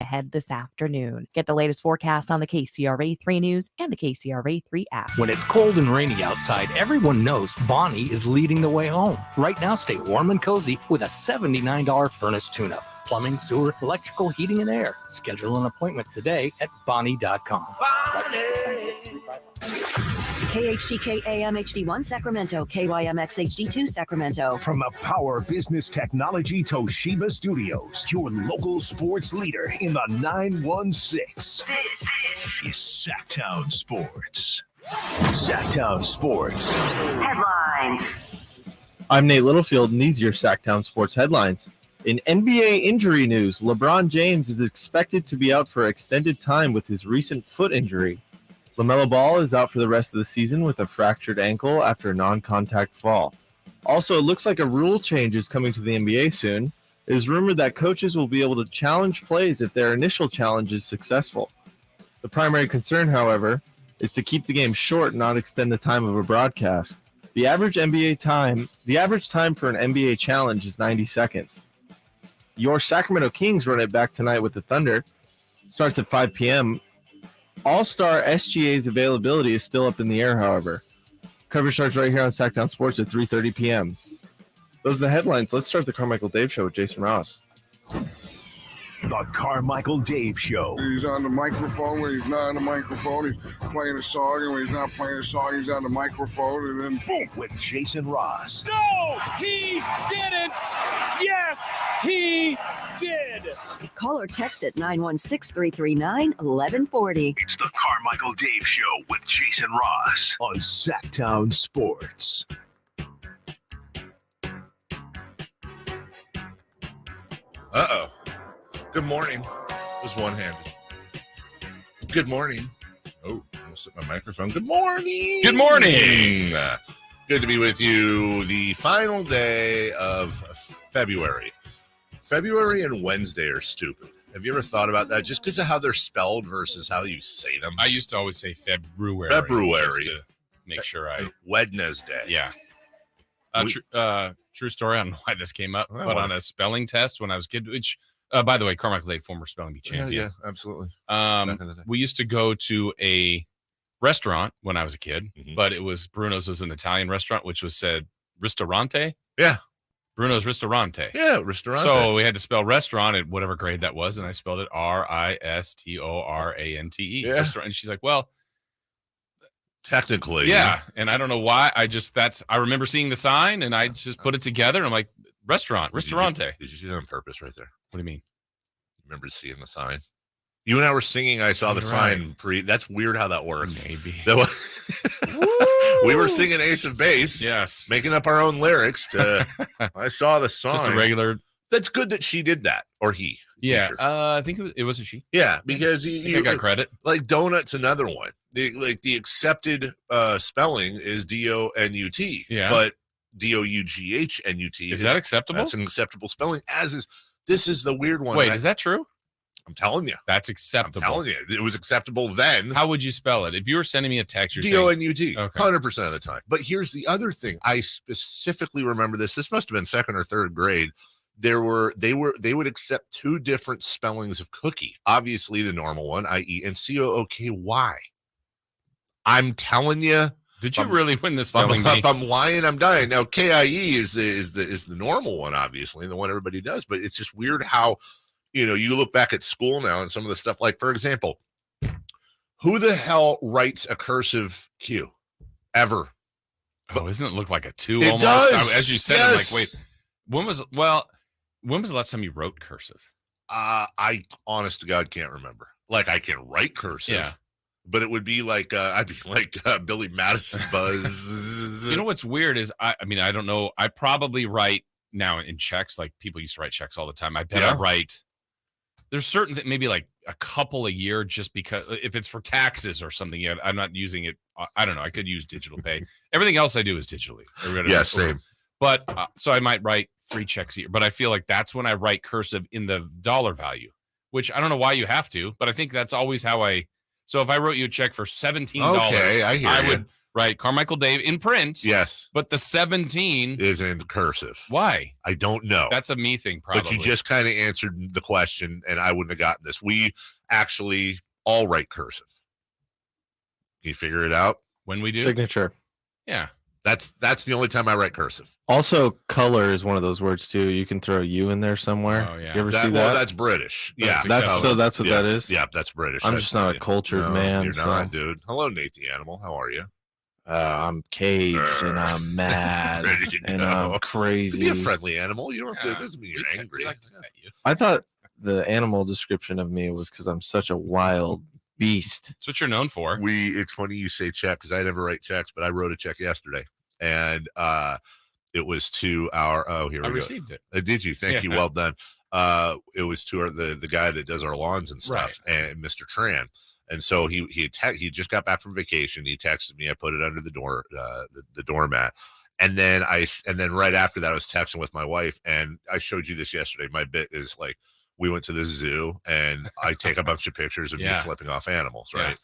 ahead this afternoon. Get the latest forecast on the KCRA 3 News and the KCRA 3 app. When it's cold and rainy outside, everyone knows Bonnie is leading the way home. Right now, stay warm and cozy with a $79 furnace tune-up. Plumbing, sewer, electrical, heating, and air. Schedule an appointment today at Bonnie.com. KHTK AM HD1 Sacramento, KYMX HD2 Sacramento. From the Power Business Technology Toshiba Studios, your local sports leader in the 916. This is Sactown Sports. Sactown Sports. Headlines. I'm Nate Littlefield, and these are your Sactown Sports headlines. In NBA injury news, LeBron James is expected to be out for extended time with his recent foot injury. LaMelo Ball is out for the rest of the season with a fractured ankle after a non-contact fall. Also, it looks like a rule change is coming to the NBA soon. It is rumored that coaches will be able to challenge plays if their initial challenge is successful. The primary concern, however, is to keep the game short and not extend the time of a broadcast. The average time for an NBA challenge is 90 seconds. Your Sacramento Kings run it back tonight with the Thunder. Starts at 5 p.m. All-Star SGA's availability is still up in the air, however. Coverage starts right here on Sactown Sports at 3:30 p.m. Those are the headlines. Let's start the Carmichael Dave Show with Jason Ross. The Carmichael Dave Show. He's on the microphone when he's not on the microphone. He's playing a song, and when he's not playing a song, he's on the microphone, and then boom. With Jason Ross. No, he didn't. Yes, he did. Call or text at 916-339-1140. It's the Carmichael Dave Show with Jason Ross on Sactown Sports. Uh-oh. Good morning. Just one-handed. Good morning. Oh, I almost hit my microphone. Good morning. Good morning. Good to be with you. The final day of February. February and Wednesday are stupid. Have you ever thought about that? Just because of how they're spelled versus how you say them. I used to always say February. February. Just to make sure I... Wednesday. Yeah. True story. I don't know why this came up, but on a spelling test when I was a kid, which, by the way, Carmichael Dave, former spelling bee champion. Yeah, absolutely. We used to go to a restaurant when I was a kid, but it was Bruno's was an Italian restaurant, which was said Ristorante. Yeah. Bruno's Ristorante. Yeah, Ristorante. So we had to spell restaurant at whatever grade that was, and I spelled it Ristorante. Yeah. And she's like, well, technically. Yeah. And I don't know why. I remember seeing the sign and I just put it together and I'm like, Ristorante. Did you do that on purpose right there? What do you mean? Remember seeing the sign? You and I were singing. I saw the sign. That's weird how that works. Maybe. We were singing Ace of Base. Yes. Making up our own lyrics. I saw the song. Just a regular. That's good that she did that. Or he. Yeah. I think it wasn't she. Yeah. Because I got credit. Like Donut's another one. The accepted spelling is D-O-N-U-T. Yeah. But D-O-U-G-H-N-U-T. Is that acceptable? That's an acceptable spelling. This is the weird one. Wait, is that true? I'm telling you. That's acceptable. I'm telling you. It was acceptable then. How would you spell it? If you were sending me a text, you're D-O-N-U-T. Okay. 100% of the time. But here's the other thing. I specifically remember this. This must have been second or third grade. They would accept two different spellings of cookie. Obviously the normal one, i.e. and C-O-O-K-Y. I'm telling you. Did you really win this spelling bee? If I'm lying, I'm dying. Now K-I-E is the normal one, obviously, and the one everybody does. But it's just weird how, you look back at school now and some of the stuff. Like, for example, who the hell writes a cursive Q ever? Oh, doesn't it look like a 2 it almost? Does. As you said, yes. I'm like, wait, when was the last time you wrote cursive? I honest to God can't remember. Like, I can write cursive. Yeah. But it would be like I'd be like Billy Madison Buzz. You know what's weird is I don't know. I probably write now in checks, like people used to write checks all the time. I bet I write. There's certain maybe like a couple a year, just because if it's for taxes or something. Yeah, I'm not using it. I don't know. I could use digital pay. Everything else I do is digitally. Yeah, same. But so I might write 3 checks a year. But I feel like that's when I write cursive in the dollar value, which I don't know why you have to, but I think that's always how I. So if I wrote you a check for $17, okay, I would Right. Carmichael Dave in print. Yes. But the 17 is in cursive. Why? I don't know. That's a me thing, probably. But you just kind of answered the question, and I wouldn't have gotten this. We actually all write cursive. Can you figure it out? When we do? Signature. Yeah. That's the only time I write cursive. Also, color is one of those words too. You can throw you in there somewhere. Oh, yeah. You ever see that? Well, that's British. Yeah. That's what yeah. that is? Yeah, that's British. I'm just not a cultured man. You're so. not, dude. Hello, Nate the Animal. How are you? I'm caged and I'm mad and I'm crazy. Be a friendly animal. You don't have to. It doesn't mean you're angry. We like to pet you. I thought the animal description of me was because I'm such a wild beast. That's what you're known for. It's funny you say check because I never write checks, but I wrote a check yesterday, and it was to our. Oh, here we I go. received it. Did you? Thank you. Well done. It was to the guy that does our lawns and stuff, and Mr. Tran. And so he just got back from vacation. He texted me. I put it under the door, the doormat. And then right after that, I was texting with my wife, and I showed you this yesterday. My bit is like, we went to the zoo, and I take a bunch of pictures of me flipping off animals, right?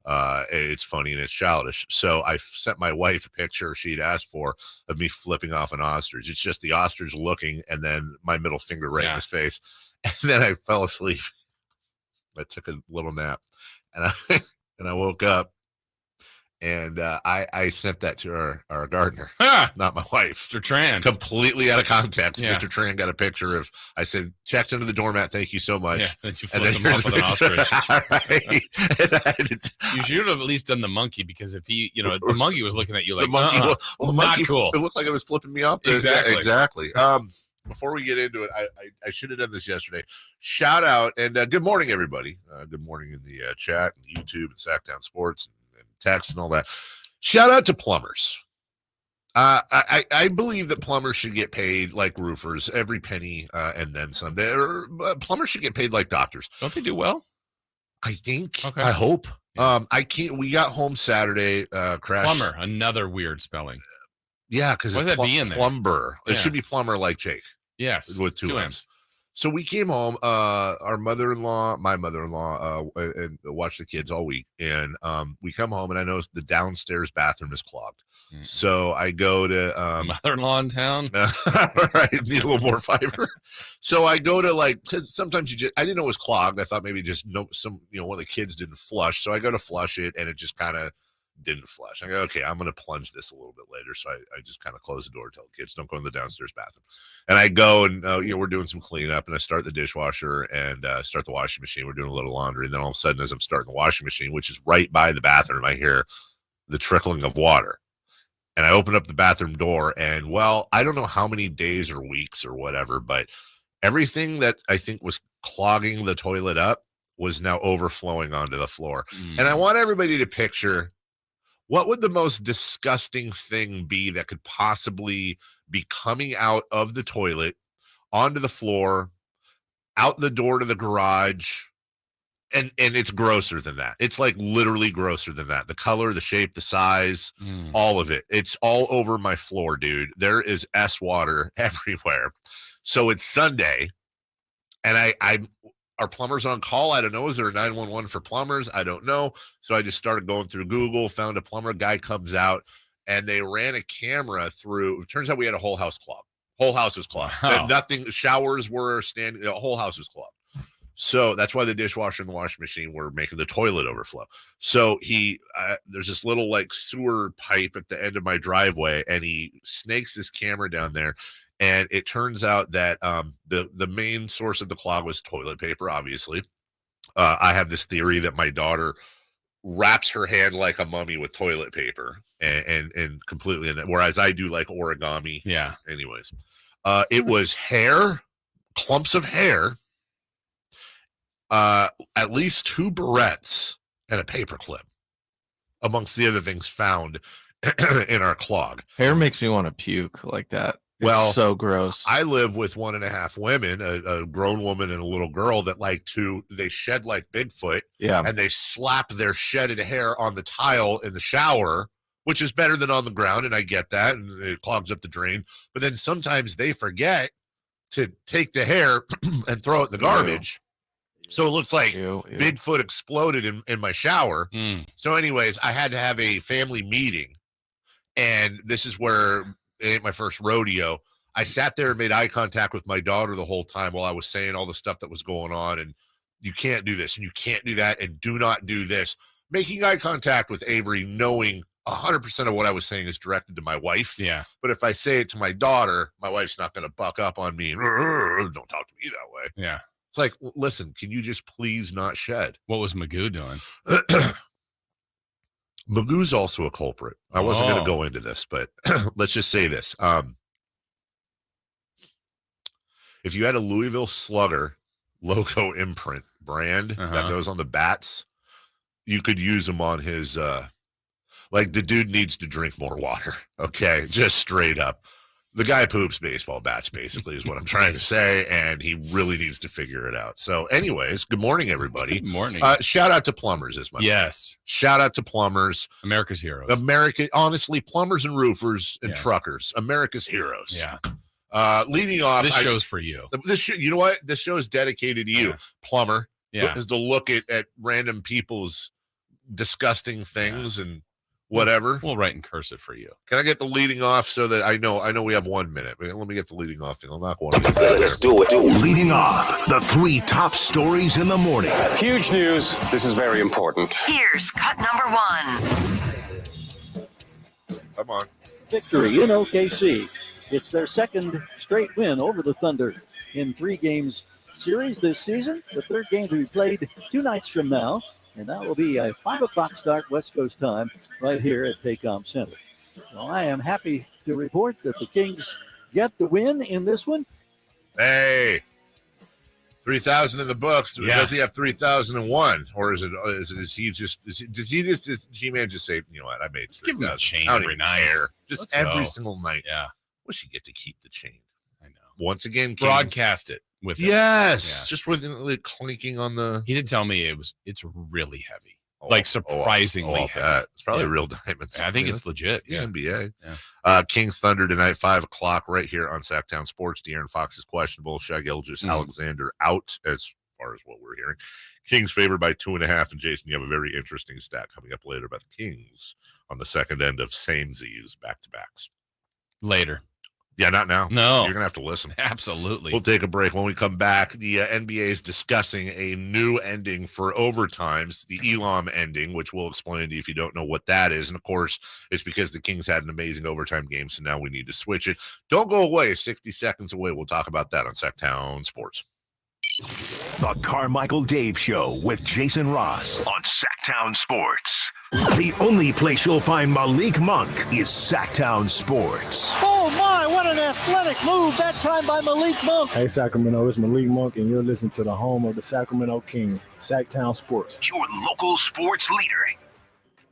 Yeah. It's funny and it's childish. So I sent my wife a picture she'd asked for of me flipping off an ostrich. It's just the ostrich looking, and then my middle finger right in his face. And then I fell asleep. I took a little nap. And I woke up, and I sent that to our gardener, not my wife. Mr. Tran. Completely out of context. Yeah. Mr. Tran got a picture of, I said, checks into the doormat, thank you so much. Yeah, that you flipped him off with an ostrich. You should have at least done the monkey, because if he, the monkey was looking at you like, the monkey, not monkey, cool. It looked like it was flipping me off. Exactly. Before we get into it, I should have done this yesterday. Shout out and good morning, everybody. Good morning in the chat and YouTube and Sactown Sports and text and all that. Shout out to plumbers. I believe that plumbers should get paid like roofers, every penny and then some. Plumbers should get paid like doctors. Don't they do well? I think. Okay. I hope. Yeah. We got home Saturday. Crash. Plumber, another weird spelling. Yeah, because why does that be in there? Plumber. It should be plumber like Jake. Yes, with two M's. So we came home. My mother-in-law, and watched the kids all week. And we come home, and I noticed the downstairs bathroom is clogged. Mm-hmm. So I go to mother-in-law in town. Right, need a little more fiber. So I go to because sometimes I didn't know it was clogged. I thought maybe just one of the kids didn't flush. So I go to flush it, and it just kind of didn't flush. I go, okay, I'm going to plunge this a little bit later. So I just kind of close the door, tell the kids, don't go in the downstairs bathroom. And I go and, we're doing some cleanup, and I start the dishwasher and start the washing machine. We're doing a little laundry. And then all of a sudden, as I'm starting the washing machine, which is right by the bathroom, I hear the trickling of water. And I open up the bathroom door, and I don't know how many days or weeks or whatever, but everything that I think was clogging the toilet up was now overflowing onto the floor. And I want everybody to picture, what would the most disgusting thing be that could possibly be coming out of the toilet onto the floor, out the door to the garage? And it's grosser than that. It's like literally grosser than that. The color, the shape, the size, all of it. It's all over my floor, dude. There is S water everywhere. So it's Sunday, and our plumber's on call. I don't know. Is there a 911 for plumbers? I don't know. So I just started going through Google, found a plumber. Guy comes out, and they ran a camera through. It turns out we had a whole house clogged. Whole house was clogged. Wow. Nothing. Showers were standing. The whole house was clogged. So that's why the dishwasher and the washing machine were making the toilet overflow. So there's this little sewer pipe at the end of my driveway, and he snakes his camera down there. And it turns out that the main source of the clog was toilet paper, obviously. I have this theory that my daughter wraps her hand like a mummy with toilet paper and completely in it, whereas I do like origami. Yeah. Anyways, it was hair, clumps of hair, at least 2 barrettes, and a paperclip, amongst the other things found in our clog. Hair makes me want to puke like that. Well, it's so gross. I live with 1.5 women, a grown woman and a little girl that they shed like Bigfoot. Yeah. And they slap their shedded hair on the tile in the shower, which is better than on the ground. And I get that. And it clogs up the drain. But then sometimes they forget to take the hair and throw it in the garbage. So it looks like Bigfoot exploded in my shower. So anyways, I had to have a family meeting And this is where it ain't my first rodeo. I sat there and made eye contact with my daughter the whole time while I was saying all the stuff that was going on. And you can't do this and you can't do that and do not do this. Making eye contact with Avery, knowing 100% of what I was saying is directed to my wife. Yeah. But if I say it to my daughter, my wife's not going to buck up on me and don't talk to me that way. Yeah. It's like, listen, can you just please not shed? What was Magoo doing? Magoo's also a culprit. I wasn't going to go into this, but let's just say this. If you had a Louisville Slugger logo imprint brand that goes on the bats, you could use him on his, like the dude needs to drink more water. Okay. Just straight up. The guy poops baseball bats, basically, is what I'm trying to say, and he really needs to figure it out. So, anyways, good morning, everybody. Good morning. Shout out to plumbers, is my yes. point. Shout out to plumbers. America's heroes. Honestly, plumbers and roofers and truckers, America's heroes. Yeah. Leading off, this show's for you. You know what? This show is dedicated to you, plumber. Yeah. Is to look at random people's disgusting things and whatever. We'll write in cursive for you. Can I get the leading off so that I know we have 1 minute. Let me get the leading off thing. I'll knock one of these out Let's do it. Leading off, the 3 top stories in the morning. Huge news. This is very important. Here's cut number 1. Come on. Victory in OKC. It's their second straight win over the Thunder in 3 games series this season. The third game to be played 2 nights from now. And that will be a 5 o'clock start West Coast time right here at Paycom Center. Well, I am happy to report that the Kings get the win in this one. Hey, 3,000 in the books. Does he have 3,001, or is G-Man just say, you know what, I made 3,000. Give him a chain every night. Just every single night. Yeah. Wish you get to keep the chain. I know. Once again, Kings, broadcast it with him. Yes, just with like clinking on the. He did tell me it's really heavy, like surprisingly heavy. It's probably real diamonds. I think it's legit. The NBA. Yeah. Kings Thunder tonight, 5 o'clock, right here on Sactown Sports. De'Aaron Fox is questionable. Shai Gilgeous-Alexander out, as far as what we're hearing. Kings favored by 2.5. And Jason, you have a very interesting stat coming up later about the Kings on the second end of samesies back-to-backs. Later. Yeah, not now. No. You're going to have to listen. Absolutely. We'll take a break. When we come back, the NBA is discussing a new ending for overtimes, the Elam ending, which we'll explain to you if you don't know what that is. And, of course, it's because the Kings had an amazing overtime game, so now we need to switch it. Don't go away. 60 seconds away. We'll talk about that on Sactown Sports. The Carmichael Dave Show with Jason Ross on Sactown Sports. The only place you'll find Malik Monk is Sactown Sports. Oh my, what an athletic move that time by Malik Monk. Hey Sacramento, it's Malik Monk and you're listening to the home of the Sacramento Kings, Sactown Sports. Your local sports leader.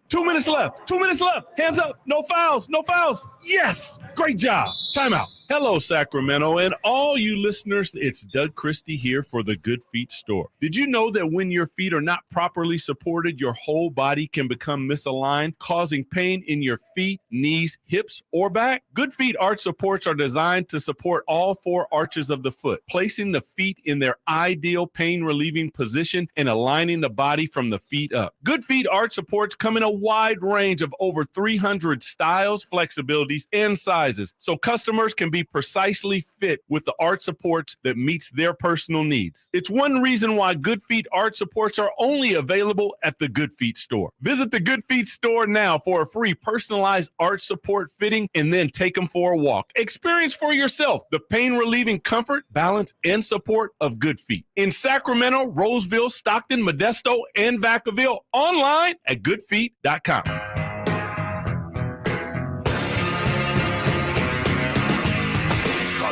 2 minutes left. 2 minutes left. Hands up. No fouls. No fouls. Yes. Great job. Timeout. Hello, Sacramento, and all you listeners, it's Doug Christie here for the Good Feet Store. Did you know that when your feet are not properly supported, your whole body can become misaligned, causing pain in your feet, knees, hips, or back? Good Feet arch supports are designed to support all 4 arches of the foot, placing the feet in their ideal pain-relieving position and aligning the body from the feet up. Good Feet arch supports come in a wide range of over 300 styles, flexibilities, and sizes, so customers can be precisely fit with the arch supports that meets their personal needs. It's one reason why Good Feet arch supports are only available at the Good Feet Store. Visit the Good Feet Store now for a free personalized arch support fitting and then take them for a walk. Experience for yourself the pain-relieving comfort, balance, and support of Good Feet. In Sacramento, Roseville, Stockton, Modesto, and Vacaville. Online at goodfeet.com.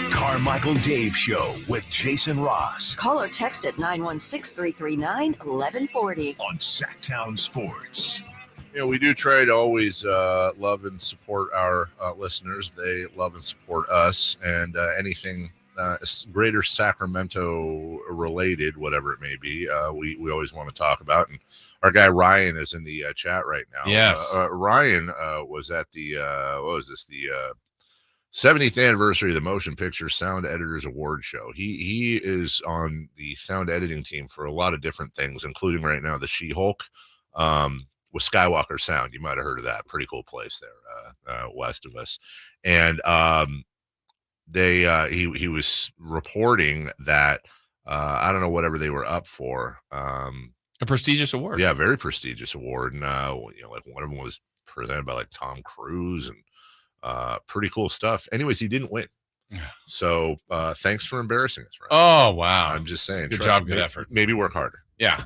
Carmichael Dave Show with Jason Ross. Call or text at 916-339-1140 on Sactown Sports. You know, we do try to always love and support our listeners. They love and support us, and anything greater Sacramento related, whatever it may be, we always want to talk about. And our guy Ryan is in the chat right now. Yes. Ryan was at the, what was this, the 70th anniversary of the Motion Picture Sound Editors Award Show. He is on the sound editing team for a lot of different things, including right now the She-Hulk, with Skywalker Sound. You might have heard of that. Pretty cool place there west of us. And he was reporting that I don't know whatever they were up for. A prestigious award. Yeah, very prestigious award. And like one of them was presented by like Tom Cruise and pretty cool stuff. Anyways, he didn't win. So thanks for embarrassing us, right? Oh wow. I'm just saying. Good job, good effort. Maybe work harder. Yeah.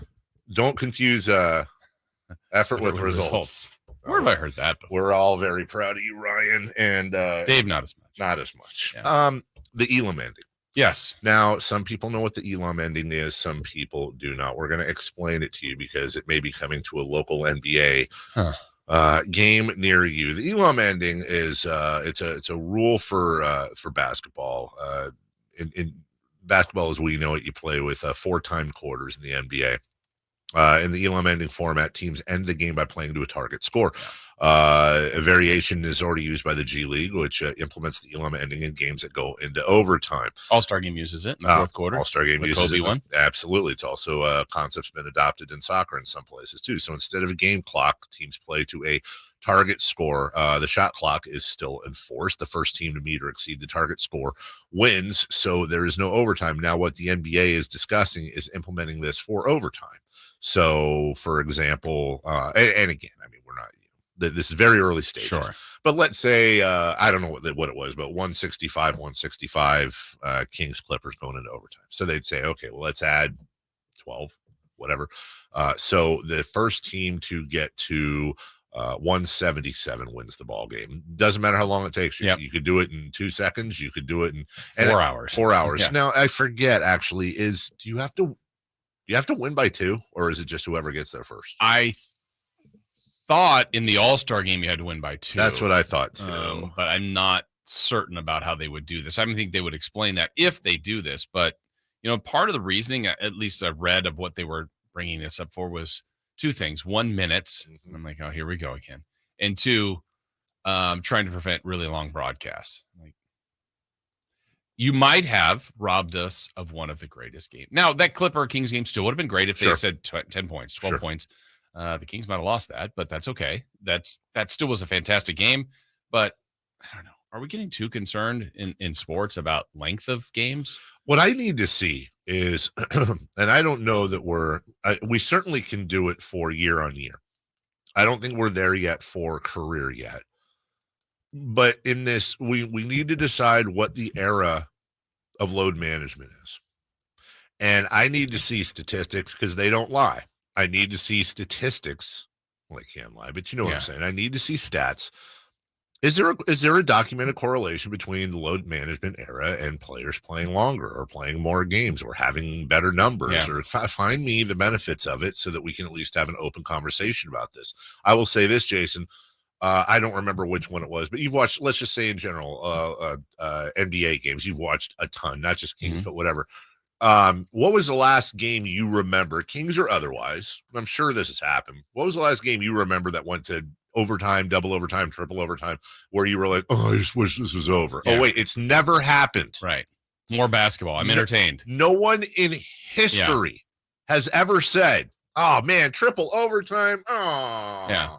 Don't confuse effort with results. Where have I heard that before? We're all very proud of you, Ryan, and Dave, not as much. Not as much. Yeah. The Elam ending. Yes. Now, some people know what the Elam ending is. Some people do not. We're going to explain it to you because it may be coming to a local NBA game near you. The Elam ending is it's a rule for basketball. In basketball, as we know it, you play with 4-time quarters in the NBA. In the Elam ending format, teams end the game by playing to a target score. A variation is already used by the G League, which implements the Elam ending in games that go into overtime. All-Star Game uses it in the fourth quarter. All-Star Game the uses Kobe it. one. Absolutely. It's also a concept's been adopted in soccer in some places too. So instead of a game clock, teams play to a target score. The shot clock is still enforced. The first team to meet or exceed the target score wins. So there is no overtime. Now, what the NBA is discussing is implementing this for overtime. So, for example, and again, I mean, we're not. This is very early stages. Sure. But let's say, I don't know what it was, but 165, Kings Clippers going into overtime. So they'd say, okay, well, let's add 12, whatever. So the first team to get to 177 wins the ball game. Doesn't matter how long it takes you. Yep. You could do it in 2 seconds. You could do it in 4 hours. 4 hours. Yeah. Now, I forget, actually, do you have to win by 2, or is it just whoever gets there first? I thought in the All-Star game you had to win by 2. That's what I thought too. But I'm not certain about how they would do this. I don't think they would explain that if they do this. But, part of the reasoning, at least I read of what they were bringing this up for, was 2 things. 1, minutes. Mm-hmm. I'm like, oh, here we go again. And 2, trying to prevent really long broadcasts. Like, you might have robbed us of one of the greatest games. Now, that Clipper Kings game still would have been great if they said 10 points, 12 points. The Kings might have lost that, but that's okay. That still was a fantastic game. But I don't know. Are we getting too concerned in sports about length of games? What I need to see is, and I don't know that we certainly can do it for year on year. I don't think we're there yet for career yet. But in this, we need to decide what the era of load management is. And I need to see statistics because they don't lie. I need to see statistics. Well, they can't lie, but you know what I'm saying. I need to see stats. Is there a documented correlation between the load management era and players playing longer or playing more games or having better numbers? Or find me the benefits of it so that we can at least have an open conversation about this. I will say this, Jason. I don't remember which one it was, but you've watched, let's just say in general, NBA games. You've watched a ton, not just Kings, but whatever. What was the last game you remember, Kings or otherwise? I'm sure this has happened. What was the last game you remember that went to overtime, double overtime, triple overtime, where you were like, oh, I just wish this was over? Yeah. Oh, wait, it's never happened. Right. More basketball. I'm entertained. No one in history has ever said, oh, man, triple overtime. Oh, yeah.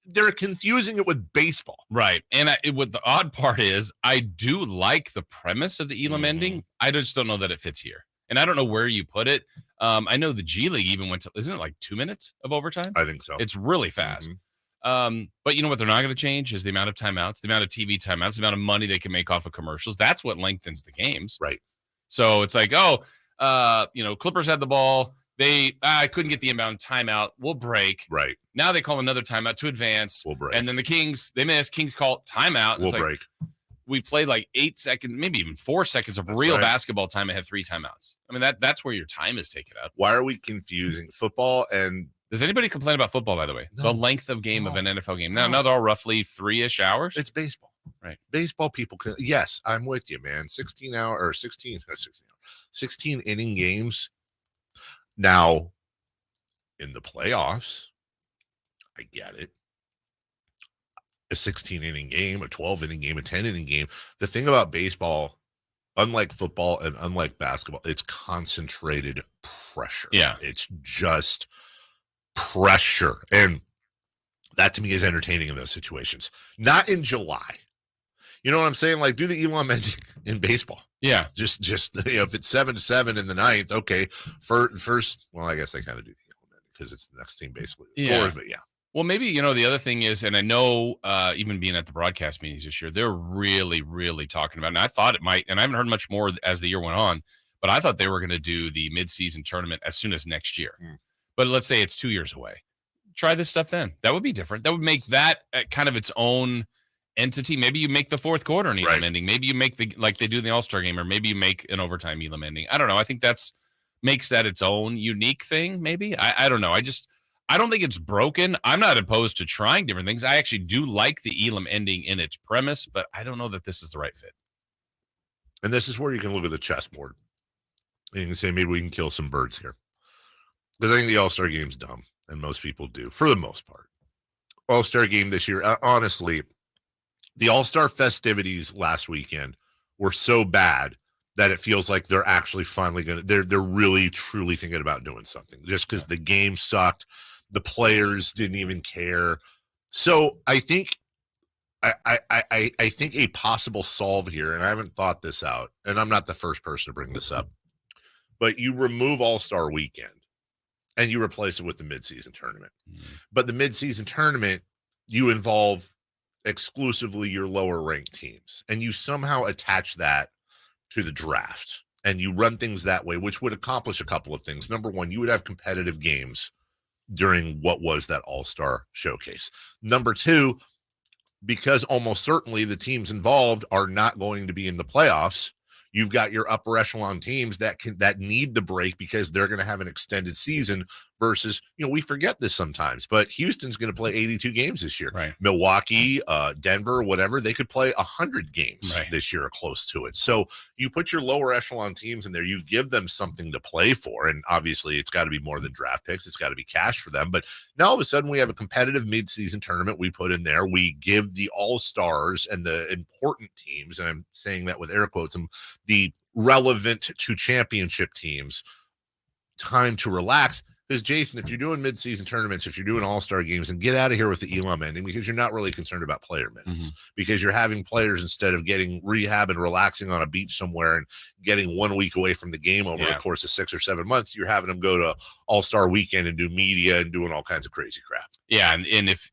They're confusing it with baseball. Right. And what the odd part is, I do like the premise of the Elam ending. I just don't know that it fits here. And I don't know where you put it. I know the G League even went to, isn't it like 2 minutes of overtime? I think so. It's really fast. But you know what they're not going to change is the amount of timeouts, the amount of TV timeouts, the amount of money they can make off of commercials. That's what lengthens the games. Right. So it's like, Clippers had the ball. I couldn't get the amount of timeout. We'll break. Right. Now they call another timeout to advance. We'll break. And then the Kings, they miss. Kings call timeout. We'll break. We played like 8 seconds, maybe even 4 seconds of real basketball time. I had 3 timeouts. I mean, that's where your time is taken up. Why are we confusing football and... Does anybody complain about football, by the way? No. The length of game of an NFL game. Now they're all roughly 3-ish hours. It's baseball. Right. Baseball people can... Yes, I'm with you, man. 16 inning games. Now... in the playoffs, I get it. A 16-inning game, a 12-inning game, a 10-inning game. The thing about baseball, unlike football and unlike basketball, it's concentrated pressure. Yeah. It's just pressure. And That to me is entertaining in those situations. Not in July. You know what I'm saying? Like, do the Elam ending in baseball. Yeah. Just if it's 7-7 in the ninth, okay. First, well, I guess they kind of do the Elam ending because it's the next team basically that scores, but yeah. Well, maybe, the other thing is, and I know even being at the broadcast meetings this year, they're really, really talking about it. And I thought it might, and I haven't heard much more as the year went on, but I thought they were going to do the midseason tournament as soon as next year. But let's say it's 2 years away. Try this stuff then. That would be different. That would make that kind of its own entity. Maybe you make the fourth quarter an Elam ending. Maybe you make like they do in the All-Star game, or maybe you make an overtime Elam ending. I don't know. I think makes that its own unique thing. Maybe I don't know. I don't think it's broken. I'm not opposed to trying different things. I actually do like the Elam ending in its premise, but I don't know that this is the right fit. And this is where you can look at the chessboard and you can say, maybe we can kill some birds here. Because I think the All-Star game's dumb, and most people do, for the most part. All-Star game this year, honestly, the All-Star festivities last weekend were so bad that it feels like they're actually finally going to, they're really, truly thinking about doing something. Just because the game sucked, the players didn't even care. So I think I think a possible solve here, and I haven't thought this out, and I'm not the first person to bring this up, but you remove All-Star weekend and you replace it with the midseason tournament. But the midseason tournament, you involve exclusively your lower ranked teams, and you somehow attach that to the draft, and you run things that way, which would accomplish a couple of things. Number one, you would have competitive games during what was that All-Star showcase. Number two, because almost certainly the teams involved are not going to be in the playoffs, you've got your upper echelon teams that need the break because they're going to have an extended season versus, we forget this sometimes, but Houston's going to play 82 games this year. Right. Milwaukee, Denver, whatever, they could play 100 games this year or close to it. So you put your lower echelon teams in there, you give them something to play for. And obviously it's got to be more than draft picks. It's got to be cash for them. But now all of a sudden we have a competitive midseason tournament we put in there. We give the all-stars and the important teams, and I'm saying that with air quotes, and the relevant to championship teams, time to relax. Because, Jason, if you're doing midseason tournaments, if you're doing all-star games, and get out of here with the Elam ending, because you're not really concerned about player minutes, because you're having players, instead of getting rehab and relaxing on a beach somewhere and getting 1 week away from the game over the course of 6 or 7 months, you're having them go to all-star weekend and do media and doing all kinds of crazy crap. Yeah, and if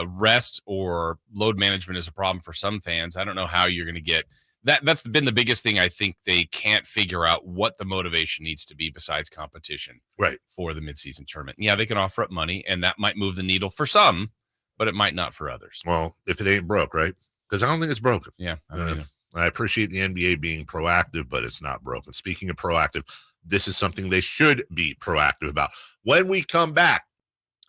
rest or load management is a problem for some fans, I don't know how you're going to get that's been the biggest thing. I think they can't figure out what the motivation needs to be besides competition for the midseason tournament. Yeah, they can offer up money, and that might move the needle for some, but it might not for others. Well, if it ain't broke, right? Because I don't think it's broken. Yeah, I appreciate the NBA being proactive, but it's not broken. Speaking of proactive, this is something they should be proactive about. When we come back,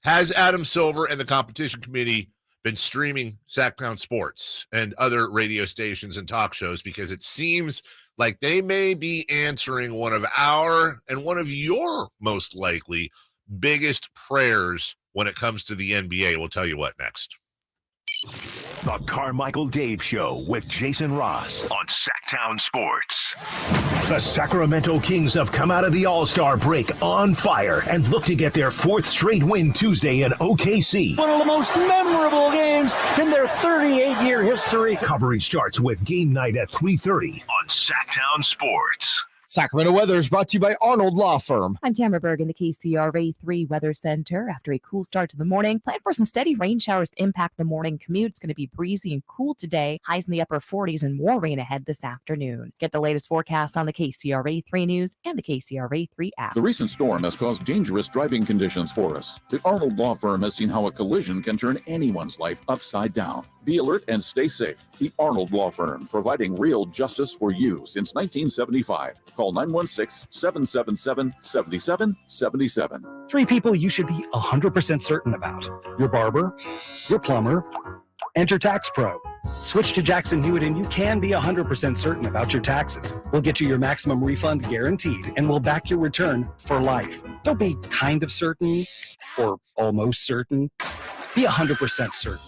has Adam Silver and the competition committee been streaming Sactown Sports and other radio stations and talk shows? Because it seems like they may be answering one of our and one of your most likely biggest prayers when it comes to the NBA. We'll tell you what next. The Carmichael Dave Show with Jason Ross on Sactown Sports. The Sacramento Kings have come out of the All-Star break on fire and look to get their fourth straight win Tuesday in OKC. One of the most memorable games in their 38-year history. Coverage starts with game night at 3:30 on Sactown Sports. Sacramento weather is brought to you by Arnold Law Firm. I'm Tamara Berg in the KCRA 3 Weather Center. After a cool start to the morning, plan for some steady rain showers to impact the morning commute. It's going to be breezy and cool today. Highs in the upper 40s and more rain ahead this afternoon. Get the latest forecast on the KCRA 3 News and the KCRA 3 app. The recent storm has caused dangerous driving conditions for us. The Arnold Law Firm has seen how a collision can turn anyone's life upside down. Be alert and stay safe. The Arnold Law Firm, providing real justice for you since 1975. Call 916-777-7777. 3 people you should be 100% certain about. Your barber, your plumber, and your tax pro. Switch to Jackson Hewitt and you can be 100% certain about your taxes. We'll get you your maximum refund guaranteed, and we'll back your return for life. Don't be kind of certain or almost certain. Be 100% certain.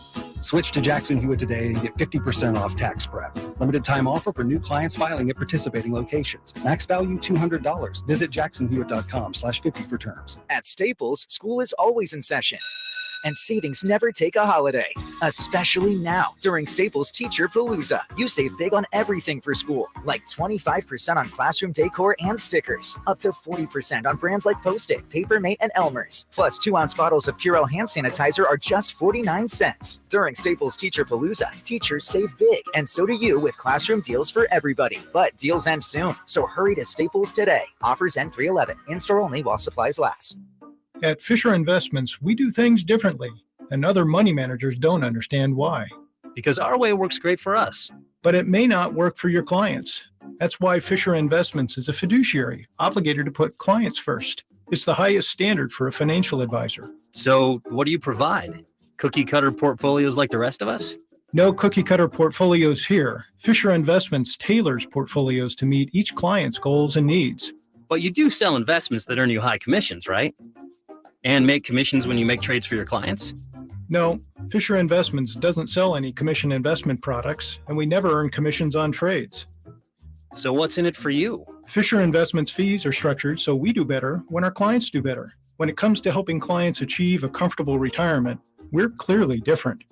Switch to Jackson Hewitt today and get 50% off tax prep. Limited time offer for new clients filing at participating locations. Max value $200. Visit jacksonhewitt.com/50 for terms. At Staples, school is always in session. And savings never take a holiday, especially now during Staples Teacher Palooza. You save big on everything for school, like 25% on classroom decor and stickers, up to 40% on brands like Post-it, Papermate, and Elmer's. Plus, 2-ounce bottles of Purell hand sanitizer are just 49 cents. During Staples Teacher Palooza, teachers save big, and so do you with classroom deals for everybody. But deals end soon, so hurry to Staples today. Offers end 3/11. In-store only while supplies last. At Fisher Investments, we do things differently, and other money managers don't understand why. Because our way works great for us. But it may not work for your clients. That's why Fisher Investments is a fiduciary, obligated to put clients first. It's the highest standard for a financial advisor. So what do you provide? Cookie cutter portfolios like the rest of us? No cookie cutter portfolios here. Fisher Investments tailors portfolios to meet each client's goals and needs. But you do sell investments that earn you high commissions, right? And make commissions when you make trades for your clients? No, Fisher Investments doesn't sell any commission investment products, and we never earn commissions on trades. So what's in it for you? Fisher Investments fees are structured so we do better when our clients do better. When it comes to helping clients achieve a comfortable retirement, we're clearly different.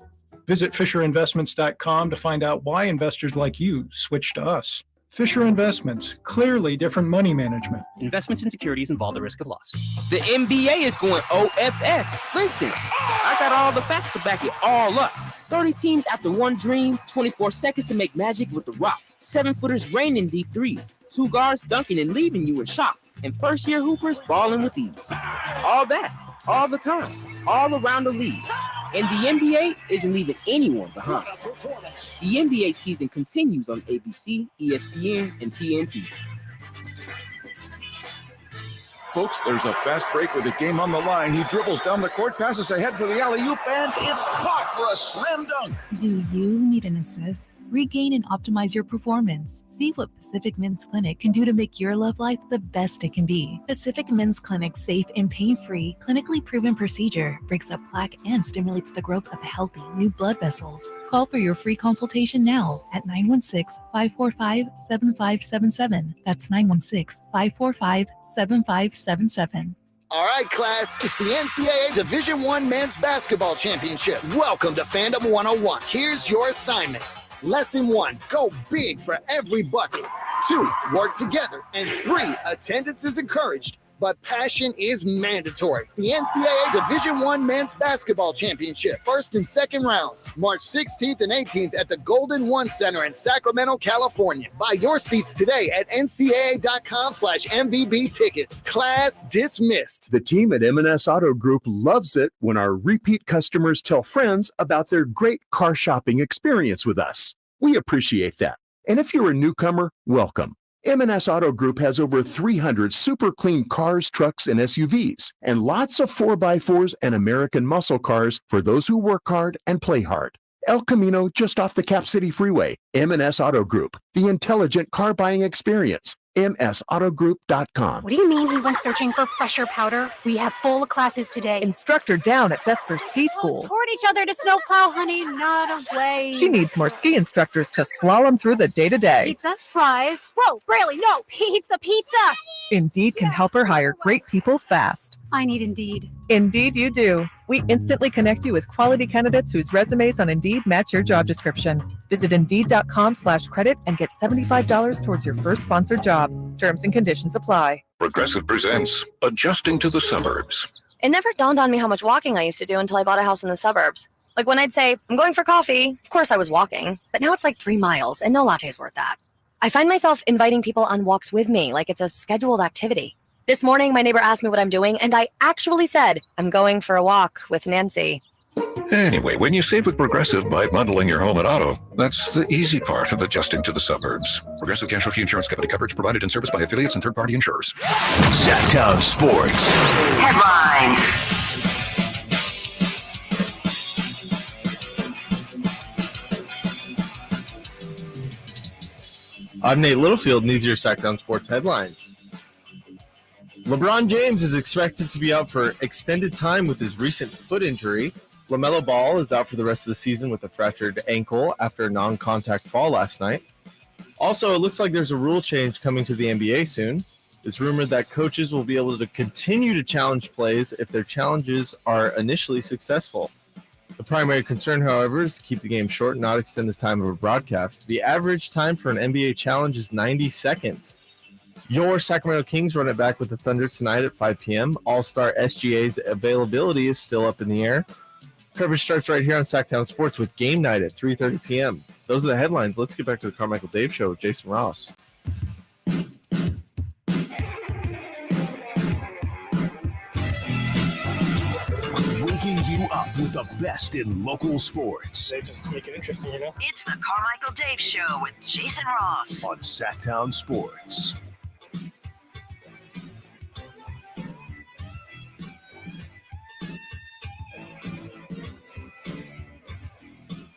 Visit FisherInvestments.com to find out why investors like you switch to us. Fisher Investments, clearly different money management. Investments in securities involve the risk of loss. The NBA is going OFF. Listen, I got all the facts to back it all up. 30 teams after one dream, 24 seconds to make magic with The Rock. 7-footers raining deep threes. 2 guards dunking and leaving you in shock. And first-year hoopers balling with ease. All that, all the time, all around the league. And the NBA isn't leaving anyone behind. The NBA season continues on ABC, ESPN, and TNT. Folks, there's a fast break with the game on the line. He dribbles down the court, passes ahead for the alley-oop, and it's caught for a slam dunk. Do you need an assist? Regain and optimize your performance. See what Pacific Men's Clinic can do to make your love life the best it can be. Pacific Men's Clinic's safe and pain-free, clinically proven procedure breaks up plaque and stimulates the growth of healthy new blood vessels. Call for your free consultation now at 916-545-7577. That's 916-545-7577. All right, class, it's the NCAA Division I Men's Basketball Championship. Welcome to Fandom 101. Here's your assignment. Lesson 1, go big for every bucket. 2, work together. And 3, attendance is encouraged, but passion is mandatory. The NCAA Division I Men's Basketball Championship, first and second rounds, March 16th and 18th at the Golden One Center in Sacramento, California. Buy your seats today at ncaa.com/MBB tickets. Class dismissed. The team at M&S Auto Group loves it when our repeat customers tell friends about their great car shopping experience with us. We appreciate that. And if you're a newcomer, welcome. M&S Auto Group has over 300 super clean cars, trucks, and SUVs, and lots of 4x4s and American muscle cars for those who work hard and play hard. El Camino, just off the Cap City Freeway. M&S Auto Group, the intelligent car buying experience. MSAutogroup.com. What do you mean he went searching for fresher powder? We have full classes today. Instructor down at Vesper Ski School. Toward each other to snowplow, honey, not away. She needs more ski instructors to slalom through the day-to-day. Pizza, fries. Whoa, Braley, no, pizza. Indeed can help her hire great people fast. I need Indeed. Indeed you do. We instantly connect you with quality candidates whose resumes on Indeed match your job description. Visit Indeed.com/credit and get $75 towards your first sponsored job. Terms and conditions apply. Progressive presents Adjusting to the Suburbs. It never dawned on me how much walking I used to do until I bought a house in the suburbs. Like when I'd say, I'm going for coffee, of course I was walking, but now it's like 3 miles and no latte's worth that. I find myself inviting people on walks with me like it's a scheduled activity. This morning, my neighbor asked me what I'm doing, and I actually said, I'm going for a walk with Nancy. Anyway, when you save with Progressive by bundling your home and auto, that's the easy part of adjusting to the suburbs. Progressive Casualty Insurance Company coverage provided and serviced by affiliates and third-party insurers. Sactown Sports. Headlines. I'm Nate Littlefield, and these are your Sactown Sports headlines. LeBron James is expected to be out for extended time with his recent foot injury. LaMelo Ball is out for the rest of the season with a fractured ankle after a non-contact fall last night. Also, it looks like there's a rule change coming to the NBA soon. It's rumored that coaches will be able to continue to challenge plays if their challenges are initially successful. The primary concern, however, is to keep the game short and not extend the time of a broadcast. The average time for an NBA challenge is 90 seconds. Your Sacramento Kings run it back with the Thunder tonight at 5 p.m. All-Star SGA's availability is still up in the air. Coverage starts right here on Sactown Sports with game night at 3:30 p.m. Those are the headlines. Let's get back to the Carmichael Dave Show with Jason Ross. Waking you up with the best in local sports. They just make it interesting, you know? It's the Carmichael Dave Show with Jason Ross on Sactown Sports.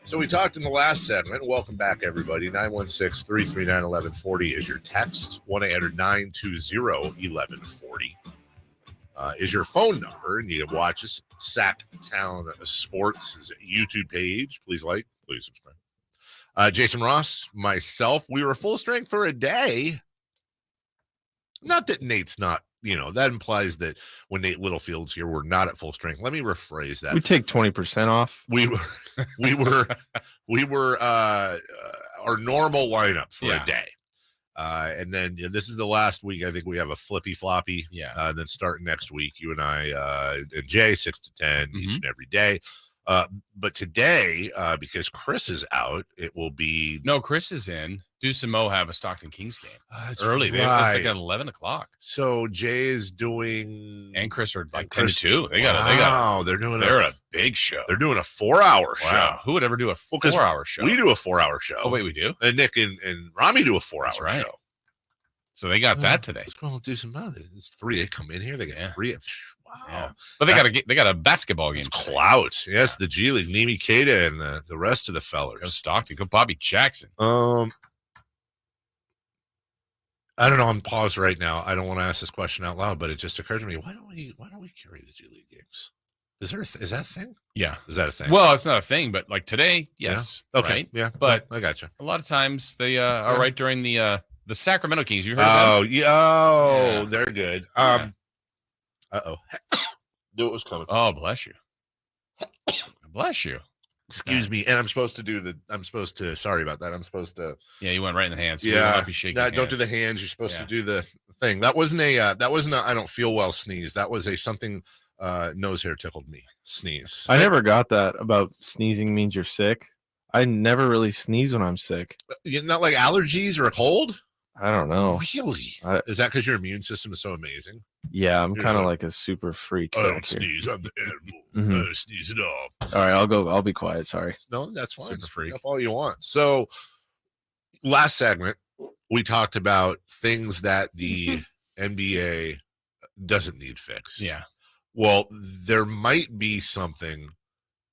So we talked in the last segment. Welcome back, everybody. 916-339-1140 is your text. 1-800-920-1140 is your phone number. And you can watch us. Sactown Sports' YouTube page. Please like, please subscribe. Jason Ross, myself, we were full strength for a day. Not that Nate's not, that implies that when Nate Littlefield's here, we're not at full strength. Let me rephrase that. We take 20% off. We were our normal lineup for a day. And then this is the last week. I think we have a flippy floppy. Yeah. Then starting next week, you and I and Jay 6 to 10 each and every day. But today, because Chris is out, it will be Chris is in. Deuce and Mo have a Stockton Kings game early. Right. It's like at 11 o'clock. So Jay is doing, and Chris are like 10 to 2. They're a big show. They're doing a 4-hour show. Who would ever do a 4-hour show? We do a 4-hour show. Oh wait, we do. And Nick and Rami do a 4-hour show. So they got that today. Let's go and do some other. It's 3. They come in here. They get 3. Wow. Yeah. But they got a basketball game. It's clout. Yes, the G League, Nimi Keita and the rest of the fellers. Go Stockton. Go Bobby Jackson. I don't know. I'm paused right now. I don't want to ask this question out loud, but it just occurred to me. Why don't we carry the G League games? Is that a thing? Yeah. Is that a thing? Well, it's not a thing, but like today, yes. Yeah. Okay. Right? Yeah. But I got you. A lot of times they are right during the Sacramento Kings. You heard of them? Yeah. They're good. Uh-oh. Knew it was coming. Oh, bless you. Bless you. Excuse me. And sorry about that. I'm supposed to. Yeah, you went right in the hands. So yeah. Be shaking don't do the hands. You're supposed to do the thing. That wasn't a I don't feel well sneeze. That was a something nose hair tickled me sneeze. I never got that about sneezing means you're sick. I never really sneeze when I'm sick. You're not like allergies or a cold? I don't know. Really? Is that because your immune system is so amazing? Yeah, I'm kind of like a super freak. I don't sneeze. I'm the animal. I don't sneeze at all. All right, I'll be quiet. Sorry. No, that's fine. Super freak. Up all you want. So, last segment, we talked about things that the NBA doesn't need fixed. Yeah. Well, there might be something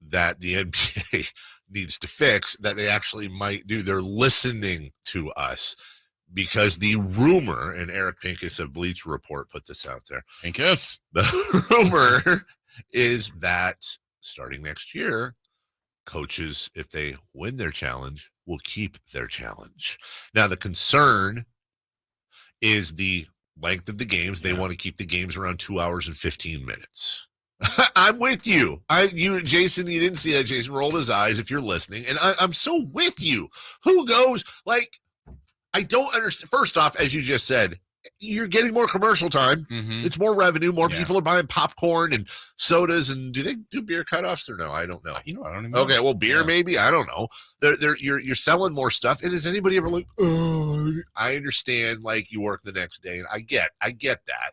that the NBA needs to fix that they actually might do. They're listening to us. Because the rumor, and Eric Pincus of Bleacher Report put this out there. Pincus. The rumor is that starting next year, coaches, if they win their challenge, will keep their challenge. Now, the concern is the length of the games. They want to keep the games around 2 hours and 15 minutes. I'm with you. Jason, you didn't see that. Jason rolled his eyes if you're listening. And I'm so with you. Who goes, like, I don't understand. First off, as you just said, you're getting more commercial time. Mm-hmm. It's more revenue. More people are buying popcorn and sodas. And do they do beer cutoffs or no? I don't know. I don't even know. Okay, well, beer maybe. I don't know. You're selling more stuff. And is anybody ever like, oh, I understand, like, you work the next day. And I get that.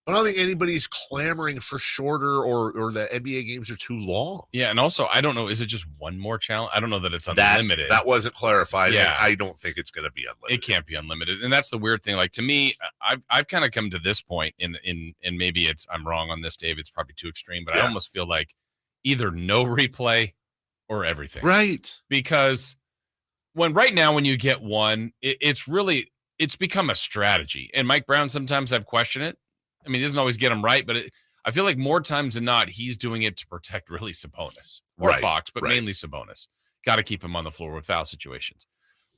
But I don't think anybody's clamoring for shorter or the NBA games are too long. Yeah, and also, I don't know, is it just one more challenge? I don't know that it's unlimited. That wasn't clarified. Yeah. I don't think it's going to be unlimited. It can't be unlimited. And that's the weird thing. Like, to me, I've kind of come to this point, and maybe I'm wrong on this, Dave. It's probably too extreme, but I almost feel like either no replay or everything. Right. Because right now when you get one, it's become a strategy. And Mike Brown, sometimes I've questioned it. I mean, he doesn't always get them right, but I feel like more times than not, he's doing it to protect really Sabonis or Fox, but mainly Sabonis. Got to keep him on the floor with foul situations.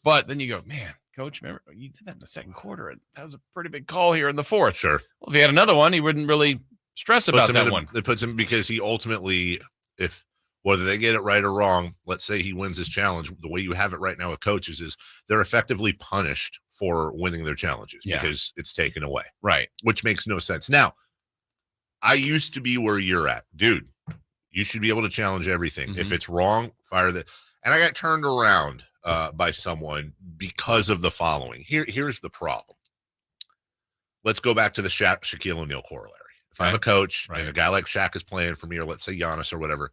But then you go, man, coach, remember you did that in the second quarter. And that was a pretty big call here in the fourth. Sure. Well, if he had another one, he wouldn't really stress about that one. It puts him, because he ultimately, if whether they get it right or wrong, let's say he wins his challenge, the way you have it right now with coaches is they're effectively punished for winning their challenges because it's taken away. Right. Which makes no sense. Now, I used to be where you're at. Dude, you should be able to challenge everything. If it's wrong, fire the. And I got turned around by someone because of the following. Here's the problem. Let's go back to the Shaquille O'Neal corollary. If I'm a coach and a guy like Shaq is playing for me, or let's say Giannis or whatever,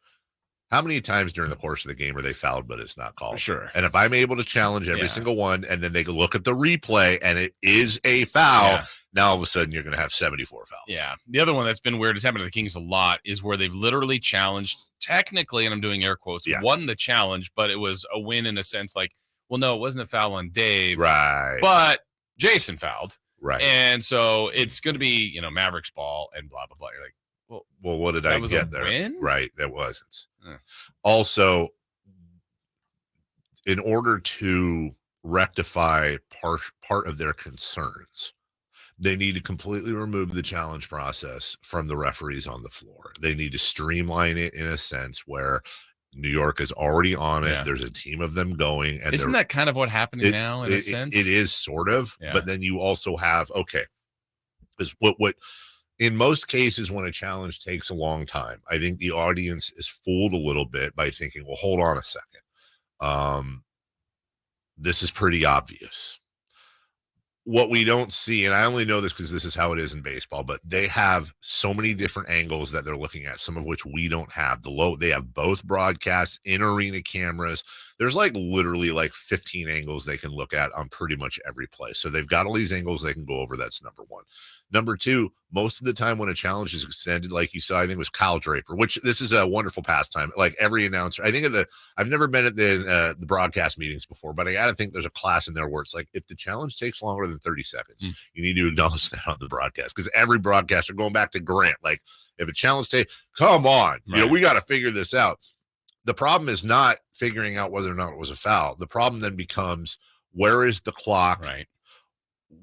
how many times during the course of the game are they fouled, but it's not called? Sure. And if I'm able to challenge every single one, and then they can look at the replay and it is a foul, now all of a sudden you're going to have 74 fouls. Yeah. The other one that's been weird, has happened to the Kings a lot, is where they've literally challenged, technically, and I'm doing air quotes, won the challenge, but it was a win in a sense like, well, no, it wasn't a foul on Dave. Right. But Jason fouled. Right. And so it's going to be, Mavericks ball and blah, blah, blah. You're like, well, what did I get there? Win? Right. That wasn't. Also, in order to rectify part of their concerns, they need to completely remove the challenge process from the referees on the floor. They need to streamline it in a sense where New York is already on it. Yeah. There's a team of them going. And isn't that kind of what happening now in a sense? It is sort of, but then you also have, is what in most cases when a challenge takes a long time, I think the audience is fooled a little bit by thinking, well, hold on a second. This is pretty obvious. What we don't see, and I only know this because this is how it is in baseball, but they have so many different angles that they're looking at, some of which we don't have. They have both broadcasts, in-arena cameras. There's literally 15 angles they can look at on pretty much every play. So they've got all these angles they can go over. That's number one. Number two, most of the time when a challenge is extended, like you saw, I think it was Kyle Draper, which this is a wonderful pastime. Like every announcer, I think I've never been at the broadcast meetings before, but I got to think there's a class in there where it's like, if the challenge takes longer than 30 seconds, you need to acknowledge that on the broadcast. Because every broadcaster, going back to Grant, if a challenge come on, we got to figure this out. The problem is not figuring out whether or not it was a foul. The problem then becomes, where is the clock? Right.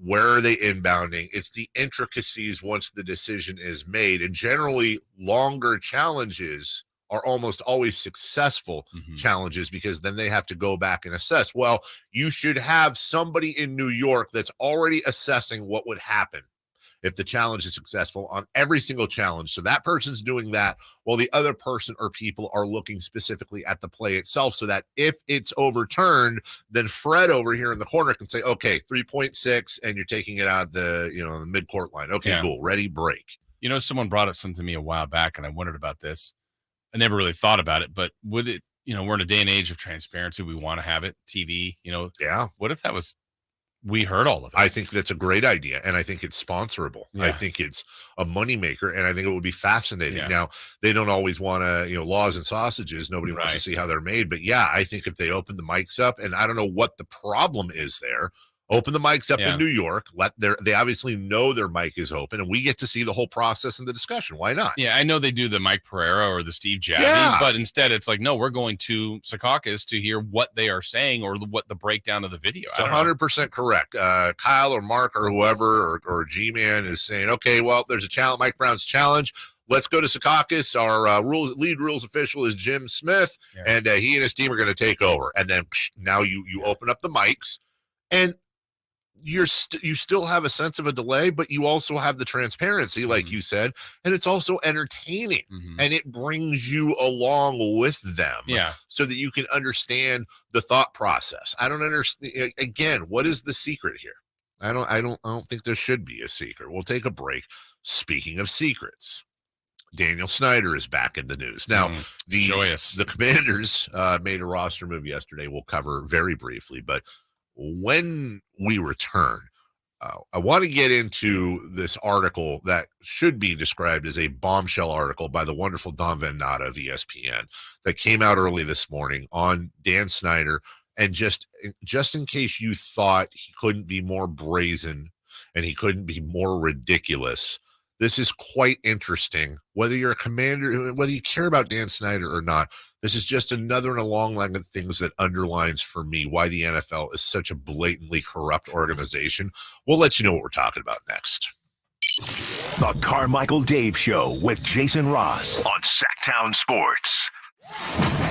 Where are they inbounding? It's the intricacies once the decision is made. And generally, longer challenges are almost always successful challenges, because then they have to go back and assess. Well, you should have somebody in New York that's already assessing what would happen if the challenge is successful on every single challenge. So that person's doing that while the other person or people are looking specifically at the play itself, so that if it's overturned, then Fred over here in the corner can say, okay, 3.6, and you're taking it out the midcourt line. Okay, cool. Ready, break. Someone brought up something to me a while back, and I wondered about this. I never really thought about it, but would it, we're in a day and age of transparency. We want to have it. TV, what if that was, we heard all of it? I think that's a great idea, and I think it's sponsorable. Yeah. I think it's a moneymaker, and I think it would be fascinating. Yeah. Now, they don't always want to, laws and sausages. Nobody wants to see how they're made. But, I think if they open the mics up, and I don't know what the problem is there, open the mics up in New York. They obviously know their mic is open, and we get to see the whole process and the discussion. Why not? Yeah, I know they do the Mike Pereira or the Steve Javie, but instead it's like, no, we're going to Secaucus to hear what they are saying or what the breakdown of the video. It's 100% correct. Kyle or Mark or whoever or G-Man is saying, okay, well, there's a challenge, Mike Brown's challenge. Let's go to Secaucus. Our lead rules official is Jim Smith, and he and his team are going to take over. And then now you open up the mics, and you still have a sense of a delay, but you also have the transparency, like you said, and it's also entertaining, and it brings you along with them, so that you can understand the thought process. I don't understand. Again, what is the secret here? I don't think there should be a secret. We'll take a break. Speaking of secrets, Daniel Snyder is back in the news. Now, the Commanders made a roster move yesterday. We'll cover very briefly, but when we return, I want to get into this article that should be described as a bombshell article by the wonderful Don Van Natta of ESPN that came out early this morning on Dan Snyder. And just in case you thought he couldn't be more brazen and he couldn't be more ridiculous, This is quite interesting. Whether you're a Commander, whether you care about Dan Snyder or not, this is just another in a long line of things that underlines for me why the NFL is such a blatantly corrupt organization. We'll let you know what we're talking about next. The Carmichael Dave Show with Jason Ross on Sactown Sports.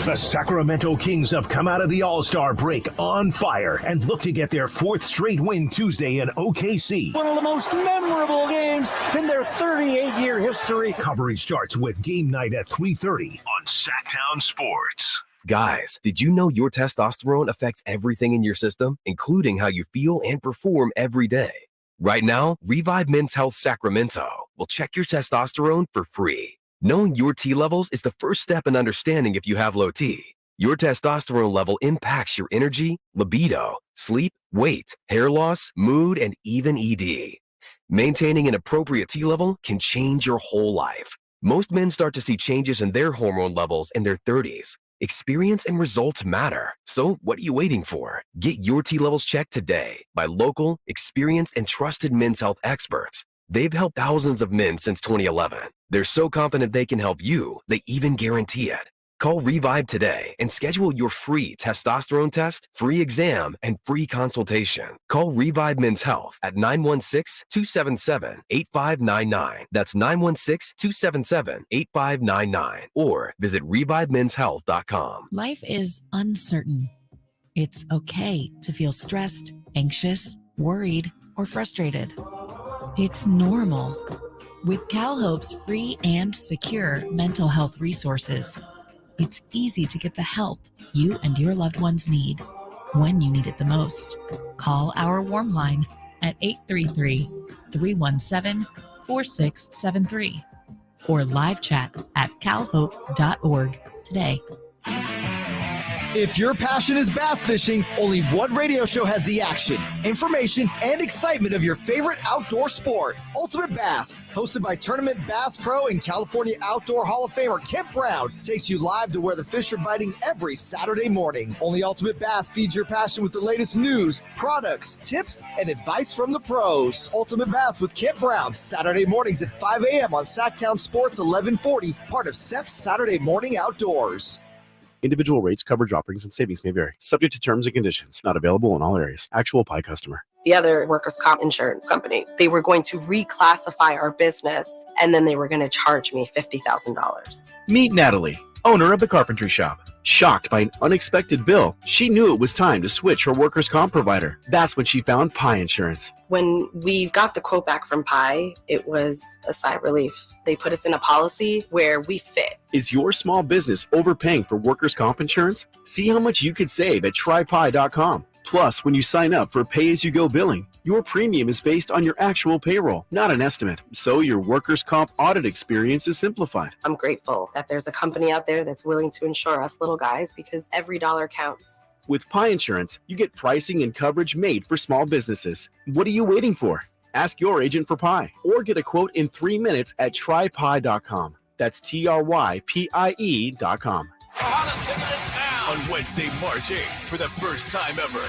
The Sacramento Kings have come out of the All-Star break on fire and look to get their 4th straight win Tuesday in OKC. One of the most memorable games in their 38-year history. Coverage starts with game night at 3:30 on Sactown Sports. Guys, did you know your testosterone affects everything in your system, including how you feel and perform every day? Right now, Revive Men's Health Sacramento will check your testosterone for free. Knowing your T levels is the first step in understanding if you have low T. Your testosterone level impacts your energy, libido, sleep, weight, hair loss, mood, and even ED. Maintaining an appropriate T level can change your whole life. Most men start to see changes in their hormone levels in their 30s. Experience and results matter. So what are you waiting for? Get your T levels checked today by local, experienced, and trusted men's health experts. They've helped thousands of men since 2011. They're so confident they can help you, they even guarantee it. Call Revive today and schedule your free testosterone test, free exam, and free consultation. Call Revive Men's Health at 916-277-8599. That's 916-277-8599. Or visit revivemenshealth.com. Life is uncertain. It's okay to feel stressed, anxious, worried, or frustrated. It's normal. With CalHope's free and secure mental health resources, it's easy to get the help you and your loved ones need when you need it the most. Call our warm line at 833-317-4673 or live chat at calhope.org today. If your passion is bass fishing, only one radio show has the action, information, and excitement of your favorite outdoor sport. Ultimate Bass, hosted by Tournament Bass Pro and California Outdoor Hall of Famer Kip Brown, takes you live to where the fish are biting every Saturday morning. Only Ultimate Bass feeds your passion with the latest news, products, tips, and advice from the pros. Ultimate Bass with Kip Brown, Saturday mornings at 5 a.m. on Sactown Sports 1140, part of SEP's Saturday Morning Outdoors. Individual rates, coverage offerings, and savings may vary. Subject to terms and conditions. Not available in all areas. Actual Pie customer. The other workers' comp insurance company, they were going to reclassify our business, and then they were going to charge me $50,000. Meet Natalie, owner of the carpentry shop. Shocked by an unexpected bill, she knew it was time to switch her workers' comp provider. That's when she found Pie Insurance. When we got the quote back from Pie, it was a sigh of relief. They put us in a policy where we fit. Is your small business overpaying for workers' comp insurance? See how much you could save at trypie.com. Plus, when you sign up for pay-as-you-go billing, your premium is based on your actual payroll, not an estimate. So your workers' comp audit experience is simplified. I'm grateful that there's a company out there that's willing to insure us little guys because every dollar counts. With Pie Insurance, you get pricing and coverage made for small businesses. What are you waiting for? Ask your agent for Pie or get a quote in 3 minutes at trypie.com. That's TRYPIE.com. On Wednesday, March 8th, for the first time ever,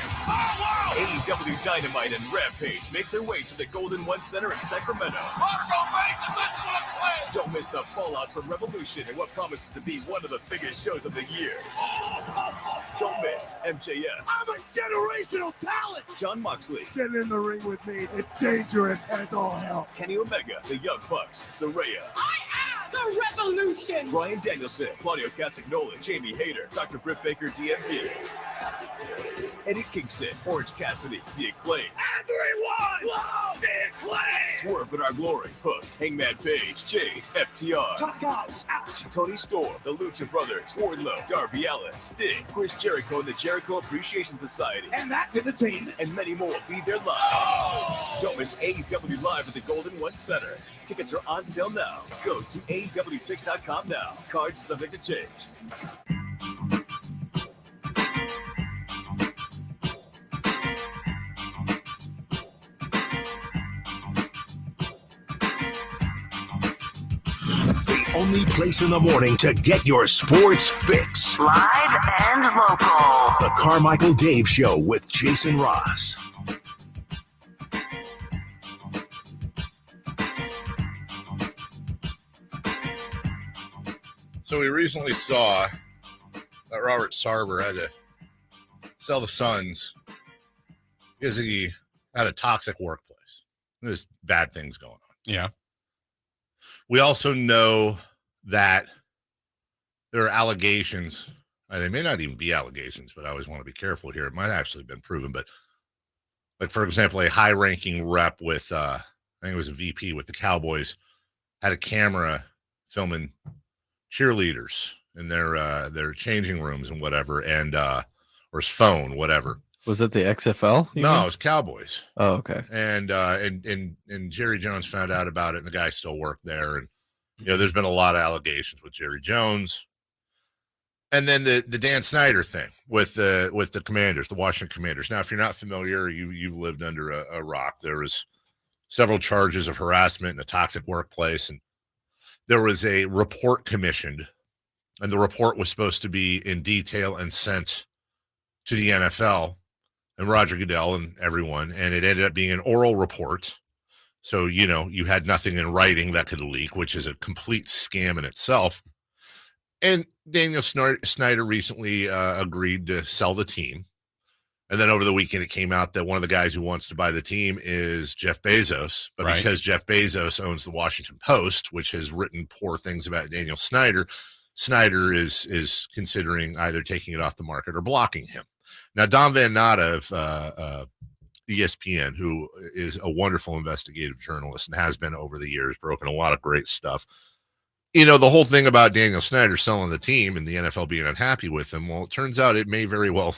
AEW Dynamite and Rampage make their way to the Golden One Center in Sacramento. Don't miss the fallout from Revolution and what promises to be one of the biggest shows of the year. Don't miss MJF. I'm a generational talent. Jon Moxley. Get in the ring with me. It's dangerous as all hell. Kenny Omega, the Young Bucks, Saraya. I am the revolution. Bryan Danielson, Claudio Castagnoli, Jamie Hayter, Dr. Britt Baker, DMD. Eddie Kingston, Orange Cassidy, The Acclaim. Everyone love The Acclaim. Swerve in Our Glory, Hook, Hangman Page, Jade, FTR. Top guys out. Tony Storm, The Lucha Brothers, Wardlow, Darby Allin, Sting, Chris Jericho, and the Jericho Appreciation Society. And that's entertainment. And many more will be there live. Don't miss AEW Live at the Golden One Center. Tickets are on sale now. Go to AEWTix.com now. Cards subject to change. Only place in the morning to get your sports fix. Live and local. The Carmichael Dave Show with Jason Ross. So we recently saw that Robert Sarver had to sell the Suns because he had a toxic workplace. There's bad things going on. Yeah. We also know that there are allegations. They may not even be allegations, but I always want to be careful here. It might actually have been proven. But, like, for example, a high-ranking rep with, I think it was a VP with the Cowboys, had a camera filming cheerleaders in their changing rooms and whatever, and or his phone, whatever. Was it the XFL? No, it was Cowboys. Oh, okay. And Jerry Jones found out about it, and the guy still worked there. And there's been a lot of allegations with Jerry Jones. And then the Dan Snyder thing with the Commanders, the Washington Commanders. Now, if you're not familiar, you've lived under a rock. There was several charges of harassment in a toxic workplace, and there was a report commissioned, and the report was supposed to be in detail and sent to the NFL and Roger Goodell and everyone, and it ended up being an oral report. So, you had nothing in writing that could leak, which is a complete scam in itself. And Daniel Snyder recently agreed to sell the team. And then over the weekend, it came out that one of the guys who wants to buy the team is Jeff Bezos. But Right. because Jeff Bezos owns the Washington Post, which has written poor things about Daniel Snyder, Snyder is considering either taking it off the market or blocking him. Now, Don Van Natta of ESPN, who is a wonderful investigative journalist and has been over the years, broken a lot of great stuff. The whole thing about Daniel Snyder selling the team and the NFL being unhappy with him, well, it turns out it may very well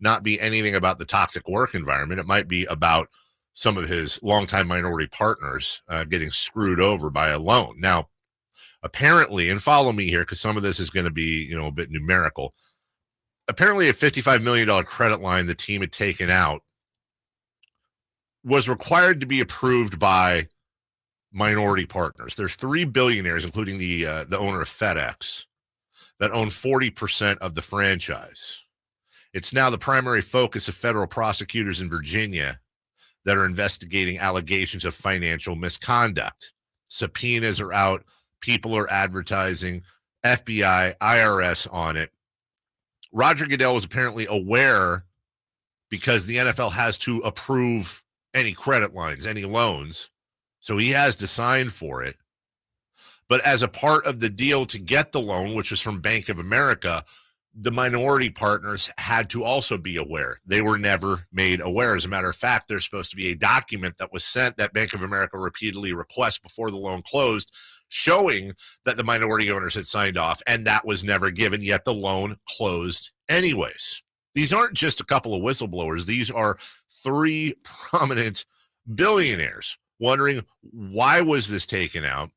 not be anything about the toxic work environment. It might be about some of his longtime minority partners getting screwed over by a loan. Now, apparently, and follow me here because some of this is going to be, a bit numerical. Apparently, a $55 million credit line the team had taken out was required to be approved by minority partners. There's 3 billionaires, including the owner of FedEx, that own 40% of the franchise. It's now the primary focus of federal prosecutors in Virginia that are investigating allegations of financial misconduct. Subpoenas are out. People are advertising. FBI, IRS on it. Roger Goodell was apparently aware because the NFL has to approve any credit lines, any loans. So he has to sign for it. But as a part of the deal to get the loan, which was from Bank of America, the minority partners had to also be aware. They were never made aware. As a matter of fact, there's supposed to be a document that was sent that Bank of America repeatedly requests before the loan closed, showing that the minority owners had signed off, and that was never given, yet the loan closed anyways. These aren't just a couple of whistleblowers. These are 3 prominent billionaires wondering, why was this taken out?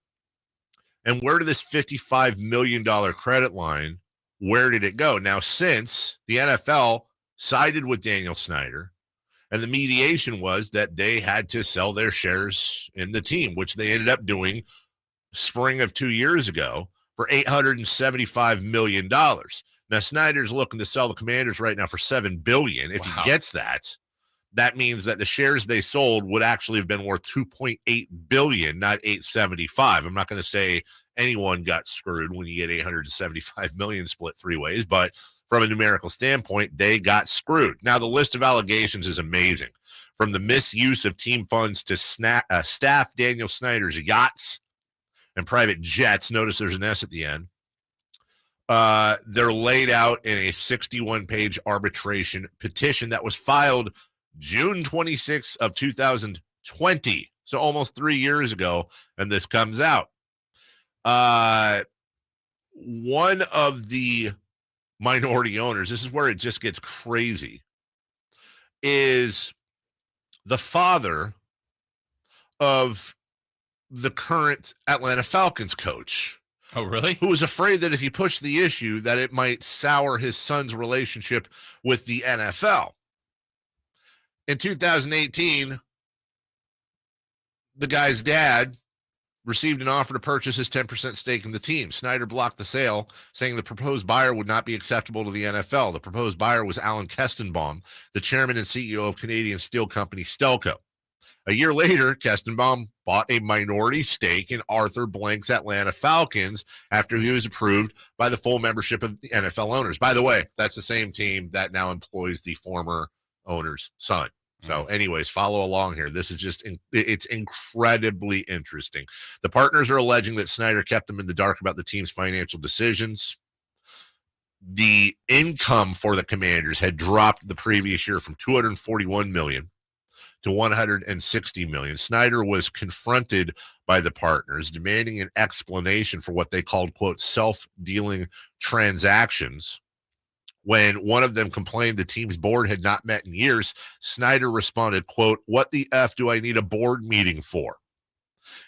And where did this $55 million credit line, where did it go? Now, since the NFL sided with Daniel Snyder, and the mediation was that they had to sell their shares in the team, which they ended up doing spring of 2 years ago for $875 million. Now, Snyder's looking to sell the Commanders right now for $7 billion. If he gets that, that means that the shares they sold would actually have been worth $2.8 billion, not $875. I'm not going to say anyone got screwed when you get $875 million split 3 ways, but from a numerical standpoint, they got screwed. Now, the list of allegations is amazing. From the misuse of team funds to staff Daniel Snyder's yachts and private jets. Notice there's an S at the end. They're laid out in a 61-page arbitration petition that was filed June 26th of 2020, so almost 3 years ago, and this comes out. One of the minority owners, this is where it just gets crazy, is the father of the current Atlanta Falcons coach. Oh, really? Who was afraid that if he pushed the issue, that it might sour his son's relationship with the NFL. In 2018, the guy's dad received an offer to purchase his 10% stake in the team. Snyder blocked the sale, saying the proposed buyer would not be acceptable to the NFL. The proposed buyer was Alan Kestenbaum, the chairman and CEO of Canadian steel company Stelco. A year later, Kestenbaum bought a minority stake in Arthur Blank's Atlanta Falcons after he was approved by the full membership of the NFL owners. By the way, that's the same team that now employs the former owner's son. So anyways, follow along here. This is just, it's incredibly interesting. The partners are alleging that Snyder kept them in the dark about the team's financial decisions. The income for the Commanders had dropped the previous year from $241 million to $160 million. Snyder was confronted by the partners, demanding an explanation for what they called, quote, self-dealing transactions. When one of them complained the team's board had not met in years, Snyder responded, quote, "What the F do I need a board meeting for?"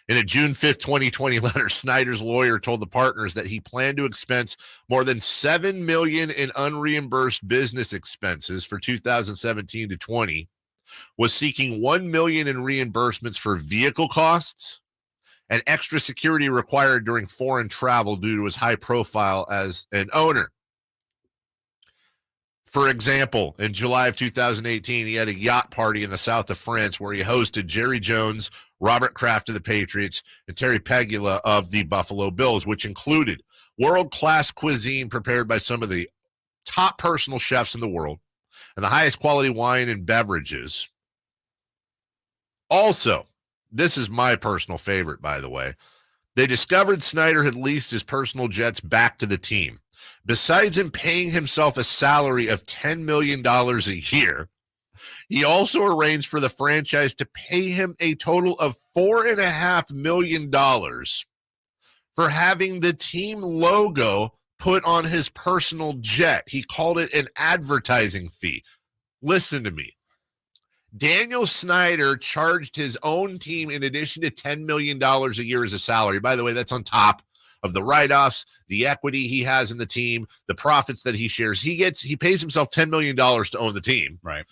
In a June 5th, 2020 letter, Snyder's lawyer told the partners that he planned to expense more than $7 million in unreimbursed business expenses for 2017 to 20, was seeking $1 million in reimbursements for vehicle costs and extra security required during foreign travel due to his high profile as an owner. For example, in July of 2018, he had a yacht party in the south of France where he hosted Jerry Jones, Robert Kraft of the Patriots, and Terry Pegula of the Buffalo Bills, which included world-class cuisine prepared by some of the top personal chefs in the world and the highest quality wine and beverages. Also, this is my personal favorite, by the way. They discovered Snyder had leased his personal jets back to the team. Besides him paying himself a salary of $10 million a year, he also arranged for the franchise to pay him a total of $4.5 million for having the team logo put on his personal jet. He called it an advertising fee. Listen to me. Daniel Snyder charged his own team in addition to $10 million a year as a salary. By the way, that's on top of the write-offs, the equity he has in the team, the profits that he shares. He pays himself $10 million to own the team. Right.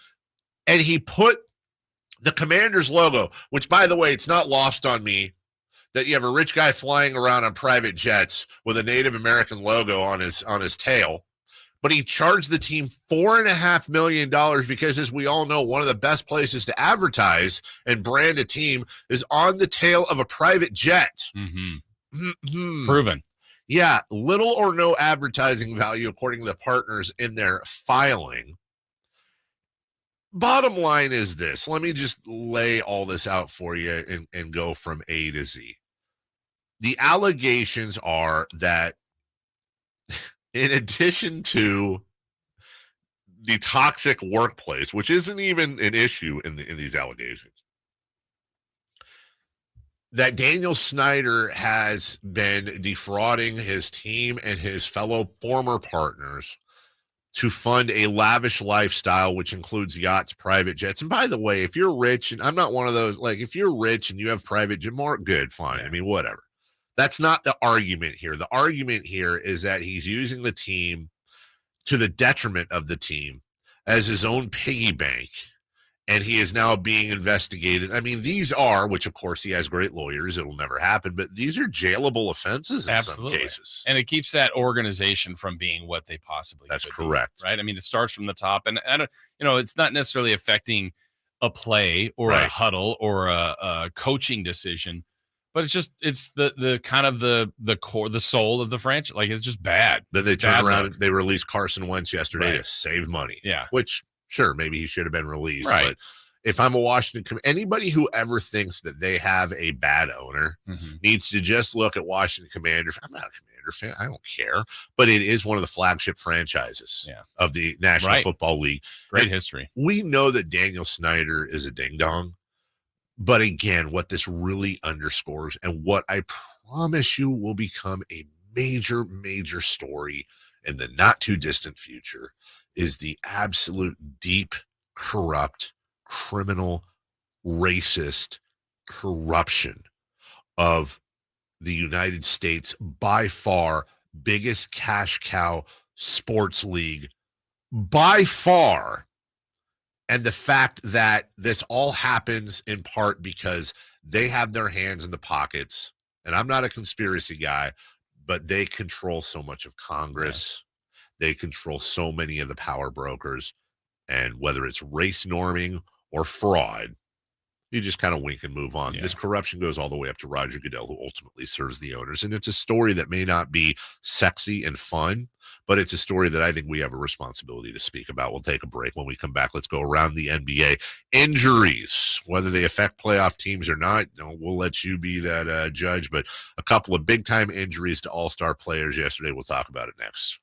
And he put the Commanders logo, which, by the way, it's not lost on me that you have a rich guy flying around on private jets with a Native American logo on his tail. But he charged the team $4.5 million because, as we all know, one of the best places to advertise and brand a team is on the tail of a private jet. Proven. Yeah, little or no advertising value, according to the partners in their filing. Bottom line is this. Let me just lay all this out for you and go from A to Z. The allegations are that in addition to the toxic workplace, which isn't even an issue in these allegations, that Daniel Snyder has been defrauding his team and his fellow former partners to fund a lavish lifestyle, which includes yachts, private jets. And by the way, if you're rich, and I'm not one of those, like, if you're rich and you have private jet, more good, fine. I mean, whatever. That's not the argument here. The argument here is that he's using the team to the detriment of the team as his own piggy bank, and he is now being investigated. I mean, these are, which of course he has great lawyers, it'll never happen, but these are jailable offenses in some cases. And it keeps that organization from being what they possibly That's could correct. be, right? I mean, it starts from the top, and I don't, it's not necessarily affecting a play or a huddle or a coaching decision, but it's the kind of the core, the soul of the franchise. Like, it's just bad. Then they turn Bad around luck. and they released Carson Wentz yesterday Right. to save money. Yeah. Which, sure, maybe he should have been released. Right. But if I'm a Washington, anybody who ever thinks that they have a bad owner needs to just look at Washington Commanders. I'm not a Commander fan. I don't care. But it is one of the flagship franchises of the National Football League. Great And history. we know that Daniel Snyder is a ding-dong. But again, what this really underscores, and what I promise you will become a major, major story in the not-too-distant future, is the absolute deep, corrupt, criminal, racist corruption of the United States' by far biggest cash cow sports league, by far. And the fact that this all happens in part because they have their hands in the pockets, and I'm not a conspiracy guy, but they control so much of Congress. They control so many of the power brokers. And whether it's race norming or fraud, You just kind of wink and move on. This corruption goes all the way up to Roger Goodell, who ultimately serves the owners. And it's a story that may not be sexy and fun, but it's a story that I think we have a responsibility to speak about. We'll take a break. When we come back, let's go around the NBA. Injuries, whether they affect playoff teams or not, we'll let you be that judge. But a couple of big-time injuries to all-star players yesterday. We'll talk about it next.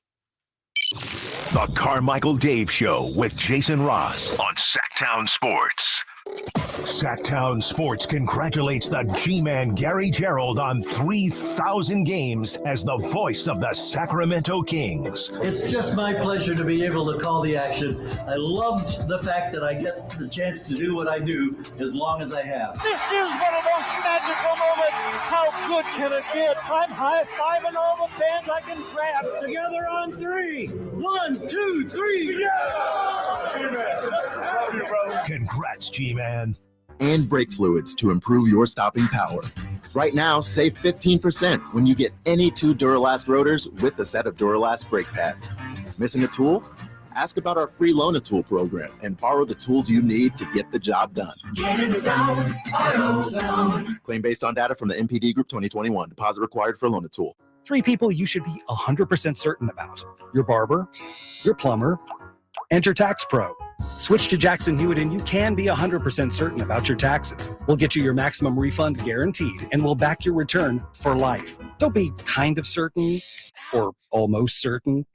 The Carmichael Dave Show with Jason Ross on Sactown Sports. Sactown Sports congratulates the G-Man Gary Gerald on 3,000 games as the voice of the Sacramento Kings. It's just my pleasure to be able to call the action. I love the fact that I get the chance to do what I do as long as I have. This is one of those magical moments. How good can it get? I'm high-fiving all the fans I can grab. Together on three. 1, 2, 3. Yeah! Congrats, G-Man. And brake fluids to improve your stopping power. Right now, save 15% when you get any 2 Duralast rotors with a set of Duralast brake pads. Missing a tool? Ask about our free Loan-A-Tool program and borrow the tools you need to get the job done. Get in the zone, AutoZone. Claim based on data from the MPD Group 2021. Deposit required for Loan-A-Tool. 3 people you should be 100% certain about: your barber, your plumber, and your tax pro. Switch to Jackson Hewitt and you can be 100% certain about your taxes. We'll get you your maximum refund guaranteed and we'll back your return for life. Don't be kind of certain or almost certain.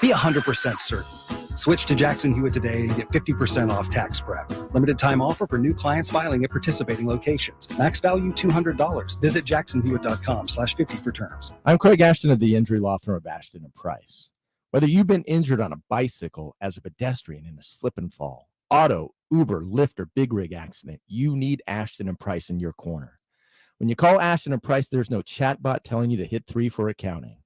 Be 100% certain. Switch to Jackson Hewitt today and get 50% off tax prep. Limited time offer for new clients filing at participating locations. Max value $200. Visit jacksonhewitt.com/50 for terms. I'm Craig Ashton of the injury law firm of Ashton and Price. Whether you've been injured on a bicycle, as a pedestrian in a slip and fall, auto, Uber, Lyft, or big rig accident, you need Ashton and Price in your corner. When you call Ashton and Price, there's no chatbot telling you to hit 3 for accounting.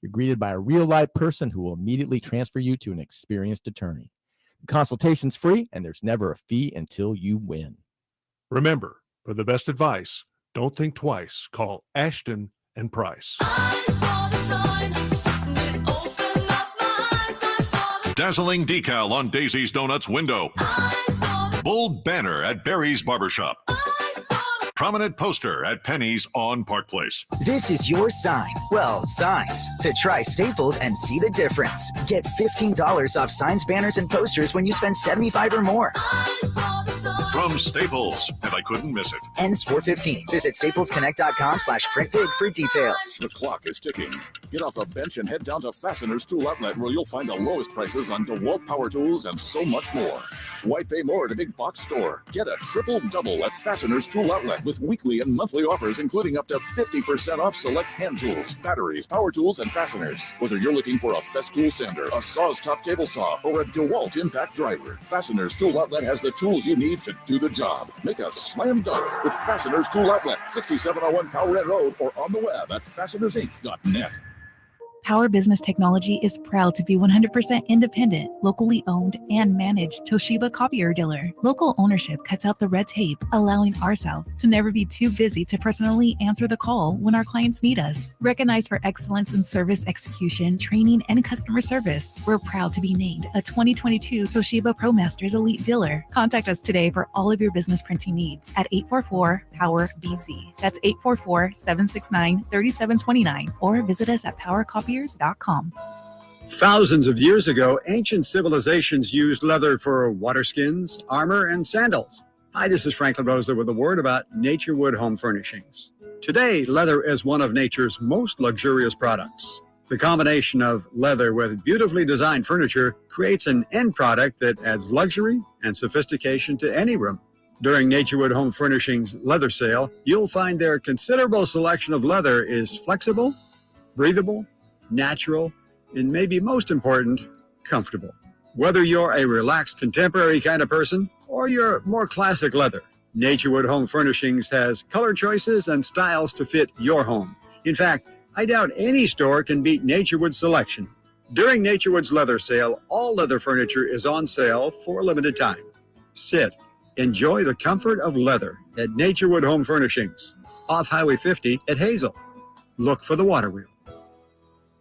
You're greeted by a real-life person who will immediately transfer you to an experienced attorney. The consultation's free, and there's never a fee until you win. Remember, for the best advice, don't think twice. Call Ashton and Price. Dazzling decal on Daisy's Donuts window. Bold banner at Barry's Barbershop. Prominent poster at Penny's on Park Place. This is your sign. Well, signs. To try Staples and see the difference. Get $15 off signs, banners, and posters when you spend $75 or more. From Staples, and I couldn't miss it. Ends 4/15. Visit staplesconnect.com/printbig for details. The clock is ticking. Get off the bench and head down to Fasteners Tool Outlet, where you'll find the lowest prices on DeWalt power tools and so much more. Why pay more at a big box store? Get a triple-double at Fasteners Tool Outlet with weekly and monthly offers, including up to 50% off select hand tools, batteries, power tools, and fasteners. Whether you're looking for a Festool sander, a Saw's top table saw, or a DeWalt impact driver, Fasteners Tool Outlet has the tools you need to do the job. Make a slam dunk with Fasteners Tool Outlet, 6701 Powell Road, or on the web at fastenersinc.net. Power Business Technology is proud to be 100% independent, locally owned, and managed Toshiba copier dealer. Local ownership cuts out the red tape, allowing ourselves to never be too busy to personally answer the call when our clients need us. Recognized for excellence in service execution, training, and customer service, we're proud to be named a 2022 Toshiba ProMasters Elite Dealer. Contact us today for all of your business printing needs at 844-POWER-BZ. That's 844-769-3729, or visit us at PowerCopier.com. Thousands of years ago, ancient civilizations used leather for water skins, armor, and sandals. Hi, this is Franklin Roseler with a word about Nature Wood Home Furnishings. Today, leather is one of nature's most luxurious products. The combination of leather with beautifully designed furniture creates an end product that adds luxury and sophistication to any room. During Nature Wood Home Furnishings leather sale, you'll find their considerable selection of leather is flexible, breathable, natural, and maybe most important, comfortable. Whether you're a relaxed contemporary kind of person or you're more classic leather, Nature Wood Home Furnishings has color choices and styles to fit your home. In fact, I doubt any store can beat Nature Wood's selection. During Nature Wood's leather sale, all leather furniture is on sale for a limited time. Sit, enjoy the comfort of leather at Nature Wood Home Furnishings, off Highway 50 at Hazel. Look for the water wheel.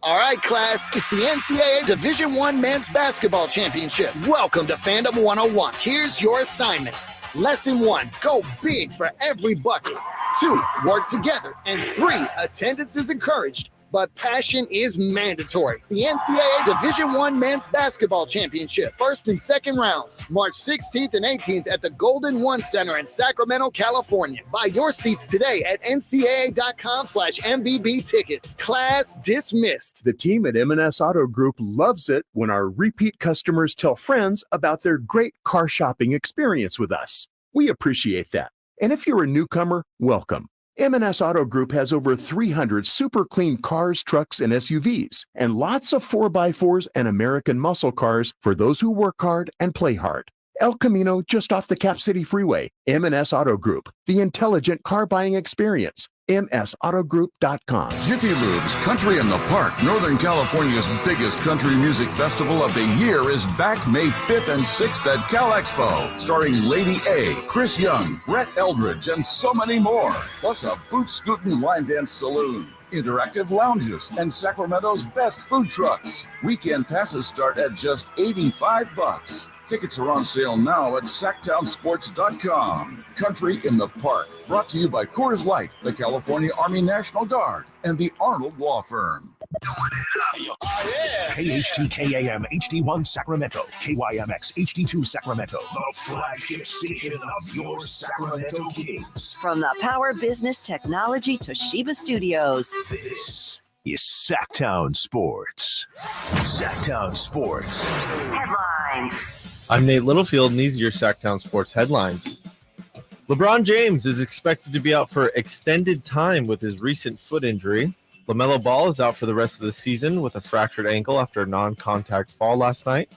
All right, class, it's the NCAA Division I Men's Basketball Championship. Welcome to Fandom 101. Here's your assignment. Lesson 1, go big for every bucket. 2, work together. And 3, attendance is encouraged, but passion is mandatory. The NCAA Division I Men's Basketball Championship, first and second rounds, March 16th and 18th at the Golden One Center in Sacramento, California. Buy your seats today at ncaa.com/MBB tickets. Class dismissed. The team at M&S Auto Group loves it when our repeat customers tell friends about their great car shopping experience with us. We appreciate that. And if you're a newcomer, welcome. M&S Auto Group has over 300 super clean cars, trucks, and SUVs, and lots of 4x4s and American muscle cars for those who work hard and play hard. El Camino, just off the Cap City Freeway. M&S Auto Group, the intelligent car buying experience. MSAutogroup.com. Jiffy Lube's Country in the Park, Northern California's biggest country music festival of the year, is back May 5th and 6th at Cal Expo, starring Lady A, Chris Young, Brett Eldridge, and so many more. Plus a boot-scootin' line dance saloon, interactive lounges, and Sacramento's best food trucks. Weekend passes start at just $85. Tickets are on sale now at SactownSports.com. Country in the Park, brought to you by Coors Light, the California Army National Guard, and the Arnold Law Firm. KH2KAM HD1 Sacramento, KYMX HD2 Sacramento, the flagship station of your Sacramento Kings. From the Power Business Technology Toshiba Studios. This is Sactown Sports. Sactown Sports. Headlines. I'm Nate Littlefield, and these are your Sactown Sports headlines. LeBron James is expected to be out for extended time with his recent foot injury. LaMelo Ball is out for the rest of the season with a fractured ankle after a non-contact fall last night.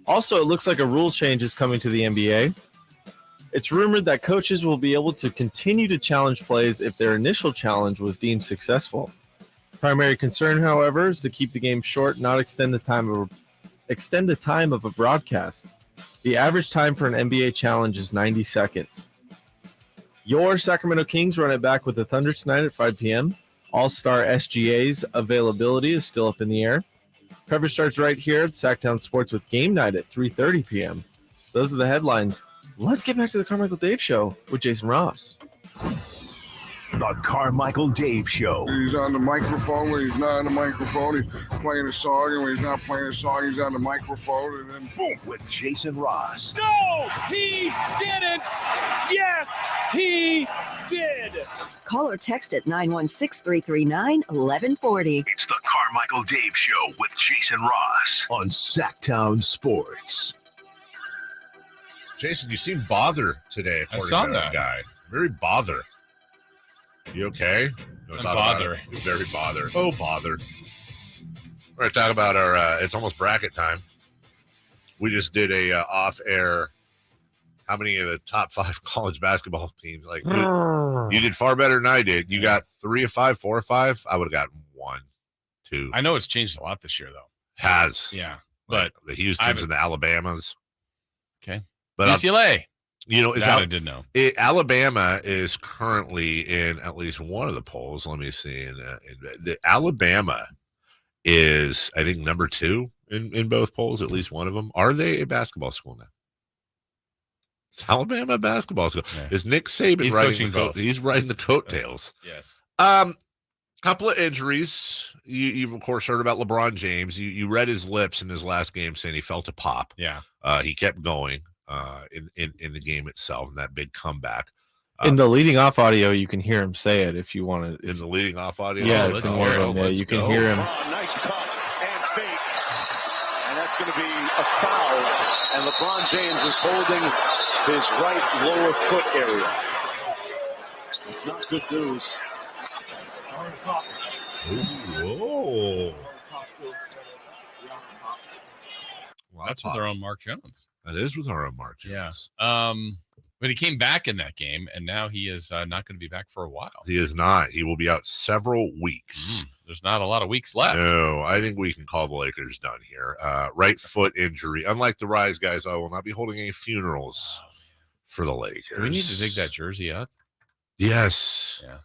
Also, it looks like a rule change is coming to the NBA. It's rumored that coaches will be able to continue to challenge plays if their initial challenge was deemed successful. Primary concern, however, is to keep the game short, not extend the time of a broadcast. The average time for an NBA challenge is 90 seconds. Your Sacramento Kings run it back with the Thunder tonight at 5 p.m. All-Star SGA's availability is still up in the air. Coverage starts right here at Sactown Sports with game night at 3:30 p.m. Those are the headlines. Let's get back to the Carmichael Dave Show with Jason Ross. The Carmichael Dave Show. He's on the microphone when he's not on the microphone. He's playing a song, and when he's not playing a song, he's on the microphone, and then boom. With Jason Ross. No, he didn't. Yes, he did. Call or text at 916-339-1140. It's the Carmichael Dave Show with Jason Ross on Sactown Sports. Jason, you seem bothered today. I saw that guy. Very bother. You okay? I'm bother. Very bother. Oh, bother. We're going to talk about our, it's almost bracket time. We just did a off-air, how many of the top 5 college basketball teams? Like, you did far better than I did. You got 3 of 5, 4 of 5. I would have gotten 1, 2. I know it's changed a lot this year, though. Has. Yeah. But the Houstons and the Alabamas. Okay. But UCLA. I did know. Alabama is currently in at least one of the polls. Let me see. The Alabama is, I think, number 2 in both polls, at least one of them. Are they a basketball school now? Is Alabama a basketball school? Yeah. Is Nick Saban riding the coat? He's riding the coattails. Yes. Couple of injuries. You've of course heard about LeBron James. You read his lips in his last game saying he felt a pop. Yeah. He kept going. In the game itself, and that big comeback. In the leading off audio, you can hear him say it if you want to. In the leading off audio? Yeah, it's in there. Yeah, you can hear him. Nice cut and fake. And that's going to be a foul. And LeBron James is holding his right lower foot area. It's not good news. Whoa. That's with our own Mark Jones. That is with our own Mark Jones. Yeah. But he came back in that game, and now he is not going to be back for a while. He is not. He will be out several weeks. There's not a lot of weeks left. No, I think we can call the Lakers done here. Right foot injury. Unlike the Rise guys, I will not be holding any funerals for the Lakers. We need to dig that jersey up. Yes. Yeah.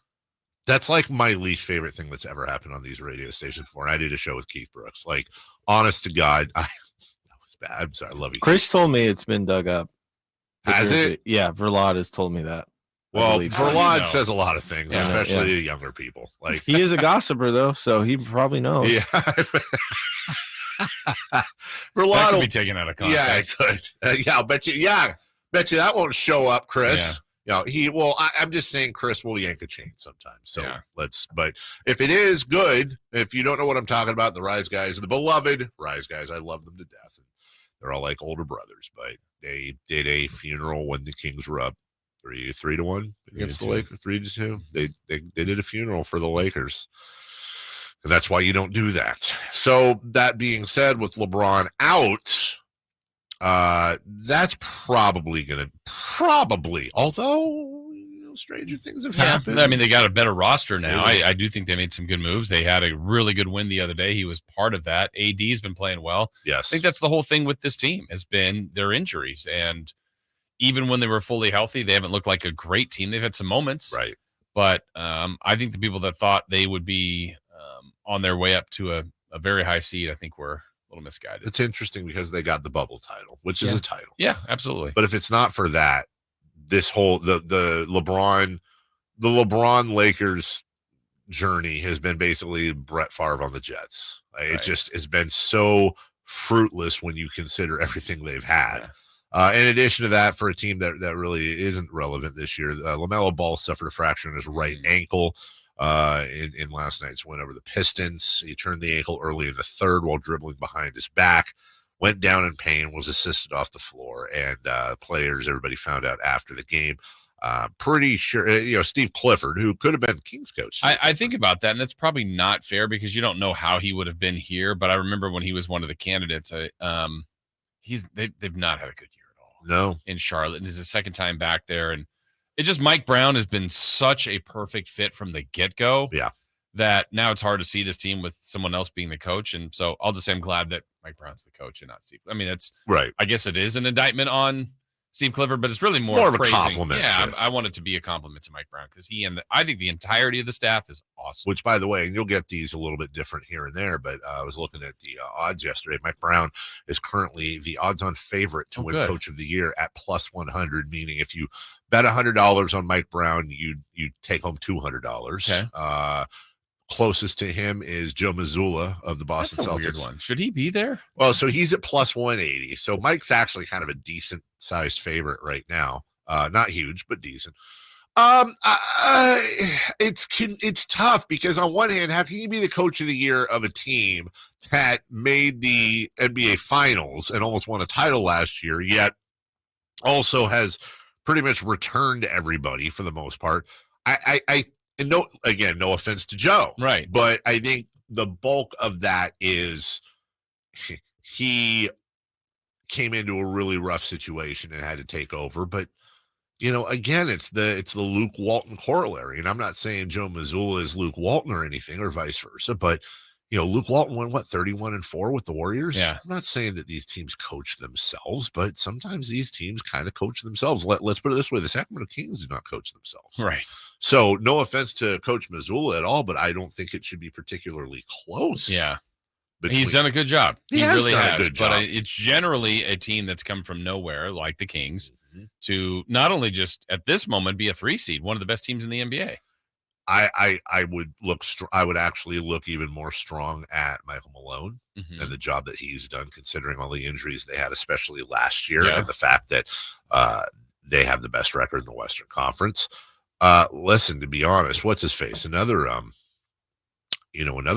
That's like my least favorite thing that's ever happened on these radio stations before. And I did a show with Keith Brooks. Like, honest to God, that was bad. I'm sorry. I love you. Chris told me it's been dug up. Has it? Yeah, Verlad has told me that. Well, believe so. Verlad says a lot of things, Yeah, especially yeah. to younger people. Like He is a gossiper, though, so he probably knows. Yeah. That Verlad could be taken out of context. Yeah, it could. Yeah, I'll bet you. Yeah, bet you that won't show up, Chris. I'm just saying, Chris will yank a chain sometimes. So but if it is good, if you don't know what I'm talking about, the Rise guys, the beloved Rise guys, I love them to death. And they're all like older brothers, but they did a funeral when the Kings were up 3-1 against the Lakers, 3-2. They did a funeral for the Lakers. And that's why you don't do that. So that being said, with LeBron out, that's probably going to although stranger things have happened. I mean, they got a better roster now. I do think they made some good moves. They had a really good win the other day. He was part of that. AD's been playing well. Yes. I think that's the whole thing with this team has been their injuries. And even when they were fully healthy, they haven't looked like a great team. They've had some moments. Right. But I think the people that thought they would be on their way up to a very high seed, I think were a little misguided. It's interesting because they got the bubble title, which is a title. Yeah, absolutely. But if it's not for that, this whole the LeBron Lakers journey has been basically Brett Favre on the Jets. It just has been so fruitless when you consider everything they've had. In addition to that, for a team that really isn't relevant this year, LaMelo Ball suffered a fracture in his right ankle in last night's win over the Pistons. He turned the ankle early in the third while dribbling behind his back, went down in pain, was assisted off the floor, and everybody found out after the game. Pretty sure, Steve Clifford, who could have been Kings coach. I think about that, and it's probably not fair because you don't know how he would have been here. But I remember when he was one of the candidates, they've not had a good year at all. No, in Charlotte, and it's his second time back there, and it just Mike Brown has been such a perfect fit from the get-go. Yeah, that now it's hard to see this team with someone else being the coach, and so I'll just say I'm glad that Mike Brown's the coach and not Steve. I mean, that's right. I guess it is an indictment on Steve Clifford, but it's really more of praising. a compliment. Yeah, I want it to be a compliment to Mike Brown because I think the entirety of the staff is awesome. Which, by the way, and you'll get these a little bit different here and there, but I was looking at the odds yesterday. Mike Brown is currently the odds-on favorite to win Coach of the Year at plus 100, meaning if you bet $100 on Mike Brown, you take home $200. Okay. Closest to him is Joe Mazzulla of the Boston That's a Celtics. weird one. Should he be there? Well, so he's at plus 180. So Mike's actually kind of a decent sized favorite right now. Not huge, but decent. It's tough because on one hand, how can you be the coach of the year of a team that made the NBA Finals and almost won a title last year, yet also has pretty much returned everybody for the most part? And no offense to Joe, right? But I think the bulk of that is he came into a really rough situation and had to take over. But again, it's the Luke Walton corollary, and I'm not saying Joe Mazzulla is Luke Walton or anything, or vice versa, but Luke Walton won 31-4 with the Warriors. Yeah. I'm not saying that these teams coach themselves, but sometimes these teams kind of coach themselves. Let's put it this way: the Sacramento Kings do not coach themselves. Right. So no offense to Coach Mazzulla at all, but I don't think it should be particularly close. Yeah. He's done a good job. He really done has. a good job. But it's generally a team that's come from nowhere, like the Kings, to not only just at this moment be a 3 seed, one of the best teams in the NBA. I would look. I would actually look even more strong at Michael Malone and the job that he's done, considering all the injuries they had, especially last year, and the fact that they have the best record in the Western Conference. Listen, to be honest, what's his face? Another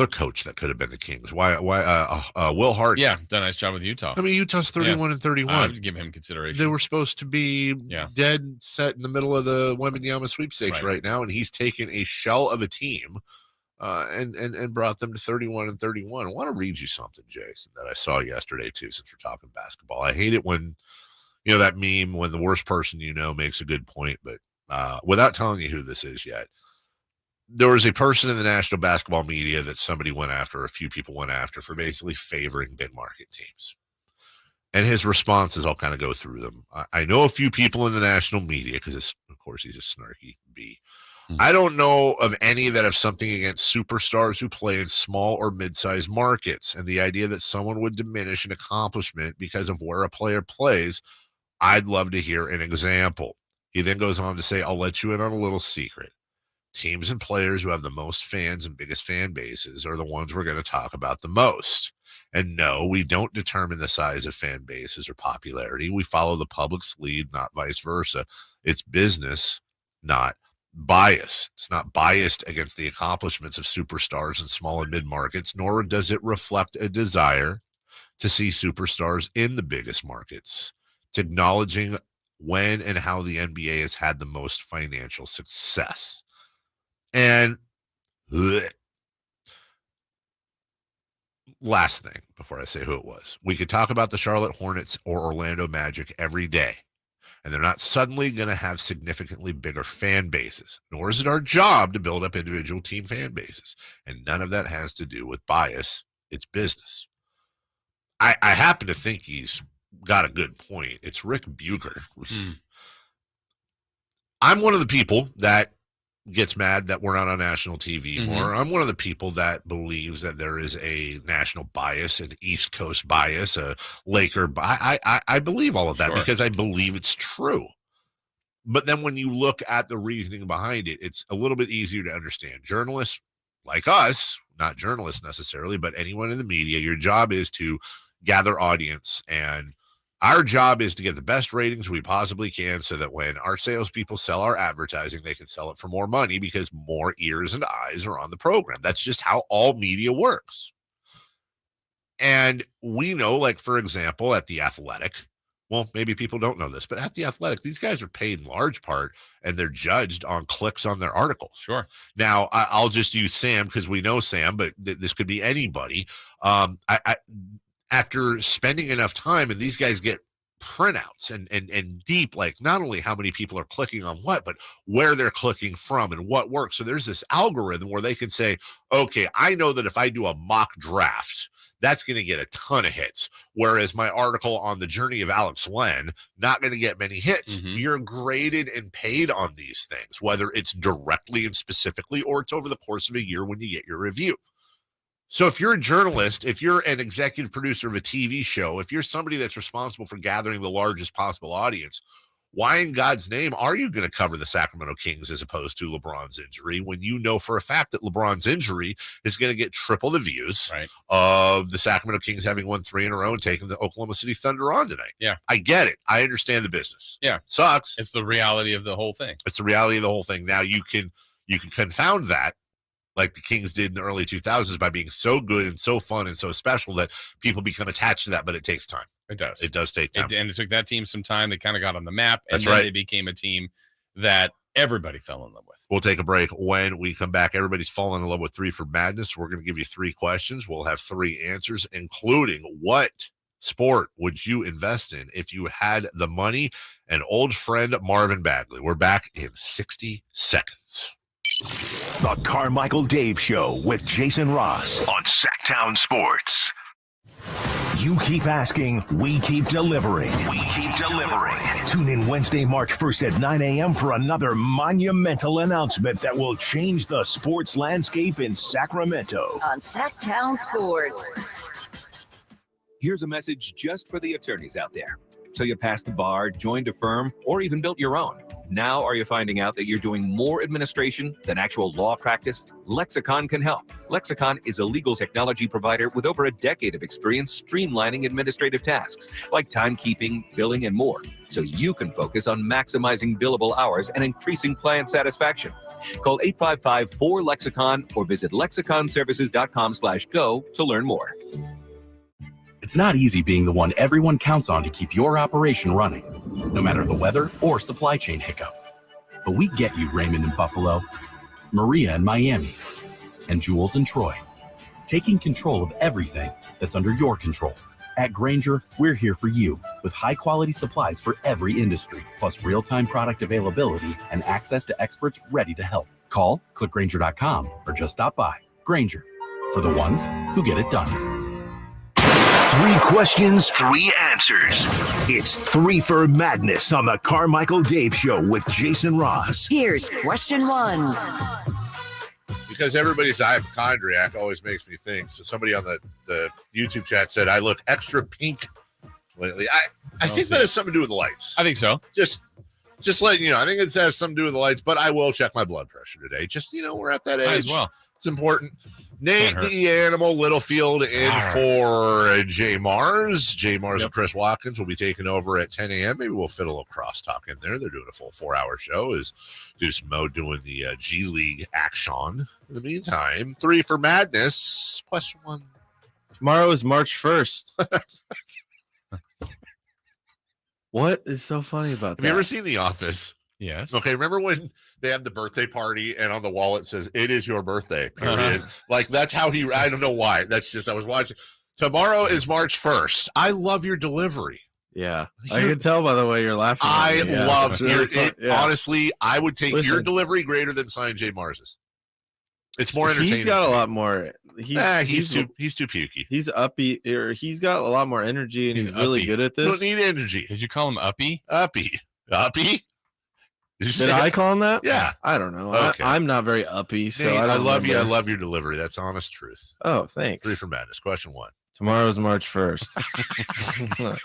coach that could have been the Kings. Why? Will Hart. Yeah, done a nice job with Utah. I mean, Utah's 31-31. I would give him consideration. They were supposed to be dead set in the middle of the Wembanyama sweepstakes right now, and he's taken a shell of a team and brought them to 31-31. I want to read you something, Jason, that I saw yesterday too, since we're talking basketball. I hate it when that meme when the worst person makes a good point, but without telling you who this is yet. There was a person in the national basketball media that somebody went after, a few people went after, for basically favoring big market teams. And his responses, I'll kind of go through them. I know a few people in the national media, because of course he's a snarky B. I don't know of any that have something against superstars who play in small or mid-sized markets. And the idea that someone would diminish an accomplishment because of where a player plays, I'd love to hear an example. He then goes on to say, I'll let you in on a little secret. Teams and players who have the most fans and biggest fan bases are the ones we're going to talk about the most. And no, we don't determine the size of fan bases or popularity. We follow the public's lead, not vice versa. It's business, not bias. It's not biased against the accomplishments of superstars in small and mid markets, nor does it reflect a desire to see superstars in the biggest markets. It's acknowledging when and how the NBA has had the most financial success. And last thing before I say who it was, we could talk about the Charlotte Hornets or Orlando Magic every day, and they're not suddenly going to have significantly bigger fan bases, nor is it our job to build up individual team fan bases. And none of that has to do with bias. It's business. I happen to think he's got a good point. It's Rick Bucher. I'm one of the people that gets mad that we're not on national TV more. I'm one of the people that believes that there is a national bias, an East Coast bias, a Laker bias. I believe all of that because I believe it's true. But then when you look at the reasoning behind it, it's a little bit easier to understand. Journalists like us, not journalists necessarily, but anyone in the media, your job is to gather audience, and our job is to get the best ratings we possibly can so that when our salespeople sell our advertising, they can sell it for more money because more ears and eyes are on the program. That's just how all media works. And we know, like, for example, at The Athletic, well, maybe people don't know this, but at The Athletic, these guys are paid in large part, and they're judged on clicks on their articles. Sure. Now, I'll just use Sam because we know Sam, but this could be anybody. After spending enough time, and these guys get printouts and deep, like not only how many people are clicking on what, but where they're clicking from and what works. So there's this algorithm where they can say, okay, I know that if I do a mock draft, that's going to get a ton of hits. Whereas my article on the journey of Alex Len, not going to get many hits. You're graded and paid on these things, whether it's directly and specifically, or it's over the course of a year when you get your review. So if you're a journalist, if you're an executive producer of a TV show, if you're somebody that's responsible for gathering the largest possible audience, why in God's name are you going to cover the Sacramento Kings as opposed to LeBron's injury when you know for a fact that LeBron's injury is going to get triple the views of the Sacramento Kings having won 3 in a row and taking the Oklahoma City Thunder on tonight? Yeah. I get it. I understand the business. Yeah. Sucks. It's the reality of the whole thing. It's the reality of the whole thing. Now you can confound that, like the Kings did in the early 2000s, by being so good and so fun and so special that people become attached to that, but it takes time. It does. It does take time. And it took that team some time. They kind of got on the map, and That's then right. they became a team that everybody fell in love with. We'll take a break. When we come back, everybody's fallen in love with 3 for Madness. We're going to give you 3 questions. We'll have 3 answers, including what sport would you invest in if you had the money? And old friend Marvin Bagley. We're back in 60 seconds. The Carmichael Dave Show with Jason Ross on Sactown Sports. You keep asking, we keep delivering. We keep delivering. Tune in Wednesday, March 1st at 9 a.m. for another monumental announcement that will change the sports landscape in Sacramento. On Sactown Sports. Here's a message just for the attorneys out there. So you passed the bar, joined a firm, or even built your own. Now are you finding out that you're doing more administration than actual law practice? Lexicon can help. Lexicon is a legal technology provider with over a decade of experience streamlining administrative tasks like timekeeping, billing, and more, so you can focus on maximizing billable hours and increasing client satisfaction. Call 855-4-LEXICON or visit lexiconservices.com/go to learn more. It's not easy being the one everyone counts on to keep your operation running, no matter the weather or supply chain hiccup. But we get you, Raymond in Buffalo, Maria in Miami, and Jules in Troy, taking control of everything that's under your control. At Grainger, we're here for you with high-quality supplies for every industry, plus real-time product availability and access to experts ready to help. Call, click Grainger.com, or just stop by. Grainger, for the ones who get it done. 3 questions, 3 answers. It's 3 for Madness on the Carmichael Dave Show with Jason Ross. Here's question 1. Because everybody's a hypochondriac always makes me think. So somebody on the YouTube chat said, I look extra pink lately. I think that has something to do with the lights. I think so. Just letting you know. I think it has something to do with the lights, but I will check my blood pressure today. Just, we're at that age. Might as well. It's important. Nate the Animal Littlefield in for Jay Mars. Jay Mars and Chris Watkins will be taking over at 10 a.m. Maybe we'll fit a little crosstalk in there. They're doing a full 4-hour show. Is Deuce Mo doing the G League action. In the meantime, 3 for Madness. Question 1. Tomorrow is March 1st. What is so funny about that? Have you ever seen The Office? Yes. Okay, remember when they have the birthday party and on the wall it says, "It is your birthday," period. Like, that's how I don't know why. That's just, I was watching. Tomorrow is March 1st. I love your delivery. Yeah. I can tell by the way you're laughing. I love your Honestly, I would take your delivery greater than Sign J Mars's. It's more entertaining. He's got a lot more. He's too pukey. He's uppy, or he's got a lot more energy, and he's really good at this. You don't need energy. Did you call him uppy? Uppy. Did I call him that? Yeah. I don't know. Okay. I'm not very uppy, so Nate, I love you. I love your delivery. That's honest truth. Oh, thanks. 3 for Madness. Question 1. Tomorrow's March 1st.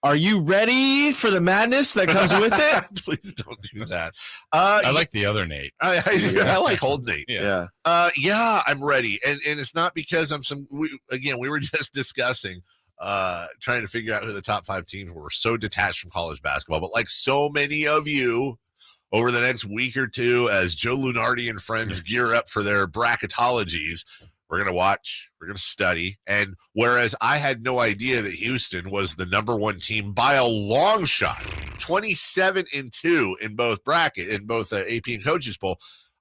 Are you ready for the madness that comes with it? Please don't do that. I like the other Nate. I like old Nate. Yeah. I'm ready. And it's not because we were just discussing trying to figure out who the top 5 teams were. We're so detached from college basketball, but like so many of you over the next week or two, as Joe Lunardi and friends gear up for their bracketologies, we're going to watch, we're going to study. And whereas I had no idea that Houston was the number 1 team by a long shot, 27-2 in both AP and coaches poll,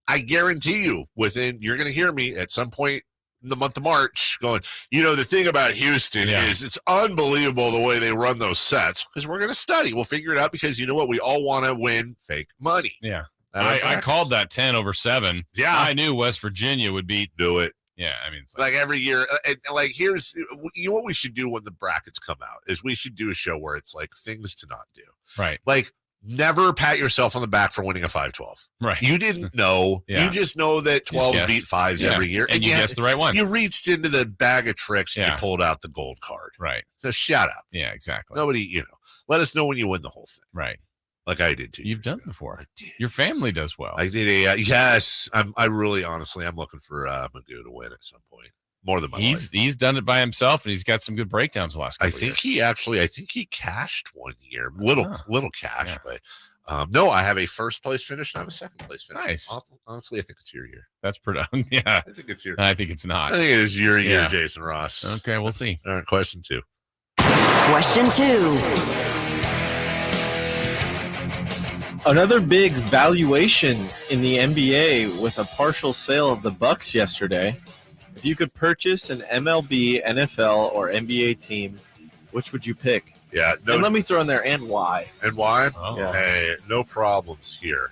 I guarantee you you're going to hear me at some point in the month of March going, the thing about Houston is it's unbelievable the way they run those sets, because we're going to study. We'll figure it out, because you know what? We all want to win fake money. Yeah. I called that 10 over 7. Yeah. I knew West Virginia would do it. Yeah. I mean, it's like every year. Here's what we should do when the brackets come out is we should do a show where it's like things to not do. Right. Like, never pat yourself on the back for winning a 5-12. Right. You didn't know. Yeah. You just know that 12s beat 5s every year. And you guessed the right one. You reached into the bag of tricks and you pulled out the gold card. Right. So shut up. Yeah, exactly. Nobody, let us know when you win the whole thing. Right. Like I did too. You've done before. Your family does well. I did yes. I really, honestly, I'm looking for Magoo to win at some point. More than my life. He's done it by himself, and he's got some good breakdowns the last couple I think he cashed one year. Little cash, Yeah. but no, I have a first place finish and I have a second place finish. Nice. Honestly, I think it's your year. That's pretty. Yeah. I think it's your. I think it's not. I think it is your year, Yeah. Jason Ross. Okay, we'll see. All right, question 2. Question 2. Another big valuation in the NBA with a partial sale of the Bucks yesterday. If you could purchase an MLB, NFL, or NBA team, which would you pick? Yeah. No, And let me throw in there, and why? and why? Oh. Yeah. Hey, no problems here.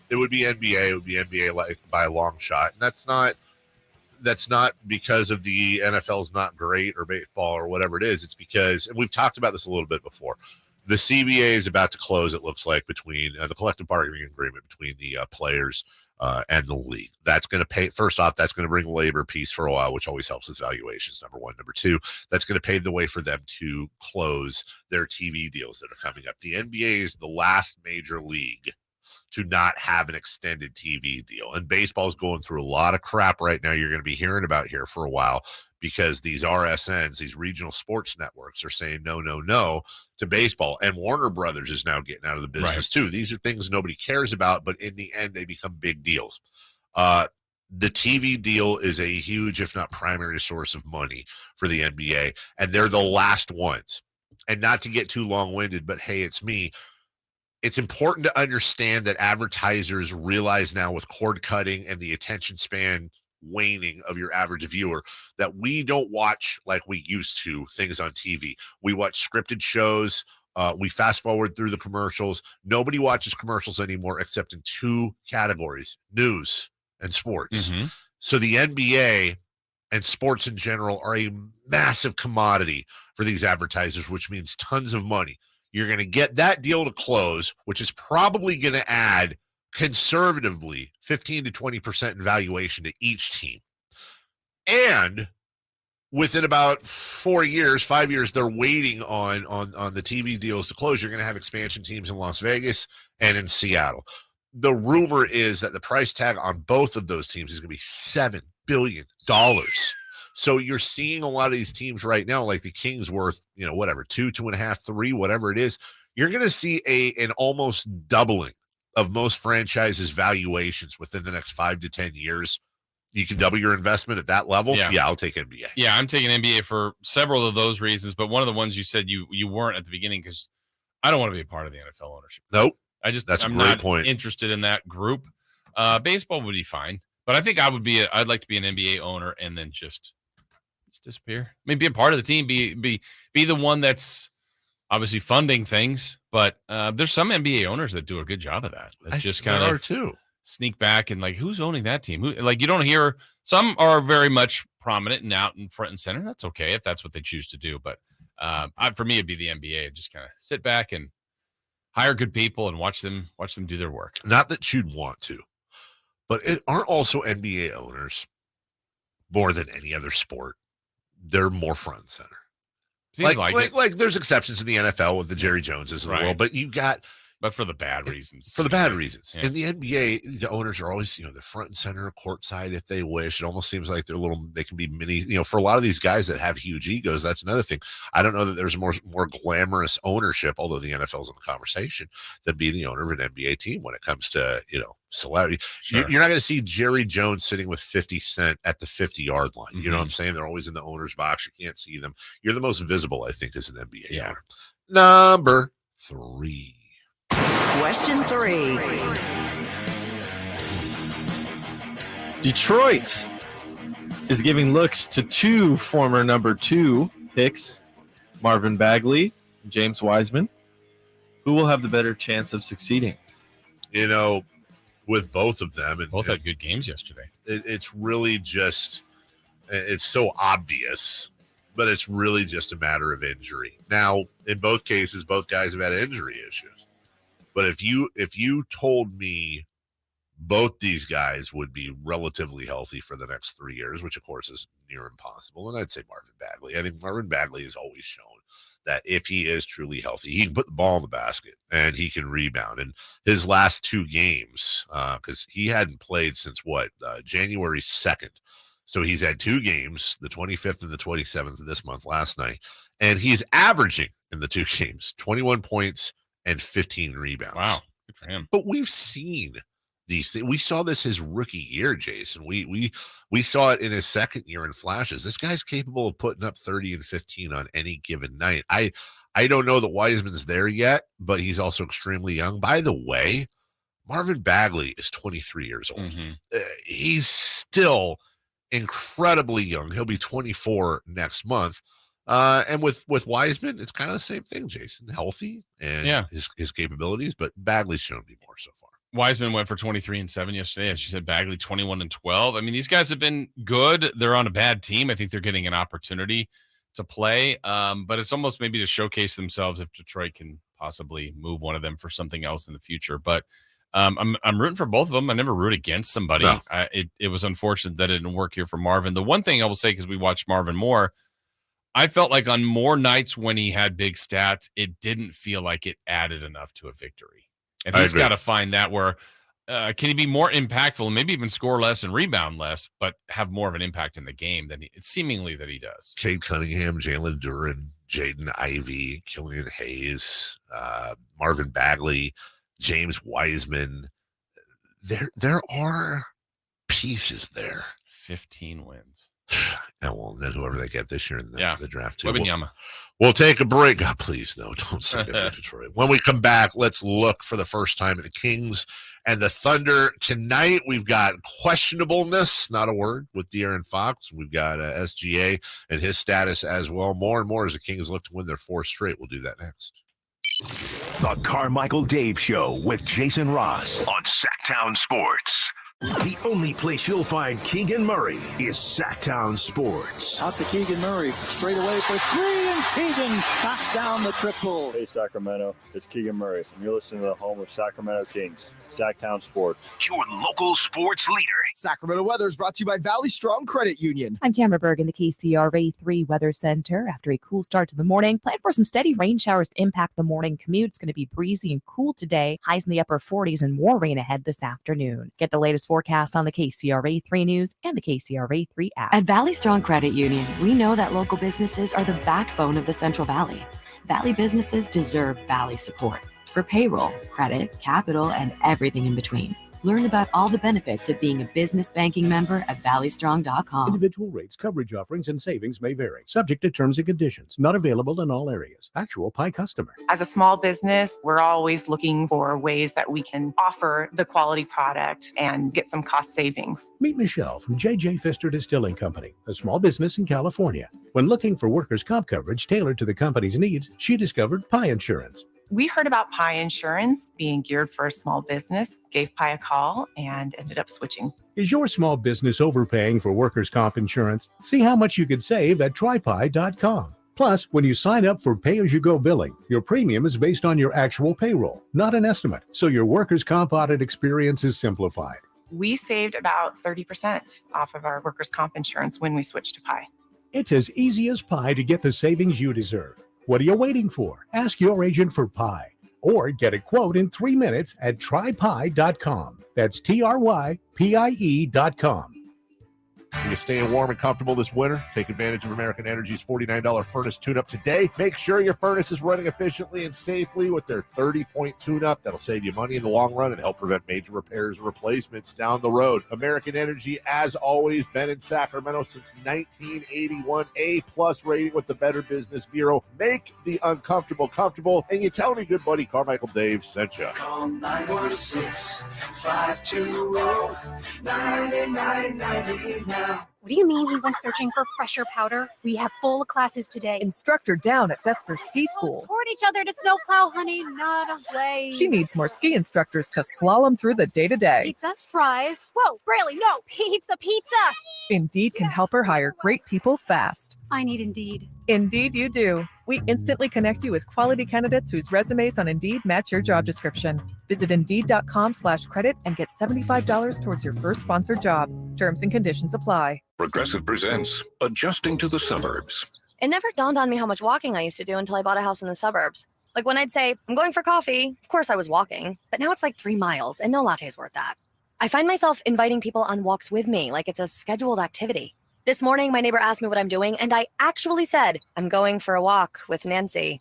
It would be NBA. It would be NBA like by a long shot, and that's not because of the NFL's not great or baseball or whatever it is. It's because, and we've talked about this a little bit before, the CBA is about to close, it looks like, between the collective bargaining agreement between the players and the league. That's going to pay, first off, that's going to bring labor peace for a while, which always helps with valuations, number 1. Number 2, that's going to pave the way for them to close their TV deals that are coming up. The NBA is the last major league to not have an extended TV deal. And baseball's going through a lot of crap right now. You're going to be hearing about here for a while, because these RSNs, these regional sports networks, are saying no to baseball. And Warner Brothers is now getting out of the business too. These are things nobody cares about, but in the end, they become big deals. The TV deal is a huge, if not primary, source of money for the NBA, and they're the last ones. And not to get too long-winded, but hey, it's me. It's important to understand that advertisers realize now, with cord cutting and the attention span waning of your average viewer, that we don't watch like we used to things on TV. We watch scripted shows. We fast forward through the commercials. Nobody watches commercials anymore except in 2 categories: news and sports. Mm-hmm. So the NBA and sports in general are a massive commodity for these advertisers, which means tons of money. You're going to get that deal to close, which is probably going to add conservatively 15 to 20% in valuation to each team. And within about 5 years, they're waiting on the TV deals to close. You're going to have expansion teams in Las Vegas and in Seattle. The rumor is that the price tag on both of those teams is going to be $7 billion. So you're seeing a lot of these teams right now, like the Kings worth, whatever, 2.5, 3, whatever it is. You're going to see an almost doubling of most franchises' valuations within the next 5 to 10 years. You can double your investment at that level. Yeah, I'll take NBA. Yeah, I'm taking NBA for several of those reasons, but one of the ones you said you weren't at the beginning because I don't want to be a part of the NFL ownership. Nope. That's I'm a great not point. Interested in that group. Baseball would be fine, but I think I'd like to be an NBA owner and then just disappear. I mean, be a part of the team, be the one that's obviously funding things, but there's some NBA owners that do a good job of that. That's just kind of too. Sneak back and like, who's owning that team? You don't hear. Some are very much prominent and out in front and center. That's okay if that's what they choose to do. But for me, it'd be the NBA. Just kind of sit back and hire good people and watch them do their work. Not that you'd want to, but aren't also NBA owners more than any other sport? They're more front and center. Seems like there's exceptions in the NFL with the Jerry Joneses of the world, but you got. But for the bad reasons. For the bad reasons. Yeah. In the NBA, the owners are always, the front and center, courtside if they wish. It almost seems like they can be mini, for a lot of these guys that have huge egos, that's another thing. I don't know that there's more glamorous ownership, although the NFL's in the conversation, than being the owner of an NBA team when it comes to, celebrity. Sure. You're not going to see Jerry Jones sitting with 50 Cent at the 50-yard line. You know what I'm saying? They're always in the owner's box. You can't see them. You're the most visible, I think, as an NBA owner. Number 3. Question 3. Detroit is giving looks to 2 former number 2 picks, Marvin Bagley and James Wiseman. Who will have the better chance of succeeding? With both of them. And both had good games yesterday. It's really just, it's so obvious, but it's really just a matter of injury. Now, in both cases, both guys have had injury issues. But if you told me both these guys would be relatively healthy for the next 3 years, which of course is near impossible, and I'd say Marvin Bagley. I think Marvin Bagley has always shown that if he is truly healthy, he can put the ball in the basket and he can rebound. And his last 2 games, because he hadn't played since January 2nd. So he's had 2 games, the 25th and the 27th of this month, last night, and he's averaging in the 2 games 21 points and 15 rebounds. Wow, good for him. But we've seen these things. We saw this his rookie year, Jason. We saw it in his second year in flashes. This guy's capable of putting up 30 and 15 on any given night. I don't know that Wiseman's there yet, but he's also extremely young. By the way, Marvin Bagley is 23 years old. He's still incredibly young. He'll be 24 next month. And with Wiseman, it's kind of the same thing, Jason. Healthy and his capabilities, but Bagley's shown me more so far. Wiseman went for 23 and 7 yesterday. As you said, Bagley 21 and 12. I mean, these guys have been good. They're on a bad team. I think they're getting an opportunity to play. But it's almost maybe to showcase themselves if Detroit can possibly move one of them for something else in the future. But I'm rooting for both of them. I never root against somebody. No. It was unfortunate that it didn't work here for Marvin. The one thing I will say, because we watched Marvin more, I felt like on more nights when he had big stats, it didn't feel like it added enough to a victory. And he's got to find that where can he be more impactful and maybe even score less and rebound less, but have more of an impact in the game than it's seemingly that he does. Cade Cunningham, Jalen Duren, Jaden Ivey, Killian Hayes, Marvin Bagley, James Wiseman. There are pieces there. 15 wins. And well, then whoever they get this year in the draft too. We'll take a break. God, please, no, don't send it to Detroit. When we come back, let's look for the first time at the Kings and the Thunder. Tonight, we've got questionableness, not a word, with De'Aaron Fox. We've got SGA and his status as well. More and more as the Kings look to win their 4th straight. We'll do that next. The Carmichael Dave Show with Jason Ross on Sactown Sports. The only place you'll find Keegan Murray is Sactown Sports. Out to Keegan Murray, straight away for 3, and Keegan knocks down the triple. Hey, Sacramento, it's Keegan Murray, and you're listening to the home of Sacramento Kings, Sactown Sports. Your local sports leader Sacramento weather is brought to you by Valley Strong Credit Union. I'm Tamara Berg in the KCRA 3 Weather Center. After a cool start to the morning, plan for some steady rain showers to impact the morning commute. It's going to be breezy and cool today. Highs in the upper 40s and more rain ahead this afternoon. Get the latest forecast on the KCRA 3 News and the KCRA 3 app. At Valley Strong Credit Union, we know that local businesses are the backbone of the Central Valley. Valley businesses deserve Valley support for payroll, credit, capital, and everything in between. Learn about all the benefits of being a business banking member at valleystrong.com. Individual rates, coverage offerings, and savings may vary, subject to terms and conditions. Not available in all areas. Actual Pi customer. As a small business, we're always looking for ways that we can offer the quality product and get some cost savings. Meet Michelle from J.J. Pfister Distilling Company, a small business in California. When looking for workers' comp coverage tailored to the company's needs, she discovered Pi Insurance. We heard about Pi Insurance being geared for a small business, gave Pi a call, and ended up switching. Is your small business overpaying for workers' comp insurance? See how much you could save at trypi.com. Plus, when you sign up for pay-as-you-go billing, your premium is based on your actual payroll, not an estimate, so your workers' comp audit experience is simplified. We saved about 30% off of our workers' comp insurance when we switched to Pi. It's as easy as pie to get the savings you deserve. What are you waiting for? Ask your agent for Pi or get a quote in 3 minutes at trypi.com. That's TRYPIE.com. You're staying warm and comfortable this winter? Take advantage of American Energy's $49 furnace tune-up today. Make sure your furnace is running efficiently and safely with their 30-point tune-up. That'll save you money in the long run and help prevent major repairs and replacements down the road. American Energy, as always, been in Sacramento since 1981. A-plus rating with the Better Business Bureau. Make the uncomfortable comfortable. And you tell me good buddy Carmichael Dave sent you. Call 916-520-9999 now. What do you mean he went searching for fresher powder? We have full classes today. Instructor down at Vesper Ski School. Support each other to snowplow, honey, not a way. She needs more ski instructors to slalom through the day-to-day. Pizza, fries. Whoa, Braley, no, pizza. Indeed can help her hire great people fast. I need Indeed. Indeed you do. We instantly connect you with quality candidates whose resumes on Indeed match your job description. Visit Indeed.com/credit and get $75 towards your first sponsored job. Terms and conditions apply. Progressive presents Adjusting to the Suburbs. It never dawned on me how much walking I used to do until I bought a house in the suburbs. Like when I'd say, I'm going for coffee, of course I was walking, but now it's like 3 miles and no latte's worth that. I find myself inviting people on walks with me like it's a scheduled activity. This morning, my neighbor asked me what I'm doing, and I actually said, I'm going for a walk with Nancy.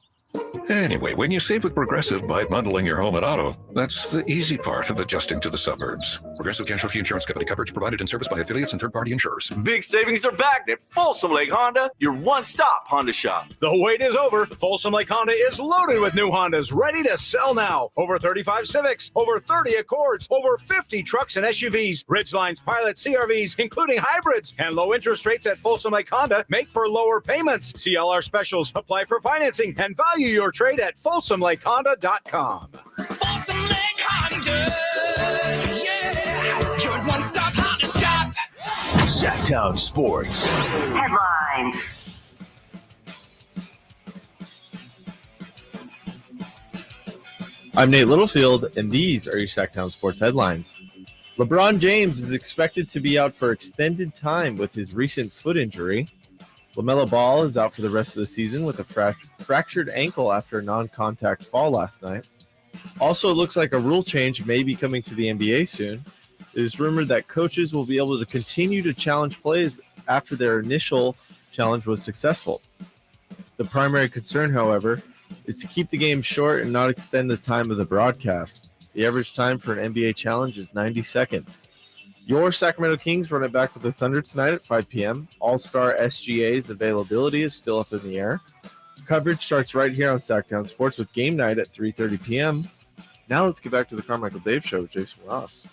Anyway, when you save with Progressive by bundling your home and auto, that's the easy part of adjusting to the suburbs. Progressive Casualty Insurance Company, coverage provided and serviced by affiliates and third-party insurers. Big savings are back at Folsom Lake Honda, your one-stop Honda shop. The wait is over. Folsom Lake Honda is loaded with new Hondas ready to sell now. Over 35 Civics, over 30 Accords, over 50 trucks and SUVs, Ridgelines, Pilot, CRVs, including hybrids, and low interest rates at Folsom Lake Honda make for lower payments. CLR specials, apply for financing, and value your trade at FolsomLakeHonda.com. Folsom Lake Honda, yeah, your one-stop Honda shop. Sactown Sports. Headlines. I'm Nate Littlefield, and these are your Sactown Sports headlines. LeBron James is expected to be out for extended time with his recent foot injury. LaMelo Ball is out for the rest of the season with a fractured ankle after a non-contact fall last night. Also, it looks like a rule change may be coming to the NBA soon. It is rumored that coaches will be able to continue to challenge plays after their initial challenge was successful. The primary concern, however, is to keep the game short and not extend the time of the broadcast. The average time for an NBA challenge is 90 seconds. Your Sacramento Kings run it back with the Thunder tonight at 5 p.m. All-Star SGA's availability is still up in the air. Coverage starts right here on Sactown Sports with game night at 3:30 p.m. Now let's get back to the Carmichael Dave Show with Jason Ross.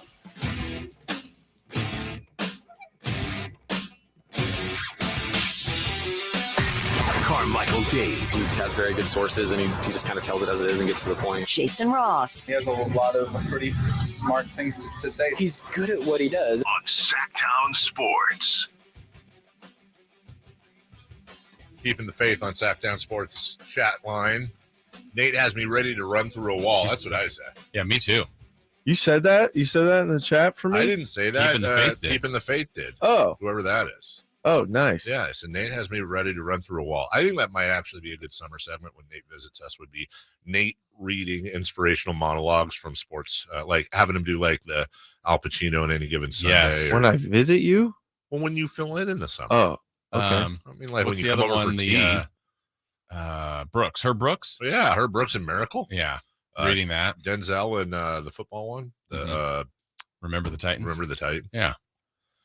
Carmichael Dave. He has very good sources, and he just kind of tells it as it is and gets to the point. Jason Ross. He has a lot of pretty smart things to say. He's good at what he does. On Sactown Sports. Keeping the faith on Sactown Sports chat line. Nate has me ready to run through a wall. That's what I said. Yeah, me too. You said that? You said that in the chat for me? I didn't say that. Keeping the Faith did. Oh. Whoever that is. Oh, nice. Yeah, so Nate has me ready to run through a wall. I think that might actually be a good summer segment when Nate visits us, would be Nate reading inspirational monologues from sports, like having him do like the Al Pacino on Any Given Sunday. Yes. When I visit you? Well, when you fill in the summer. Oh, okay. I mean, like when you come over for tea. Brooks. Herb Brooks? Yeah, Herb Brooks and Miracle. Yeah, reading that. Denzel and the football one. Remember the Titans? Remember the Titans. Yeah.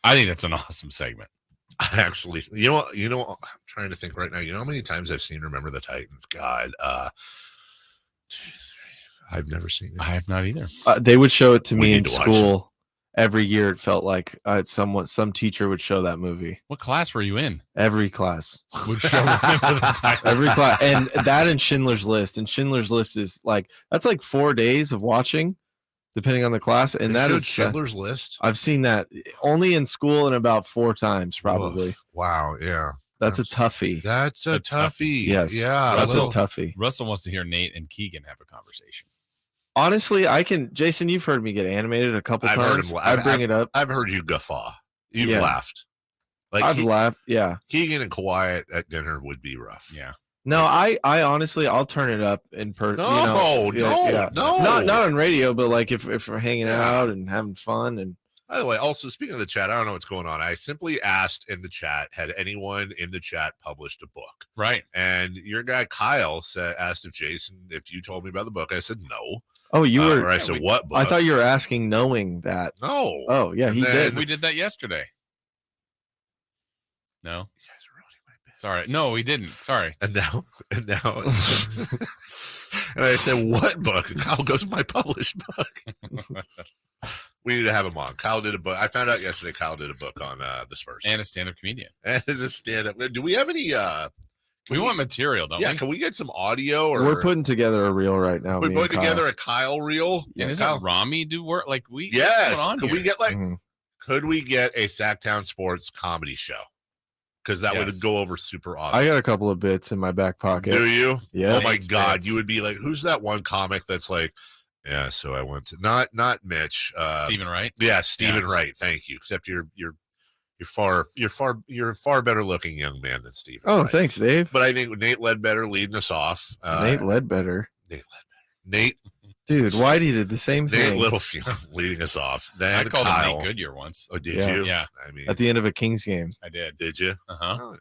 I think that's an awesome segment. Actually, you know, I'm trying to think right now. You know how many times I've seen Remember the Titans? God, 2, 3. I've never seen it. I have not either. They would show it to We me in need to watch school every year. It felt like some teacher would show that movie. What class were you in? Every class would show Remember the Titans. Every class, and that and Schindler's List. And Schindler's List is that's like 4 days of watching, depending on the class. And They that showed is Schindler's List. I've seen that only in school and about 4 times probably. Oof. Wow, yeah. That's a toughie. That's a toughie. Yes. Yeah. That's a toughie. Russell wants to hear Nate and Keegan have a conversation. Honestly, Jason, you've heard me get animated a couple times. I bring it up. I've heard you guffaw. You've Yeah. laughed. Like I've laughed. Yeah. Keegan and Kawhi at dinner would be rough. Yeah. No, I honestly, I'll turn it up in person. No, no. Not on radio, but like if we're hanging out and having fun. And By the way, also speaking of the chat, I don't know what's going on. I simply asked in the chat, had anyone in the chat published a book? Right. And your guy Kyle asked if you told me about the book. I said no. Oh, you were. Or I said what book? I thought you were asking knowing that. No. Oh, yeah, he did. We did that yesterday. No. Sorry. No, we didn't. Sorry. And now. And I said, what book? And Kyle goes, my published book. We need to have him on. Kyle did a book. I found out yesterday Kyle did a book on the Spurs. And a stand-up comedian. And as a stand-up. Do we have any we want material, don't we? Yeah, can we get some audio? Or We're putting together a reel right now. We're me and putting Kyle. together a Kyle reel. And isn't Rami do work? Like we Yes. what's going on Could here? we get could we get a Sactown Sports comedy show? Because that would go over super awesome. I got a couple of bits in my back pocket. Do you? Yeah. Oh my God. You would be like, who's that one comic that's like, yeah, so I went to not Mitch. Stephen Wright. Yeah, Stephen Wright. Thank you. Except you're a far better looking young man than Stephen. Oh, Wright. thanks, Dave. But I think Nate Ledbetter leading us off. Nate Ledbetter. Nate. Dude, Whitey did the same thing. Nate Littlefield leading us off. Then I called Kyle. him Nate Goodyear once. Oh, did Yeah. you? Yeah. I mean, At the end of a Kings game. I did. did you? Uh-huh. Oh.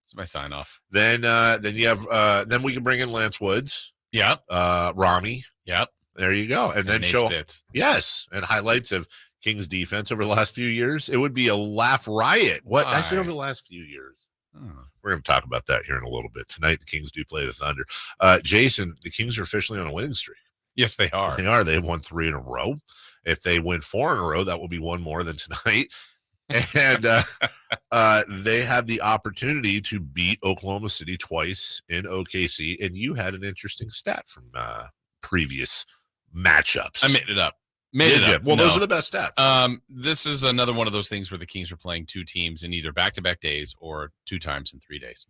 It's my sign off. Then you have then we can bring in Lance Woods. Yep. Rami. Yep. There you go. And then Nate's show bits. yes, and highlights of Kings defense over the last few years. It would be a laugh riot. What I said Why? over the last few years. Oh. We're going to talk about that here in a little bit. Tonight, the Kings do play the Thunder. Jason, the Kings are officially on a winning streak. Yes, they are. They are. They've won 3 in a row. If they win 4 in a row, that will be one more than tonight. And they have the opportunity to beat Oklahoma City twice in OKC. And you had an interesting stat from previous matchups. I made it up. Well, those are the best stats. This is another one of those things where the Kings are playing 2 teams in either back-to-back days or 2 times in 3 days.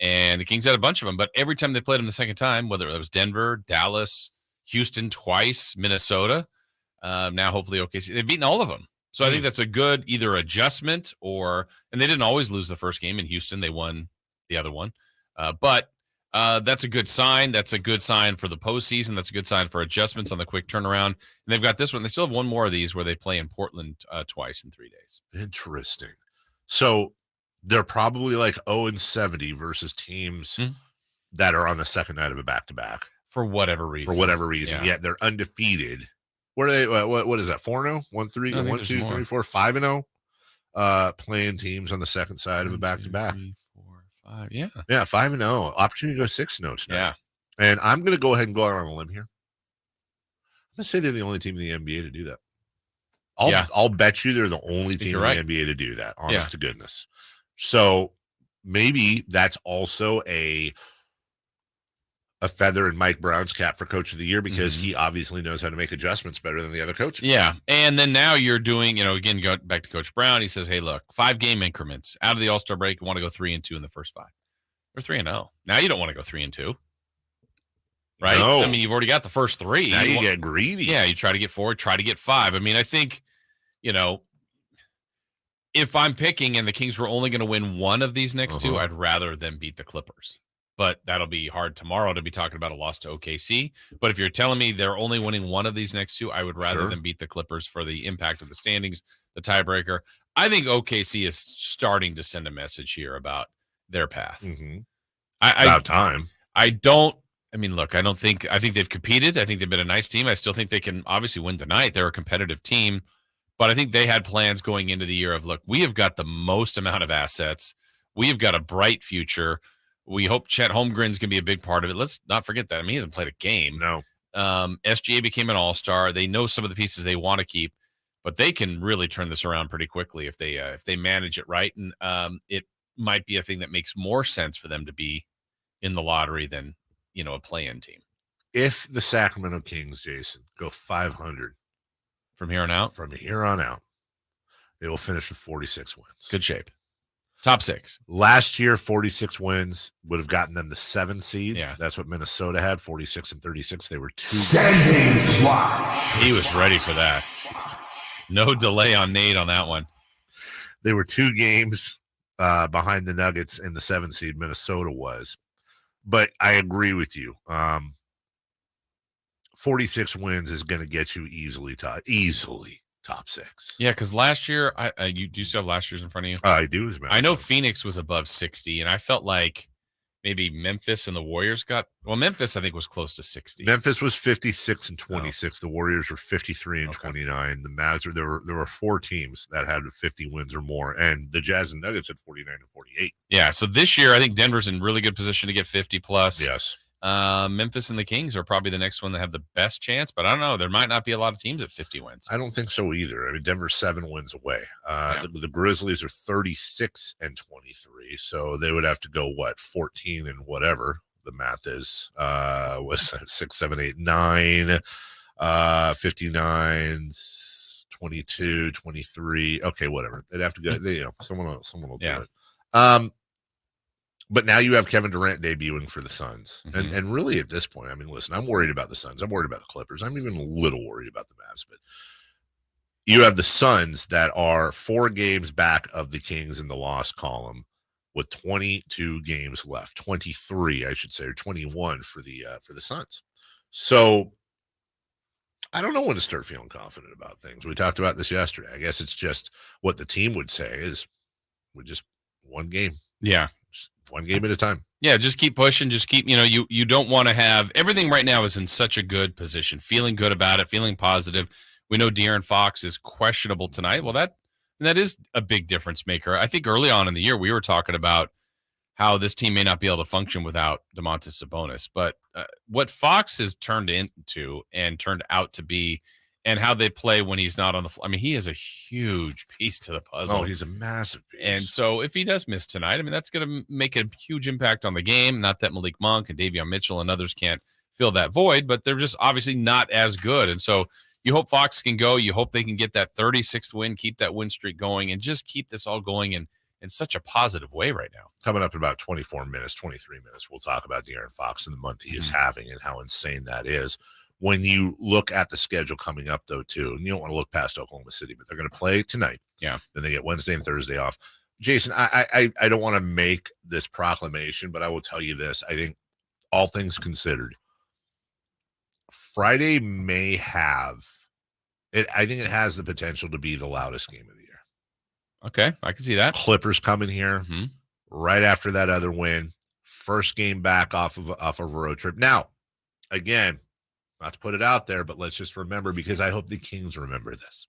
And the Kings had a bunch of them, but every time they played them the second time, whether it was Denver, Dallas, Houston twice, Minnesota, now hopefully OKC, they've beaten all of them. So I think that's a good either adjustment and they didn't always lose the first game in Houston. They won the other one. But that's a good sign. That's a good sign for the postseason. That's a good sign for adjustments on the quick turnaround. And they've got this one. They still have one more of these where they play in Portland twice in 3 days. Interesting. So they're probably like 0-70 versus teams that are on the second night of a back-to-back. For whatever reason. Yeah. Yet they're undefeated. What are they? What is that? 4-0? 1-3, 1, 2, 3, 4, 5-0. Playing teams on the second side of a back-to-back. 3, 4, 5. Yeah. Yeah, 5-0. Opportunity to go 6-0 tonight. Yeah. And I'm going to go ahead and go out on a limb here. I'm going to say they're the only team in the NBA to do that. I'll bet you they're the only team in the NBA to do that, honest to goodness. So maybe that's also a feather in Mike Brown's cap for Coach of the Year because he obviously knows how to make adjustments better than the other coaches. Yeah. And then now you're doing, again, go back to Coach Brown. He says, hey, look, 5-game increments. Out of the All-Star break, you want to go 3-2 in the first 5. Or 3-0. Now you don't want to go 3-2. right? No. I mean, you've already got the first 3. Now you get greedy. Yeah, you try to get 4, try to get 5. I mean, I think, if I'm picking and the Kings were only going to win one of these next 2, I'd rather them beat the Clippers. But that'll be hard tomorrow to be talking about a loss to OKC. But if you're telling me they're only winning one of these next 2, I would rather them beat the Clippers for the impact of the standings, the tiebreaker. I think OKC is starting to send a message here about their path. Mm-hmm. About time. I think they've competed. I think they've been a nice team. I still think they can obviously win tonight. They're a competitive team. But I think they had plans going into the year of, look, we have got the most amount of assets. We have got a bright future. We hope Chet Holmgren's going to be a big part of it. Let's not forget that. I mean, he hasn't played a game. No. SGA became an all-star. They know some of the pieces they want to keep, but they can really turn this around pretty quickly if they manage it right. And it might be a thing that makes more sense for them to be in the lottery than, a play-in team. If the Sacramento Kings, Jason, go 500 from here on out, they will finish with 46 wins. Good shape. Top 6. Last year, 46 wins would have gotten them the 7th seed. Yeah. That's what Minnesota had, 46 and 36. They were 2 Standings watch. He was ready for that. Jesus. No delay on Nate on that one. They were 2 games behind the Nuggets in the 7th seed. Minnesota was. But I agree with you. 46 wins is going to get you easily top 6. Yeah, because last year, you do still have last year's in front of you? I do. I know Phoenix was above 60, and I felt like maybe Memphis and the Warriors Memphis, I think, was close to 60. Memphis was 56 and 26. The Warriors were 53 and 29. The Mavs, there were 4 teams that had 50 wins or more, and the Jazz and Nuggets had 49 and 48. Yeah, so this year, I think Denver's in really good position to get 50 plus. Yes. Memphis and the Kings are probably the next one that have the best chance, but I don't know. There might not be a lot of teams at 50 wins. I don't think so either. I mean, Denver's 7 wins away. The Grizzlies are 36 and 23, so they would have to go 14 and whatever the math is. Was 6, 7, 8, 9, 59, 22, 23. Okay, whatever. They'd have to go. Someone will do it. But now you have Kevin Durant debuting for the Suns. Mm-hmm. And really at this point, I mean, listen, I'm worried about the Suns. I'm worried about the Clippers. I'm even a little worried about the Mavs. But you have the Suns that are 4 games back of the Kings in the loss column with 22 games left. 23, I should say, or 21 for the Suns. So I don't know when to start feeling confident about things. We talked about this yesterday. I guess it's just what the team would say is we just one game. Yeah. One game at a time. Yeah, just keep pushing. Just keep, you don't want to have everything right now is in such a good position, feeling good about it, feeling positive. We know De'Aaron Fox is questionable tonight. Well, that is a big difference maker. I think early on in the year, we were talking about how this team may not be able to function without Domantas Sabonis. But what Fox has turned into and turned out to be, and how they play when he's not on the floor. I mean, he is a huge piece to the puzzle. Oh, he's a massive piece. And so if he does miss tonight, I mean, that's going to make a huge impact on the game. Not that Malik Monk and Davion Mitchell and others can't fill that void, but they're just obviously not as good. And so you hope Fox can go. You hope they can get that 36th win, keep that win streak going, and just keep this all going in such a positive way right now. Coming up in about 24 minutes, 23 minutes, we'll talk about De'Aaron Fox and the month he is having and how insane that is. When you look at the schedule coming up, though, too, and you don't want to look past Oklahoma City, but they're going to play tonight. Yeah. Then they get Wednesday and Thursday off. Jason, I don't want to make this proclamation, but I will tell you this. I think all things considered, Friday may have it. I think it has the potential to be the loudest game of the year. Okay, I can see that. Clippers coming here right after that other win. First game back off of a road trip. Now, again, not to put it out there, but let's just remember, because I hope the Kings remember this.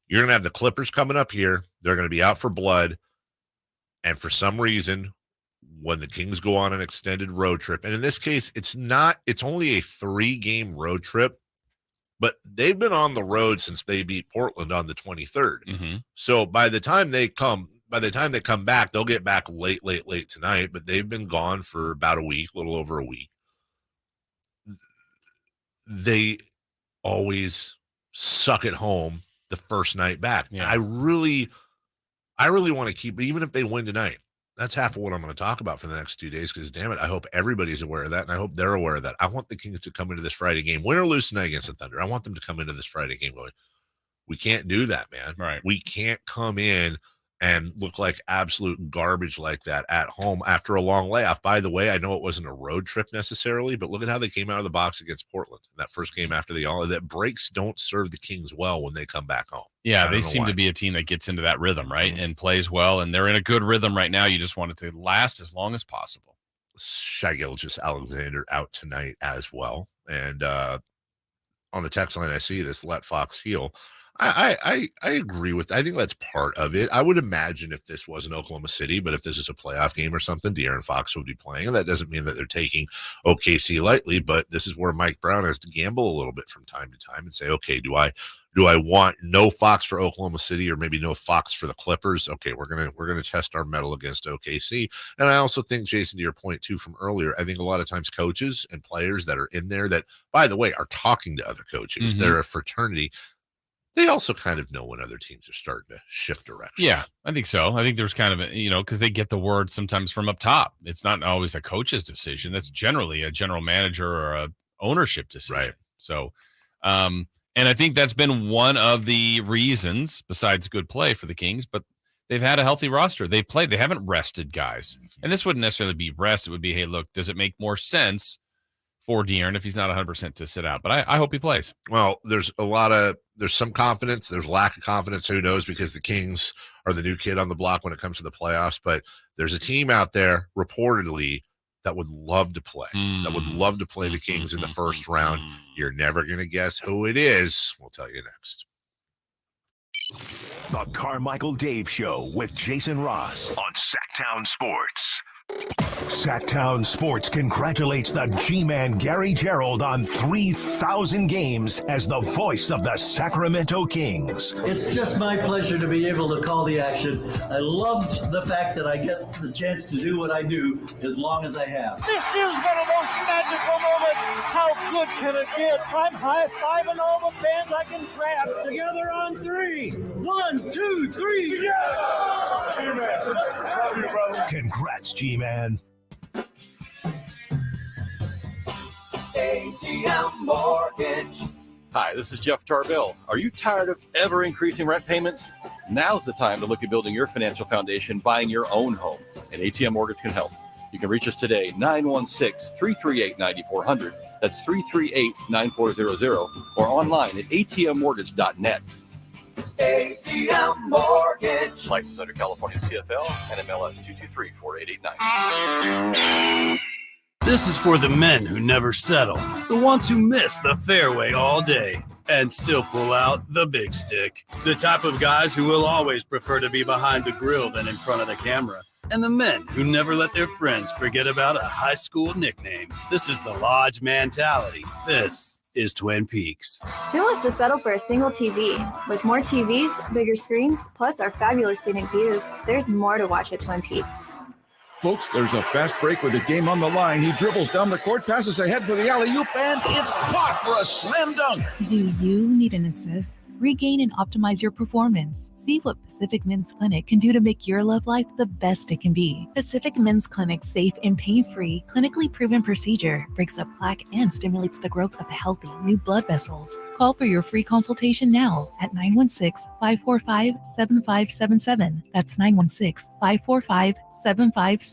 You're going to have the Clippers coming up here. They're going to be out for blood. And for some reason, when the Kings go on an extended road trip, and in this case, it's only a 3-game road trip, but they've been on the road since they beat Portland on the 23rd. Mm-hmm. So by the time they come back, they'll get back late tonight, but they've been gone for about a week, a little over a week. They always suck at home the first night back. Yeah. I really want to keep, even if they win tonight, That's half of what I'm going to talk about for the next 2 days because, damn it, I hope everybody's aware of that, and I hope they're aware of that. I want the Kings to come into this Friday game, win or lose tonight against the Thunder. I want them to come into this Friday game going, we can't do that, man. Right. We can't come in and look like absolute garbage like that at home after a long layoff. By the way, I know it wasn't a road trip necessarily, but look at how they came out of the box against Portland in that first game after the all that breaks don't serve the Kings well when they come back home. Yeah, they seem to be a team that gets into that rhythm, right? And plays well, and they're in a good rhythm right now. You just want it to last as long as possible. Shai Gilgeous-Alexander out tonight as well. And on the text line, I see this, let Fox heal. I agree with that. I think that's part of it. I would imagine if this wasn't Oklahoma City, but if this is a playoff game or something, De'Aaron Fox would be playing. And that doesn't mean that they're taking OKC lightly, but this is where Mike Brown has to gamble a little bit from time to time and say, okay, do I want no Fox for Oklahoma City or maybe no Fox for the Clippers? Okay, we're gonna test our mettle against OKC. And I also think, Jason, to your point too from earlier, I think a lot of times coaches and players that are in there that, by the way, are talking to other coaches, they're a fraternity. They also kind of know when other teams are starting to shift direction. Yeah, I think so. I think there's kind of because they get the word sometimes from up top. It's not always a coach's decision. That's generally a general manager or a ownership decision. Right. So, and I think that's been one of the reasons, besides good play for the Kings, but they've had a healthy roster. They played. They haven't rested guys. And this wouldn't necessarily be rest. It would be, hey, look, does it make more sense for De'Aaron if he's not 100% to sit out? But I hope he plays. Well, there's some confidence. There's lack of confidence. Who knows? Because the Kings are the new kid on the block when it comes to the playoffs. But there's a team out there reportedly that would love to play, the Kings in the first round. You're never going to guess who it is. We'll tell you next. The Carmichael Dave Show with Jason Ross on Sactown Sports. Sactown Sports congratulates the G-Man Gary Gerald on 3,000 games as the voice of the Sacramento Kings. It's just my pleasure to be able to call the action. I love the fact that I get the chance to do what I do as long as I have. This is one of those magical moments. How good can it get? I'm high-fiving all the fans I can grab. Together on three. 1, 2, 3. Yeah! G-Man. Love you, brother. Congrats, G-Man. ATM Mortgage. Hi, this is Jeff Tarbell. Are you tired of ever increasing rent payments? Now's the time to look at building your financial foundation, buying your own home, and ATM Mortgage can help. You can reach us today, 916-338-9400. That's 338-9400, or online at atmmortgage.net. ATM Mortgage. License under California CFL and MLS 223-4889. This is for the men who never settle, the ones who miss the fairway all day and still pull out the big stick, the type of guys who will always prefer to be behind the grill than in front of the camera, and the men who never let their friends forget about a high school nickname. This is the Lodge mentality. This is Twin Peaks. Who wants to settle for a single TV? With more TVs, bigger screens, plus our fabulous scenic views, there's more to watch at Twin Peaks. Folks, there's a fast break with the game on the line. He dribbles down the court, passes ahead for the alley-oop, and it's caught for a slam dunk. Do you need an assist? Regain and optimize your performance. See what Pacific Men's Clinic can do to make your love life the best it can be. Pacific Men's Clinic's safe and pain-free, clinically proven procedure breaks up plaque and stimulates the growth of healthy new blood vessels. Call for your free consultation now at 916-545-7577. That's 916-545-7577.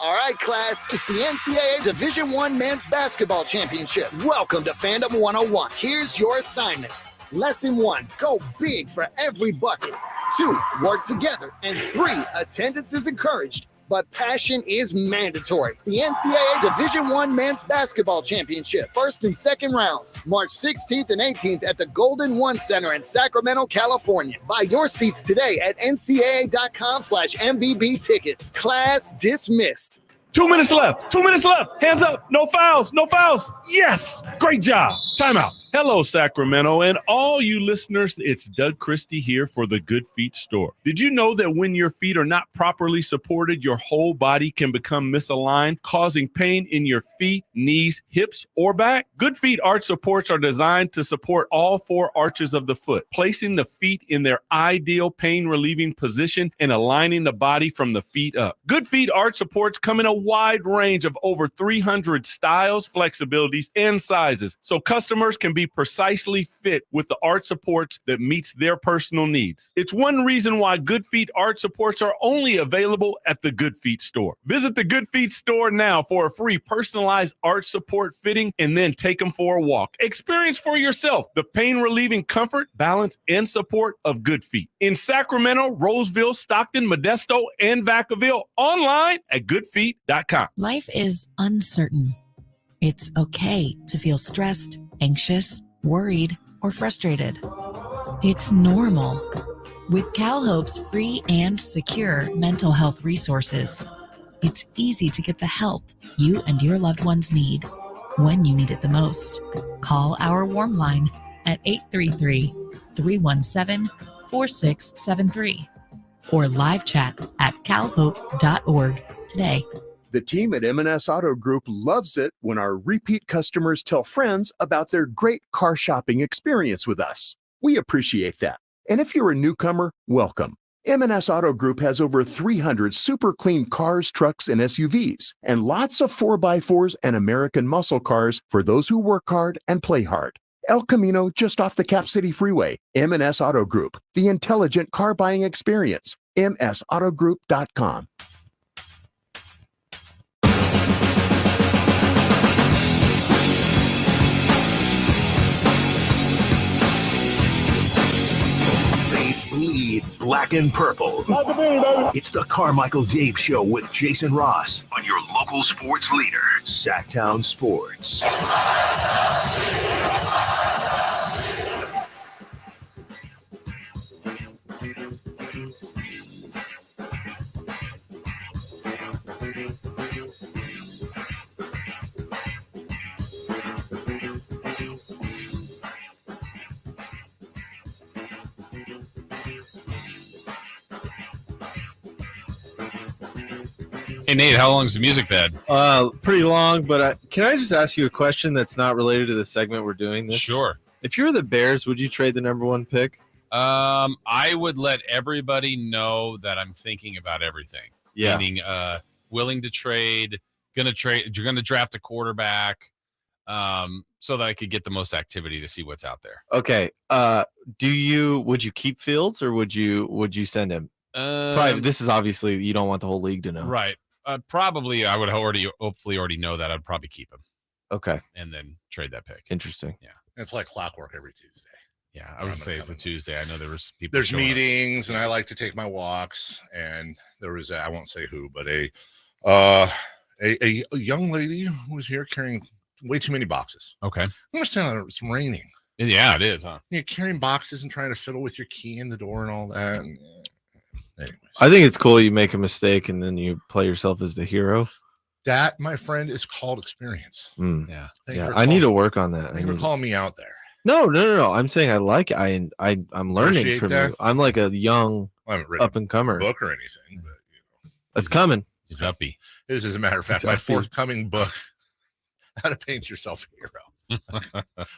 All right, class, it's the NCAA Division I Men's Basketball Championship. Welcome to Fandom 101. Here's your assignment. Lesson 1, go big for every bucket. 2, work together. And 3, attendance is encouraged, but passion is mandatory. The NCAA Division I Men's Basketball Championship, first and second rounds, March 16th and 18th at the Golden One Center in Sacramento, California. Buy your seats today at ncaa.com/MBB tickets. Class dismissed. 2 minutes left. 2 minutes left. Hands up. No fouls. No fouls. Yes. Great job. Timeout. Hello, Sacramento, and all you listeners, it's Doug Christie here for the Good Feet Store. Did you know that when your feet are not properly supported, your whole body can become misaligned, causing pain in your feet, knees, hips, or back? Good Feet arch supports are designed to support all 4 arches of the foot, placing the feet in their ideal pain-relieving position and aligning the body from the feet up. Good Feet arch supports come in a wide range of over 300 styles, flexibilities, and sizes, so customers can be precisely fit with the arch supports that meets their personal needs. It's one reason why Good Feet arch supports are only available at the Good Feet Store. Visit the Good Feet Store now for a free personalized arch support fitting and then take them for a walk. Experience for yourself the pain-relieving comfort, balance, and support of Good Feet. In Sacramento, Roseville, Stockton, Modesto, and Vacaville. Online at goodfeet.com. Life is uncertain. It's okay to feel stressed, anxious, worried, or frustrated. It's normal. With CalHope's free and secure mental health resources, it's easy to get the help you and your loved ones need when you need it the most. Call our warm line at 833-317-4673 or live chat at calhope.org today. The team at M&S Auto Group loves it when our repeat customers tell friends about their great car shopping experience with us. We appreciate that. And if you're a newcomer, welcome. M&S Auto Group has over 300 super clean cars, trucks, and SUVs, and lots of 4x4s and American muscle cars for those who work hard and play hard. El Camino, just off the Cap City Freeway. M&S Auto Group, the intelligent car buying experience. msautogroup.com. Bleed black and purple. It's the Carmichael Dave Show with Jason Ross on your local sports leader, Sactown Sports. Hey, Nate, how long is the music bed? Pretty long, but can I just ask you a question that's not related to the segment we're doing this? Sure. If you were the Bears, would you trade the number 1 pick? I would let everybody know that I'm thinking about everything. Yeah. Meaning, willing to trade, you're going to draft a quarterback, so that I could get the most activity to see what's out there. Okay. Would you keep Fields or would you send him? Probably, this is obviously you don't want the whole league to know. Right. Probably I would hopefully already know that. I'd probably keep him. Okay. And then trade that pick. Interesting. Yeah. It's like clockwork every Tuesday. Yeah, I would say it's a Tuesday. I know there was people. There's meetings, and I like to take my walks. And there was I won't say who, but a young lady who was here carrying way too many boxes. Okay. I understand it's raining. Yeah, it is, huh? You're carrying boxes and trying to fiddle with your key in the door and all that. And, anyways. I think it's cool you make a mistake and then you play yourself as the hero. That, my friend, is called experience. Yeah. I need to work on that. Thank you for calling me out there. No. I'm saying I like it. I'm learning Appreciate from that. you. I'm like a young I haven't written up and comer. a book or anything, but it's coming. It's uppy. This is, as a matter of fact, my forthcoming book, How to Paint Yourself a Hero.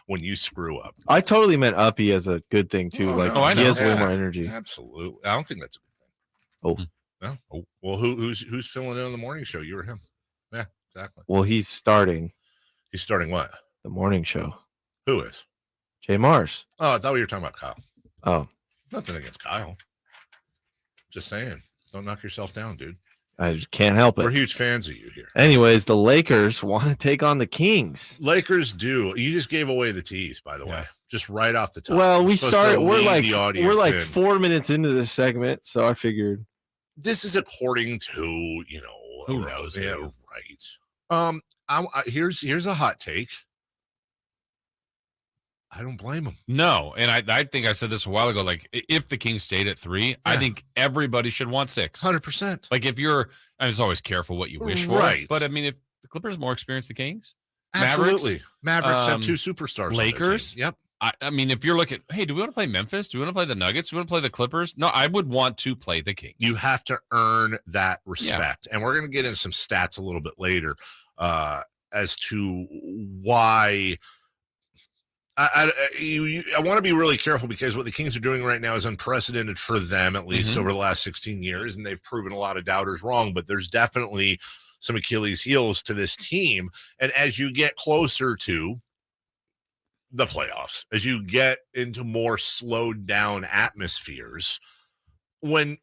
When you screw up. I totally meant uppy as a good thing too. I He know. has way more energy. Absolutely. I don't think that's a good thing. Oh. No. Well, who's filling in on the morning show? You or him? Yeah, exactly. Well, he's starting. He's starting what? The morning show. Who is? Jay Mars. Oh, I thought we were talking about Kyle. Oh. Nothing against Kyle. Just saying. Don't knock yourself down, dude. I can't help it. We're huge fans of you here. Anyways, the Lakers want to take on the Kings. Lakers do. You just gave away the tease, by the way. Just right off the top. Well, We're supposed to lead the audience we're like in. 4 minutes into this segment, so I figured This is according to, who knows? Yeah, right. Here's a hot take. I don't blame him. No, and I think I said this a while ago. Like, if the Kings stayed at 3, I think everybody should want 6. 100%. Like, if you're, I mean, it's always careful what you wish for. Right. But I mean, if the Clippers more experienced the Kings, Absolutely. Mavericks have two superstars. Lakers. On their team. Yep. I mean, if you're looking, hey, do we want to play Memphis? Do we want to play the Nuggets? Do we want to play the Clippers? No, I would want to play the Kings. You have to earn that respect. And we're going to get into some stats a little bit later as to why I want to be really careful, because what the Kings are doing right now is unprecedented for them, at least over the last 16 years, and they've proven a lot of doubters wrong, but there's definitely some Achilles heels to this team. And as you get closer to the playoffs, as you get into more slowed down atmospheres, when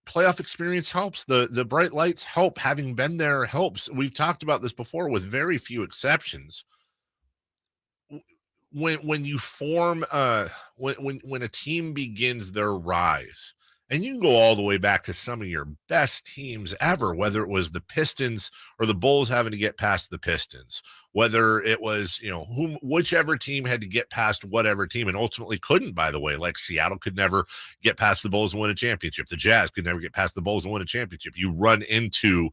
playoff experience helps, the bright lights help, having been there helps. We've talked about this before with very few exceptions. When you form when a team begins their rise, and you can go all the way back to some of your best teams ever, whether it was the Pistons or the Bulls having to get past the Pistons, whether it was, whichever team had to get past whatever team, and ultimately couldn't, by the way, like Seattle could never get past the Bulls and win a championship. The Jazz could never get past the Bulls and win a championship. You run into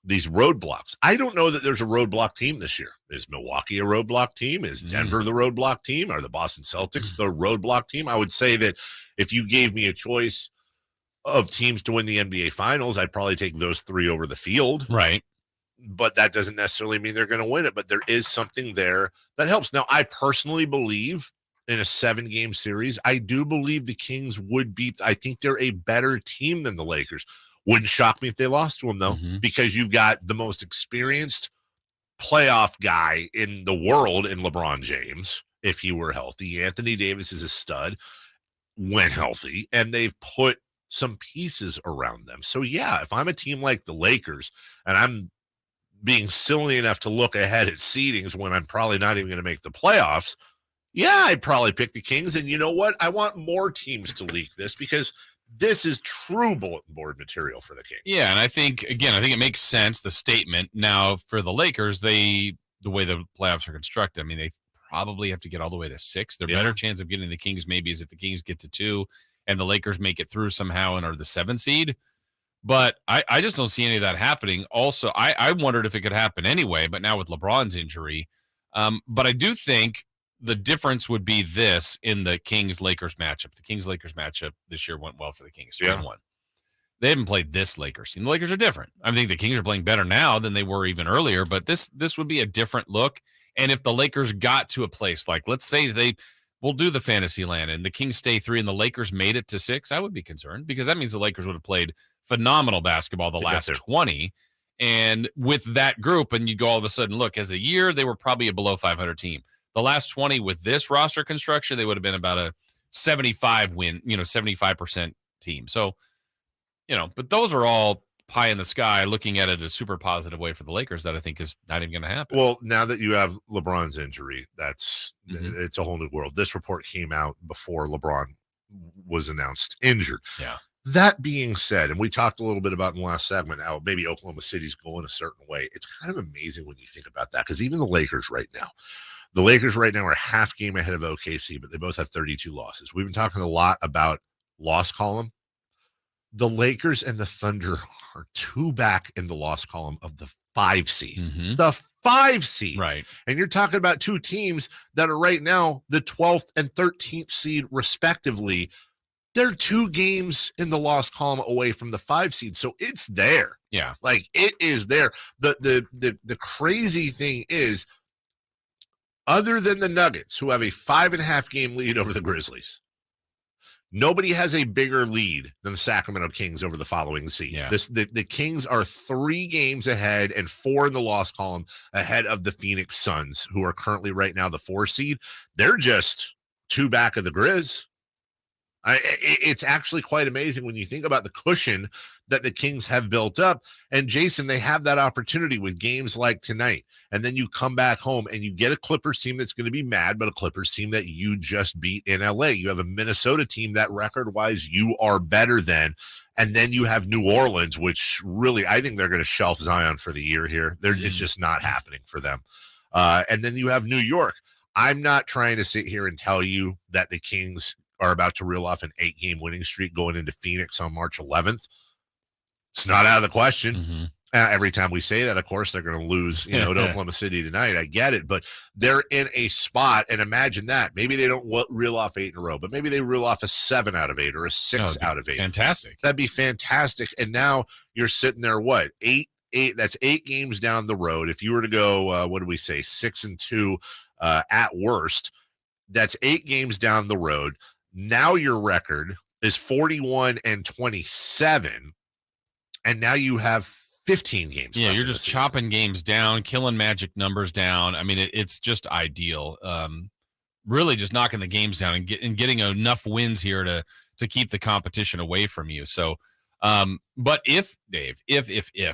these roadblocks. I don't know that there's a roadblock team this year. Is Milwaukee a roadblock team? Is Denver the roadblock team? Are the Boston Celtics the roadblock team? I would say that if you gave me a choice of teams to win the NBA Finals, I'd probably take those three over the field. Right. But that doesn't necessarily mean they're going to win it. But there is something there that helps. Now, I personally believe in a 7-game series, I do believe the Kings would beat. I think they're a better team than the Lakers. Wouldn't shock me if they lost to them, though, because you've got the most experienced playoff guy in the world in LeBron James, if he were healthy. Anthony Davis is a stud when healthy, and they've put some pieces around them. So, yeah, if I'm a team like the Lakers, and I'm being silly enough to look ahead at seedings when I'm probably not even going to make the playoffs, yeah, I'd probably pick the Kings. And you know what? I want more teams to leak this, because this is true bulletin board material for the Kings. Yeah, and I think it makes sense, the statement. Now, for the Lakers, the way the playoffs are constructed, I mean, they probably have to get all the way to 6. Their better chance of getting the Kings maybe is if the Kings get to 2 and the Lakers make it through somehow and are the 7th seed. But I just don't see any of that happening. Also, I wondered if it could happen anyway, but now with LeBron's injury. But I do think the difference would be this in the Kings-Lakers matchup. The Kings-Lakers matchup this year went well for the Kings. 3-1. They haven't played this Lakers team. The Lakers are different. I think the Kings are playing better now than they were even earlier, but this would be a different look. And if the Lakers got to a place like, let's say we'll do the fantasy land and the Kings stay 3 and the Lakers made it to 6, I would be concerned, because that means the Lakers would have played phenomenal basketball the last 20. And with that group, and you go all of a sudden, look, as a year, they were probably a below 500 team. The last 20 with this roster construction, they would have been about a 75 win, 75% team. So, but those are all pie in the sky, looking at it a super positive way for the Lakers that I think is not even going to happen. Well, now that you have LeBron's injury, it's a whole new world. This report came out before LeBron was announced injured. Yeah. That being said, and we talked a little bit about in the last segment how maybe Oklahoma City's going a certain way. It's kind of amazing when you think about that, because even the Lakers right now are half game ahead of OKC, but they both have 32 losses. We've been talking a lot about loss column. The Lakers and the Thunder are 2 back in the loss column of the 5 seed. The 5 seed. Right. And you're talking about 2 teams that are right now the 12th and 13th seed respectively. They're 2 games in the loss column away from the 5 seed. So it's there. Yeah. Like, it is there. The crazy thing is, other than the Nuggets, who have a 5.5 game lead over the Grizzlies, nobody has a bigger lead than the Sacramento Kings over the following seed. Yeah. The Kings are 3 games ahead and 4 in the loss column ahead of the Phoenix Suns, who are currently right now the 4 seed. They're just 2 back of the Grizz. It's actually quite amazing when you think about the cushion that the Kings have built up. And Jason, they have that opportunity with games like tonight. And then you come back home and you get a Clippers team that's going to be mad, but a Clippers team that you just beat in LA. You have a Minnesota team that record-wise you are better than. And then you have New Orleans, which really, I think they're going to shelf Zion for the year here. It's just not happening for them. And then you have New York. I'm not trying to sit here and tell you that the Kings are about to reel off an 8-game winning streak going into Phoenix on March 11th. It's not out of the question. Every time we say that, of course, they're going to lose, to Oklahoma City tonight. I get it, but they're in a spot, and imagine that. Maybe they don't reel off 8 in a row, but maybe they reel off a 7 out of 8 or a 6 out of 8. Fantastic. That'd be fantastic. And now you're sitting there, what, 8? That's 8 games down the road. If you were to go, 6-2 at worst, that's 8 games down the road. Now your record is 41-27, and now you have 15 games. Yeah, you're just chopping games down, killing magic numbers down. I mean, it's just ideal. Really just knocking the games down and getting enough wins here to keep the competition away from you. So, but if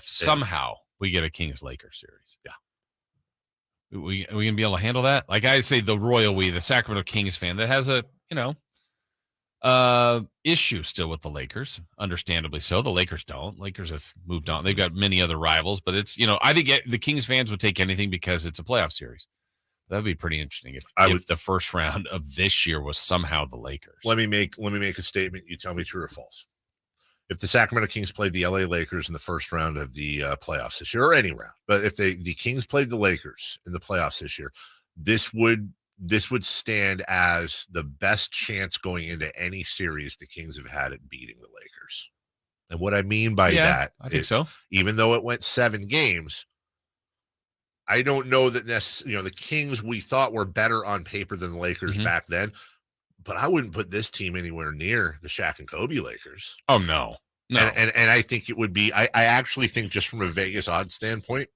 somehow we get a Kings-Lakers series, we gonna be able to handle that? Like I say, the Sacramento Kings fan that has a issue still with the Lakers, understandably so. The Lakers don't. Lakers have moved on. They've got many other rivals, but it's, I think the Kings fans would take anything because it's a playoff series. That'd be pretty interesting if the first round of this year was somehow the Lakers. Let me make a statement. You tell me true or false. If the Sacramento Kings played the LA Lakers in the first round of the playoffs this year, or any round, but if the Kings played the Lakers in the playoffs this year, this would stand as the best chance going into any series the Kings have had at beating the Lakers. And what I mean by that, I think so. Even though it went 7 games, I don't know that the Kings we thought were better on paper than the Lakers back then, but I wouldn't put this team anywhere near the Shaq and Kobe Lakers. Oh, no. And I think it would be, I actually think just from a Vegas odds standpoint,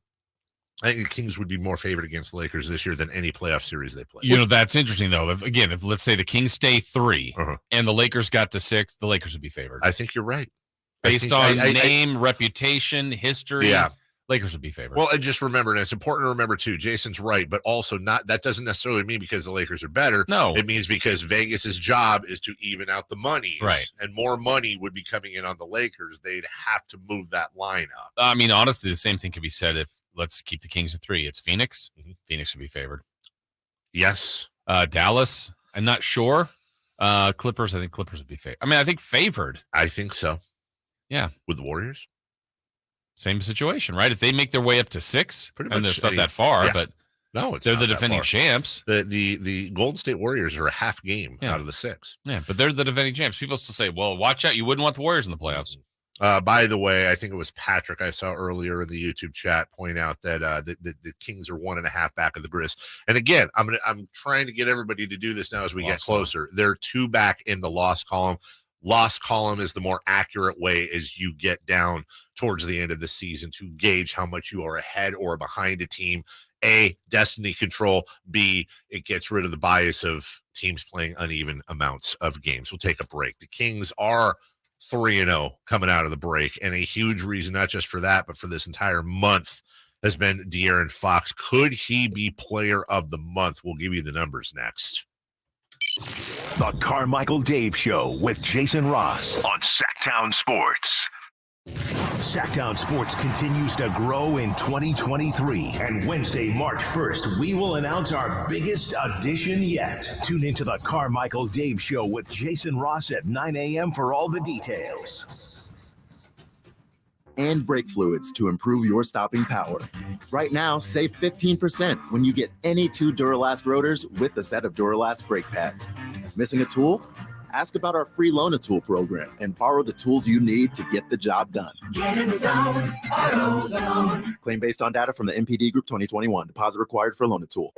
I think the Kings would be more favored against the Lakers this year than any playoff series they play. That's interesting, though. If let's say the Kings stay 3 and the Lakers got to 6, the Lakers would be favored. I think you're right. Based on name, reputation, history, Lakers would be favored. Well, and just remember, and it's important to remember, too, Jason's right, but also that doesn't necessarily mean because the Lakers are better. No. It means because Vegas's job is to even out the money. Right. And more money would be coming in on the Lakers. They'd have to move that line up. I mean, honestly, the same thing could be said if, let's keep the Kings at 3. It's Phoenix. Phoenix would be favored. Yes. Dallas, I'm not sure. Clippers, I think Clippers would be favored. I mean, I think favored. I think so. Yeah. With the Warriors? Same situation, right? If they make their way up to 6, pretty and much they're not that far, but no, they're the defending champs. The Golden State Warriors are a half game out of the 6. Yeah, but they're the defending champs. People still say, well, watch out. You wouldn't want the Warriors in the playoffs. By the way, I think it was Patrick I saw earlier in the YouTube chat point out that the Kings are 1.5 back of the Grizz. And again, I'm trying to get everybody to do this now as we get closer. They're 2 back in the loss column. Loss column is the more accurate way as you get down towards the end of the season to gauge how much you are ahead or behind a team. A, destiny control. B, it gets rid of the bias of teams playing uneven amounts of games. We'll take a break. The Kings are 3-0 coming out of the break, and a huge reason, not just for that, but for this entire month, has been De'Aaron Fox. Could he be player of the month? We'll give you the numbers next. The Carmichael Dave Show with Jason Ross on Sactown Sports. Sactown Sports continues to grow in 2023. And Wednesday, March 1st, we will announce our biggest addition yet. Tune into the Carmichael Dave Show with Jason Ross at 9 a.m. for all the details. And brake fluids to improve your stopping power. Right now, save 15% when you get any 2 Duralast rotors with the set of Duralast brake pads. Missing a tool? Ask about our free Loan-A-Tool program and borrow the tools you need to get the job done. Get in the zone, AutoZone. Claim based on data from the MPD Group 2021. Deposit required for Loan-A-Tool.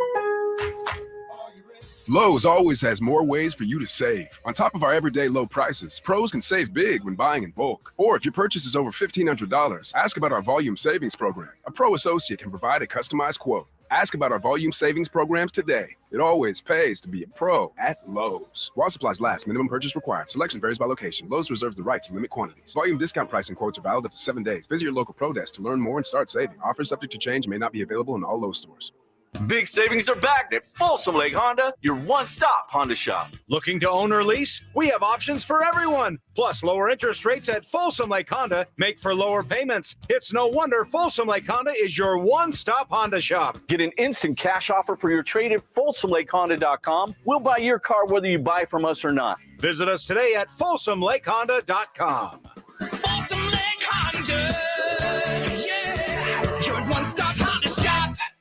Lowe's always has more ways for you to save. On top of our everyday low prices, pros can save big when buying in bulk. Or if your purchase is over $1,500, ask about our volume savings program. A pro associate can provide a customized quote. Ask about our volume savings programs today. It always pays to be a pro at Lowe's. While supplies last, minimum purchase required. Selection varies by location. Lowe's reserves the right to limit quantities. Volume discount pricing quotes are valid up to 7 days. Visit your local pro desk to learn more and start saving. Offers subject to change and may not be available in all Lowe's stores. Big savings are back at Folsom Lake Honda, your one-stop Honda shop. Looking to own or lease? We have options for everyone. Plus, lower interest rates at Folsom Lake Honda make for lower payments. It's no wonder Folsom Lake Honda is your one-stop Honda shop. Get an instant cash offer for your trade at FolsomLakeHonda.com. We'll buy your car whether you buy from us or not. Visit us today at FolsomLakeHonda.com. Folsom Lake Honda, yeah.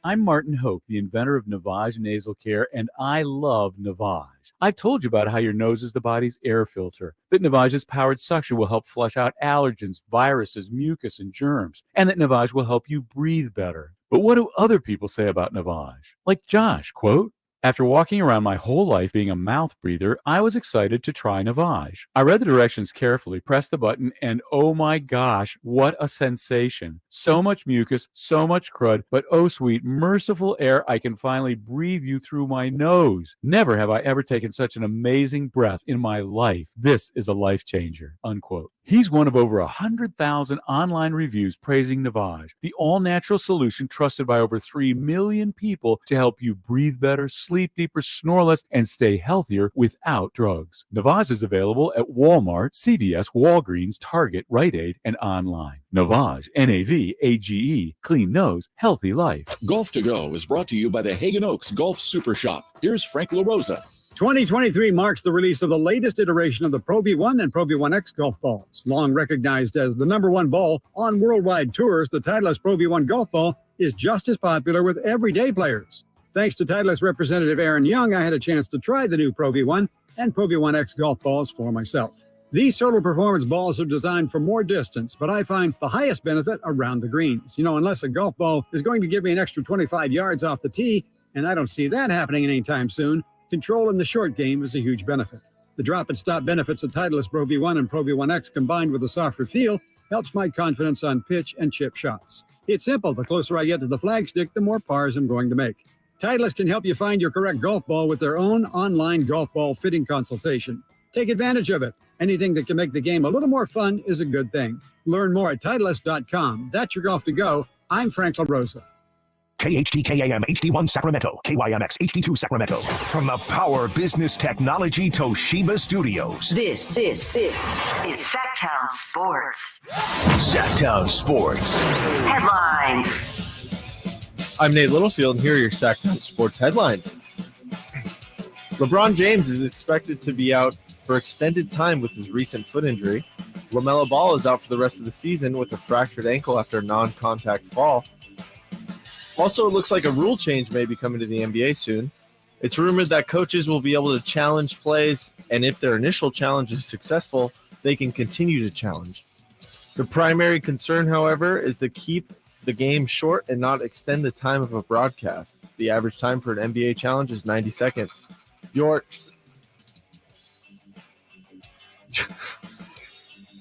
I'm Martin Hoke, the inventor of Navage Nasal Care, and I love Navage. I've told you about how your nose is the body's air filter, that Navage's powered suction will help flush out allergens, viruses, mucus, and germs, and that Navage will help you breathe better. But what do other people say about Navage? Like Josh, quote, "After walking around my whole life being a mouth breather, I was excited to try Navage. I read the directions carefully, pressed the button, and oh my gosh, what a sensation. So much mucus, so much crud, but oh sweet, merciful air, I can finally breathe you through my nose. Never have I ever taken such an amazing breath in my life. This is a life changer," unquote. He's one of over 100,000 online reviews praising Navage, the all-natural solution trusted by over 3 million people to help you breathe better, sleep deeper, snore less, and stay healthier without drugs. Navage is available at Walmart, CVS, Walgreens, Target, Rite Aid, and online. Navage, Navage, clean nose, healthy life. Golf to Go is brought to you by the Hagen Oaks Golf Super Shop. Here's Frank LaRosa. 2023 marks the release of the latest iteration of the Pro V1 and Pro V1X golf balls. Long recognized as the #1 ball on worldwide tours, the Titleist Pro V1 golf ball is just as popular with everyday players. Thanks to Titleist representative Aaron Young, I had a chance to try the new Pro V1 and Pro V1X golf balls for myself. These total performance balls are designed for more distance, but I find the highest benefit around the greens. You know, unless a golf ball is going to give me an extra 25 yards off the tee, and I don't see that happening anytime soon, control in the short game is a huge benefit. The drop and stop benefits of Titleist Pro V1 and Pro V1X combined with a softer feel helps my confidence on pitch and chip shots. It's simple. The closer I get to the flagstick, the more pars I'm going to make. Titleist can help you find your correct golf ball with their own online golf ball fitting consultation. Take advantage of it. Anything that can make the game a little more fun is a good thing. Learn more at Titleist.com. That's your golf to go. I'm Frank LaRosa. KHTKAM HD1 Sacramento, KYMX HD2 Sacramento. From the Power Business Technology Toshiba Studios. This is Sactown Sports. Sactown Sports. Headlines. I'm Nate Littlefield, and here are your Sactown Sports headlines. LeBron James is expected to be out for extended time with his recent foot injury. LaMelo Ball is out for the rest of the season with a fractured ankle after a non-contact fall. Also, it looks like a rule change may be coming to the NBA soon. It's rumored that coaches will be able to challenge plays, and if their initial challenge is successful, they can continue to challenge. The primary concern, however, is to keep the game short and not extend the time of a broadcast. The average time for an NBA challenge is 90 seconds.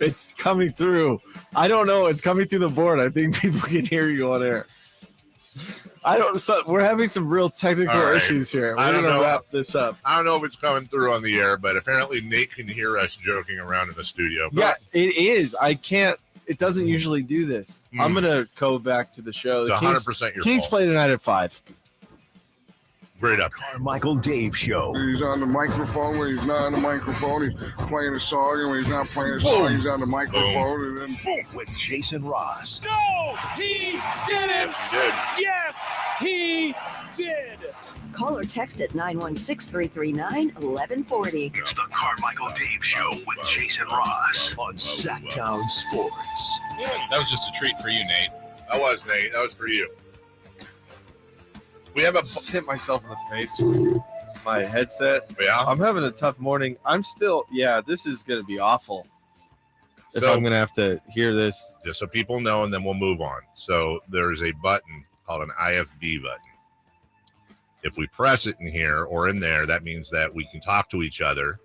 It's coming through. I don't know. It's coming through the board. I think people can hear you on air. We're having some real technical issues here. We're going to wrap this up. I don't know if it's coming through on the air, but apparently Nate can hear us joking around in the studio. Yeah, it is. I can't. It doesn't usually do this. I'm going to go back to the show. It's 100% your Kings fault. play tonight at 5. Great up. Carmichael Dave Show. He's on the microphone when he's not on the microphone. He's playing a song, and when he's not playing a song, he's on the microphone. And then boom with Jason Ross. No, he didn't. Yes, he did. Call or text at 916-339-1140. It's the Carmichael Dave Show with Jason Ross on Sactown Sports. That was just a treat for you, Nate. That was, Nate. That was for you. We have just hit myself in the face with my headset. Yeah. I'm having a tough morning. This is going to be awful. If So- I'm going to have to hear this. Just so people know, and then we'll move on. So there's a button called an IFB button. If we press it in here or in there, that means that we can talk to each other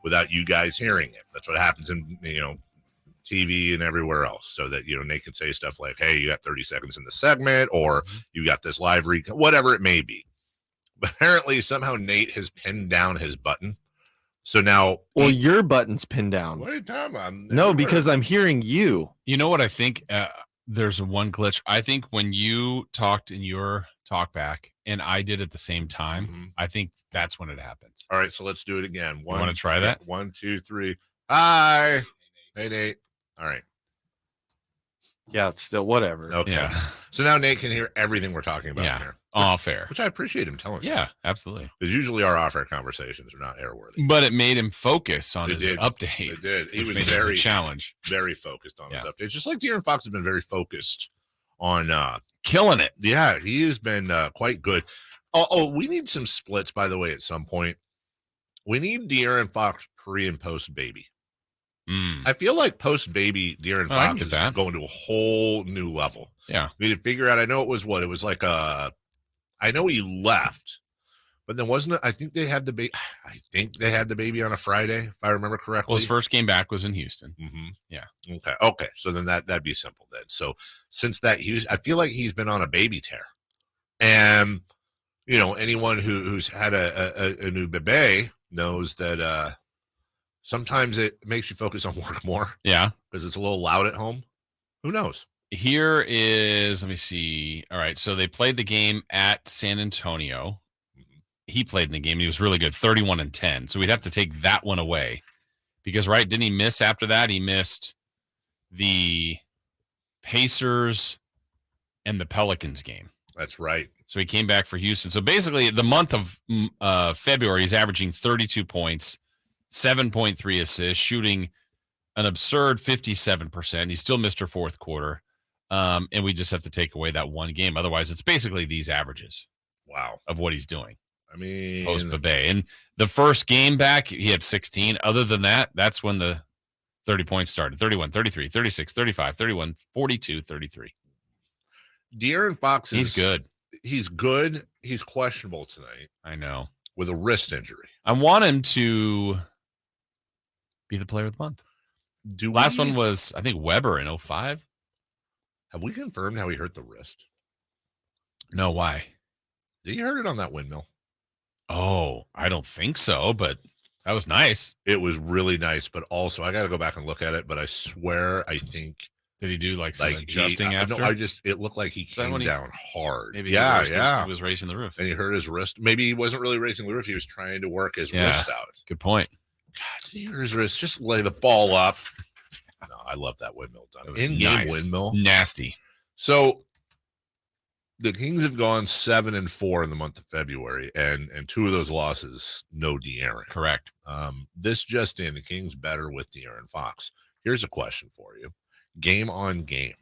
without you guys hearing it. That's what happens in, TV and everywhere else. So that, Nate can say stuff like, hey, you got 30 seconds in the segment, or you got this live whatever it may be. But apparently somehow Nate has pinned down his button. So now. Well, your button's pinned down. What are you talking about? No, because I'm hearing you. You know what I think? There's one glitch. I think when you talked in your talk back and I did at the same time, I think that's when it happens. All right, so let's do it again. You want to try that? 1, 2, 3. Hi. Hey, Nate. All right. Yeah, it's still whatever. Okay. Yeah. So now Nate can hear everything we're talking about here. Off air. Which I appreciate him telling us. Yeah, absolutely. Because usually our off air conversations are not airworthy. But it made him focus on his update. It did. He which was made it a very challenge. Very focused on his update. Just like De'Aaron Fox has been very focused on killing it. Yeah, he has been quite good. We need some splits, by the way, at some point. We need De'Aaron Fox pre and post baby. I feel like post baby De'Aaron Fox is going to a whole new level. Yeah. We need to figure out, I know it was like I know he left, but then wasn't it, I think they had the baby on a Friday, if I remember correctly. Well, his first game back was in Houston. Mm-hmm. Yeah. Okay. So then that'd be simple then. So since that, I feel like he's been on a baby tear. And, anyone who's had a new bebe knows that sometimes it makes you focus on work more. Yeah. Because it's a little loud at home. Who knows? Here is, let me see. All right. So they played the game at San Antonio. He played in the game. He was really good, 31-10. So we'd have to take that one away because, right, didn't he miss after that? He missed the Pacers and the Pelicans game. That's right. So he came back for Houston. So basically the month of February, he's averaging 32 points, 7.3 assists, shooting an absurd 57%. He still missed her fourth quarter. And we just have to take away that one game. Otherwise, it's basically these averages. Wow. Of what he's doing. I mean, post Bebe. And the first game back, he had 16. Other than that, that's when the 30 points started. 31, 33, 36, 35, 31, 42, 33. De'Aaron Fox he's good. He's good. He's questionable tonight. I know. With a wrist injury. I want him to be the player of the month. Last one was, I think, Weber in 05. Have we confirmed how he hurt the wrist? No, why? Did he hurt it on that windmill? Oh, I don't think so, but that was nice. It was really nice, but also I got to go back and look at it, but I swear I think. Did he do some adjusting after? No, it looked like he came down hard. Maybe he was raising the roof. And he hurt his wrist. Maybe he wasn't really raising the roof. He was trying to work his wrist out. Good point. God, did he hurt his wrist? Just lay the ball up. No, I love that windmill done. In-game windmill. Nasty. So the Kings have gone 7-4 in the month of February, and two of those losses, no De'Aaron. Correct. This just in, the Kings better with De'Aaron Fox. Here's a question for you. Game on game.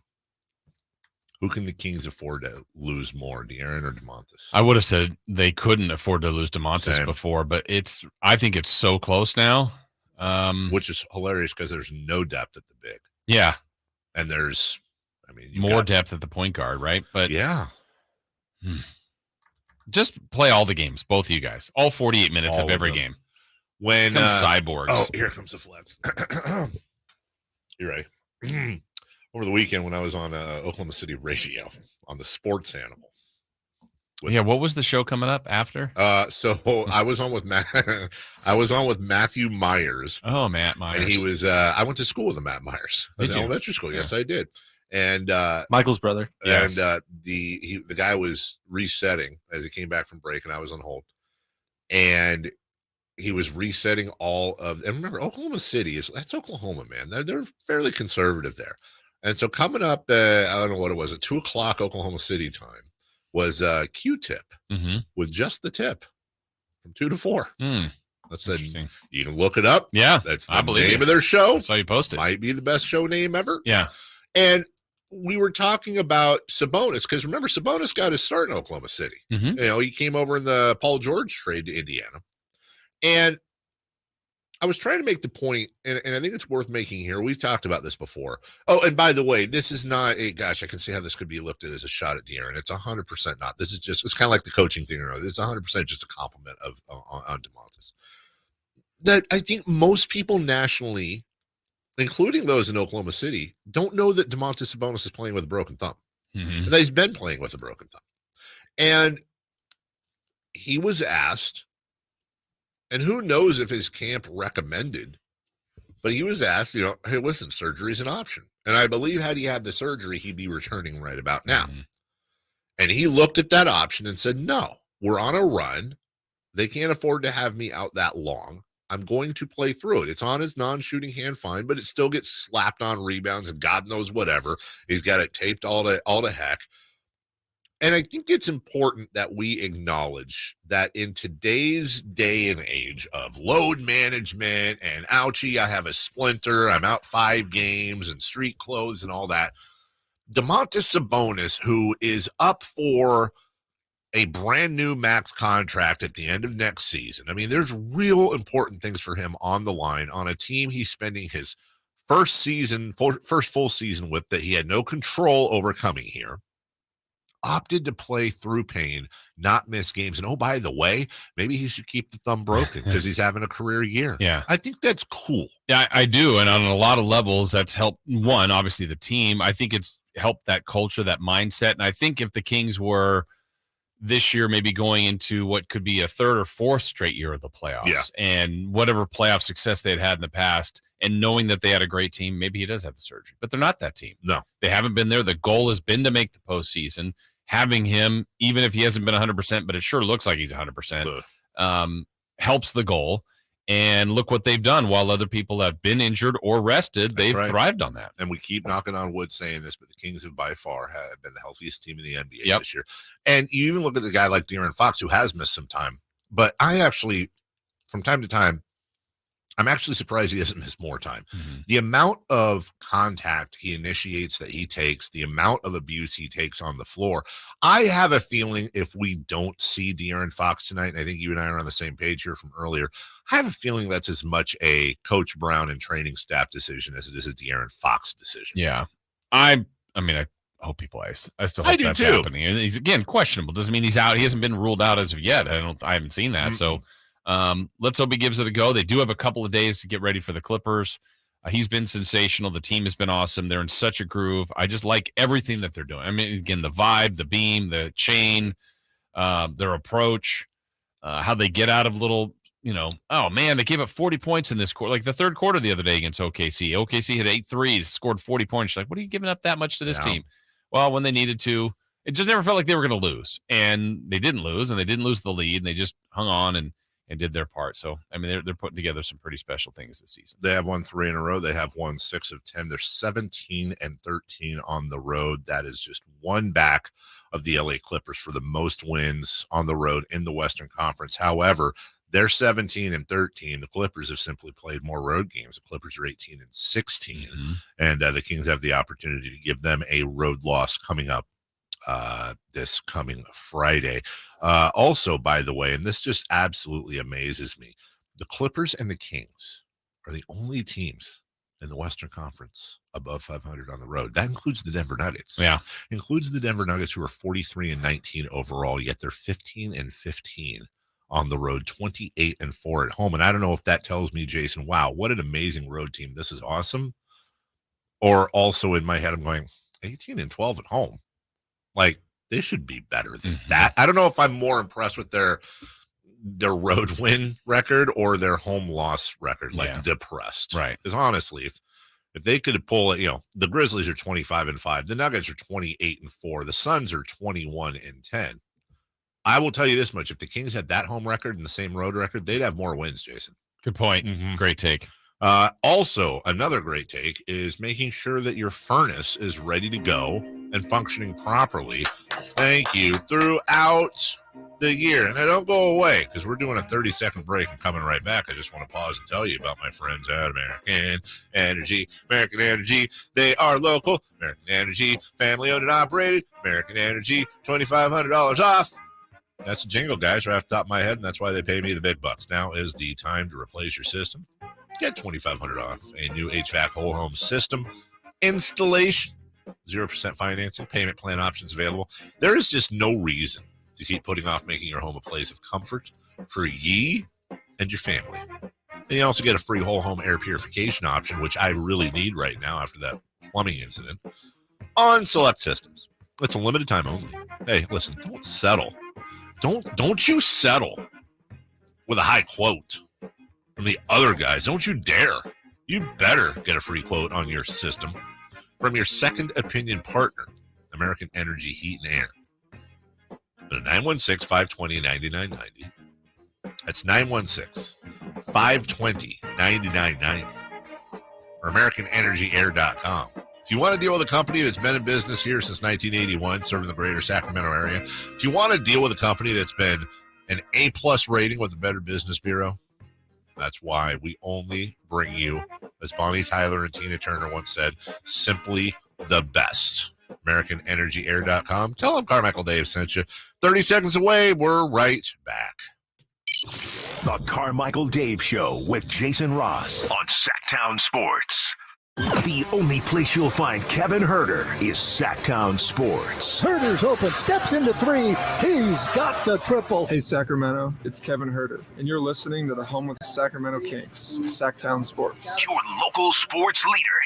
Who can the Kings afford to lose more, De'Aaron or DeMontis? I would have said they couldn't afford to lose DeMontis before, but I think it's so close now. Which is hilarious because there's no depth at the big. Yeah. And there's, more depth at the point guard, right? But yeah. Just play all the games, both of you guys. All 48 minutes of every game. When cyborgs. Oh, here comes the flex. You're right. Over the weekend when I was on Oklahoma City radio on the Sports Animal. What was the show coming up after? So I was on with Matthew Myers. Oh, Matt Myers. And he was I went to school with Matt Myers in elementary school. Yes, I did. And Michael's brother. Yes. And the guy was resetting as he came back from break, and I was on hold. And he was resetting all of, and remember, Oklahoma City that's Oklahoma, man. They're fairly conservative there. And so coming up, I don't know what it was, at 2:00 Oklahoma City time was Q-tip with just the tip from 2 to 4. That's interesting. You can look it up. Yeah, that's the name of their show. I saw you posted. Might be the best show name ever. Yeah, and we were talking about Sabonis because remember Sabonis got his start in Oklahoma City. He came over in the Paul George trade to Indiana. And I was trying to make the point, and I think it's worth making here. We've talked about this before. Oh, and by the way, this is not I can see how this could be looked at as a shot at De'Aaron. It's 100% not. This is just, it's kind of like the coaching thing. It's 100% just a compliment on DeMontis. That I think most people nationally, including those in Oklahoma City, don't know that DeMontis Sabonis is playing with a broken thumb. That he's been playing with a broken thumb. And he was asked, and who knows if his camp recommended, but he was asked, hey, listen, surgery is an option. And I believe had he had the surgery, he'd be returning right about now. And he looked at that option and said, no, we're on a run. They can't afford to have me out that long. I'm going to play through it. It's on his non-shooting hand, fine, but it still gets slapped on rebounds and God knows whatever. He's got it taped all to heck. And I think it's important that we acknowledge that in today's day and age of load management and ouchie, I have a splinter, I'm out 5 games and street clothes and all that, Domantas Sabonis, who is up for a brand new max contract at the end of next season. I mean, there's real important things for him on the line on a team he's spending his first full season with that he had no control over coming here. Opted to play through pain, not miss games. And oh, by the way, maybe he should keep the thumb broken because he's having a career year. Yeah. I think that's cool. Yeah, I do. And on a lot of levels, that's helped, one, obviously the team. I think it's helped that culture, that mindset. And I think if the Kings were this year maybe going into what could be a third or fourth straight year of the playoffs and whatever playoff success they'd had in the past, and knowing that they had a great team, maybe he does have the surgery. But they're not that team. No. They haven't been there. The goal has been to make the postseason. Having him, even if he hasn't been 100%, but it sure looks like he's 100%, helps the goal. And look what they've done. While other people have been injured or rested, they've thrived on that. And we keep knocking on wood saying this, but the Kings have by far have been the healthiest team in the NBA this year. And you even look at the guy like De'Aaron Fox, who has missed some time. But I actually, from time to time, I'm actually surprised he hasn't missed more time. The amount of contact he initiates that he takes, the amount of abuse he takes on the floor. I have a feeling if we don't see De'Aaron Fox tonight, and I think you and I are on the same page here from earlier, I have a feeling that's as much a Coach Brown and training staff decision as it is a De'Aaron Fox decision. Yeah. I mean, I hope he plays. I still hope that's happening. And he's, again, questionable. Doesn't mean he's out. He hasn't been ruled out as of yet. I haven't seen that. So let's hope he gives it a go. They do have a couple of days to get ready for the Clippers. He's been sensational. The team has been awesome. They're in such a groove. I just like everything that they're doing. I mean, again, the vibe, the beam, the chain, their approach, how they get out of little, oh man, they gave up 40 points in this quarter. Like the third quarter the other day against OKC. OKC hit 8 threes, scored 40 points. Like, what are you giving up that much to this team? Well, when they needed to, it just never felt like they were going to lose. And they didn't lose, and they didn't lose the lead, and they just hung on and did their part. So, I mean, they're putting together some pretty special things this season. They have won 3 in a row. They have won 6 of 10. They're 17-13 on the road. That is just one back of the LA Clippers for the most wins on the road in the Western Conference. However, they're 17-13. The Clippers have simply played more road games. The Clippers are 18-16, and the Kings have the opportunity to give them a road loss coming up this coming Friday. Also, by the way, and this just absolutely amazes me, the Clippers and the Kings are the only teams in the Western Conference above 500 on the road. That includes the Denver Nuggets. Yeah. Includes the Denver Nuggets, who are 43-19 overall, yet they're 15-15 on the road, 28-4 at home. And I don't know if that tells me, Jason, wow, what an amazing road team. This is awesome. Or also in my head, I'm going 18-12 at home. Like, they should be better than that. I don't know if I'm more impressed with their road win record or their home loss record, like depressed. Right. Because honestly, if they could pull it, the Grizzlies are 25-5, the Nuggets are 28-4, the Suns are 21-10. I will tell you this much: if the Kings had that home record and the same road record, they'd have more wins, Jason. Good point. Great take. Also, another great take is making sure that your furnace is ready to go and functioning properly. Thank you. Throughout the year. And I don't go away because we're doing a 30-second break and coming right back. I just want to pause and tell you about my friends at American Energy. American Energy, they are local. American Energy, family owned and operated. American Energy, $2,500 off. That's a jingle, guys, right off the top of my head, and that's why they pay me the big bucks. Now is the time to replace your system. Get $2,500 off a new HVAC whole home system installation. 0% financing, payment plan options available. There is just no reason to keep putting off making your home a place of comfort for ye and your family. And you also get a free whole home air purification option, which I really need right now after that plumbing incident, on select systems. It's a limited time only. Hey, listen, don't settle. Don't you settle with a high quote from the other guys. Don't you dare. You better get a free quote on your system from your second opinion partner, American Energy Heat and Air. 916-520-9990. That's 916-520-9990. Or AmericanEnergyAir.com. If you want to deal with a company that's been in business here since 1981, serving the greater Sacramento area, if you want to deal with a company that's been an A-plus rating with the Better Business Bureau, that's why we only bring you, as Bonnie Tyler and Tina Turner once said, simply the best. AmericanEnergyAir.com. Tell them Carmichael Dave sent you. 30 seconds away. We're right back. The Carmichael Dave Show with Jason Ross on Sactown Sports. The only place you'll find Kevin Herter is Sactown Sports. Herter's open, steps into three. He's got the triple. Hey, Sacramento, it's Kevin Herter, and you're listening to the home of the Sacramento Kings, Sactown Sports. Your local sports leader.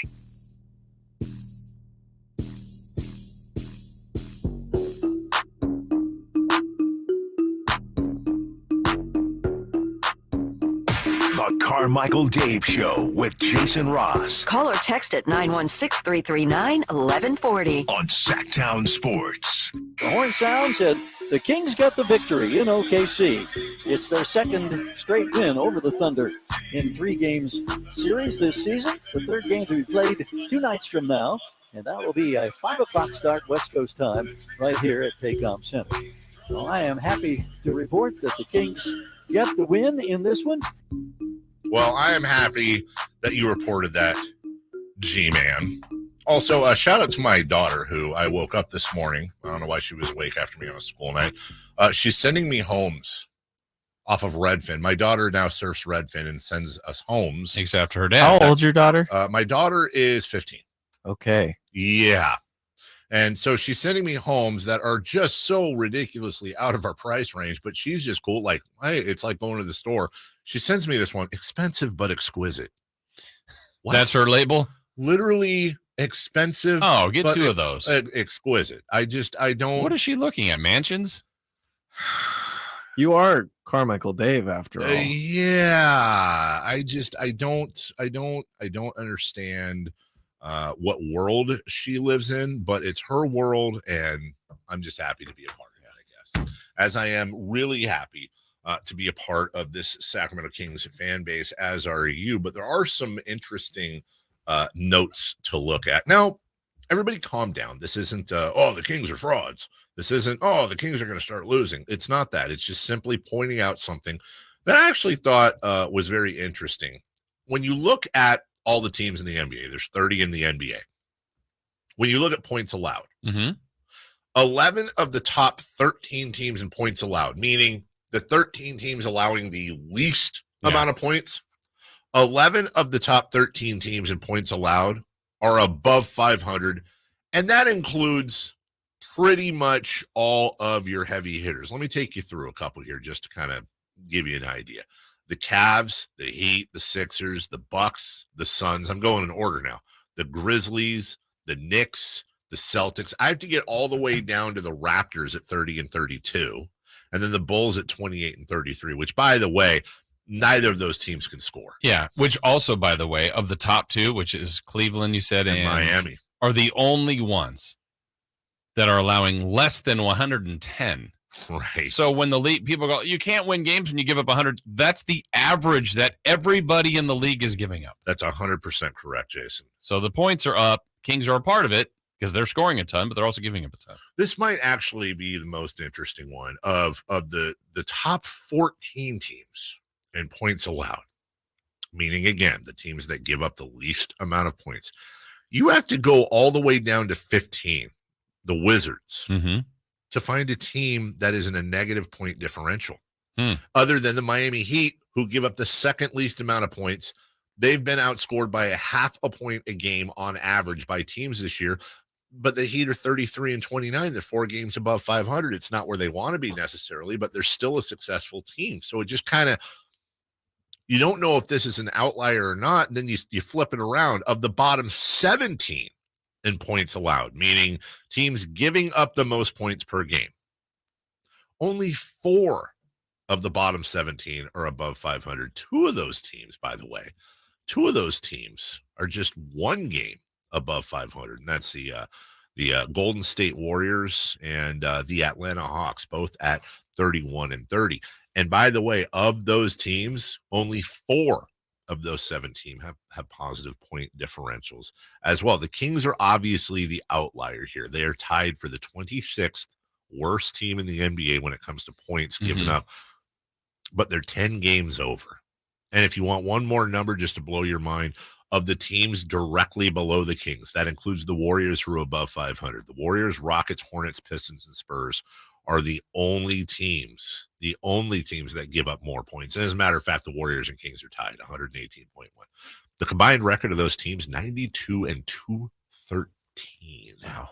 The Carmichael Dave Show with Jason Ross. Call or text at 916-339-1140. On Sactown Sports. The horn sounds and the Kings get the victory in OKC. It's their second straight win over the Thunder in 3 games series this season. The third game to be played 2 nights from now, and that will be a 5 o'clock start West Coast time right here at Paycom Center. Well, I am happy to report that the Kings get the win in this one. Well, I am happy that you reported that, G-Man. Also, shout out to my daughter, who I woke up this morning. I don't know why she was awake after me on a school night. She's sending me homes off of Redfin. My daughter now surfs Redfin and sends us homes. Thanks after her dad. How old's your daughter? My daughter is 15. Okay. Yeah. And so she's sending me homes that are just so ridiculously out of our price range, but she's just cool. Like, hey, it's like going to the store. She sends me this one, expensive but exquisite. What? That's her label? Literally expensive. Oh, get 2 of those. Exquisite. I don't. What is she looking at? Mansions? You are Carmichael Dave after all. Yeah. I don't understand what world she lives in, but it's her world, and I'm just happy to be a part of that, I guess. As I am really happy to be a part of this Sacramento Kings fan base, as are you. But there are some interesting notes to look at. Now, everybody calm down. This isn't, the Kings are frauds. This isn't, the Kings are going to start losing. It's not that. It's just simply pointing out something that I actually thought was very interesting. When you look at all the teams in the NBA, there's 30 in the NBA. When you look at points allowed, 11 of the top 13 teams in points allowed, meaning the 13 teams allowing the least amount of points, 11 of the top 13 teams in points allowed are above 500, and that includes pretty much all of your heavy hitters. Let me take you through a couple here just to kind of give you an idea. The Cavs, the Heat, the Sixers, the Bucks, the Suns. I'm going in order now. The Grizzlies, the Knicks, the Celtics. I have to get all the way down to the Raptors at 30 and 32, and then the Bulls at 28 and 33, which, by the way, neither of those teams can score. Yeah, which also, by the way, of the top 2, which is Cleveland, you said, and Miami, are the only ones that are allowing less than 110. Right. So when the league, people go, you can't win games when you give up 100. That's the average that everybody in the league is giving up. That's 100% correct, Jason. So the points are up. Kings are a part of it because they're scoring a ton, but they're also giving up a ton. This might actually be the most interesting one of the top 14 teams in points allowed, meaning, again, the teams that give up the least amount of points. You have to go all the way down to 15, the Wizards, to find a team that is in a negative point differential. Other than the Miami Heat, who give up the second least amount of points. They've been outscored by a half a point a game on average by teams this year, but the Heat are 33 and 29. They're 4 games above 500. It's not where they want to be necessarily, but they're still a successful team. So it just kind of, you don't know if this is an outlier or not. And then you flip it around. Of the bottom 17 in points allowed, meaning teams giving up the most points per game, only 4 of the bottom 17 are above 500. 2 of those teams, by the way, 2 of those teams are just 1 game above 500. And that's the Golden State Warriors and the Atlanta Hawks, both at 31 and 30. And by the way, of those teams, only 4 of those 17 have positive point differentials as well. The Kings are obviously the outlier here. They are tied for the 26th worst team in the NBA when it comes to points given up, but they're 10 games over. And if you want one more number just to blow your mind, of the teams directly below the Kings, that includes the Warriors who are above 500. The Warriors, Rockets, Hornets, Pistons, and Spurs are the only teams that give up more points. And as a matter of fact, the Warriors and Kings are tied, 118.1. The combined record of those teams, 92 and 213. Wow.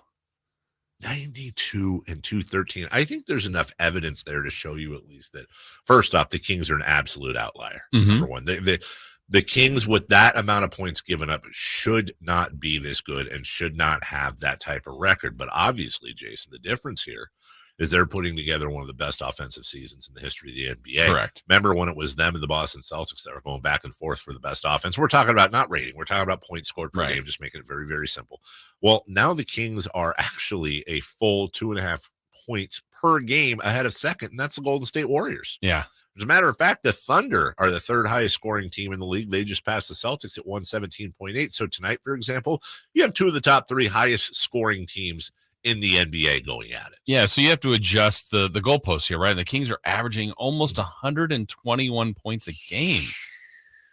92 and 213. I think there's enough evidence there to show you at least that, first off, the Kings are an absolute outlier. Number one, the Kings with that amount of points given up should not be this good and should not have that type of record. But obviously, Jason, the difference here is they're putting together one of the best offensive seasons in the history of the NBA. Correct. Remember when it was them and the Boston Celtics that were going back and forth for the best offense? We're talking about not rating. We're talking about points scored per game, just making it very, very simple. Well, now the Kings are actually a full 2.5 points per game ahead of second, and that's the Golden State Warriors. Yeah. As a matter of fact, the Thunder are the third highest scoring team in the league. They just passed the Celtics at 117.8. So tonight, for example, you have two of the top three highest scoring teams in the NBA going at it. Yeah, so you have to adjust the goalposts here, right? And the Kings are averaging almost 121 points a game.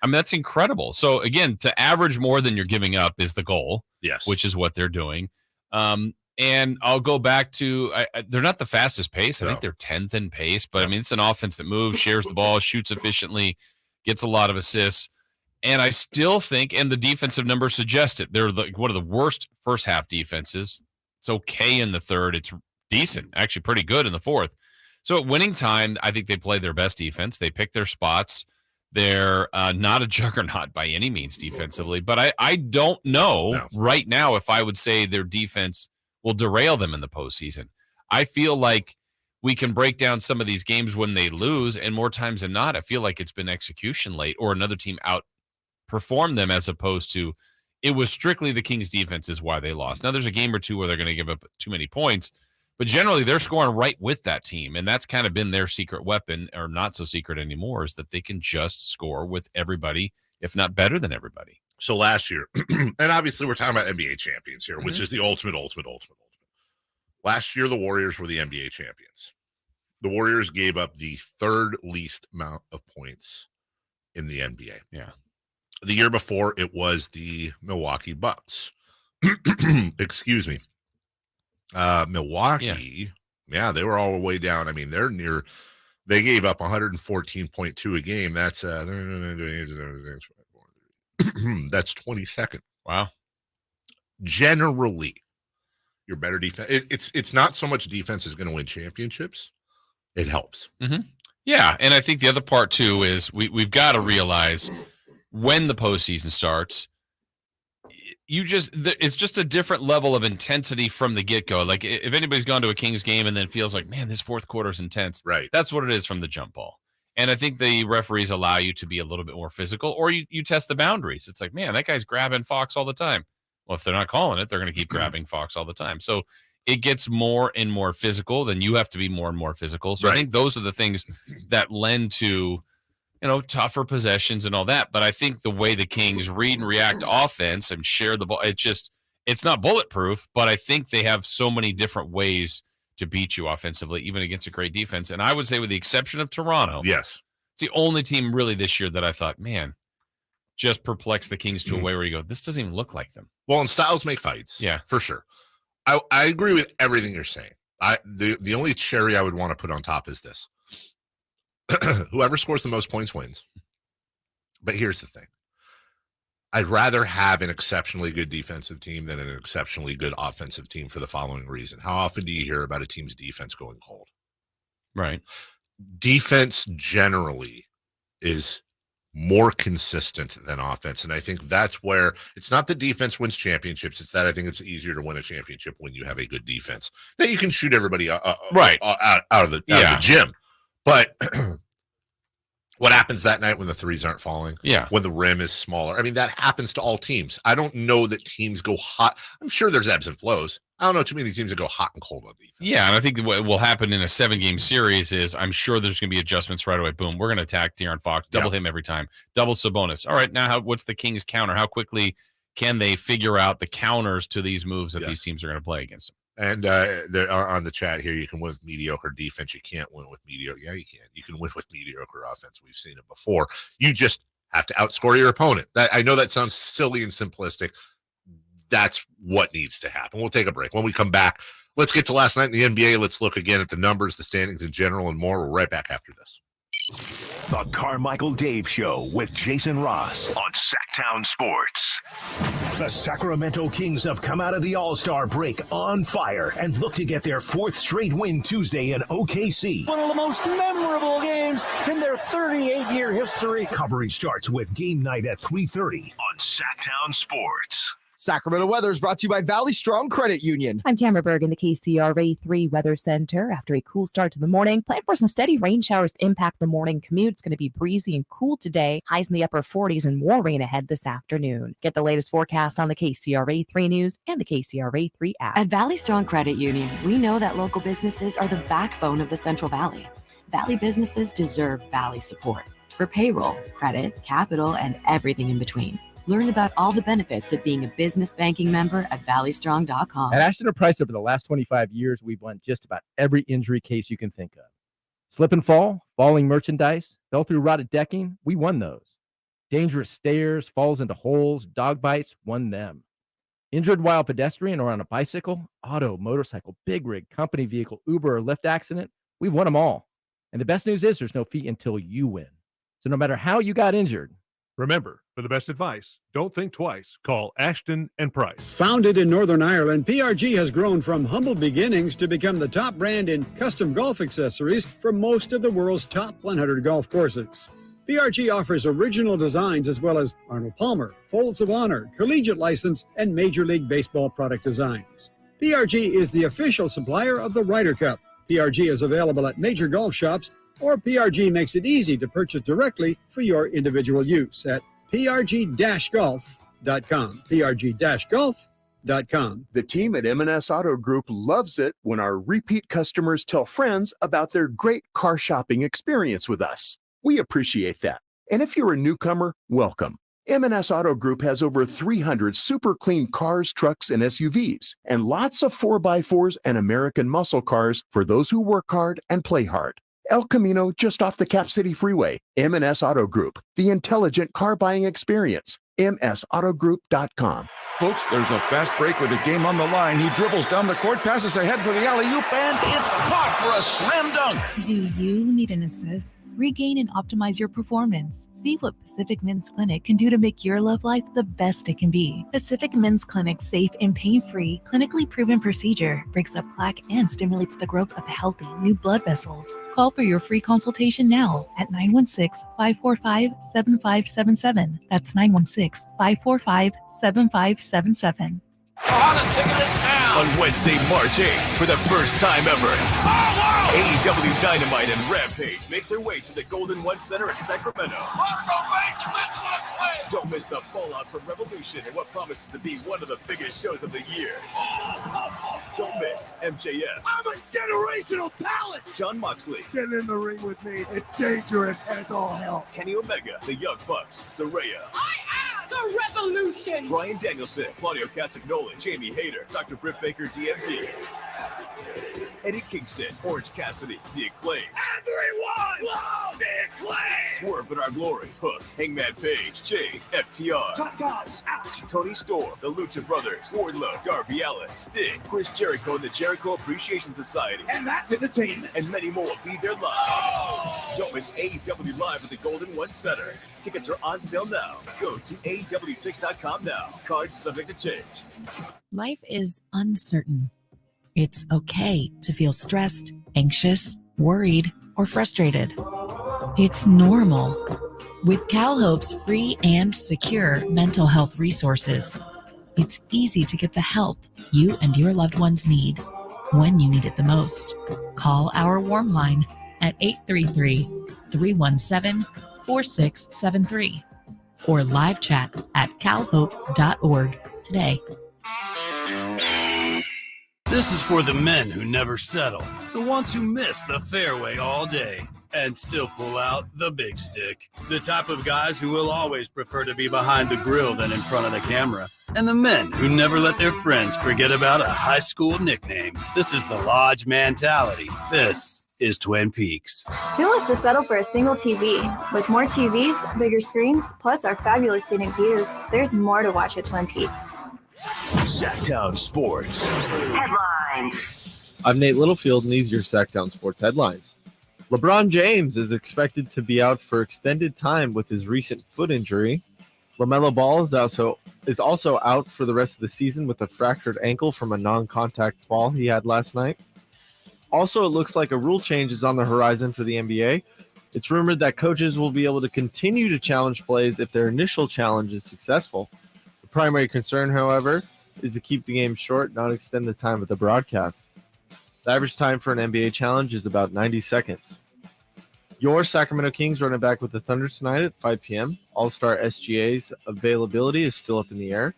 I mean, that's incredible. So, again, to average more than you're giving up is the goal, yes, which is what they're doing. And I'll go back to they're not the fastest pace. I think they're 10th in pace, but I mean, it's an offense that moves, shares the ball, shoots efficiently, gets a lot of assists. And I still think, and the defensive numbers suggest it, they're one of the worst first half defenses. It's okay in the third. It's decent, actually pretty good in the fourth. So at winning time, I think they play their best defense. They pick their spots. They're not a juggernaut by any means defensively, but I don't know right now if I would say their defense will derail them in the postseason. I feel like we can break down some of these games when they lose, and more times than not, I feel like it's been execution late or another team outperformed them as opposed to it was strictly the Kings defense is why they lost. Now, there's a game or two where they're going to give up too many points, but generally they're scoring right with that team, and that's kind of been their secret weapon, or not so secret anymore, is that they can just score with everybody, if not better than everybody. So last year, and obviously we're talking about NBA champions here, which is the ultimate. Last year, the Warriors were the NBA champions. The Warriors gave up the third least amount of points in the NBA. Yeah. The year before, it was the Milwaukee Bucks. Excuse me. Milwaukee, yeah, they were all the way down. I mean, they gave up 114.2 a game. That's that's 22nd. Wow. Generally, your better defense. It's not so much defense is going to win championships. It helps. Mm-hmm. Yeah, and I think the other part too is we've got to realize when the postseason starts, it's just a different level of intensity from the get-go. Like if anybody's gone to a Kings game and then feels like, man, this fourth quarter is intense. Right. That's what it is from the jump ball. And I think the referees allow you to be a little bit more physical, or you test the boundaries. It's like, man, that guy's grabbing Fox all the time. Well, if they're not calling it, they're going to keep grabbing Fox all the time. So it gets more and more physical. Then you have to be more and more physical. So I think those are the things that lend to, tougher possessions and all that. But I think the way the Kings read and react offense and share the ball, it's not bulletproof, but I think they have so many different ways to beat you offensively, even against a great defense. And I would say with the exception of Toronto, yes, it's the only team really this year that I thought, man, just perplexed the Kings to a way where you go, this doesn't even look like them. Well, and styles make fights. Yeah, for sure. I agree with everything you're saying. The only cherry I would want to put on top is this. Whoever scores the most points wins. But here's the thing. I'd rather have an exceptionally good defensive team than an exceptionally good offensive team for the following reason. How often do you hear about a team's defense going cold? Right. Defense generally is more consistent than offense. And I think that's where it's not that defense wins championships. It's that I think it's easier to win a championship when you have a good defense. Now you can shoot everybody out of the gym. But what happens that night when the threes aren't falling? Yeah. When the rim is smaller? I mean, that happens to all teams. I don't know that teams go hot. I'm sure there's ebbs and flows. I don't know too many teams that go hot and cold on defense. Yeah, and I think what will happen in a 7-game series is I'm sure there's going to be adjustments right away. Boom, we're going to attack De'Aaron Fox, double him every time, double Sabonis. All right, now what's the Kings' counter? How quickly can they figure out the counters to these moves that these teams are going to play against them? And they're on the chat here, you can win with mediocre defense. You can't win with mediocre. Yeah, you can. You can win with mediocre offense. We've seen it before. You just have to outscore your opponent. I know that sounds silly and simplistic. That's what needs to happen. We'll take a break. When we come back, let's get to last night in the NBA. Let's look again at the numbers, the standings in general, and more. We're right back after this. The Carmichael Dave Show with Jason Ross on Sactown Sports. The Sacramento Kings have come out of the All-Star break on fire and look to get their 4th straight win Tuesday in OKC. One of the most memorable games in their 38-year history. Coverage starts with game night at 3:30 on Sactown Sports. Sacramento weather is brought to you by Valley Strong Credit Union. I'm Tamara Berg in the KCRA 3 Weather Center. After a cool start to the morning, plan for some steady rain showers to impact the morning commute. It's going to be breezy and cool today. Highs in the upper 40s and more rain ahead this afternoon. Get the latest forecast on the KCRA 3 News and the KCRA 3 app. At Valley Strong Credit Union, we know that local businesses are the backbone of the Central Valley. Valley businesses deserve Valley support for payroll, credit, capital, and everything in between. Learn about all the benefits of being a business banking member at valleystrong.com. At Ashton & Price, over the last 25 years, we've won just about every injury case you can think of. Slip and fall, falling merchandise, fell through rotted decking, we won those. Dangerous stairs, falls into holes, dog bites, won them. Injured while pedestrian or on a bicycle, auto, motorcycle, big rig, company vehicle, Uber, or Lyft accident, we've won them all. And the best news is there's no fee until you win. So no matter how you got injured, remember, for the best advice, don't think twice. Call Ashton & Price. Founded in Northern Ireland, PRG has grown from humble beginnings to become the top brand in custom golf accessories for most of the world's top 100 golf courses. PRG offers original designs as well as Arnold Palmer, Folds of Honor, collegiate license, and Major League Baseball product designs. PRG is the official supplier of the Ryder Cup. PRG is available at major golf shops, or PRG makes it easy to purchase directly for your individual use at prg-golf.com. prg-golf.com. The team at M&S Auto Group loves it when our repeat customers tell friends about their great car shopping experience with us. We appreciate that. And if you're a newcomer, welcome. M&S Auto Group has over 300 super clean cars, trucks, and SUVs, and lots of 4x4s and American muscle cars for those who work hard and play hard. El Camino, just off the Cap City Freeway. M&S Auto Group, the intelligent car buying experience. msautogroup.com. Folks, there's a fast break with a game on the line. He dribbles down the court, passes ahead for the alley-oop, and it's caught for a slam dunk. Do you need an assist? Regain and optimize your performance. See what Pacific Men's Clinic can do to make your love life the best it can be. Pacific Men's Clinic's safe and pain-free, clinically proven procedure breaks up plaque and stimulates the growth of healthy new blood vessels. Call for your free consultation now at 916-545-7577. That's 916-545-7577. Hottest ticket in town! On Wednesday, March 8th, for the first time ever, AEW Dynamite and Rampage make their way to the Golden One Center in Sacramento. Don't miss the fallout from Revolution and what promises to be one of the biggest shows of the year. Don't miss MJF. I'm a generational talent! John Moxley. Get in the ring with me. It's dangerous as all hell. Kenny Omega, the Young Bucks, Saraya. I am the revolution! Bryan Danielson, Claudio Castagnoli, Jamie Hayter, Dr. Britt Baker, DMD. Eddie Kingston, Orange Cassidy, The Acclaim. Everyone loves The Acclaim! Swerve in Our Glory, Hook, Hangman Page, Jay, FTR. Top guys out! Tony Storm, The Lucha Brothers, Wardlow, Darby Allin, Sting, Chris Jericho, and the Jericho Appreciation Society. And that's entertainment. And many more be there live. Oh! Don't miss AEW Live at the Golden One Center. Tickets are on sale now. Go to AEWTix.com now. Cards subject to change. Life is uncertain. It's okay to feel stressed, anxious, worried, or frustrated. It's normal. With CalHope's free and secure mental health resources, it's easy to get the help you and your loved ones need when you need it the most. Call our warm line at 833-317-4673 or live chat at calhope.org today. This is for the men who never settle, the ones who miss the fairway all day and still pull out the big stick, the type of guys who will always prefer to be behind the grill than in front of the camera, and the men who never let their friends forget about a high school nickname. This is the Lodge mentality. This is Twin Peaks. Who wants to settle for a single TV? With more TVs, bigger screens, plus our fabulous scenic views, there's more to watch at Twin Peaks. Sactown Sports Headlines. I'm Nate Littlefield, and these are your Sactown Sports headlines. LeBron James is expected to be out for extended time with his recent foot injury. LaMelo Ball is also out for the rest of the season with a fractured ankle from a non-contact fall he had last night. Also, it looks like a rule change is on the horizon for the NBA. It's rumored that coaches will be able to continue to challenge plays if their initial challenge is successful. The primary concern, however, is to keep the game short, not extend the time of the broadcast. The average time for an NBA challenge is about 90 seconds. Your Sacramento Kings running back with the Thunder tonight at 5 p.m. All-Star SGA's availability is still up in the air.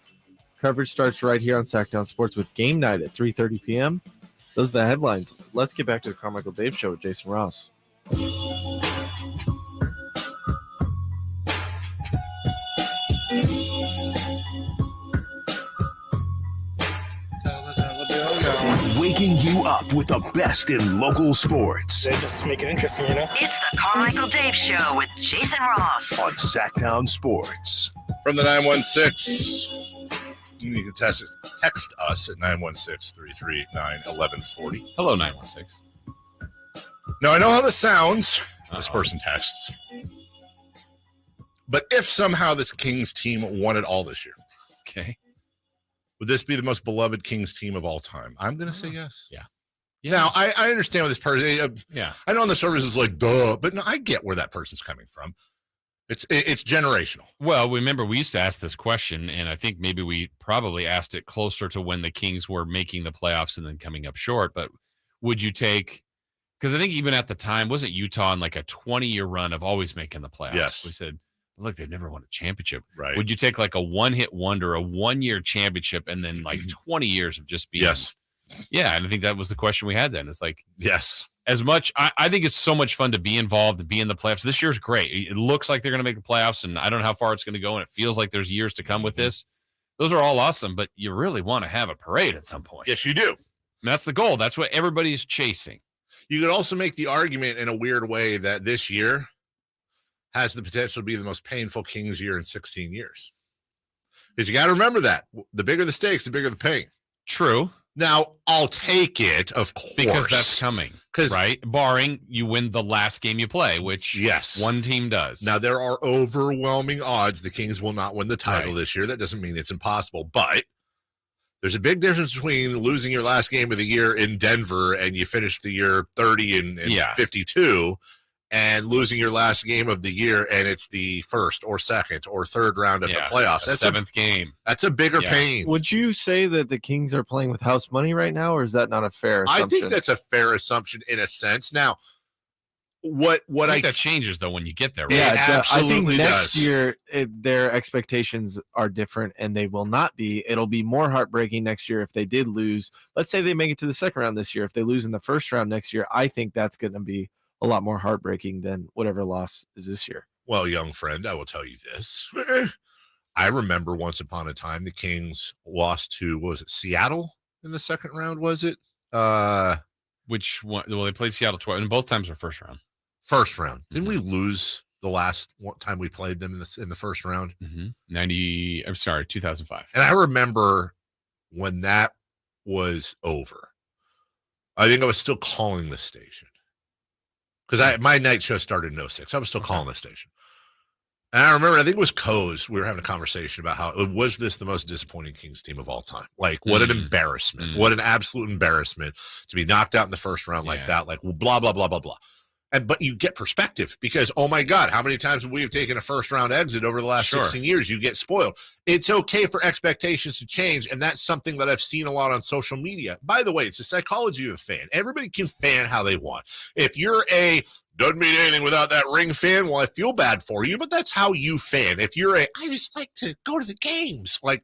Coverage starts right here on Sactown Sports with game night at 3:30 p.m. Those are the headlines. Let's get back to the Carmichael Dave Show with Jason Ross. Waking you up with the best in local sports. They just make it interesting, you know? It's the Carmichael Dave Show with Jason Ross On Sactown Sports. From the 916, you can text us at 916-339-1140. Hello, 916. Now, I know how this sounds. This person texts. But if somehow this Kings team won it all this year, okay, would this be the most beloved Kings team of all time? I'm going to say yes. Yeah. Now, I understand what this person. Yeah. I know on the surface is like, duh, but no, I get where that person's coming from. It's generational. Well, remember, we used to ask this question, and I think maybe we probably asked it closer to when the Kings were making the playoffs and then coming up short. But would you take, because I think even at the time, wasn't Utah in like a 20-year run of always making the playoffs? Yes. We said, look, they've never won a championship. Right. Would you take like a one-hit wonder, a one-year championship, and then like 20 years of just being? Yes. Yeah, and I think that was the question we had then. It's like, yes. As much, I think it's so much fun to be involved, to be in the playoffs. This year's great. It looks like they're going to make the playoffs, and I don't know how far it's going to go, and it feels like there's years to come with this. Those are all awesome, but you really want to have a parade at some point. Yes, you do. And that's the goal. That's what everybody's chasing. You could also make the argument in a weird way that this year has the potential to be the most painful Kings year in 16 years. Because you got to remember that. The bigger the stakes, the bigger the pain. True. Now, I'll take it, of course. Because that's coming, right? Barring you win the last game you play, which one team does. Now, there are overwhelming odds the Kings will not win the title this year. That doesn't mean it's impossible, but there's a big difference between losing your last game of the year in Denver and you finish the year 30 and 52 and losing your last game of the year and it's the first or second or third round of the playoffs. That's seventh game. That's a bigger pain. Would you say that the Kings are playing with house money right now, or is that not a fair assumption? I think that's a fair assumption in a sense. Now, what I think that changes though when you get there. Right? Yeah, it absolutely I think next does. year their expectations are different, and they will not be. It'll be more heartbreaking next year if they did lose. Let's say they make it to the second round this year. If they lose in the first round next year, I think that's going to be a lot more heartbreaking than whatever loss is this year. Well, young friend, I will tell you this. I remember once upon a time the Kings lost to, what was it, Seattle in the second round, was it? Which one? Well, they played Seattle twice, and both times were first round. First round. Didn't we lose the last time we played them in the first round? 2005. And I remember when that was over, I think I was still calling the station. Because my night show started in 06. I was still calling the station. And I remember, I think it was Coase. We were having a conversation about how was this the most disappointing Kings team of all time? Like, what an embarrassment. What an absolute embarrassment to be knocked out in the first round like that. Like, well, blah, blah, blah, blah, blah. But you get perspective because, oh my God, how many times have we have taken a first round exit over the last 16 years? You get spoiled. It's okay for expectations to change. And that's something that I've seen a lot on social media. By the way, it's the psychology of a fan. Everybody can fan how they want. If you're doesn't mean anything without that ring fan, well, I feel bad for you, but that's how you fan. If you're I just like to go to the games. Like,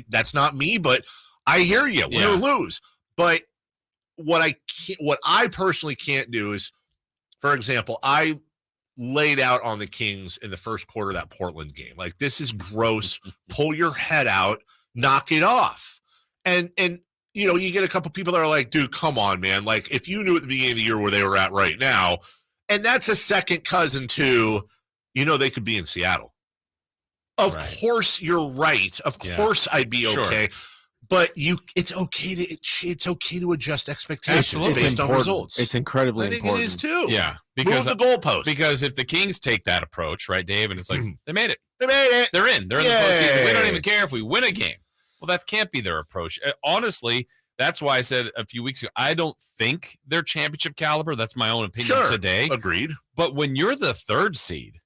that's not me, but I hear you. Win or lose. But what I personally can't do is, for example, I laid out on the Kings in the first quarter of that Portland game. Like, this is gross. Pull your head out, knock it off. And you get a couple people that are like, dude, come on, man. Like, if you knew at the beginning of the year where they were at right now, and that's a second cousin to, they could be in Seattle. Of course, you're right. Of course, I'd be okay. But it's okay to adjust expectations based on results. It's incredibly important. I think it is too. Yeah, move the goalposts. Because if the Kings take that approach, right, Dave, and it's like they made it, they're in the postseason. We don't even care if we win a game. Well, that can't be their approach. Honestly, that's why I said a few weeks ago, I don't think they're championship caliber. That's my own opinion today. Agreed. But when you're the third seed,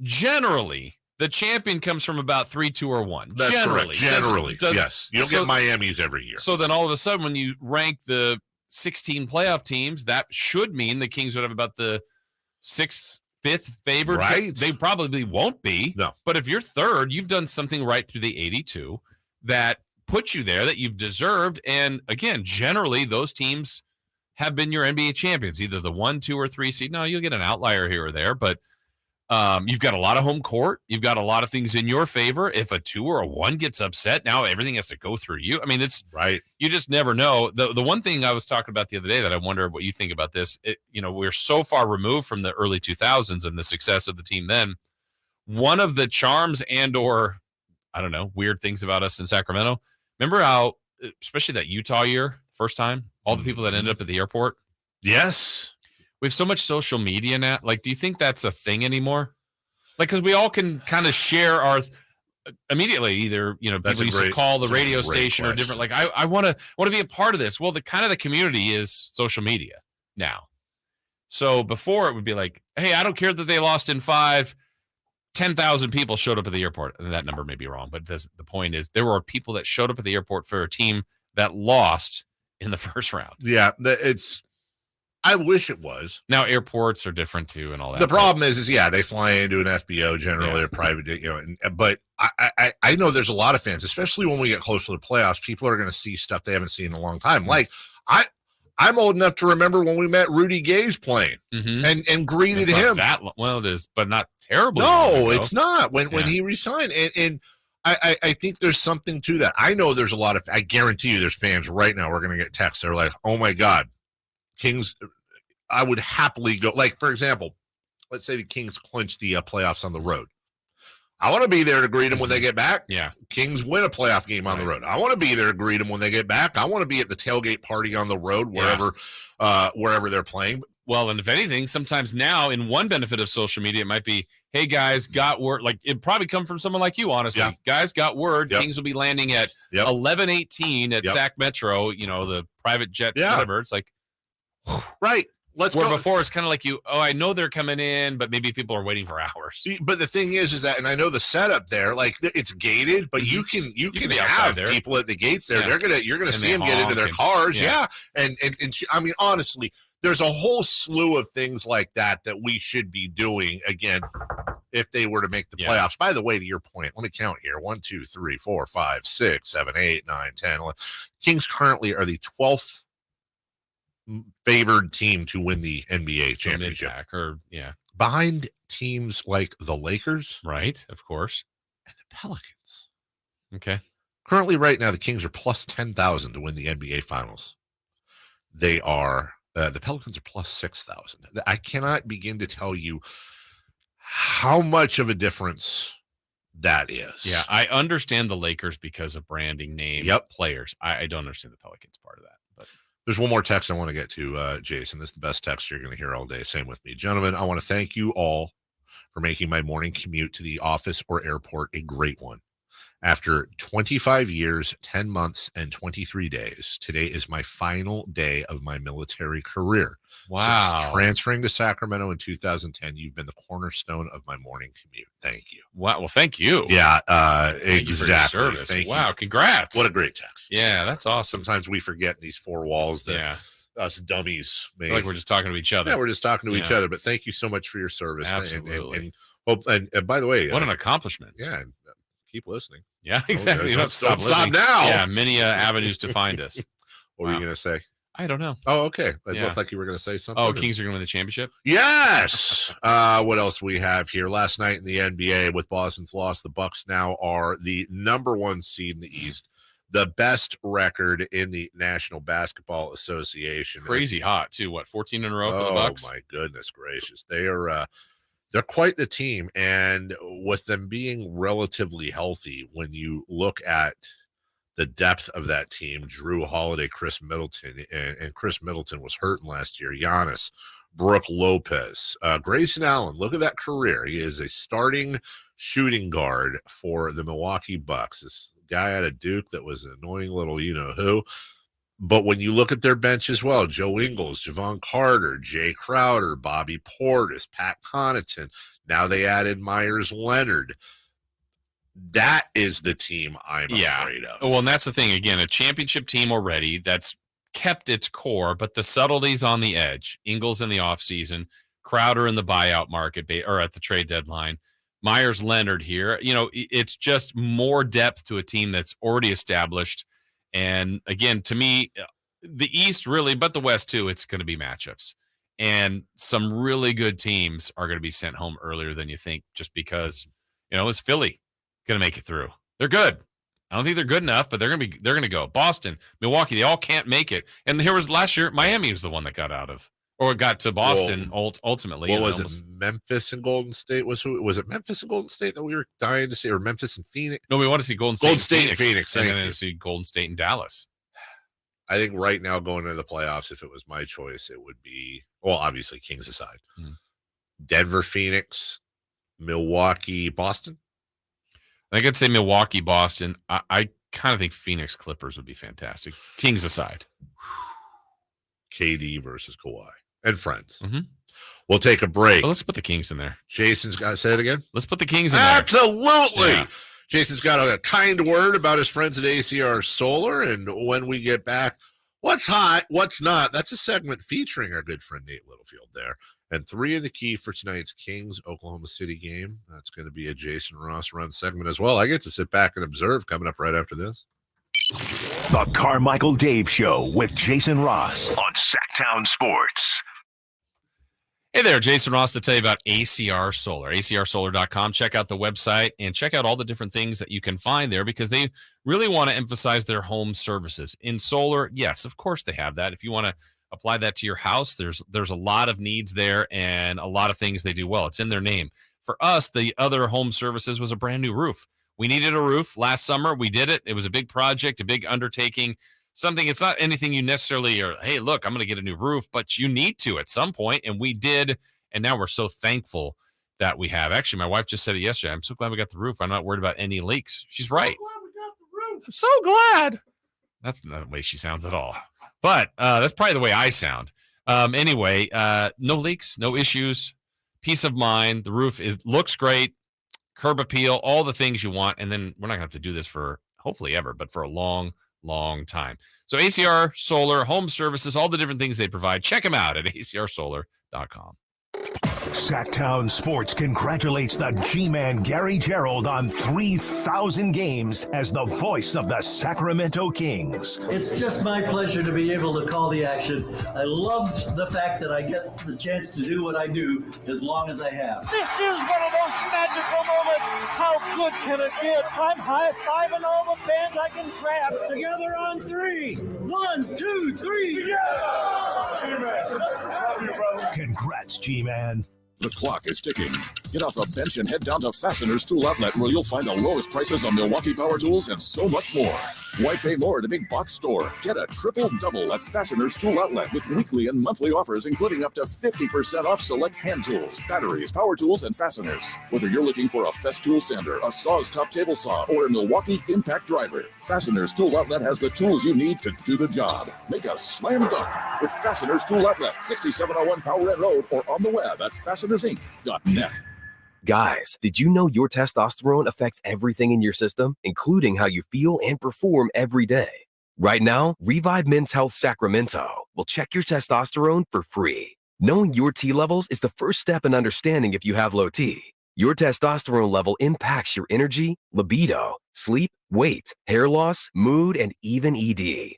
generally the champion comes from about 3, 2, or 1. That's correct. Generally, yes. You don't get Miami's every year. So then all of a sudden, when you rank the 16 playoff teams, that should mean the Kings would have about the 6th, 5th favorite. Right. They probably won't be. No. But if you're third, you've done something right through the 82 that puts you there, that you've deserved. And again, generally, those teams have been your NBA champions, either the 1, 2, or 3 seed. Now, you'll get an outlier here or there, but you've got a lot of home court. You've got a lot of things in your favor. If a 2 or a 1 gets upset, now everything has to go through you. I mean, it's right. You just never know. The one thing I was talking about the other day that I wonder what you think about this, we're so far removed from the early 2000s and the success of the team then. One of the charms and or, I don't know, weird things about us in Sacramento. Remember how, especially that Utah year, first time, all the people that ended up at the airport? Yes. We have so much social media now. Like, do you think that's a thing anymore? Like, because we all can kind of share our immediately. Either people used to call the radio station or different. Like, I want to be a part of this. Well, the community is social media now. So before it would be like, hey, I don't care that they lost in 5. 10,000 people showed up at the airport. And that number may be wrong, but the point is there were people that showed up at the airport for a team that lost in the first round. Yeah, I wish it was. Now airports are different too, and all that. The problem is they fly into an FBO generally, a private, but I know there's a lot of fans, especially when we get close to the playoffs. People are going to see stuff they haven't seen in a long time. Like I'm old enough to remember when we met Rudy Gay's playing and greeted him. Well, it is, but not terribly. No, it's not. When he resigned, and I think there's something to that. I know there's a lot of. I guarantee you, there's fans right now. We're going to get texts. They're like, "Oh my God, Kings." I would happily go. Like, for example, let's say the Kings clinch the playoffs on the road. I want to be there to greet them when they get back. Yeah. Kings win a playoff game on the road. I want to be there to greet them when they get back. I want to be at the tailgate party on the road, wherever they're playing. Well, and if anything, sometimes now in one benefit of social media, it might be, hey, guys, got word. Like, it'd probably come from someone like you, honestly. Yeah. Guys, got word. Kings will be landing at 11:18 at Sac Metro, the private jet, whatever. It's like, right. Let's Where go. Before it's kind of like I know they're coming in, but maybe people are waiting for hours. But the thing is that, and I know the setup there, like it's gated, but you can have people at the gates there. Yeah. You're gonna see them get into their cars, and I mean, honestly, there's a whole slew of things like that we should be doing again if they were to make the playoffs. By the way, to your point, let me count here: 1, 2, 3, 4, 5, 6, 7, 8, 9, 10, 11. Kings currently are the 12th favored team to win the NBA championship, behind teams like the Lakers, right? Of course, and the Pelicans. Okay. Currently, right now, the Kings are plus 10,000 to win the NBA Finals. They are the Pelicans are plus 6,000. I cannot begin to tell you how much of a difference that is. Yeah, I understand the Lakers because of branding, name, players. I don't understand the Pelicans part of that. But there's one more text I want to get to, Jason. This is the best text you're going to hear all day. Same with me. Gentlemen, I want to thank you all for making my morning commute to the office or airport a great one. After 25 years, 10 months, and 23 days, today is my final day of my military career. Wow. Since transferring to Sacramento in 2010, you've been the cornerstone of my morning commute. Thank you. Wow. Well, thank you. Yeah, Thank exactly. You for your service. Thank wow. you. Congrats. What a great text. Yeah, that's awesome. Sometimes we forget these four walls that us dummies made. Like we're just talking to each other. Yeah, we're just talking to each other. But thank you so much for your service. Absolutely. And by the way, what an accomplishment. Yeah. Keep listening. Yeah, exactly. Okay. You don't stop listening. Now. Yeah, many avenues to find us. What were you going to say? I don't know. Oh, okay. It looked like you were going to say something. Oh, Kings are going to win the championship? Yes. What else we have here? Last night in the NBA with Boston's loss, the Bucks now are the number 1 seed in the East. the best record in the National Basketball Association. Crazy hot too. What, 14 in a row for the Bucks? Oh my goodness gracious. They're quite the team, and with them being relatively healthy, when you look at the depth of that team, Drew Holiday, Chris Middleton, and Chris Middleton was hurting last year. Giannis, Brooke Lopez, Grayson Allen. Look at that career. He is a starting shooting guard for the Milwaukee Bucks. This guy out of Duke that was an annoying little you-know-who. But when you look at their bench as well, Joe Ingles, Javon Carter, Jay Crowder, Bobby Portis, Pat Connaughton. Now they added Myers Leonard. That is the team I'm afraid of. Well, and that's the thing. Again, a championship team already that's kept its core, but the subtleties on the edge. Ingles in the offseason, Crowder in the buyout market or at the trade deadline, Myers Leonard here. It's just more depth to a team that's already established. And again, to me, the East really, but the West too, it's going to be matchups. And some really good teams are going to be sent home earlier than you think, just because, is Philly going to make it through? They're good. I don't think they're good enough, but they're going to go. Boston, Milwaukee, they all can't make it. And here was last year, Miami was the one that got out of, or got to Boston ultimately. What was it? Memphis and Golden State was it Memphis and Golden State that we were dying to see, or Memphis and Phoenix? No, we want to see Golden State and Phoenix. And then see Golden State and Dallas. I think right now going into the playoffs, if it was my choice, it would be, well, obviously Kings aside, Denver, Phoenix, Milwaukee, Boston. I think I'd say Milwaukee, Boston. I kind of think Phoenix Clippers would be fantastic. Kings aside. KD versus Kawhi and friends. We'll take a break. Well, let's put the Kings in there. Jason's got to say it again. Let's put the Kings in there. Absolutely. Yeah. Jason's got a kind word about his friends at ACR Solar. And when we get back, what's hot, what's not? That's a segment featuring our good friend Nate Littlefield there. And 3 of the key for tonight's Kings-Oklahoma City game. That's going to be a Jason Ross run segment as well. I get to sit back and observe coming up right after this. The Carmichael Dave Show with Jason Ross on Sactown Sports. Hey there, Jason Ross to tell you about ACR Solar, acrsolar.com. Check out the website and check out all the different things that you can find there, because they really want to emphasize their home services. In solar, yes, of course they have that. If you want to apply that to your house, there's a lot of needs there and a lot of things they do well. It's in their name. For us, the other home services was a brand new roof. We needed a roof last summer. We did it. It was a big project, a big undertaking. Something, it's not anything you necessarily are, hey, look, I'm going to get a new roof, but you need to at some point, and we did, and now we're so thankful that we have. Actually, my wife just said it yesterday. I'm so glad we got the roof. I'm not worried about any leaks. She's right. I'm so glad. That's not the way she sounds at all, but that's probably the way I sound. Anyway, no leaks, no issues, peace of mind. The roof looks great, curb appeal, all the things you want, and then we're not going to have to do this for hopefully ever, but for a long time. So ACR Solar, home services, all the different things they provide. Check them out at acrsolar.com. Sactown Sports congratulates the G-Man Gary Gerald on 3,000 games as the voice of the Sacramento Kings. It's just my pleasure to be able to call the action. I love the fact that I get the chance to do what I do as long as I have. This is one of those magical moments. How good can it get? I'm high-fiving all the fans I can grab. Together on 3. 1, 2, 3. Yeah! Congrats, G-Man. The clock is ticking. Get off the bench and head down to Fasteners Tool Outlet, where you'll find the lowest prices on Milwaukee power tools and so much more. Why pay more at a big box store? Get a triple-double at Fasteners Tool Outlet with weekly and monthly offers, including up to 50% off select hand tools, batteries, power tools, and fasteners. Whether you're looking for a Festool sander, a Saw's top table saw, or a Milwaukee impact driver, Fasteners Tool Outlet has the tools you need to do the job. Make a slam dunk with Fasteners Tool Outlet, 6701 Power End Road, or on the web at fastenersinc.net. Guys, did you know your testosterone affects everything in your system, including how you feel and perform every day? Right now, Revive Men's Health Sacramento will check your testosterone for free. Knowing your T levels is the first step in understanding if you have low T. Your testosterone level impacts your energy, libido, sleep, weight, hair loss, mood, and even ED.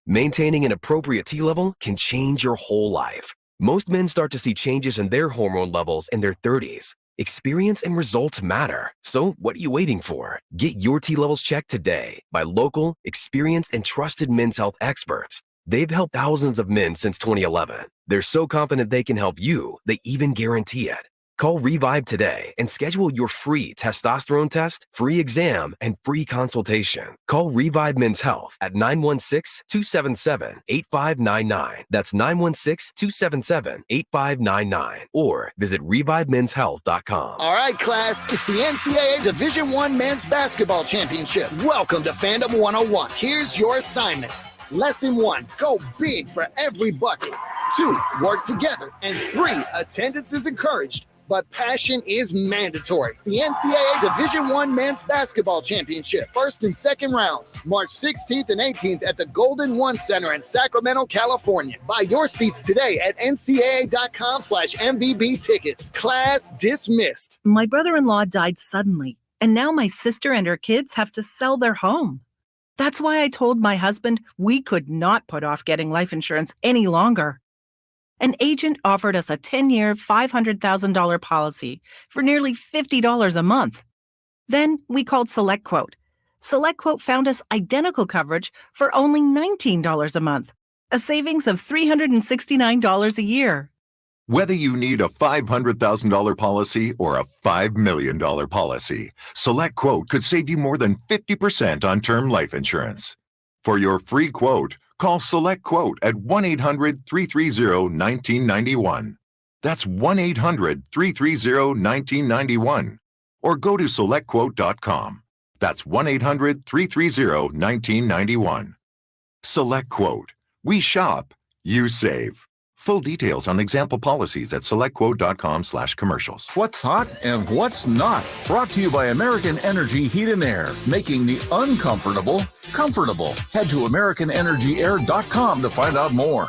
Maintaining an appropriate T level can change your whole life. Most men start to see changes in their hormone levels in their 30s. Experience and results matter. So what are you waiting for? Get your T levels checked today by local, experienced, and trusted men's health experts. They've helped thousands of men since 2011. They're so confident they can help you, they even guarantee it. Call Revive today and schedule your free testosterone test, free exam, and free consultation. Call Revive Men's Health at 916-277-8599. That's 916-277-8599. Or visit ReviveMen'sHealth.com. All right, class, it's the NCAA Division I Men's Basketball Championship. Welcome to Fandom 101. Here's your assignment. Lesson 1, go big for every bucket. 2, work together. And 3, attendance is encouraged, but passion is mandatory. The NCAA Division I Men's Basketball Championship, first and second rounds, March 16th and 18th at the Golden One Center in Sacramento, California. Buy your seats today at ncaa.com/MBB tickets. Class dismissed. My brother-in-law died suddenly, and now my sister and her kids have to sell their home. That's why I told my husband we could not put off getting life insurance any longer. An agent offered us a 10-year, $500,000 policy for nearly $50 a month. Then we called SelectQuote. SelectQuote found us identical coverage for only $19 a month, a savings of $369 a year. Whether you need a $500,000 policy or a $5 million policy, SelectQuote could save you more than 50% on term life insurance. For your free quote, call SelectQuote at 1-800-330-1991. That's 1-800-330-1991. Or go to SelectQuote.com. That's 1-800-330-1991. SelectQuote. We shop, you save. Full details on example policies at SelectQuote.com/commercials. What's hot and what's not. Brought to you by American Energy Heat and Air, making the uncomfortable comfortable. Head to AmericanEnergyAir.com to find out more.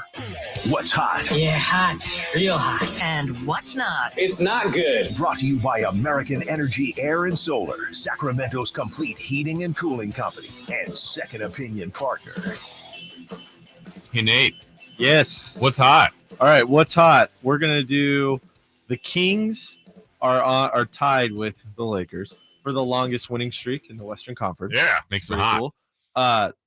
What's hot? Yeah, hot. Real hot. And what's not? It's not good. Brought to you by American Energy Air and Solar, Sacramento's complete heating and cooling company, and second opinion partner. Hey, Nate. Yes. What's hot? All right, what's hot? We're gonna do. The Kings are tied with the Lakers for the longest winning streak in the Western Conference. Yeah, makes them hot. Cool.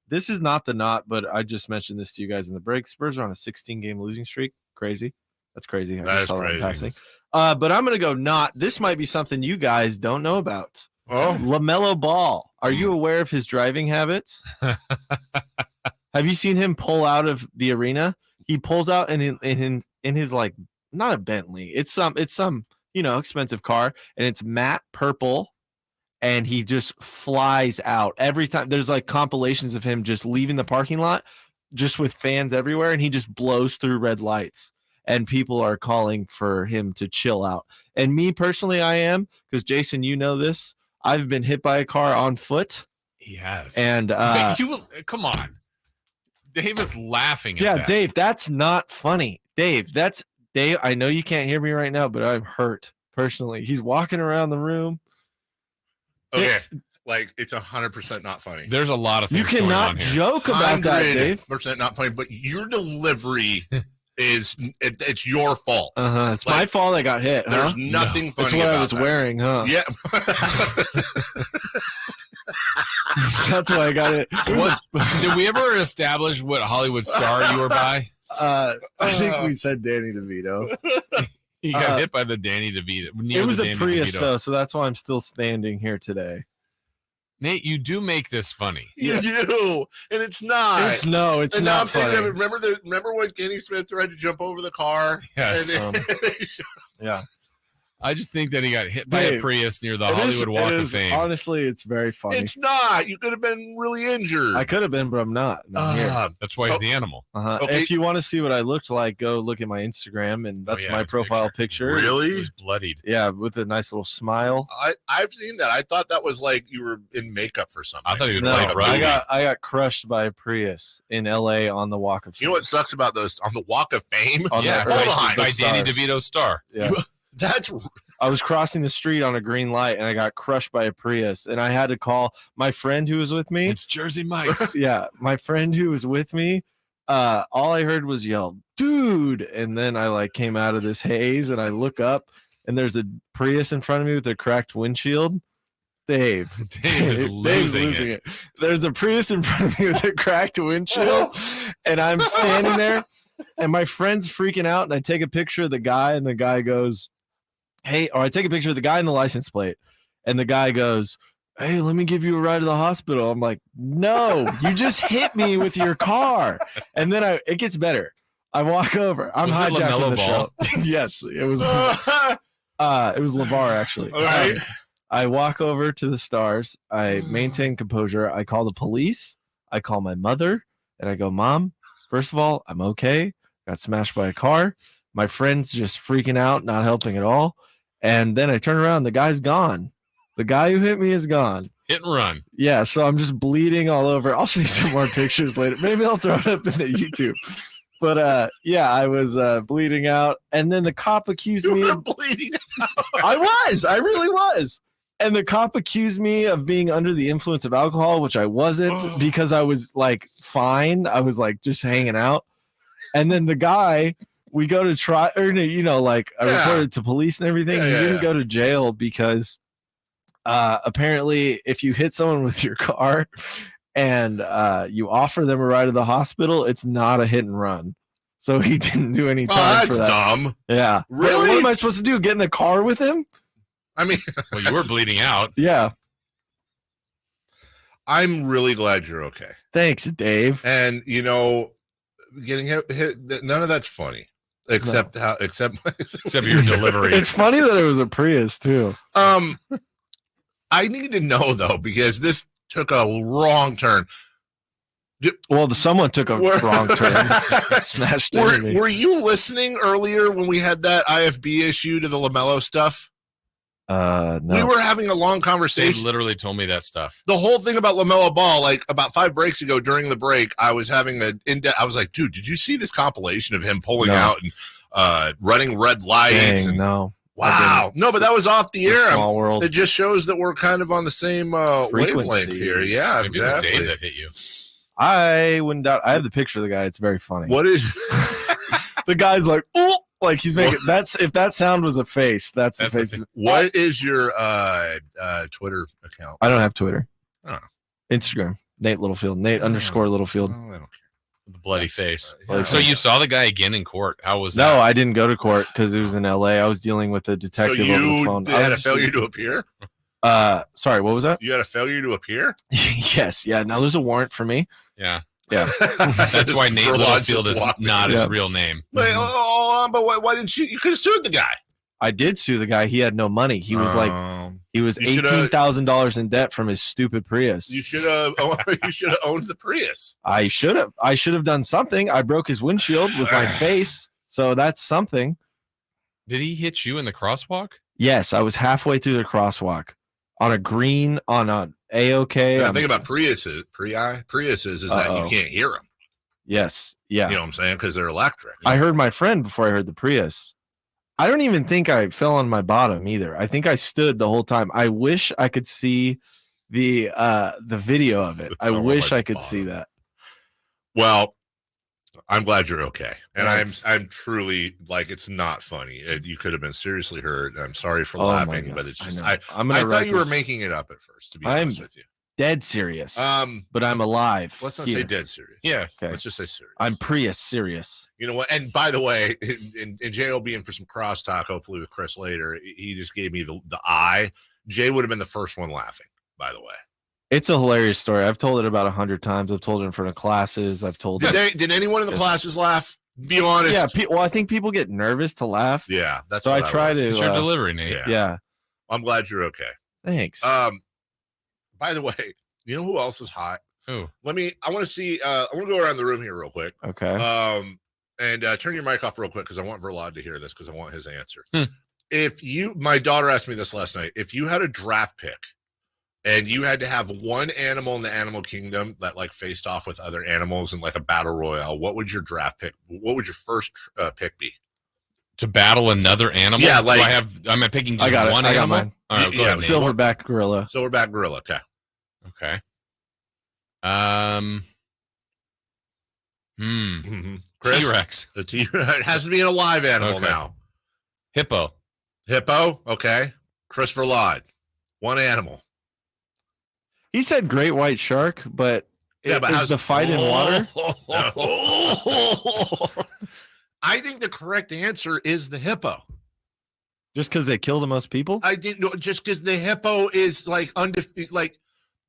This is not the knot, but I just mentioned this to you guys in the break. Spurs are on a 16-game losing streak. Crazy. That's crazy. That is crazy. Passing. But I'm gonna go knot. This might be something you guys don't know about. Oh, LaMelo Ball. Are you aware of his driving habits? Have you seen him pull out of the arena? He pulls out in his like, not a Bentley. It's some expensive car, and it's matte purple, and he just flies out every time. There's like compilations of him just leaving the parking lot, just with fans everywhere, and he just blows through red lights, and people are calling for him to chill out. And me personally, I am, because Jason, you know this. I've been hit by a car on foot. He has. And come on. Dave is laughing at yeah, that. Dave, that's not funny. Dave, I know you can't hear me right now, but I'm hurt personally. He's walking around the room. Okay, like it's 100% not funny. There's a lot of things you cannot joke about that, Dave. 100% not funny, but your delivery it's your fault. It's my fault I got hit. There's nothing funny. That's what about I was that. wearing, huh? Yeah. That's why I got it. Did we ever establish what Hollywood star you were by? I think we said Danny DeVito. He got hit by the Danny DeVito. It was a Prius, though, so that's why I'm still standing here today. Nate, you do make this funny. You do, and it's not. It's not funny. Remember when Kenny Smith tried to jump over the car? Yes. Yeah. I just think that he got hit by a Prius near the Hollywood Walk of Fame. Honestly, it's very funny. It's not. You could have been really injured. I could have been, but I'm not. I'm here. That's why he's the animal. Okay. If you want to see what I looked like, go look at my Instagram, and that's my profile picture. Really? He was bloodied. Yeah, with a nice little smile. I've seen that. I thought that was like you were in makeup for something. I thought he was I got crushed by a Prius in LA on the Walk of Fame. You know what sucks about those on the Walk of Fame? Hold on. By Danny DeVito's star. Yeah. I was crossing the street on a green light, and I got crushed by a Prius, and I had to call my friend who was with me. It's Jersey Mike's. Yeah, my friend who was with me. All I heard was yell, "Dude!" And then I came out of this haze, and I look up, and there's a Prius in front of me with a cracked windshield. Dave is losing it. There's a Prius in front of me with a cracked windshield, and I'm standing there, and my friend's freaking out, and I take a picture of the guy, and the guy goes, hey, or I take a picture of the guy in the license plate, and the guy goes, hey, let me give you a ride to the hospital. I'm like, no, you just hit me with your car. And then it gets better. I walk over. I'm was hijacking the Ball? show. Yes, it was. It was LeVar, actually. All right. I walk over to the stars. I maintain composure. I call the police. I call my mother, and I go, Mom, first of all, I'm okay. Got smashed by a car. My friend's just freaking out, not helping at all. And then I turn around. The guy's gone. The guy who hit me is gone. Hit and run. Yeah, so I'm just bleeding all over. I'll show you some more pictures later. Maybe I'll throw it up in the YouTube. But yeah, I was bleeding out, and then the cop accused me of bleeding out. I really was. And the cop accused me of being under the influence of alcohol, which I wasn't, because I was like fine. I was like just hanging out. And then the guy, we go to try, or like I reported to police and everything. He didn't go to jail because apparently if you hit someone with your car and you offer them a ride to the hospital, it's not a hit and run. So he didn't do any time for that. That's dumb. Yeah. Really? What am I supposed to do? Get in the car with him? I mean, well, you were bleeding out. Yeah. I'm really glad you're okay. Thanks, Dave. And getting hit none of that's funny. Except except your delivery. It's funny that it was a Prius too. I need to know though, because this took a wrong turn. Well, someone took a wrong turn. Smashed into me. Were you listening earlier when we had that IFB issue to the LaMelo stuff? No. We were having a long conversation. They literally told me that stuff. The whole thing about LaMelo Ball, like about 5 breaks ago during the break, I was having I was like, dude, did you see this compilation of him pulling out and running red lights? Dang, no. Wow. No, but that was off the air. Small world. It just shows that we're kind of on the same wavelength here. Yeah, Maybe exactly. it was Dave that hit you. I wouldn't doubt. I have the picture of the guy. It's very funny. What is the guy's like? Oh, like he's making. That's if that sound was a face. That's the face. What is your Twitter account? I don't have Twitter. Oh. Instagram. Nate Littlefield. Nate _Littlefield. Oh, I don't care. The bloody face. So you saw the guy again in court. How was that? No, I didn't go to court because it was in LA. I was dealing with a detective over the phone. You had a failure to appear? Sorry, what was that? You had a failure to appear? Yes. Yeah. Now there's a warrant for me. Yeah. Yeah. That's why Nate Littlefield is not his real name. Wait, but why didn't you? You could have sued the guy. I did sue the guy. He had no money. He was he was $18,000 in debt from his stupid Prius. You should have. You should have owned the Prius. I should have. I should have done something. I broke his windshield with my face, so that's something. Did he hit you in the crosswalk? Yes, I was halfway through the crosswalk on a green on a A-OK. The thing about Priuses is that you can't hear them. Yes. Yeah. You know what I'm saying? Because they're electric. I heard my friend before I heard the Prius. I don't even think I fell on my bottom either. I think I stood the whole time. I wish I could see the video of it. I wish I could see that. Well, I'm glad you're okay. And I'm truly like, it's not funny. You could have been seriously hurt. I'm sorry for laughing, but it's just I thought you were making it up at first, to be honest with you. Dead serious. But I'm alive. Let's not say dead serious. Yes. Okay. Let's just say serious. I'm Prius serious. You know what? And by the way, and Jay will be in for some crosstalk, hopefully with Chris later. He just gave me the eye. Jay would have been the first one laughing, by the way. It's a hilarious story. I've told it about 100 times. I've told it in front of classes. I've told Did anyone in the classes laugh? Be honest. Yeah. Well, I think people get nervous to laugh. Yeah. That's so what I try to. It's your delivery, Nate. Yeah. I'm glad you're okay. Thanks. By the way, you know who else is hot? Who? I want to go around the room here real quick. Okay. And turn your mic off real quick because I want Verlad to hear this because I want his answer. My daughter asked me this last night. If you had a draft pick and you had to have one animal in the animal kingdom that like faced off with other animals in like a battle royale, what would your draft pick? What would your first pick be? To battle another animal? Yeah, like am I picking just one animal? I got mine. All right, go ahead, Nate. Silverback gorilla. Silverback gorilla. Okay. Chris? T-Rex. The T-Rex. It has to be an alive animal now. Hippo. Hippo, okay. Christopher Laud, one animal. He said great white shark, but is the fight in water? I think the correct answer is the hippo. Just because they kill the most people? I didn't know. Just because the hippo is like undefeated. Like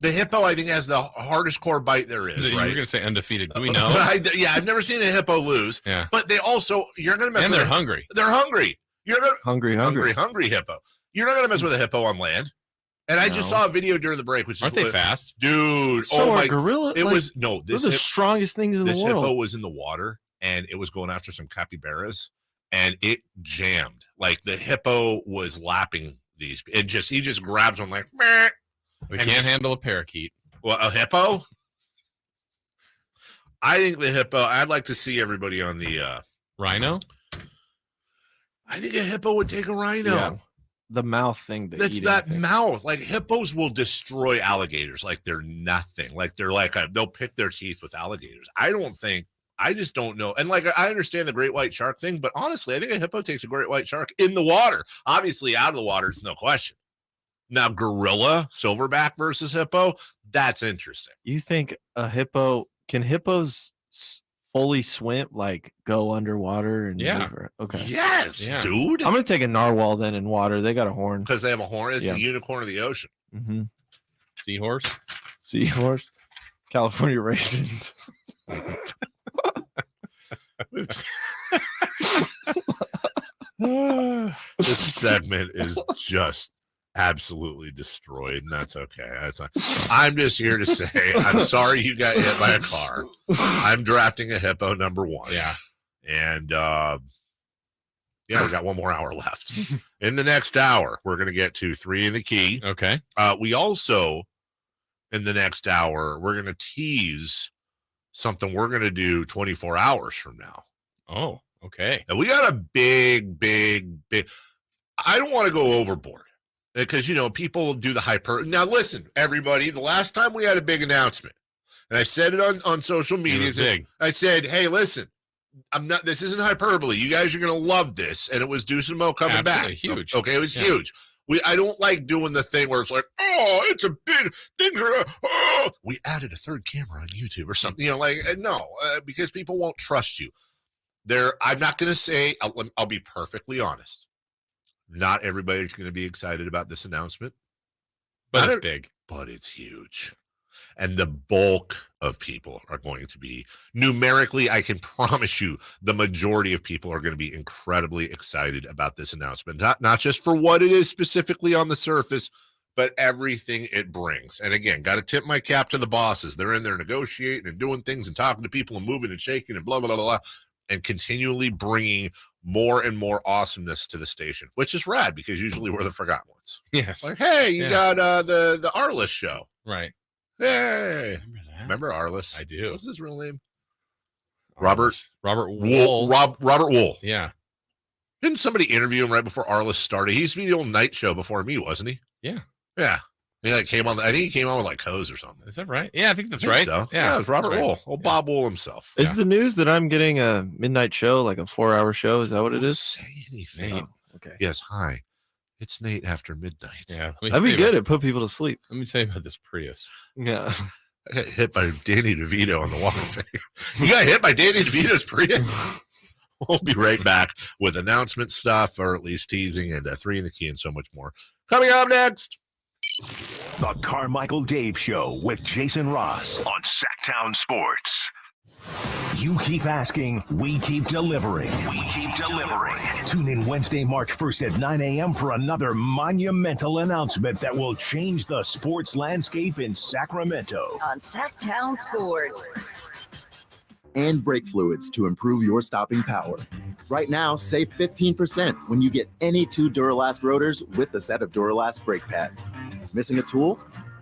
the hippo, I think has the hardest core bite there is. You're Right? going to say undefeated. Do we know? I've never seen a hippo lose. Yeah. But they also, you're going to mess And with they're hungry. They're hungry. You're gonna, hungry hippo. You're not going to mess with a hippo on land. And I just saw a video during the break, which aren't they fast, dude? So oh my! gorilla. It was no. Those are the strongest things in the world. This hippo was in the water, and it was going after some capybaras, and it jammed. Like the hippo was lapping these. He just grabs them like. Meh, we can't handle a parakeet. Well, a hippo. I think the hippo. I'd like to see everybody on the rhino. I think a hippo would take a rhino. Yeah. The mouth thing. That's that mouth. Like hippos will destroy alligators like they're nothing. Like they're like they'll pick their teeth with alligators. I just don't know. And like I understand the great white shark thing, but honestly, I think a hippo takes a great white shark in the water. Obviously, out of the water, it's no question. Now, gorilla, silverback versus hippo, that's interesting. You think a hippo can hippos fully swim, like go underwater and move? Okay. Yes, dude. I'm gonna take a narwhal then in water. They got a horn because they have a horn. It's the unicorn of the ocean. Mm-hmm. Seahorse, California raisins. This segment is just absolutely destroyed, and that's okay. That's fine. I'm just here to say I'm sorry you got hit by a car. I'm drafting a hippo number 1. Yeah. And we got one more hour left. In the next hour, we're going to get to 3 in the key. Okay. We also, in the next hour, we're going to tease something we're going to do 24 hours from now. Oh, okay. And we got a big. I don't want to go overboard. Because, people do the hyper. Now, listen, everybody, the last time we had a big announcement, and I said it on social media. Big. I said, hey, listen, this isn't hyperbole. You guys are going to love this. And it was Deuce and Mo coming back. Huge. Okay, it was huge. I don't like doing the thing where it's like, oh, it's a big thing. We added a third camera on YouTube or something. No, because people won't trust you. I'm not going to say, I'll be perfectly honest. Not everybody's going to be excited about this announcement. But it's big. But it's huge. And the bulk of people are going to be, numerically, I can promise you, the majority of people are going to be incredibly excited about this announcement. Not just for what it is specifically on the surface, but everything it brings. And again, got to tip my cap to the bosses. They're in there negotiating and doing things and talking to people and moving and shaking and blah, blah, blah, blah, and continually bringing more and more awesomeness to the station, which is rad because usually we're the forgotten ones. Yes. Like, hey, you got the Arliss show. Right. Hey. Remember Arliss? I do. What's his real name? Robert Wool. Robert Wool. Yeah. Didn't somebody interview him right before Arliss started? He used to be the old night show before me, wasn't he? Yeah. Yeah. I think he came on with like Hose or something. Is that right? Yeah, I think that's right. So. Yeah, it was Robert Wool. Old Bob Wool himself. Is the news that I'm getting a midnight show, like a 4-hour show? Is that what it is? Say anything. Oh, okay. Yes. Hi. It's Nate after midnight. Yeah. That'd be good. It put people to sleep. Let me tell you about this Prius. Yeah. I got hit by Danny DeVito on the walk of fame. You got hit by Danny DeVito's Prius? We'll be right back with announcement stuff, or at least teasing, and 3 in the key and so much more. Coming up next. The Carmichael Dave Show with Jason Ross on Sactown Sports. You keep asking, we keep delivering. We keep delivering. Tune in Wednesday, March 1st at 9 a.m. for another monumental announcement that will change the sports landscape in Sacramento. On Sactown Sports. And brake fluids to improve your stopping power. Right now, save 15% when you get any 2 Duralast rotors with a set of Duralast brake pads. Missing a tool?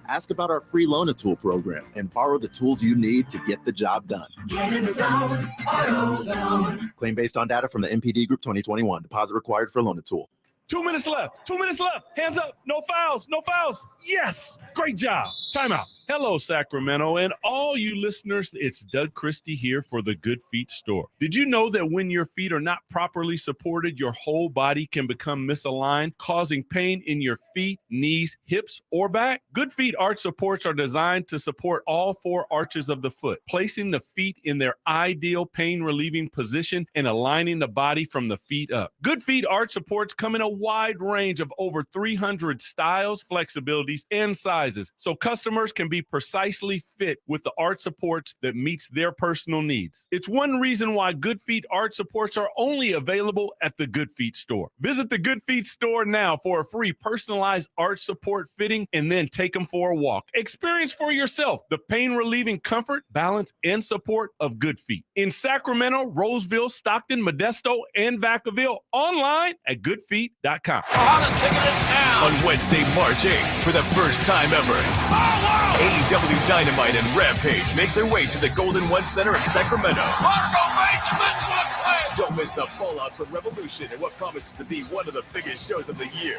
Ask about our free Loan-A-Tool program and borrow the tools you need to get the job done. Get in the zone, AutoZone. Claim based on data from the MPD Group 2021. Deposit required for Loan-A-Tool. 2 minutes left. 2 minutes left. Hands up. No fouls. No fouls. Yes. Great job. Timeout. Hello, Sacramento, and all you listeners, it's Doug Christie here for the Good Feet Store. Did you know that when your feet are not properly supported, your whole body can become misaligned, causing pain in your feet, knees, hips, or back? Good Feet arch supports are designed to support all four arches of the foot, placing the feet in their ideal pain-relieving position and aligning the body from the feet up. Good Feet arch supports come in a wide range of over 300 styles, flexibilities, and sizes, so customers can be precisely fit with the arch supports that meets their personal needs. It's one reason why Good Feet arch supports are only available at the Good Feet Store. Visit the Good Feet Store now for a free personalized arch support fitting and then take them for a walk. Experience for yourself the pain-relieving comfort, balance, and support of Good Feet. In Sacramento, Roseville, Stockton, Modesto, and Vacaville. Online at goodfeet.com. Hottest ticket in town. On Wednesday, March 8th, for the first time ever. AEW Dynamite and Rampage make their way to the Golden One Center in Sacramento. Don't miss the fallout from Revolution and what promises to be one of the biggest shows of the year.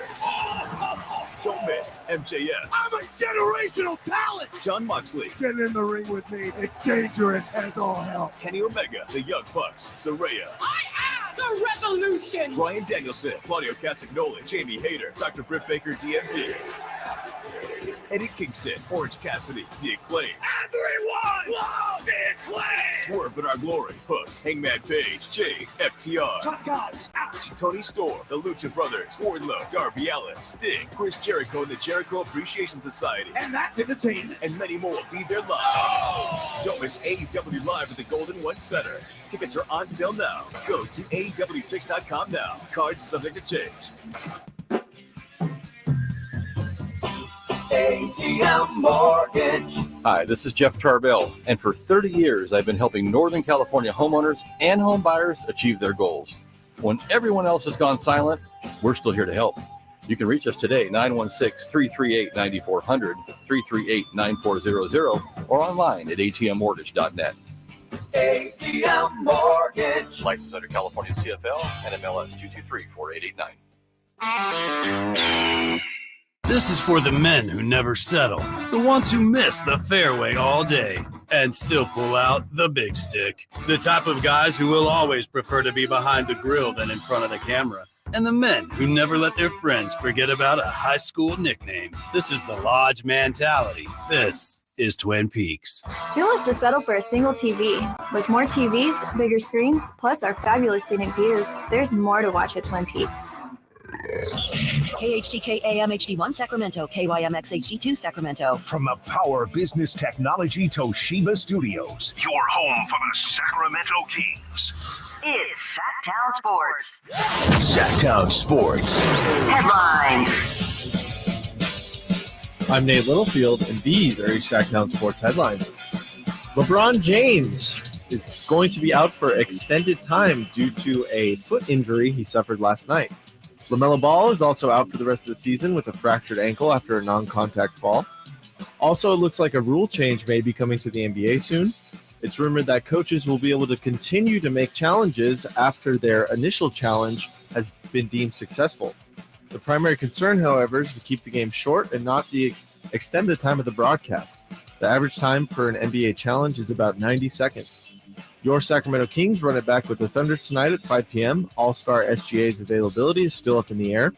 Don't miss MJF. I'm a generational talent. John Moxley. Get in the ring with me. It's dangerous as all hell. Kenny Omega. The Young Bucks. Saraya. I am the revolution. Brian Danielson. Claudio Castagnoli. Jamie Hayter. Dr. Britt Baker, DMD. Eddie Kingston, Orange Cassidy, The Acclaim. Everyone love The Acclaim. Swerve in Our Glory, Hook, Hangman Page, Jay, FTR. Top guys, out. Tony Storm, The Lucha Brothers, Wardlow, Darby Allin, Sting, Chris Jericho, and the Jericho Appreciation Society. And that's entertainment. And many more will be there live. Don't miss AEW Live at the Golden One Center. Tickets are on sale now. Go to AEWTix.com now. Cards subject to change. ATM Mortgage. Hi, this is Jeff Tarbell, and for 30 years I've been helping Northern California homeowners and home buyers achieve their goals. When everyone else has gone silent, we're still here to help. You can reach us today, 916-338-9400, 338-9400, or online at atmmortgage.net. ATM Mortgage. License under California CFL and MLS 223-4889. This is for the men who never settle, the ones who miss the fairway all day and still pull out the big stick, the type of guys who will always prefer to be behind the grill than in front of the camera, and the men who never let their friends forget about a high school nickname. This is the Lodge mentality. This is Twin Peaks. Who wants to settle for a single TV? With more TVs, bigger screens, plus our fabulous scenic views, there's more to watch at Twin Peaks. KHTK AM HD1 Sacramento, KYMX HD2 Sacramento. From the Power Business Technology Toshiba Studios, your home for the Sacramento Kings. It's Sactown Sports. Sactown Sports. Headlines. I'm Nate Littlefield, and these are your Sactown Sports headlines. LeBron James is going to be out for extended time due to a foot injury he suffered last night. LaMelo Ball is also out for the rest of the season with a fractured ankle after a non-contact fall. Also, it looks like a rule change may be coming to the NBA soon. It's rumored that coaches will be able to continue to make challenges after their initial challenge has been deemed successful. The primary concern, however, is to keep the game short and not extend the time of the broadcast. The average time for an NBA challenge is about 90 seconds. Your Sacramento Kings run it back with the Thunder tonight at 5 p.m. All-Star SGA's availability is still up in the air.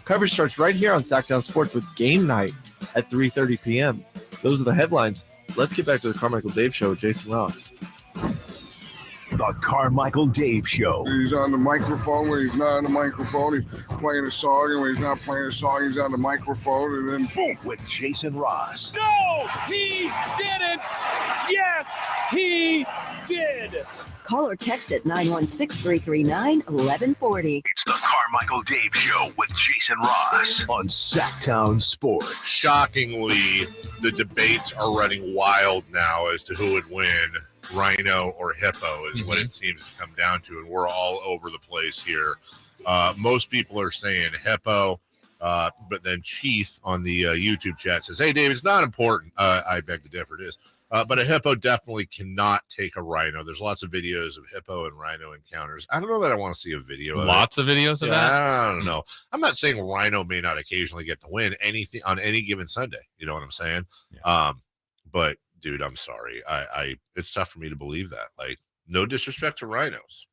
Coverage starts right here on Sactown Sports with Game Night at 3:30 p.m. Those are the headlines. Let's get back to the Carmichael Dave Show with Jason Ross. The Carmichael Dave Show. He's on the microphone when he's not on the microphone. He's playing a song, and when he's not playing a song, he's on the microphone, and then boom, with Jason Ross. No, he didn't. Yes, he did. Call or text at 916-339-1140. It's the Carmichael Dave Show with Jason Ross on Sactown Sports. Shockingly, the debates are running wild now as to who would win. Rhino or Hippo is what it seems to come down to, and we're all over the place here. Most people are saying Hippo, but then Chief on the YouTube chat says, "Hey, Dave, it's not important." I beg to differ. It is. But a hippo definitely cannot take a rhino. There's lots of videos of hippo and rhino encounters. I don't know that I want to see a video of Lots of videos of that? I don't know. I'm not saying a rhino may not occasionally get the win anything on any given Sunday. You know what I'm saying? Yeah. But dude, I'm sorry. I it's tough for me to believe that. Like, no disrespect to rhinos.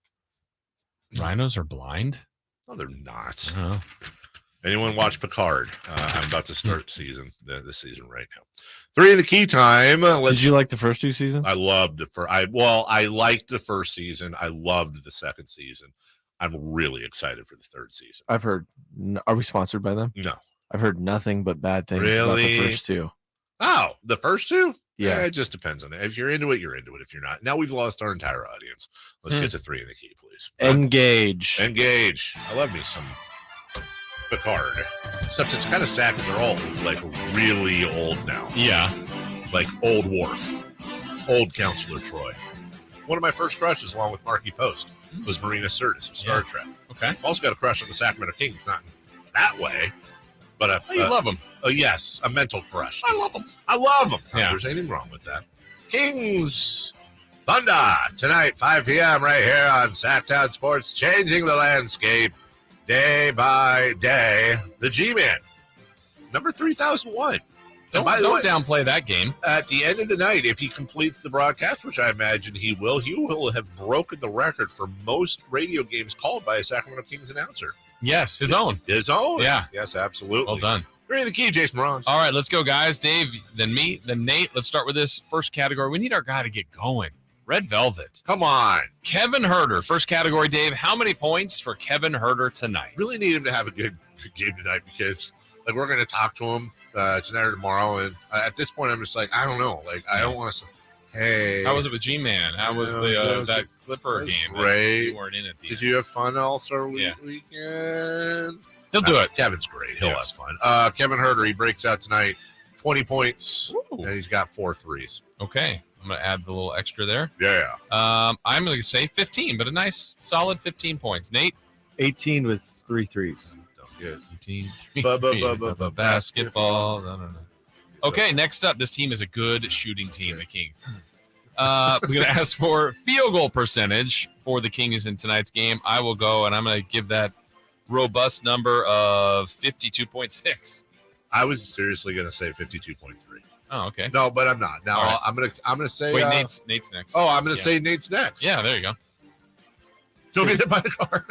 Rhinos are blind? No, they're not. Oh. Anyone watch Picard? I'm about to start the season right now. 3 in the key time. Did you like the first 2 seasons? I loved the first. I liked the first season. I loved the second season. I'm really excited for the third season. I've heard. Are we sponsored by them? No. I've heard nothing but bad things about the first 2. Oh, the first 2? Yeah. It just depends on it. If you're into it, you're into it. If you're not, now we've lost our entire audience. Let's get to 3 in the key, please. Engage. I love me some Picard. Except it's kind of sad because they're all like really old now. Yeah. Like old Worf, old Counselor Troy. One of my first crushes, along with Marky Post, was Marina Sirtis of Star Trek. Okay. I've also got a crush on the Sacramento Kings, not in that way, but you love them. Yes, a mental crush. I love them. I love them. Yeah. There's anything wrong with that. Kings Thunder tonight, 5 p.m. right here on Sactown Sports, changing the landscape day by day. The G-Man, number 3001. Don't downplay that game. At the end of the night, if he completes the broadcast, which I imagine he will have broken the record for most radio games called by a Sacramento Kings announcer. Yes, his own. His own. Yeah. Yes, absolutely. Well done. 3 in the key, Jason Morons. All right, let's go, guys. Dave, then me, then Nate. Let's start with this first category. We need our guy to get going. Red Velvet. Come on. Kevin Herter. First category, Dave. How many points for Kevin Herter tonight? Really need him to have a good game tonight because like we're going to talk to him tonight or tomorrow. And at this point, I'm just like, I don't know. Like, I don't want to say, hey. How was it with G-Man? How was that Clipper game? Great. You weren't in it. Did you have fun All-Star weekend? He'll do it. Kevin's great. He'll have fun. Kevin Herter, he breaks out tonight. 20 points. Ooh. And he's got 4 threes. Okay. I'm going to add the little extra there. Yeah. I'm going to say 15, but a nice, solid 15 points. Nate? 18 with 3 threes. Good. 18, basketball. No. Okay, next up, this team is a good shooting team, the King. We're going to ask for field goal percentage for the Kings in tonight's game. I will go, and I'm going to give that robust number of 52.6. I was seriously going to say 52.3. Oh, okay. No, but I'm not. Now right. I'm gonna say. Wait, Nate's next. Oh, I'm gonna say Nate's next. Yeah, there you go. Do you want me to buy the car?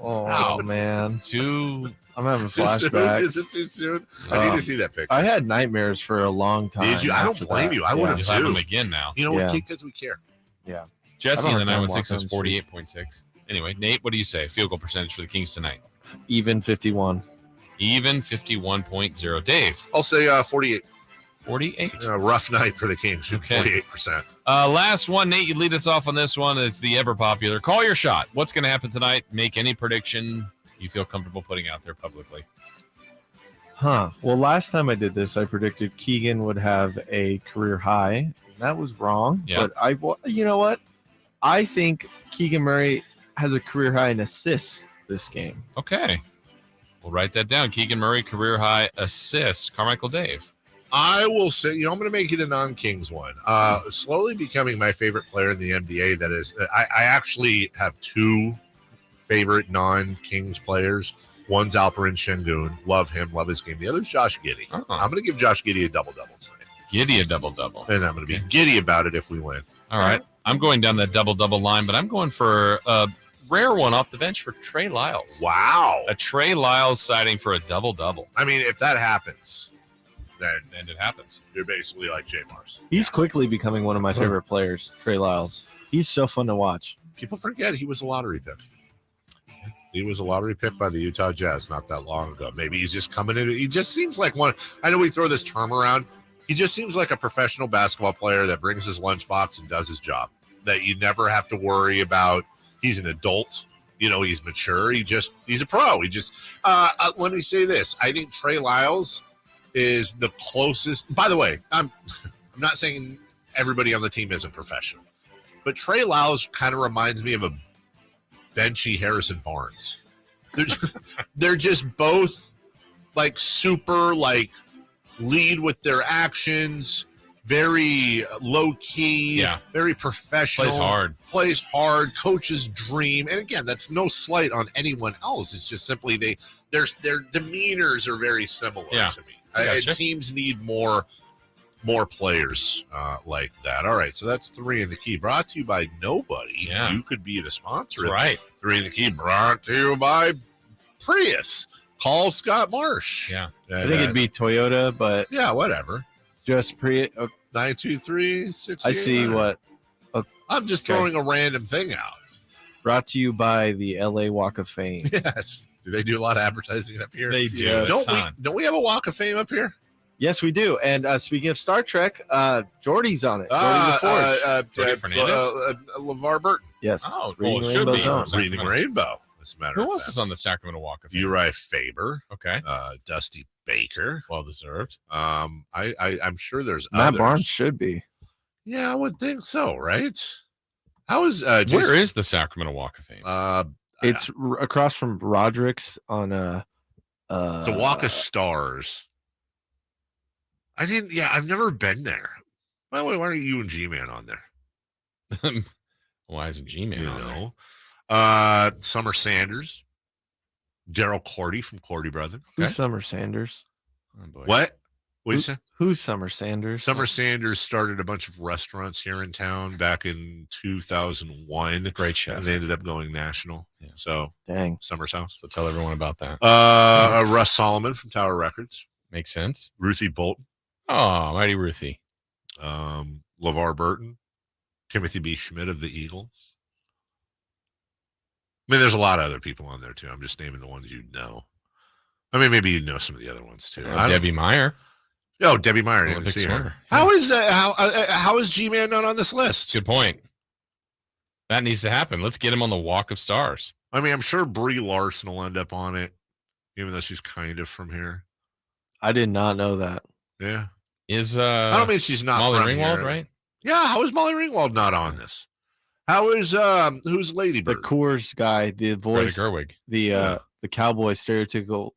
Oh man. I'm having flashbacks. Is it too soon? I need to see that picture. I had nightmares for a long time. Did you? I don't blame you. I would have have them again now. You know what? Because we care. Yeah. Jesse in the 916 was 48.6. Anyway, Nate, what do you say? Field goal percentage for the Kings tonight? Even 51. Even 51.0. Dave? I'll say 48. 48. Rough night for the Kings. 48%. Last one, Nate, you lead us off on this one. It's the ever popular call your shot. What's going to happen tonight? Make any prediction you feel comfortable putting out there publicly. Well, last time I did this, I predicted Keegan would have a career high. That was wrong. Yeah. But you know what? I think Keegan Murray has a career high in assists this game. Okay. We'll write that down. Keegan Murray, career high assists. Carmichael Dave. I will say, I'm going to make it a non-Kings one. Slowly becoming my favorite player in the NBA. That is, I actually have 2 favorite non-Kings players. One's Alperen Şengün. Love him. Love his game. The other's Josh Giddey. Oh. I'm going to give Josh Giddey a double-double tonight. Giddey a double-double. And I'm going to be giddy about it if we win. All right. I'm going down that double-double line, but I'm going for a rare one off the bench for Trey Lyles. Wow. A Trey Lyles sighting for a double-double. I mean, if that happens, then it happens. You're basically like Jay Mars. He's quickly becoming one of my favorite players, Trey Lyles. He's so fun to watch. People forget he was a lottery pick. He was a lottery pick by the Utah Jazz not that long ago. Maybe he's just coming in. He just seems like one. I know we throw this term around. He just seems like a professional basketball player that brings his lunchbox and does his job. That you never have to worry about. He's an adult. You know, he's mature. He's a pro. Let me say this. I think Trey Lyles is the closest. By the way, I'm not saying everybody on the team isn't professional, but Trey Lyles kind of reminds me of a benchy Harrison Barnes. They're just both like super like lead with their actions, very low key, very professional. Plays hard, coach's dream. And again, that's no slight on anyone else. It's just simply their demeanors are very similar to me. And teams need more players like that. All right, so that's 3 in the Key, brought to you by nobody. Yeah. You could be the sponsor. That's right. 3 in the Key, brought to you by Prius. Call Scott Marsh. Yeah. And, I think it'd be Toyota, but yeah, whatever. Just 923-68. I see what. I'm just throwing a random thing out. Brought to you by the LA Walk of Fame. Yes. Do they do a lot of advertising up here? They do. Yeah. Don't we have a Walk of Fame up here? Yes, we do. And speaking of Star Trek, Jordy's on it. Jordy Fernandez? LeVar Burton. Yes. Oh, Reading well, it should Rainbow be. Zone. Reading Rainbow. As a matter Who of else fact. is on the Sacramento Walk of Fame? Uri Faber. Okay. Dusty Baker. Well deserved. I'm sure there's Matt others. Barnes should be. Yeah, I would think so, right? How is where is the Sacramento Walk of Fame? It's across from Roderick's on it's a Walk of Stars. I've never been there. By the way, why aren't you and G-Man on there? Why isn't G-Man on there? Summer Sanders. Daryl Cordy from Cordy Brother. Who's Summer Sanders? Oh, boy. What? What did you say? Who's Summer Sanders? Summer Sanders started a bunch of restaurants here in town back in 2001. Great chef. And they ended up going national. Yeah. So, dang. Summer's House. So tell everyone about that. Russ Solomon from Tower Records. Makes sense. Ruthie Bolton. Oh, mighty Ruthie. LeVar Burton. Timothy B. Schmidt of the Eagles. I mean, there's a lot of other people on there, too. I'm just naming the ones you know. I mean, maybe you know some of the other ones, too. Debbie Meyer. Oh, Debbie Meyer. I didn't see her. How is G-Man not on this list? Good point. That needs to happen. Let's get him on the Walk of Stars. I mean, I'm sure Brie Larson will end up on it, even though she's kind of from here. I did not know that. Yeah. I don't mean she's not Molly from Ringwald, here. right? Yeah, how is Molly Ringwald not on this? How is who's Lady Bird? The Coors guy, the voice, Greta Gerwig. the cowboy stereotypical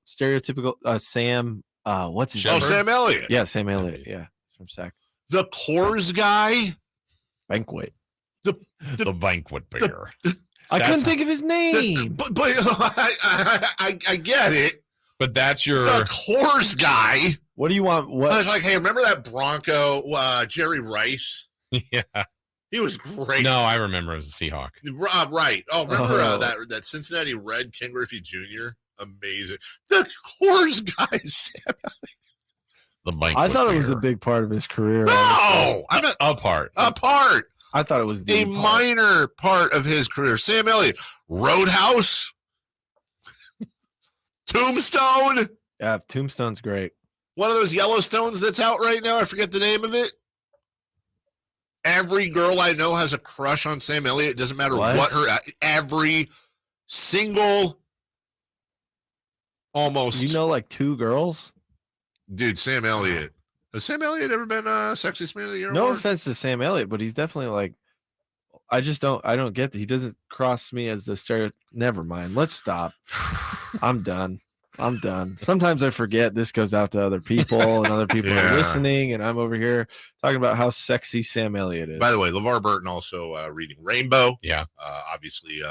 Sam. What's his name? Oh, Sam Elliott. Yeah, Sam Elliott. Yeah, from Sac. The Coors guy. Banquet. The banquet bear. I couldn't think of his name. But I get it. But that's your the Coors guy. What do you want? What? I was like, hey, remember that Bronco, Jerry Rice? Yeah. He was great. No, I remember it was a Seahawk. Right. Oh, remember that Cincinnati Red King Griffey Jr.? Amazing. The Coors guy, Sam. The banquet I thought bear. it was a big part of his career. No, I'm not a part. A part. I thought it was a minor part of his career. Sam Elliott, Roadhouse, Tombstone. Yeah, Tombstone's great. One of those Yellowstones that's out right now. I forget the name of it. Every girl I know has a crush on Sam Elliott. It doesn't matter what her. Every single, almost. You know, like 2 girls. Dude, Sam Elliott. Has Sam Elliott ever been Sexiest Man of the Year? No award? offense to Sam Elliott, but he's definitely like. I don't get that. He doesn't cross me as the stereo. Never mind. Let's stop. I'm done. Sometimes I forget this goes out to other people and other people are listening, and I'm over here talking about how sexy Sam Elliott is. By the way, LeVar Burton also reading Rainbow. Yeah. Obviously,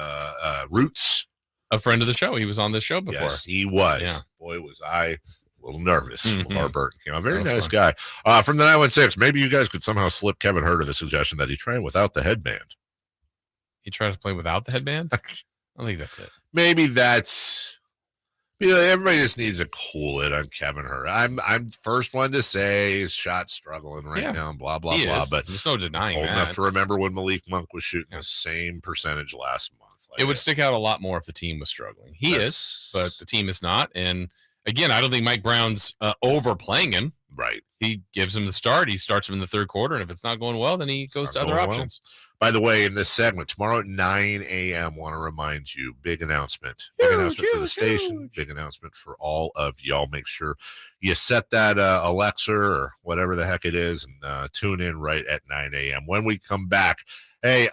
Roots. A friend of the show. He was on this show before. Yes, he was. Yeah. Boy, was I a little nervous. LeVar Burton came out. Very That was nice guy. From the 916, maybe you guys could somehow slip Kevin Herter the suggestion that he train without the headband. He tries to play without the headband? I think that's it. Maybe that's... everybody just needs to cool it on Kevin Herter. I'm first one to say his shot's struggling right now and blah, blah, He blah. is. But there's no denying old that. enough to remember when Malik Monk was shooting the same percentage last month. It would stick out a lot more if the team was struggling. He is, but the team is not. And again, I don't think Mike Brown's overplaying him. Right. He gives him the start. He starts him in the third quarter. And if it's not going well, then he goes to other options. By the way, in this segment, tomorrow at 9 a.m., want to remind you, big announcement. Big announcement for the station. Big announcement for all of y'all. Make sure you set that Alexa or whatever the heck it is and tune in right at 9 a.m. When we come back, hey,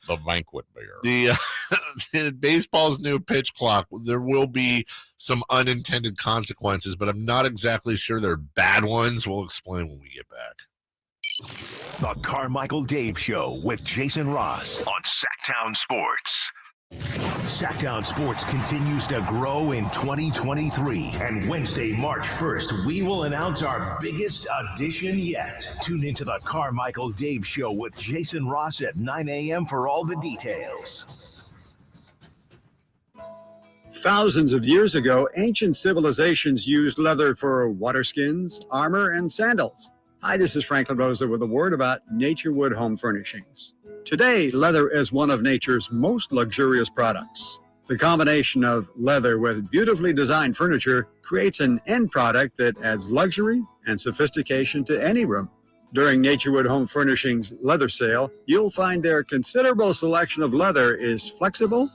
the banquet bear. The baseball's new pitch clock, there will be some unintended consequences, but I'm not exactly sure they're bad ones. We'll explain when we get back. The Carmichael Dave Show with Jason Ross on Sactown Sports. Sactown Sports continues to grow in 2023. And Wednesday, March 1st, we will announce our biggest addition yet. Tune into the Carmichael Dave Show with Jason Ross at 9 a.m. for all the details. Thousands of years ago, ancient civilizations used leather for water skins, armor, and sandals. Hi, this is Franklin Rosa with a word about Nature Wood Home Furnishings. Today, leather is one of nature's most luxurious products. The combination of leather with beautifully designed furniture creates an end product that adds luxury and sophistication to any room. During Nature Wood Home Furnishings leather sale, you'll find their considerable selection of leather is flexible,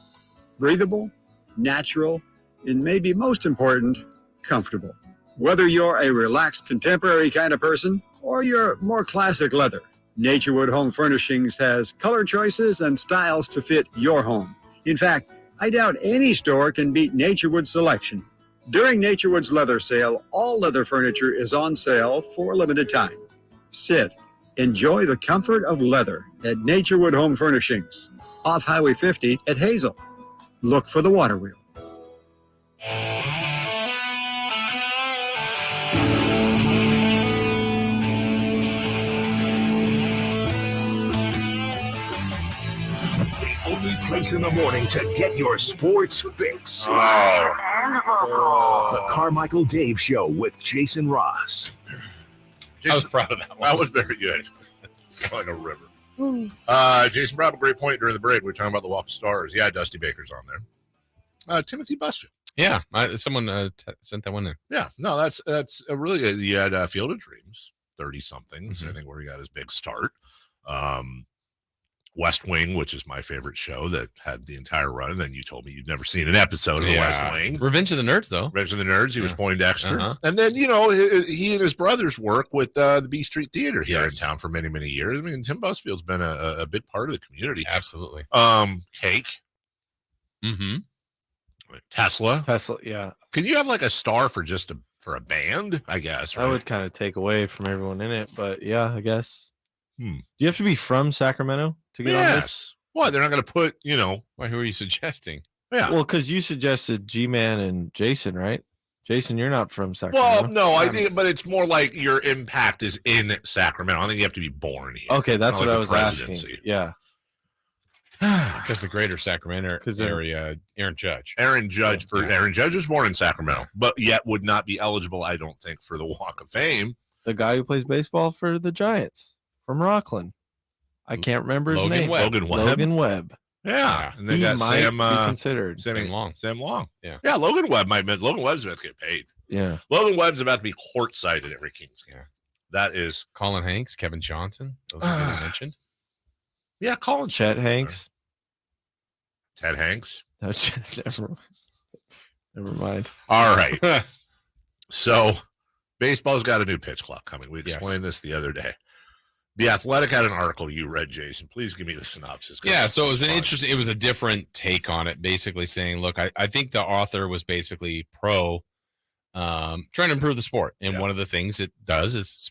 breathable, natural, and maybe most important, comfortable. Whether you're a relaxed contemporary kind of person or you're more classic leather, Nature Wood Home Furnishings has color choices and styles to fit your home. In fact, I doubt any store can beat Nature Wood's selection. During Nature Wood's leather sale, all leather furniture is on sale for a limited time. Sit, enjoy the comfort of leather at Nature Wood Home Furnishings, off Highway 50 at Hazel. Look for the water wheel. Only place in the morning to get your sports fix. Oh. The Carmichael Dave Show with Jason Ross. I was proud of that one. That was very good. Like a river. Jason brought up a great point during the break. We were talking about the Walk of Stars. Yeah, Dusty Baker's on there. Timothy Busfield. Yeah, someone sent that one in. Yeah, no, that's a really good. You had Field of Dreams, 30-somethings, I think, where he got his big start. West Wing, which is my favorite show that had the entire run. And then you told me you'd never seen an episode of the West Wing. Revenge of the Nerds, though. Revenge of the Nerds. He was Poindexter. And then, he and his brothers work with the B Street Theater here in town for many, many years. I mean, Tim Busfield's been a big part of the community. Absolutely. Cake. Mm-hmm. Tesla, yeah. Can you have like a star for for a band? I guess That would kind of take away from everyone in it, but yeah, I guess. Do you have to be from Sacramento to get on this? Why? They're not going to put, Why? Who are you suggesting? Yeah. Well, because you suggested G-Man and Jason, right? Jason, you're not from Sacramento. Well, no, I think, but it's more like your impact is in Sacramento. I think you have to be born here. Okay, that's not what like I was asking. Yeah. Because the greater Sacramento area, Aaron Judge. Aaron Judge was born in Sacramento, but yet would not be eligible, I don't think, for the Walk of Fame. The guy who plays baseball for the Giants from Rockland. I can't remember his name. Logan Webb. Yeah. And they got Sam considered. Sam Long. Yeah. Yeah, Logan Webb's about to get paid. Yeah. Logan Webb's about to be courtside at every Kings game. That is Colin Hanks, Kevin Johnson. Those are you mentioned. Yeah, Colin Chet Hanks. Ted Hanks. No, never mind. All right. So baseball's got a new pitch clock coming. We explained this the other day. The Athletic had an article you read, Jason. Please give me the synopsis. Yeah, so it was it was a different take on it, basically saying, look, I think the author was basically trying to improve the sport. And one of the things it does is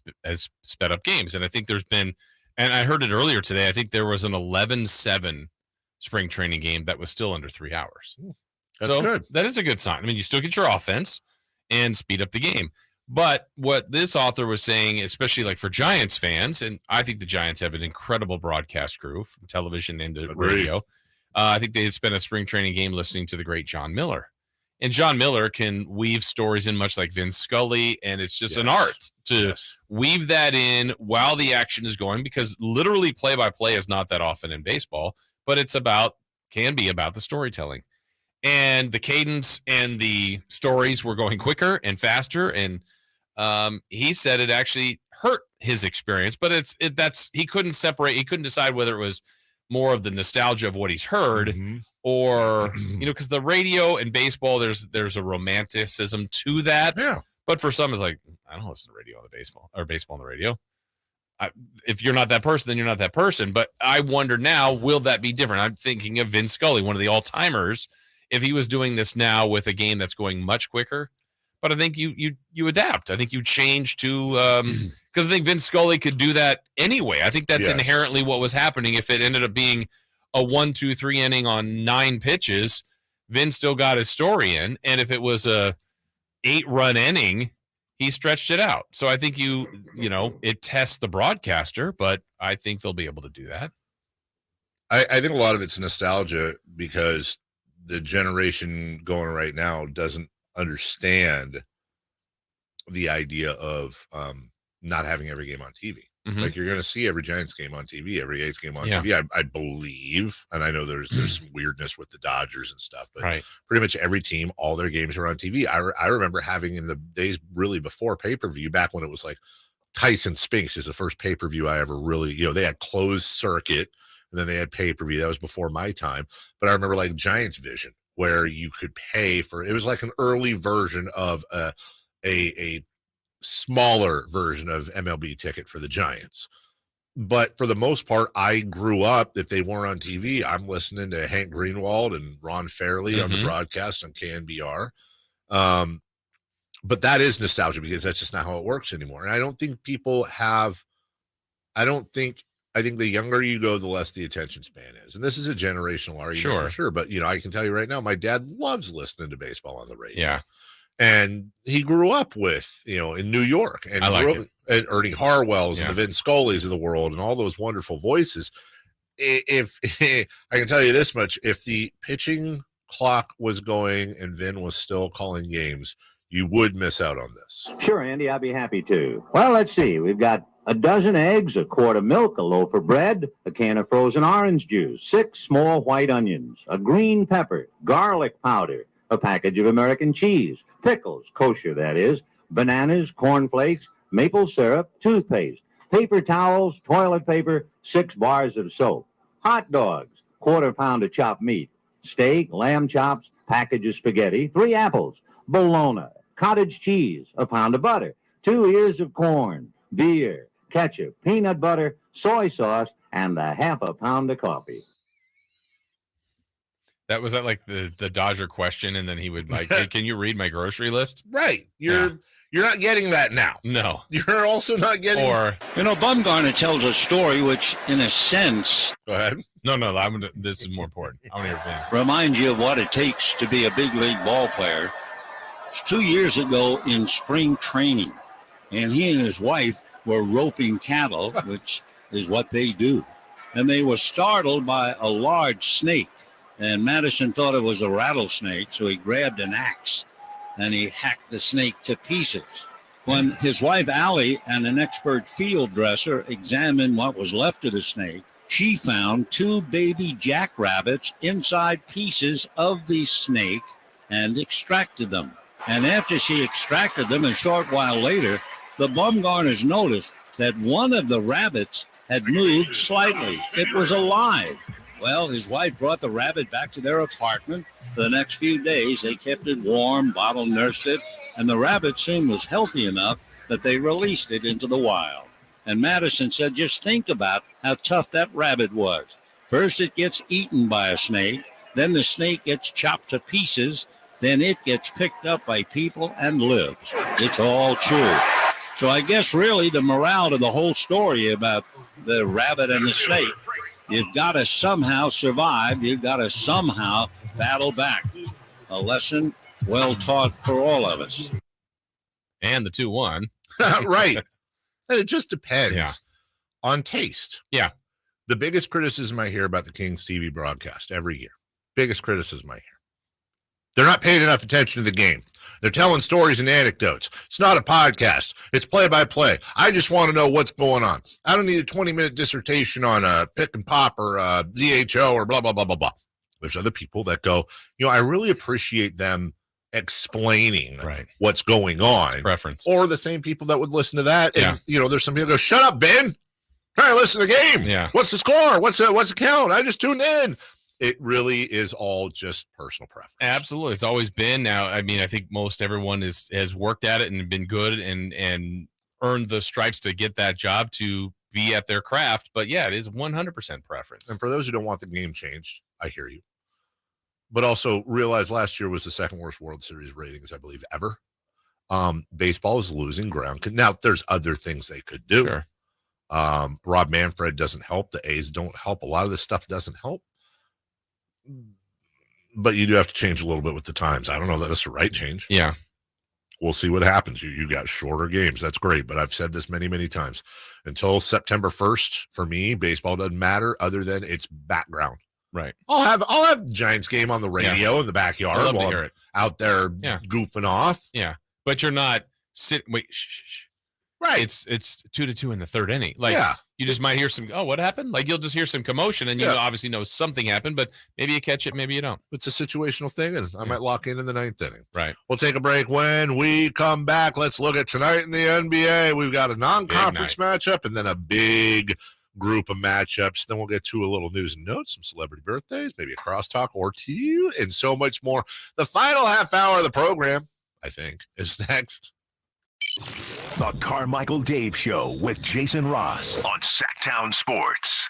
sped up games. And I think there's been, and I heard it earlier today, I think there was an 11-7 spring training game that was still under 3 hours. That's good. That is a good sign. I mean, you still get your offense and speed up the game. But what this author was saying, especially like for Giants fans, and I think the Giants have an incredible broadcast crew from television into radio. I think they spent a spring training game listening to the great John Miller. And John Miller can weave stories in much like Vince Scully, and it's just an art to weave that in while the action is going, because literally play-by-play is not that often in baseball, but it's can be about the storytelling. And the cadence and the stories were going quicker and faster, and he said it actually hurt his experience, but he couldn't separate. He couldn't decide whether it was more of the nostalgia of what he's heard or, because the radio and baseball, there's a romanticism to that. Yeah. But for some, it's like, I don't listen to radio on the baseball or baseball on the radio. If you're not that person, then you're not that person. But I wonder now, will that be different? I'm thinking of Vince Scully, one of the all-timers. If he was doing this now with a game that's going much quicker, But I think you adapt. I think you change to because I think Vince Scully could do that anyway. I think that's inherently what was happening. If it ended up being a 1-2-3 inning on 9 pitches, Vince still got his story in. And if it was a 8-run inning, he stretched it out. So I think it tests the broadcaster, but I think they'll be able to do that. I think a lot of it's nostalgia because the generation going right now doesn't understand the idea of not having every game on TV. Mm-hmm. Like, you're going to see every Giants game on TV, every A's game on TV. I believe, and I know there's some weirdness with the Dodgers and stuff, but pretty much every team, all their games are on TV. I remember having in the days really before pay-per-view, back when it was like Tyson Spinks is the first pay-per-view I ever really, they had closed circuit and then they had pay-per-view. That was before my time. But I remember like Giants Vision, where you could pay for, it was like an early version of a smaller version of MLB Ticket for the Giants. But for the most part, I grew up, if they weren't on TV, I'm listening to Hank Greenwald and Ron Fairley on the broadcast on KNBR. But that is nostalgia because that's just not how it works anymore. And I don't think people have, I think the younger you go, the less the attention span is. And this is a generational argument for sure. But, I can tell you right now, my dad loves listening to baseball on the radio. Yeah. And he grew up with, in New York, and and Ernie Harwell's and the Vince Scully's of the world and all those wonderful voices. If I can tell you this much, if the pitching clock was going and Vin was still calling games, you would miss out on this. Sure, Andy, I'd be happy to. Well, let's see. We've got a dozen eggs, a quart of milk, a loaf of bread, a can of frozen orange juice, 6 small white onions, a green pepper, garlic powder, a package of American cheese, pickles, kosher that is, bananas, cornflakes, maple syrup, toothpaste, paper towels, toilet paper, 6 bars of soap, hot dogs, quarter pound of chopped meat, steak, lamb chops, package of spaghetti, 3 apples, bologna, cottage cheese, a pound of butter, 2 ears of corn, beer, ketchup, peanut butter, soy sauce, and a half a pound of coffee. That was like the Dodger question, and then he would like, hey, can you read my grocery list? Right. You're not getting that now. No. You're also not getting. Or Bumgarner tells a story which, in a sense, go ahead. No, this is more important. I want to hear it. Reminds you of what it takes to be a big league ball player. It's 2 years ago in spring training, and he and his wife were roping cattle, which is what they do, and they were startled by a large snake. And Madison thought it was a rattlesnake, so he grabbed an axe and he hacked the snake to pieces. When his wife, Allie, and an expert field dresser examined what was left of the snake, she found 2 baby jackrabbits inside pieces of the snake and extracted them. And after she extracted them, a short while later, the Bumgarners noticed that one of the rabbits had moved slightly. It was alive. Well, his wife brought the rabbit back to their apartment. For the next few days, they kept it warm, bottle nursed it, and the rabbit soon was healthy enough that they released it into the wild. And Madison said, just think about how tough that rabbit was. First, it gets eaten by a snake, then the snake gets chopped to pieces, then it gets picked up by people and lives. It's all true. So I guess really the morale of the whole story about the rabbit and the snake, you've got to somehow survive. You've got to somehow battle back. A lesson well taught for all of us. And the 2-1. Right. And it just depends on taste. Yeah. The biggest criticism I hear about the Kings TV broadcast every year, biggest criticism I hear, they're not paying enough attention to the game. They're telling stories and anecdotes. It's not a podcast. It's play-by-play. I just want to know what's going on. I don't need a 20-minute dissertation on a pick and pop or a DHO or blah, blah, blah, blah, blah. There's other people that go, I really appreciate them explaining what's going on. It's preference. Or the same people that would listen to that. And, there's some people that go, shut up, Ben. Try to listen to the game. Yeah. What's the score? What's the count? I just tuned in. It really is all just personal preference. Absolutely. It's always been. Now, I mean, I think most everyone has worked at it and been good and earned the stripes to get that job to be at their craft. But yeah, it is 100% preference. And for those who don't want the game changed, I hear you. But also realize last year was the second worst World Series ratings, I believe, ever. Baseball is losing ground. Now, there's other things they could do. Sure. Rob Manfred doesn't help. The A's don't help. A lot of this stuff doesn't help. But you do have to change a little bit with the times. I don't know that that's the right change. Yeah. We'll see what happens. You got shorter games. That's great. But I've said this many, many times. Until September 1st, for me, baseball doesn't matter other than its background. Right. I'll have the Giants game on the radio in the backyard I love to while hear I'm it. out there goofing off. Yeah. But you're not sitting. Wait. Shh. Right. It's 2-2 in the third inning. Like you just might hear some. Oh, what happened? Like you'll just hear some commotion, and you obviously know something happened. But maybe you catch it, maybe you don't. It's a situational thing, and I might lock in the ninth inning. Right. We'll take a break. When we come back, let's look at tonight in the NBA. We've got a non-conference matchup, and then a big group of matchups. Then we'll get to a little news and notes, some celebrity birthdays, maybe a crosstalk or two, and so much more. The final half hour of the program, I think, is next. The Carmichael Dave Show with Jason Ross on Sactown Sports.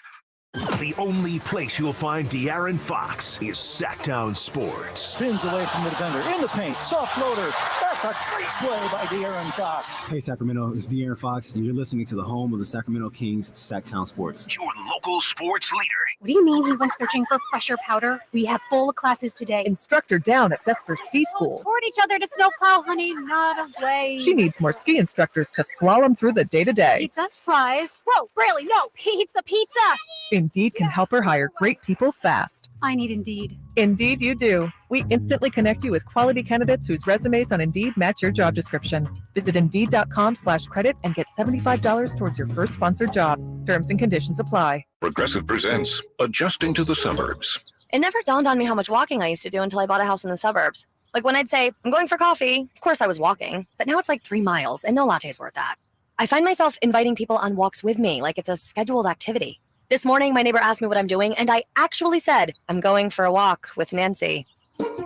The only place you'll find De'Aaron Fox is Sactown Sports. Spins away from the defender, in the paint, soft floater. That's a great play by De'Aaron Fox. Hey, Sacramento, it's De'Aaron Fox, and you're listening to the home of the Sacramento Kings, Sactown Sports. Your local sports leader. What do you mean he went searching for fresher powder? We have full classes today. Instructor down at Vesper Ski School. Support each other to snowplow, honey, not away. She needs more ski instructors to slalom through the day-to-day. Pizza, fries. Whoa, Braley, no, pizza. Indeed can help her hire great people fast. I need Indeed. Indeed you do. We instantly connect you with quality candidates whose resumes on Indeed match your job description. Visit Indeed.com/credit and get $75 towards your first sponsored job. Terms and conditions apply. Progressive presents Adjusting to the Suburbs. It never dawned on me how much walking I used to do until I bought a house in the suburbs. Like when I'd say, I'm going for coffee. Of course I was walking, but now it's like 3 miles and no latte's worth that. I find myself inviting people on walks with me like it's a scheduled activity. This morning, my neighbor asked me what I'm doing, and I actually said, I'm going for a walk with Nancy.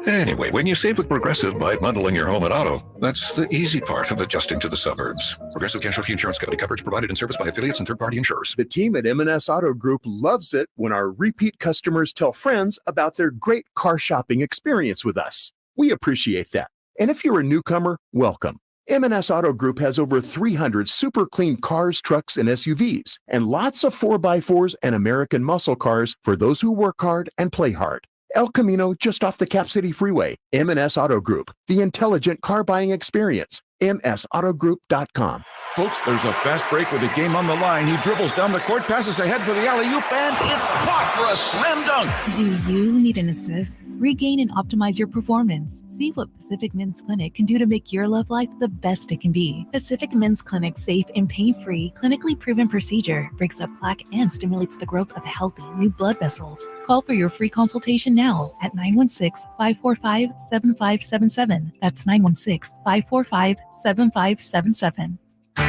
Anyway, when you save with Progressive by bundling your home and auto, that's the easy part of adjusting to the suburbs. Progressive Casualty Insurance Company, coverage provided and serviced by affiliates and third-party insurers. The team at M&S Auto Group loves it when our repeat customers tell friends about their great car shopping experience with us. We appreciate that. And if you're a newcomer, welcome. M&S Auto Group has over 300 super clean cars, trucks, and SUVs, and lots of 4x4s and American muscle cars for those who work hard and play hard. El Camino, just off the Cap City Freeway. M&S Auto Group, the intelligent car buying experience. MSAutogroup.com. Folks, there's a fast break with the game on the line. He dribbles down the court, passes ahead for the alley-oop, and it's caught for a slam dunk. Do you need an assist? Regain and optimize your performance. See what Pacific Men's Clinic can do to make your love life the best it can be. Pacific Men's Clinic's safe and pain-free, clinically proven procedure breaks up plaque and stimulates the growth of healthy new blood vessels. Call for your free consultation now at 916-545-7577. That's 916-545-7577.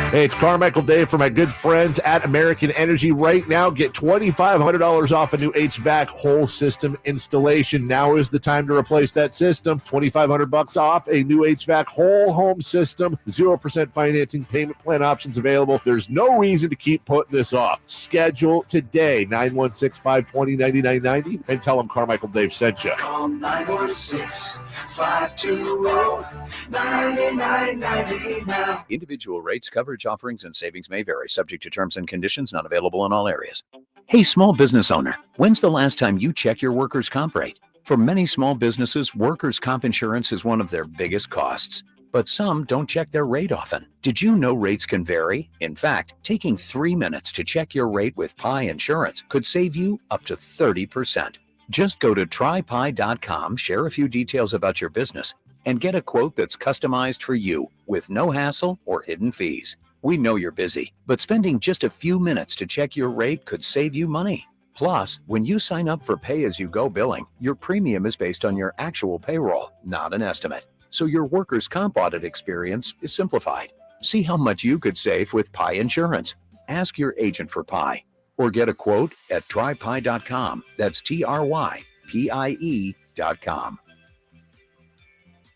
Hey, it's Carmichael Dave for my good friends at American Energy. Right now, get $2,500 off a new HVAC whole system installation. Now is the time to replace that system. $2,500 off a new HVAC whole home system. 0% financing, payment plan options available. There's no reason to keep putting this off. Schedule today, 916-520-9990, and tell them Carmichael Dave sent you. Call 916-520-9990 now. Individual rates, coverage offerings, and savings may vary, subject to terms and conditions, not available in all areas. Hey, small business owner, when's the last time you checked your workers' comp rate? For many small businesses, workers' comp insurance is one of their biggest costs, but some don't check their rate often. Did you know rates can vary? In fact, taking 3 minutes to check your rate with Pi Insurance could save you up to 30%. Just go to trypi.com, share a few details about your business, and get a quote that's customized for you with no hassle or hidden fees. We know you're busy, but spending just a few minutes to check your rate could save you money. Plus, when you sign up for pay-as-you-go billing, your premium is based on your actual payroll, not an estimate. So your workers' comp audit experience is simplified. See how much you could save with Pi Insurance. Ask your agent for Pi, or get a quote at trypi.com. That's TRYPIE.com.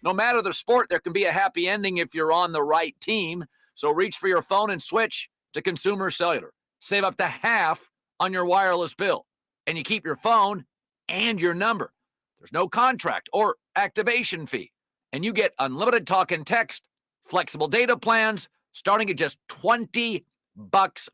No matter the sport, there can be a happy ending if you're on the right team. So reach for your phone and switch to Consumer Cellular. Save up to half on your wireless bill. And you keep your phone and your number. There's no contract or activation fee. And you get unlimited talk and text flexible data plans starting at just $20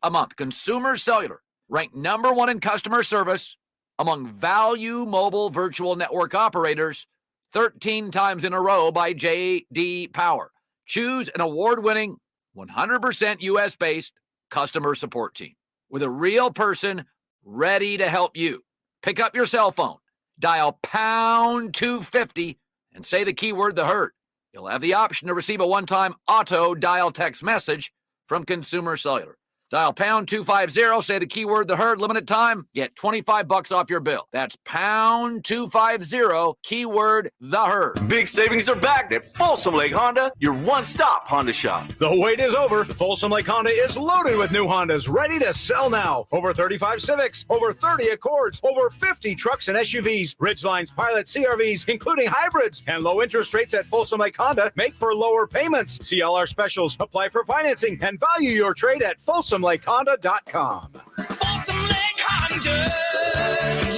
a month. Consumer Cellular, ranked number 1 in customer service among value mobile virtual network operators 13 times in a row by J.D. Power. Choose an award-winning, 100% U.S.-based customer support team with a real person ready to help you. Pick up your cell phone, dial pound 250, and say the keyword The Herd. You'll have the option to receive a one-time auto dial text message from Consumer Cellular. Dial pound 250, say the keyword The Herd, limited time, get $25 off your bill. That's pound 250, keyword The Herd. Big savings are back at Folsom Lake Honda, your one-stop Honda shop. The wait is over. Folsom Lake Honda is loaded with new Hondas ready to sell now. Over 35 Civics, over 30 Accords, over 50 trucks and SUVs, Ridgelines, Pilot, CRVs, including hybrids, and low interest rates at Folsom Lake Honda make for lower payments. CLR specials, apply for financing, and value your trade at FolsomLakeHonda.com. Folsom Lake Honda,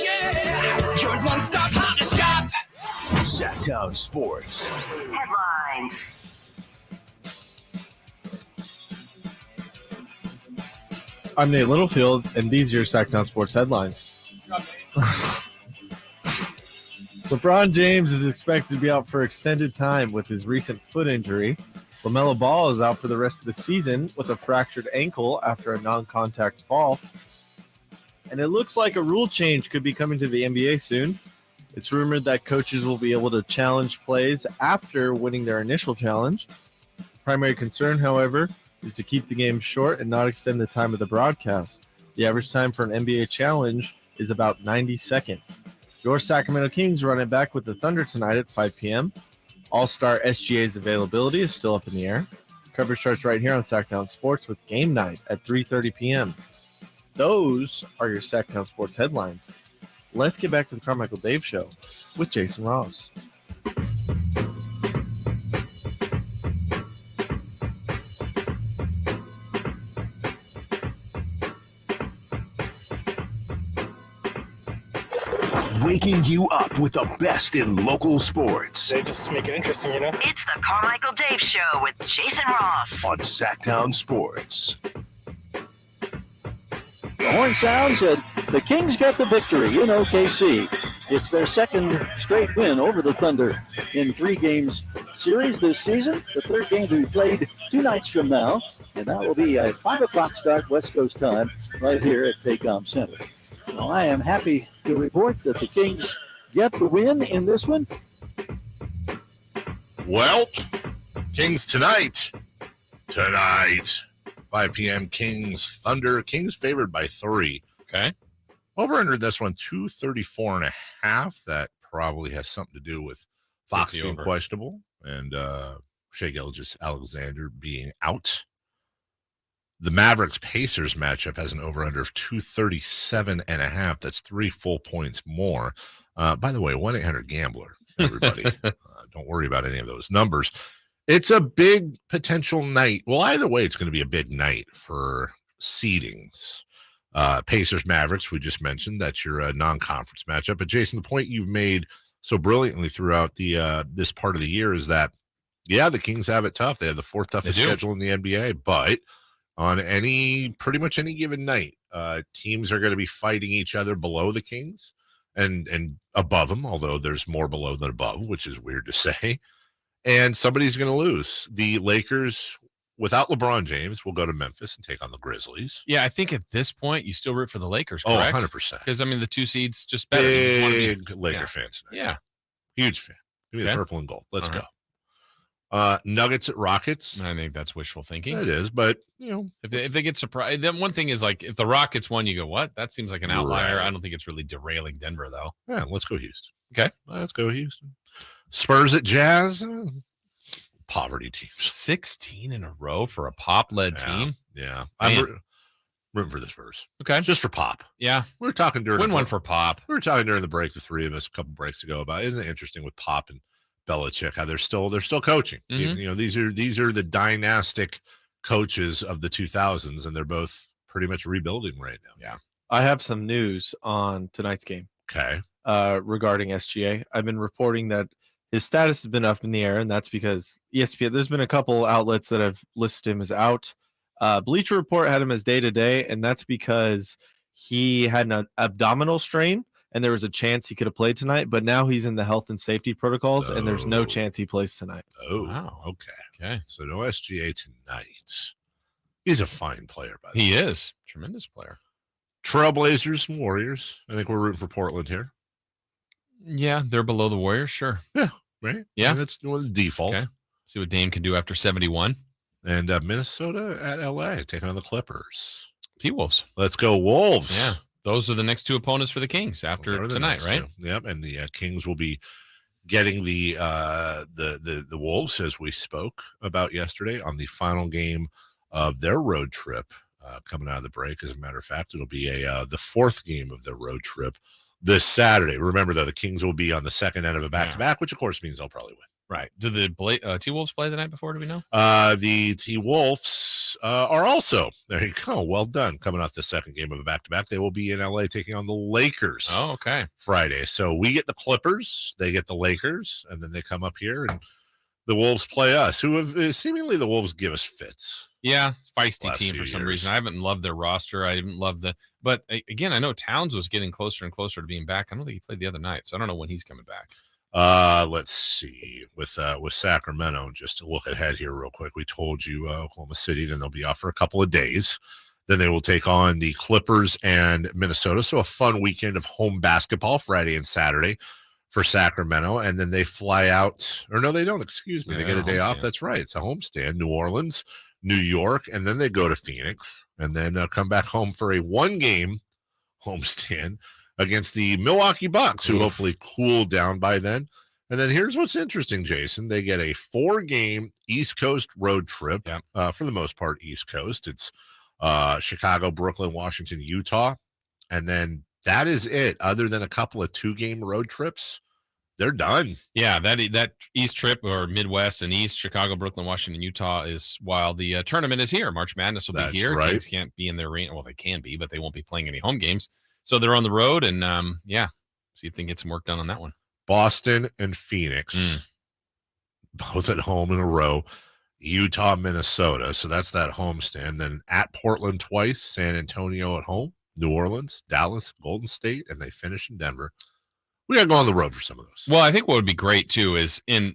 yeah, your one-stop Honda shop. Sactown Sports. Headlines. I'm Nate Littlefield, and these are your Sactown Sports headlines. LeBron James is expected to be out for extended time with his recent foot injury. LaMelo Ball is out for the rest of the season with a fractured ankle after a non-contact fall. And it looks like a rule change could be coming to the NBA soon. It's rumored that coaches will be able to challenge plays after winning their initial challenge. The primary concern, however, is to keep the game short and not extend the time of the broadcast. The average time for an NBA challenge is about 90 seconds. Your Sacramento Kings run it back with the Thunder tonight at 5 p.m. All-Star SGA's availability is still up in the air. Coverage starts right here on Sactown Sports with Game Night at 3:30 p.m. Those are your Sactown Sports headlines. Let's get back to the Carmichael Dave Show with Jason Ross. Waking you up with the best in local sports. They just make it interesting, you know? It's the Carmichael Dave Show with Jason Ross on Sactown Sports. The horn sounds, and the Kings got the victory in OKC. It's their second straight win over the Thunder in 3 games series this season. The third game to be played 2 nights from now, and that will be a 5 o'clock start West Coast time right here at Paycom Center. Well, I am happy to report that the Kings get the win in this one. Well, Kings tonight. 5 p.m. Kings Thunder. Kings favored by 3. Okay. Over under this one, 234.5. That probably has something to do with Fox being questionable and Shai Gilgeous-Alexander being out. The Mavericks-Pacers matchup has an over-under of 237.5. That's 3 full points more. By the way, 1-800-GAMBLER, everybody. Don't worry about any of those numbers. It's a big potential night. Well, either way, it's going to be a big night for seedings. Pacers-Mavericks, we just mentioned. That's your non-conference matchup. But, Jason, the point you've made so brilliantly throughout the this part of the year is that, yeah, the Kings have it tough. They have the 4th toughest schedule in the NBA, but on pretty much any given night, teams are going to be fighting each other below the Kings and above them, although there's more below than above, which is weird to say. And somebody's going to lose. The Lakers, without LeBron James, will go to Memphis and take on the Grizzlies. Yeah, I think at this point, you still root for the Lakers, correct? Oh, 100%. Because, I mean, the 2 seeds just better. Big Laker fans tonight. Yeah. Huge fan. Give me the purple and gold. Let's go. Nuggets at Rockets. I think that's wishful thinking. It is, but you know, if they get surprised, then one thing is like if the Rockets won, you go, what? That seems like an outlier. Right. I don't think it's really derailing Denver though. Yeah, let's go Houston. Okay, let's go Houston. Spurs at Jazz. Poverty teams. 16 in a row for a Pop-led team. Yeah, I'm rooting for the Spurs. Okay, just for Pop. Yeah, we were talking during win one for Pop. We were talking during the break, the three of us, a couple breaks ago about isn't it interesting with Pop and Belichick, how they're still coaching. Mm-hmm. You know, these are the dynastic coaches of the 2000s, and they're both pretty much rebuilding right now. Yeah, I have some news on tonight's game. Okay, regarding SGA, I've been reporting that His status has been up in the air, and that's because ESPN. There's been a couple outlets that have listed him as out. Bleacher Report had him as day-to-day, and that's because he had an abdominal strain, and there was a chance he could have played tonight. But now he's in the health and safety protocols, and there's no chance he plays tonight. Oh, Wow. okay. So no SGA tonight. He's a fine player, by the way. He is. Tremendous player. Trailblazers and Warriors. I think we're rooting for Portland here. Yeah, they're below the Warriors, sure. Yeah, right? Yeah. That's the default. Okay. See what Dame can do after 71. And Minnesota at LA taking on the Clippers. T-Wolves. Let's go Wolves. Yeah. Those are the next two opponents for the Kings after tonight, right? Yep. And the Kings will be getting the Wolves, as we spoke about yesterday, on the final game of their road trip coming out of the break. As a matter of fact, it'll be the fourth game of their road trip this Saturday. Remember, though, the Kings will be on the second end of a back-to-back, which, of course, means they'll probably win. Right. Did the T-Wolves play the night before? Do we know? The T-Wolves are also, there you go, well done, coming off the second game of a back-to-back. They will be in L.A. taking on the Lakers. Oh, okay. Friday. So we get the Clippers, they get the Lakers, and then they come up here, and the Wolves play us, who have seemingly the Wolves give us fits. Yeah, feisty Last team few for some years. reason. I haven't loved their roster. I haven't loved but again, I know Towns was getting closer and closer to being back. I don't think he played the other night, so I don't know when he's coming back. Let's see with Sacramento, just to look ahead here real quick. We told you Oklahoma City, then they'll be off for a couple of days. Then they will take on the Clippers and Minnesota. So a fun weekend of home basketball Friday and Saturday for Sacramento. And then they fly out, or no, they don't, excuse me. They get a day off. That's right. It's a homestand, New Orleans, New York, and then they go to Phoenix and then come back home for a one-game homestand against the Milwaukee Bucks, who hopefully cool down by then. And then here's what's interesting, Jason. They get a 4-game East Coast road trip, for the most part, East Coast. It's Chicago, Brooklyn, Washington, Utah. And then that is it. Other than a couple of 2-game road trips, they're done. Yeah, that East trip, or Midwest and East, Chicago, Brooklyn, Washington, Utah, is while the tournament is here. March Madness will be here. Right. Kings can't be in their arena. Well, they can be, but they won't be playing any home games. So they're on the road, and see if they can get some work done on that one. Boston and Phoenix, both at home in a row. Utah, Minnesota. So that's that homestand. Then at Portland twice, San Antonio at home, New Orleans, Dallas, Golden State, and they finish in Denver. We got to go on the road for some of those. Well, I think what would be great, too, is if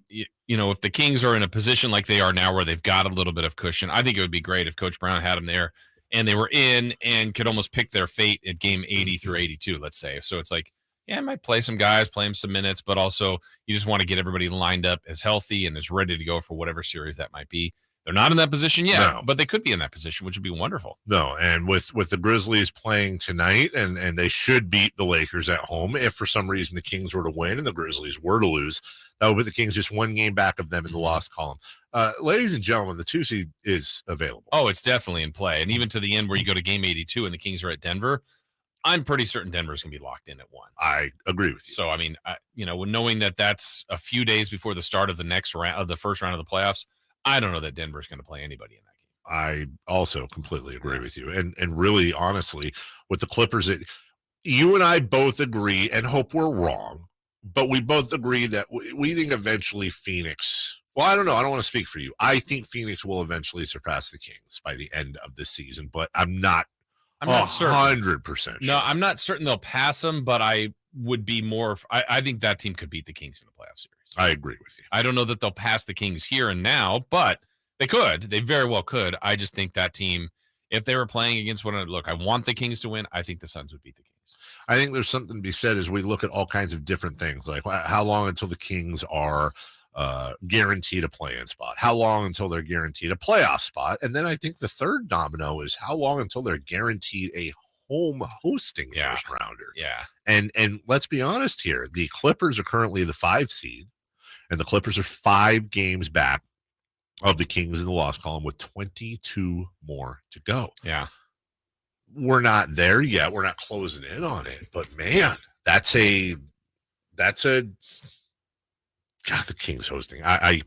the Kings are in a position like they are now where they've got a little bit of cushion, I think it would be great if Coach Brown had them there and they were in and could almost pick their fate at game 80 through 82, let's say. So it's like, I might play some guys, play them some minutes, but also you just want to get everybody lined up as healthy and as ready to go for whatever series that might be. They're not in that position yet, but they could be in that position, which would be wonderful. No, and with the Grizzlies playing tonight, and they should beat the Lakers at home. If for some reason the Kings were to win and the Grizzlies were to lose, that would put the Kings just one game back of them in the loss column. Ladies and gentlemen, the 2 seed is available. Oh, it's definitely in play. And even to the end where you go to game 82 and the Kings are at Denver, I'm pretty certain Denver's going to be locked in at 1. I agree with you. So, I mean, knowing that that's a few days before the start of the next round of the first round of the playoffs, I don't know that Denver's going to play anybody in that game. I also completely agree with you. And really, honestly, with the Clippers, you and I both agree, and hope we're wrong, but we both agree that we think eventually Phoenix, well, I don't know. I don't want to speak for you. I think Phoenix will eventually surpass the Kings by the end of the season, but I'm not certain. 100% sure. No, I'm not certain they'll pass them, but I would be more. I think that team could beat the Kings in the playoff series. I agree with you. I don't know that they'll pass the Kings here and now, but they could. They very well could. I just think that team, if they were playing against one another, look, I want the Kings to win. I think the Suns would beat the Kings. I think there's something to be said as we look at all kinds of different things, like how long until the Kings are guaranteed a play-in spot, how long until they're guaranteed a playoff spot, and then I think the third domino is how long until they're guaranteed a home hosting first rounder. Yeah. And let's be honest here, the Clippers are currently the 5 seed, and the Clippers are 5 games back of the Kings in the loss column with 22 more to go. Yeah. We're not there yet. We're not closing in on it, but man, that's a God, the Kings hosting. I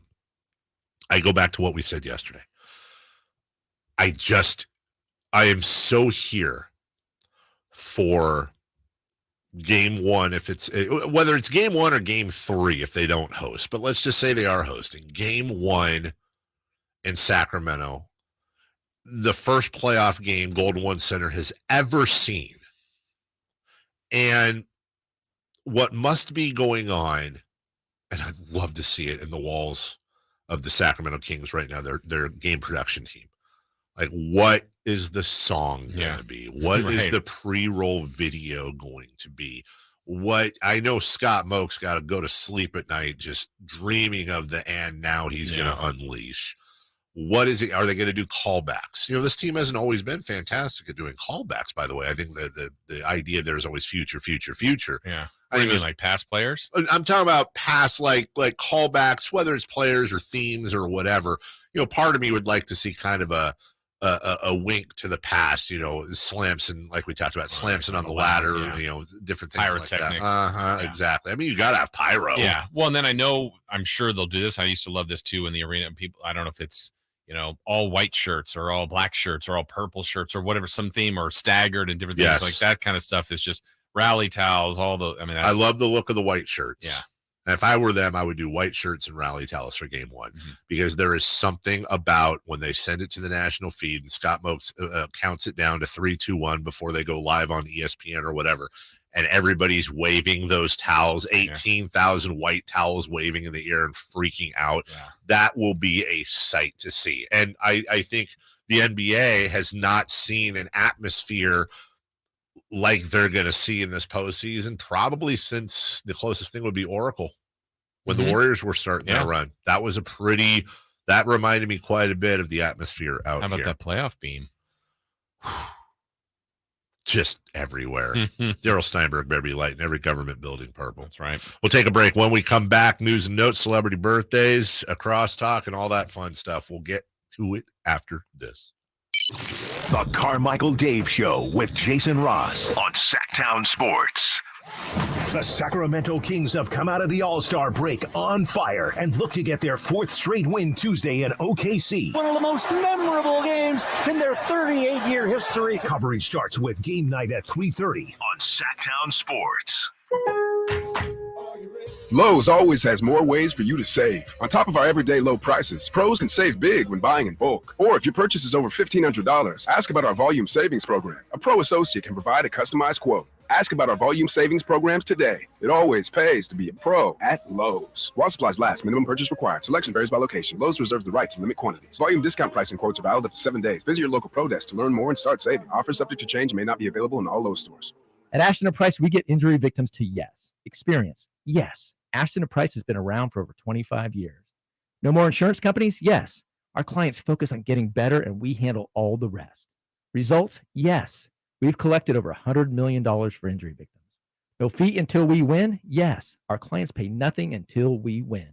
go back to what we said yesterday. I am so here for game one, if it's whether it's game one or game three, if they don't host, but let's just say they are hosting game one in Sacramento, the first playoff game Golden One Center has ever seen. And what must be going on, and I'd love to see it in the walls of the Sacramento Kings right now, their game production team. Like, what is the song going to be? What is the pre-roll video going to be? What I know Scott Moak's got to go to sleep at night just dreaming of the and now he's going to unleash. What is it? Are they going to do callbacks? You know, this team hasn't always been fantastic at doing callbacks, by the way. I think the idea there is always future. Yeah. I mean, like past players? I'm talking about past, like callbacks, whether it's players or themes or whatever. You know, part of me would like to see kind of a wink to the past, you know, Slamson, like we talked about, Slamson on the ladder, you know, different things like that. Exactly. I mean, you got to have pyro. Yeah. Well, and then I'm sure they'll do this. I used to love this too in the arena. People, I don't know if it's, you know, all white shirts or all black shirts or all purple shirts or whatever, some theme or staggered and different things like that kind of stuff is just rally towels, I love the look of the white shirts. Yeah. And if I were them, I would do white shirts and rally towels for game one, because there is something about when they send it to the national feed and Scott Moakes counts it down to 3, 2, 1 before they go live on ESPN or whatever. And everybody's waving those towels, 18,000 white towels waving in the air and freaking out. Yeah. That will be a sight to see. And I think the NBA has not seen an atmosphere like they're going to see in this postseason, probably since the closest thing would be Oracle when the Warriors were starting their run. That was that reminded me quite a bit of the atmosphere out here. How about that playoff beam? Just everywhere. Daryl Steinberg better be lighting every government building purple. That's right. We'll take a break. When we come back, news and notes, celebrity birthdays, a crosstalk, and all that fun stuff. We'll get to it after this. The Carmichael Dave Show with Jason Ross on Sactown Sports. The Sacramento Kings have come out of the All-Star break on fire and look to get their 4th straight win Tuesday in OKC. One of the most memorable games in their 38-year history. Coverage starts with game night at 3:30 on Sactown Sports. Lowe's always has more ways for you to save. On top of our everyday low prices, pros can save big when buying in bulk. Or if your purchase is over $1,500, ask about our volume savings program. A pro associate can provide a customized quote. Ask about our volume savings programs today. It always pays to be a pro at Lowe's. While supplies last, minimum purchase required. Selection varies by location. Lowe's reserves the right to limit quantities. Volume discount pricing quotes are valid up to 7 days. Visit your local pro desk to learn more and start saving. Offers subject to change and may not be available in all Lowe's stores. At Ashton & Price, we get injury victims to yes. Experience, yes. Ashton & Price has been around for over 25 years. No more insurance companies? Yes. Our clients focus on getting better, and we handle all the rest. Results? Yes. We've collected over $100 million for injury victims. No fee until we win? Yes. Our clients pay nothing until we win.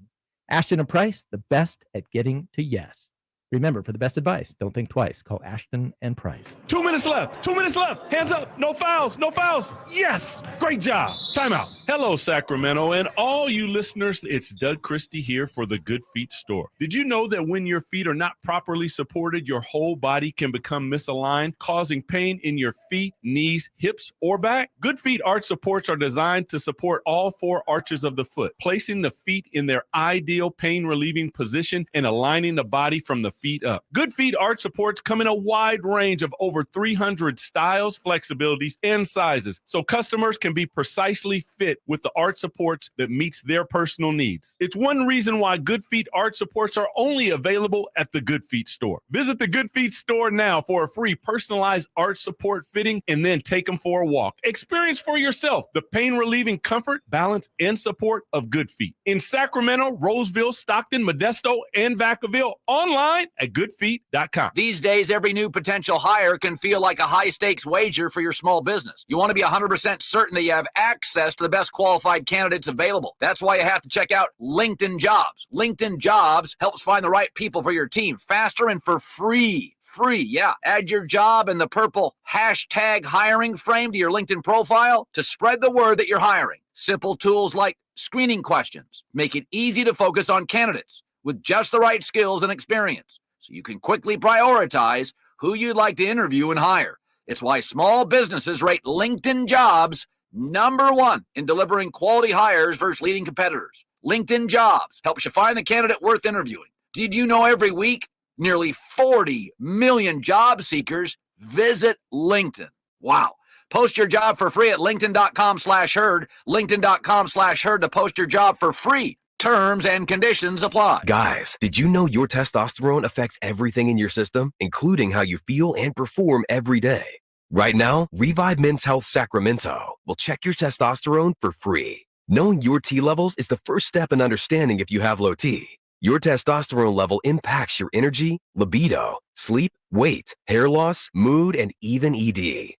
Ashton & Price, the best at getting to yes. Remember, for the best advice, don't think twice. Call Ashton & Price. 2 minutes left. 2 minutes left. Hands up. No fouls. No fouls. Yes. Great job. Timeout. Hello, Sacramento, and all you listeners. It's Doug Christie here for the Good Feet store. Did you know that when your feet are not properly supported, your whole body can become misaligned, causing pain in your feet, knees, hips, or back? Good Feet arch supports are designed to support all 4 arches of the foot, placing the feet in their ideal pain-relieving position and aligning the body from the feet up. Good Feet arch supports come in a wide range of over 300 styles, flexibilities, and sizes, so customers can be precisely fit with the arch supports that meets their personal needs. It's one reason why Good Feet arch supports are only available at the Good Feet store. Visit the Good Feet store now for a free personalized arch support fitting and then take them for a walk. Experience for yourself the pain-relieving comfort, balance, and support of Good Feet. In Sacramento, Roseville, Stockton, Modesto, and Vacaville. Online at goodfeet.com. These days, every new potential hire can feel like a high-stakes wager for your small business. You want to be 100% certain that you have access to the best qualified candidates available. That's why you have to check out LinkedIn Jobs. LinkedIn Jobs helps find the right people for your team faster and for free. Yeah. Add your job and the purple hashtag hiring frame to your LinkedIn profile to spread the word that you're hiring. Simple tools like screening questions make it easy to focus on candidates with just the right skills and experience, so you can quickly prioritize who you'd like to interview and hire. It's why small businesses rate LinkedIn Jobs #1 in delivering quality hires versus leading competitors. LinkedIn Jobs helps you find the candidate worth interviewing. Did you know every week, nearly 40 million job seekers visit LinkedIn? Wow. Post your job for free at linkedin.com/herd, linkedin.com/herd to post your job for free. Terms and conditions apply. Guys, did you know your testosterone affects everything in your system, including how you feel and perform every day? Right now, Revive Men's Health Sacramento will check your testosterone for free. Knowing your T levels is the first step in understanding if you have low T. Your testosterone level impacts your energy, libido, sleep, weight, hair loss, mood, and even ED.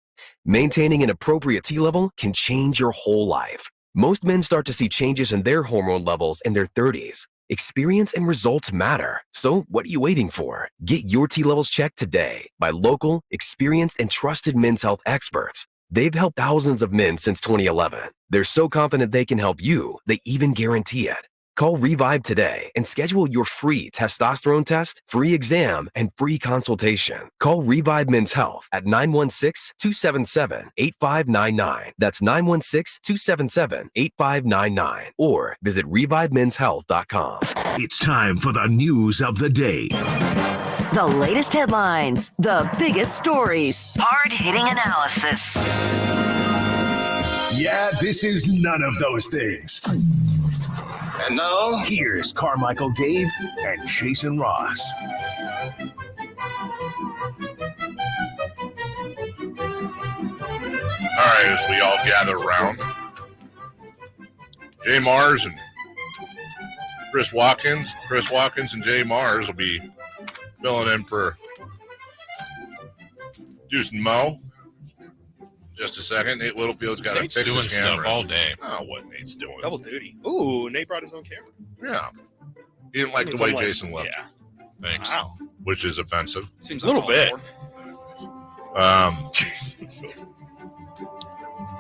Maintaining an appropriate T level can change your whole life. Most men start to see changes in their hormone levels in their 30s. Experience and results matter. So what are you waiting for? Get your T levels checked today by local, experienced, and trusted men's health experts. They've helped thousands of men since 2011. They're so confident they can help you, they even guarantee it. Call Revive today and schedule your free testosterone test, free exam, and free consultation. Call Revive Men's Health at 916-277-8599. That's 916-277-8599. Or visit ReviveMen'sHealth.com. It's time for the news of the day. The latest headlines, the biggest stories, hard-hitting analysis. Yeah, this is none of those things. And now, here's Carmichael Dave and Jason Ross. All right, as we all gather around, Jay Mars and Chris Watkins and Jay Mars will be filling in for Deuce and Mo. Just a second. Nate Littlefield's got Nate's to fix doing his camera. stuff all day. Oh, what Nate's doing. Double duty. Ooh, Nate brought his own camera. Yeah. He didn't like the way Jason looked. Yeah. Thanks. Wow. Which is offensive. Seems a little bit.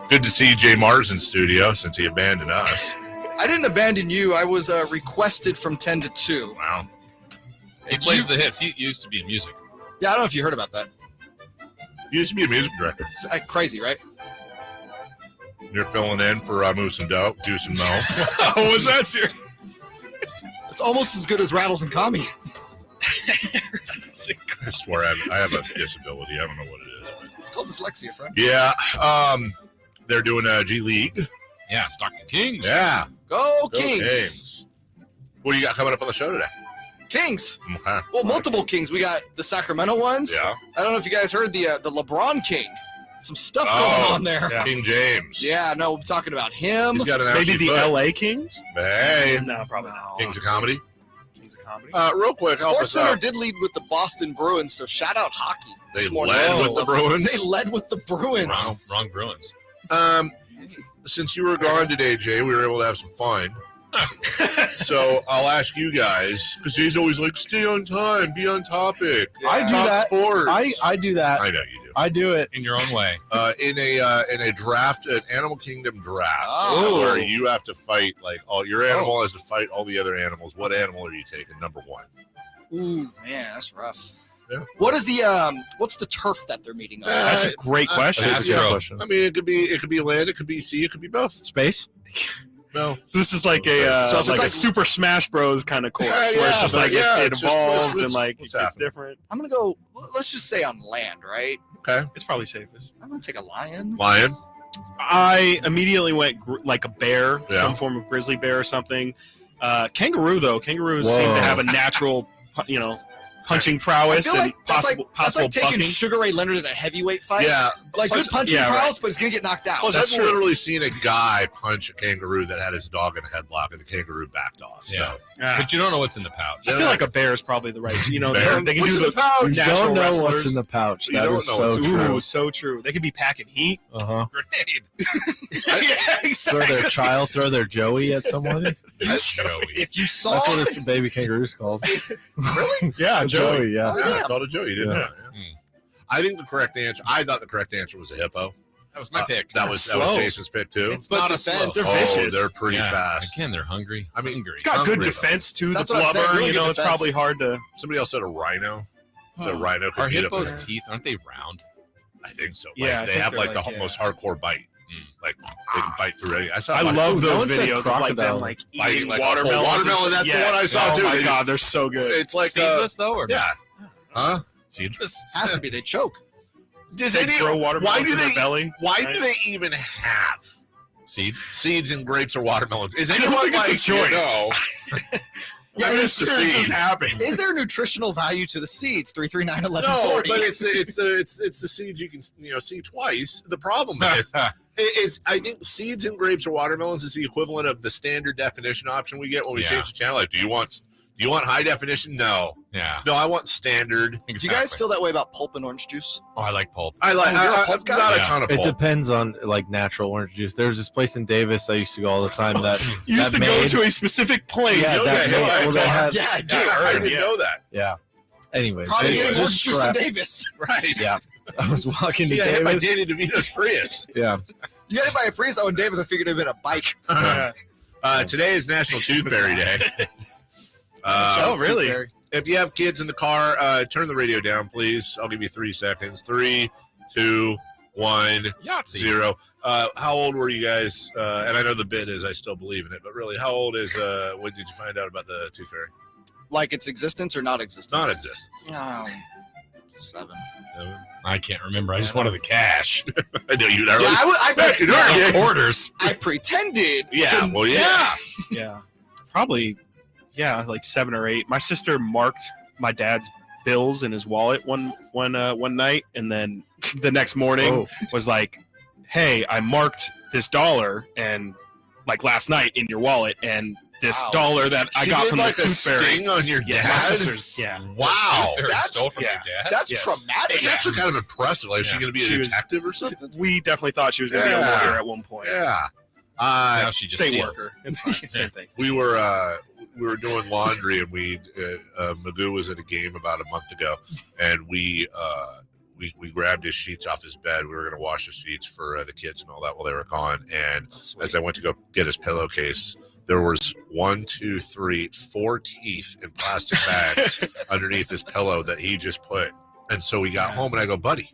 Good to see Jay Mars in studio since he abandoned us. I didn't abandon you. I was requested from 10 to 2. Wow. He plays the hits. He used to be in music. Yeah, I don't know if you heard about that. You used to be a music director. It's crazy, right? You're filling in for Moose and Dope, Deuce and Mo. Was that serious? It's almost as good as Rattles and Kami. I swear I have a disability. I don't know what it is. It's called dyslexia, friend. Yeah. They're doing a G League. Yeah, Stockton Kings. Yeah. Go Kings. What do you got coming up on the show today? Kings. Okay. Well, multiple Kings. We got the Sacramento ones. Yeah. I don't know if you guys heard the LeBron King. Some stuff going on there. Yeah. King James. Yeah, no, we're talking about him. He's got an Maybe the foot. LA Kings? Hey. No, probably not. Kings of Comedy. Kings of Comedy. Real quick, help Sports us Center out. did lead with the Boston Bruins, so shout out hockey. They led with the Bruins? They led with the Bruins. Wrong Bruins. Since you were gone today, Jay, we were able to have some fun. So I'll ask you guys, because Jay's always like, stay on time, be on topic. I do Talk that. Sports. I do that. I know you do. I do it in your own way. In a draft, an Animal Kingdom draft, Oh. where you have to fight all your animal has to fight all the other animals. What animal are you taking? Number one. Ooh, man, that's rough. Yeah. What is the what's the turf that they're meeting on? That's a great question. I mean, it could be land, it could be sea, it could be both. Space. No. So this is like a So if it's a like- Super Smash Bros kind of course, Yeah, where it's just but like yeah, it it's just- evolves what's- and like what's it gets happening? different. I'm gonna go. Let's just say on land, right? Okay. It's probably safest. I'm gonna take a lion. Lion. I immediately went like a bear, Yeah. some form of grizzly bear or something. Kangaroo though, kangaroos Whoa. seem to have a natural, punching prowess I feel like and that's possible like taking bucking. Sugar Ray Leonard in a heavyweight fight. Yeah. Like good punching yeah, prowess, right. but he's gonna get knocked out. Plus, That's I've true. literally seen a guy punch a kangaroo that had his dog in a headlock, and the kangaroo backed off. Yeah. So Ah, But you don't know what's in the pouch. I feel like a bear is probably the right. Bear? They can What's do in the the pouch? You natural don't know wrestlers. what's in the pouch. You That don't is know so what's in the true. Ooh, so true. They could be packing heat. Uh-huh. Grenade. Yeah, Throw their child, throw their Joey at someone. That's Joey. If you saw, That's what it's a baby kangaroo's called. really? Yeah, A Joey. yeah. Oh, yeah, I called a Joe. You didn't Yeah. know. Yeah. I think the correct answer. I thought the correct answer was a hippo. That was my pick. That was Slow. Jason's pick too. It's But not a defense, slow. they're vicious. They're pretty Yeah. fast. Again, they're hungry. I mean, hungry. It's got good Hungry, defense too. That's the what I'm saying, blubber, really good it's defense. probably hard to. Somebody else said a rhino. The rhino could Are beat hippos' up. teeth? Aren't they round? I think so. Yeah, I Like, they think have they're like the like, most hardcore bite. Like they can bite through it. I love those videos of like them like eating watermelon. That's the one I saw too. Oh my god, they're so good. It's like seedless though, or yeah, huh? Seedless has to be. They choke. Does they throw watermelons in their belly? Why do they even have seeds in grapes or watermelons? Is I anyone don't think like it's a choice. Yeah, it's the seeds. Just happened. Is there nutritional value to the seeds? 339 11 No, 40. but it's the seeds you can see twice. The problem is I think seeds in grapes or watermelons is the equivalent of the standard definition option we get when we change the channel. Like, do you want high definition? No. Yeah. No, I want standard. Do you guys feel that way about pulp and orange juice? Oh, I like pulp. I like you're a pulp guy? not a ton of It pulp. depends on like natural orange juice. There's this place in Davis I used to go all the time that You used to go to a specific place. Yeah, they had, Yeah, I do. I didn't know that. yeah. Anyways, Probably getting orange juice in scrap. Davis. Right. Yeah. I was walking to Yeah, I hit my Davis. Danny DeVito's Prius. Yeah. You got to buy a Prius though in Davis. I figured it'd been a bike. Today is National Tooth Fairy Day. Oh, really? If you have kids in the car, turn the radio down, please. I'll give you 3 seconds. 3, 2, 1, Yahtzee. 0. How old were you guys? And I know the bit is I still believe in it, but really, how old is when did you find out about the Tooth Fairy? Like its existence or not existence? Non-existence. 7. I can't remember. I just wanted the cash. I know you. Yeah, I Quarters. I pretended. Yeah. to- Well, yeah. Yeah. Probably, like 7 or 8. My sister marked my dad's bills in his wallet one night, and then the next morning was like, "Hey, I marked this dollar and like last night in your wallet, and this dollar that I She got did from like the a Tooth Fairy." sting on your Yeah, my dad? sister's. Yeah. Wow. Tooth Fairy stole from your dad? That's Yes. traumatic. It's actually kind of impressive. Like, is she going to be She a was- detective or something? We definitely thought she was going to be a Yeah. lawyer at one point. Yeah. Now she just State steals. worker. It's fine. Same thing. We were doing laundry, and Magoo was at a game about a month ago, and we grabbed his sheets off his bed. We were going to wash the sheets for the kids and all that while they were gone. And as I went to go get his pillowcase, there was 1, 2, 3, 4 teeth in plastic bags underneath his pillow that he just put. And so we got home, and I go, buddy,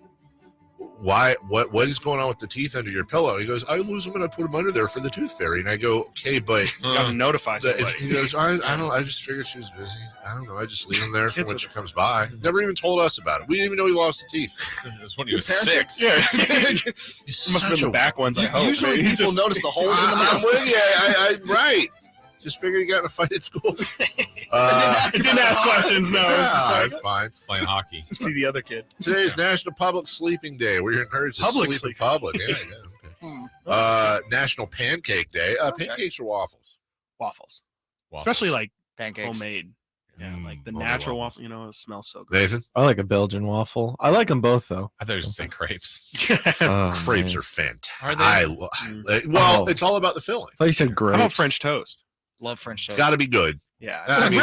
why? What is going on with the teeth under your pillow? He goes, I lose them and I put them under there for the Tooth Fairy. And I go, okay, but You got to notify somebody. he goes, I don't. I just figured she was busy. I don't know. I just leave them there for when she comes by. Never even told us about it. We didn't even know he lost the teeth. It was when he was 6. Yeah. He's Must have been the back ones, I hope. Usually He's people just- notice the holes in the mouth. I'm with you. I right. Just figured he got in a fight at school. Didn't ask questions. No, it was just like, it's fine. Playing hockey. see the other kid. Today is National Public Sleeping Day. We're encouraged to Public sleep in sleep. public. Yeah, okay. National Pancake Day. Pancakes or waffles? Waffles. Waffles. Especially like Pancakes. homemade. Yeah, like the homemade natural waffles. waffle. It smells so good. Nathan? I like a Belgian waffle. I like them both though. I thought you were going to say crepes. Oh, Crepes man. are fantastic. Are they? Well, Oh. it's all about the filling. I thought you said How grapes. about French toast? Love French toast. Got to be good. Yeah. I mean,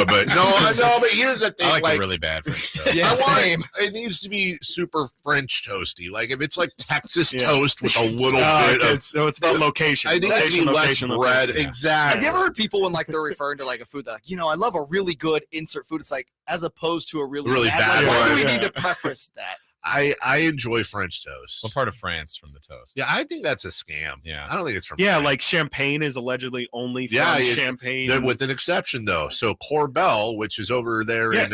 but no, but here's the thing. I like like a really bad French toast. Yeah, same. It needs to be super French toasty. Like if it's like Texas Yeah. toast with a little Oh, bit of. it's about location. I think it Location, need less location, bread. location. Exactly. Have you ever heard people when like they're referring to like a food that like, I love a really good insert food. It's like as opposed to a really bad. Like, why do we one. need to preface that? I enjoy French toast. What part of France from the toast? Yeah, I think that's a scam. Yeah. I don't think it's from. Yeah, France. like champagne is allegedly only from Champagne. With an exception though. So Corbel, which is over there Yes.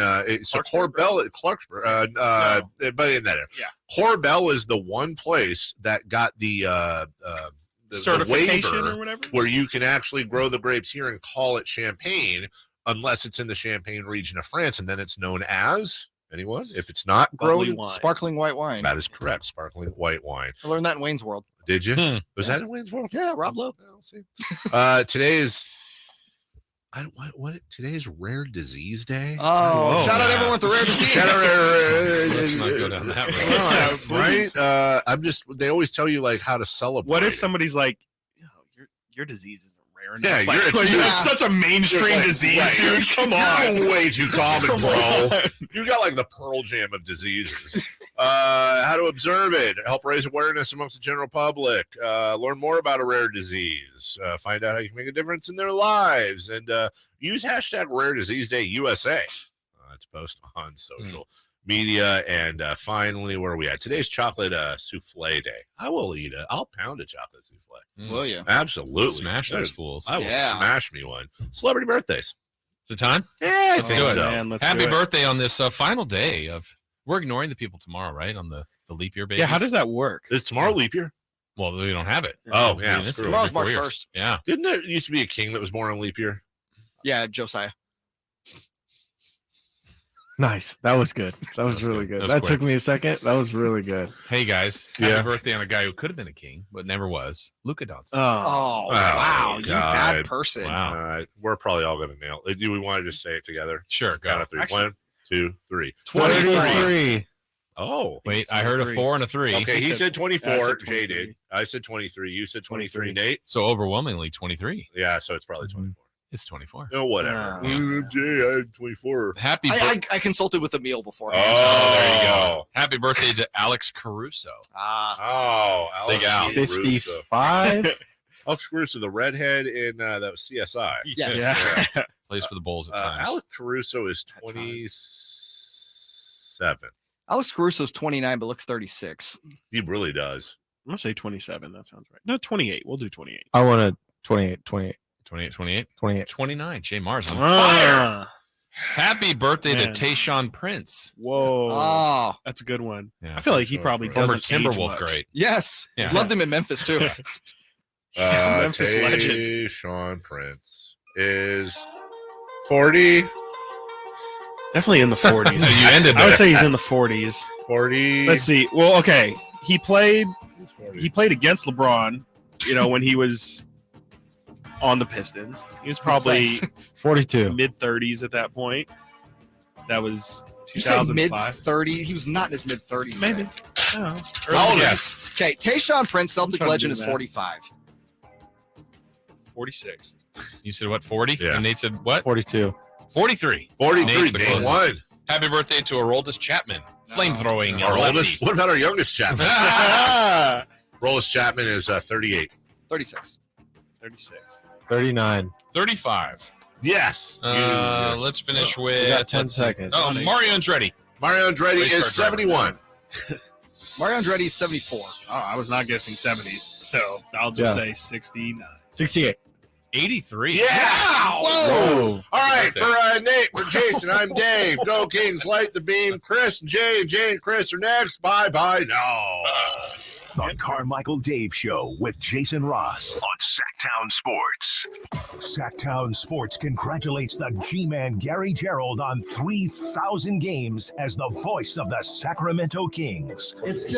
so Corbel, Clarksburg, but in that area. Yeah. Corbel is the one place that got the certification waiver or whatever. where you can actually grow the grapes here and call it champagne, unless it's in the Champagne region of France, and then it's known as anyone. If it's not Bubbly grown, wine. Sparkling white wine. that is correct. Sparkling white wine. I learned that in Wayne's World. Did you? Hmm. Was that in Wayne's World? Yeah, Rob Lowe. I'll see. Today is. What? Today is Rare Disease Day. Oh, Whoa. shout out everyone with the rare disease. Shout out Let's not go down that road. right? I'm just. They always tell you like how to celebrate. What if somebody's like, your disease isn't rare enough? Yeah, like, that's such a mainstream Like, disease, right. dude. Come on. You're way too common, Come bro. on. You got like the Pearl Jam of diseases. How to observe it, help raise awareness amongst the general public, learn more about a rare disease, find out how you can make a difference in their lives, and use hashtag Rare Disease Day USA to post on social media, and finally, where are we at? Today's chocolate souffle day. I will eat it. I'll pound a chocolate souffle. Will you? Absolutely. Smash those fools. I will smash me one. Celebrity birthdays. Is it time? Yeah, Let's do it. so. Happy birthday on this final day of. We're ignoring the people tomorrow, right? On the leap year basis. Yeah, how does that work? Is tomorrow leap year? Well, we don't have it. Oh, yeah. Tomorrow's March 1st. Yeah. Didn't there used to be a king that was born on leap year? Yeah, Josiah. Nice. That was good. That was really good. That took me a second. That was really good. Hey, guys. Happy birthday on a guy who could have been a king, but never was. Luka Doncic. Oh, wow. He's a bad person. Wow. We're probably all going to nail it. Do we want to just say it together? Sure. Count of three. Actually, 1, 2, 3. 23. Oh. Wait, I heard a 4 and a 3. Okay, he said 24. Jay did. I said 23. You said 23, Nate. So overwhelmingly 23. Yeah, so it's probably 24. It's 24. No, whatever. Jay, I had 24. Happy I consulted with Emil beforehand. Oh, there you go. Happy birthday to Alex Caruso. Oh, Alex Big Al. 55. Alex Caruso, the redhead in that was CSI. Yes. Yeah. Plays for the Bulls at times. Alex Caruso is 27. Alex Caruso's 29, but looks 36. He really does. I'm going to say 27. That sounds right. No, 28. We'll do 28. I want to 28. 28. 29. Jay Mars on Ah. fire. Happy birthday Man. to Tayshaun Prince. Whoa. Oh. That's a good one. Yeah, I feel like he probably former doesn't age Timberwolf much. great. Yes. Yeah. Loved him in Memphis, too. Memphis legend. Tayshaun Prince is 40. Definitely in the 40s. You ended I would there. say he's in the 40s. 40. Let's see. Well, okay. He played against LeBron, when he was on the Pistons. He was probably 42. mid 30s at that point. That was You said mid 2005. 30s. He was not in his mid 30s. Maybe. Then. Oh, yes. Okay, Tayshaun Prince, Celtic trying to legend, do is that. 45. 46. You said what, 40? Yeah. And Nate said what? 42. 43. 43. Nate's the Nate closest. won. Happy birthday to Aroldis Chapman. Flamethrowing. Our lefty. oldest. What about our youngest Chapman? Rollins Chapman is 38. 36. 36. 39. 35. Yes. Let's finish with. We got 10 let's see. seconds. Oh, Mario Andretti. Mario Andretti Race car is driver. 71. Mario Andretti is 74. Oh, I was not guessing 70s. So I'll just Yeah. say 69. 68. 83. Yeah. Whoa. All right, for Nate, for Jason, I'm Dave. Go Kings, light the beam. Chris and Jay and Chris are next. Bye now. The Carmichael Dave Show with Jason Ross on Sactown Sports. Sactown Sports congratulates the G-Man Gary Gerald on 3,000 games as the voice of the Sacramento Kings. It's just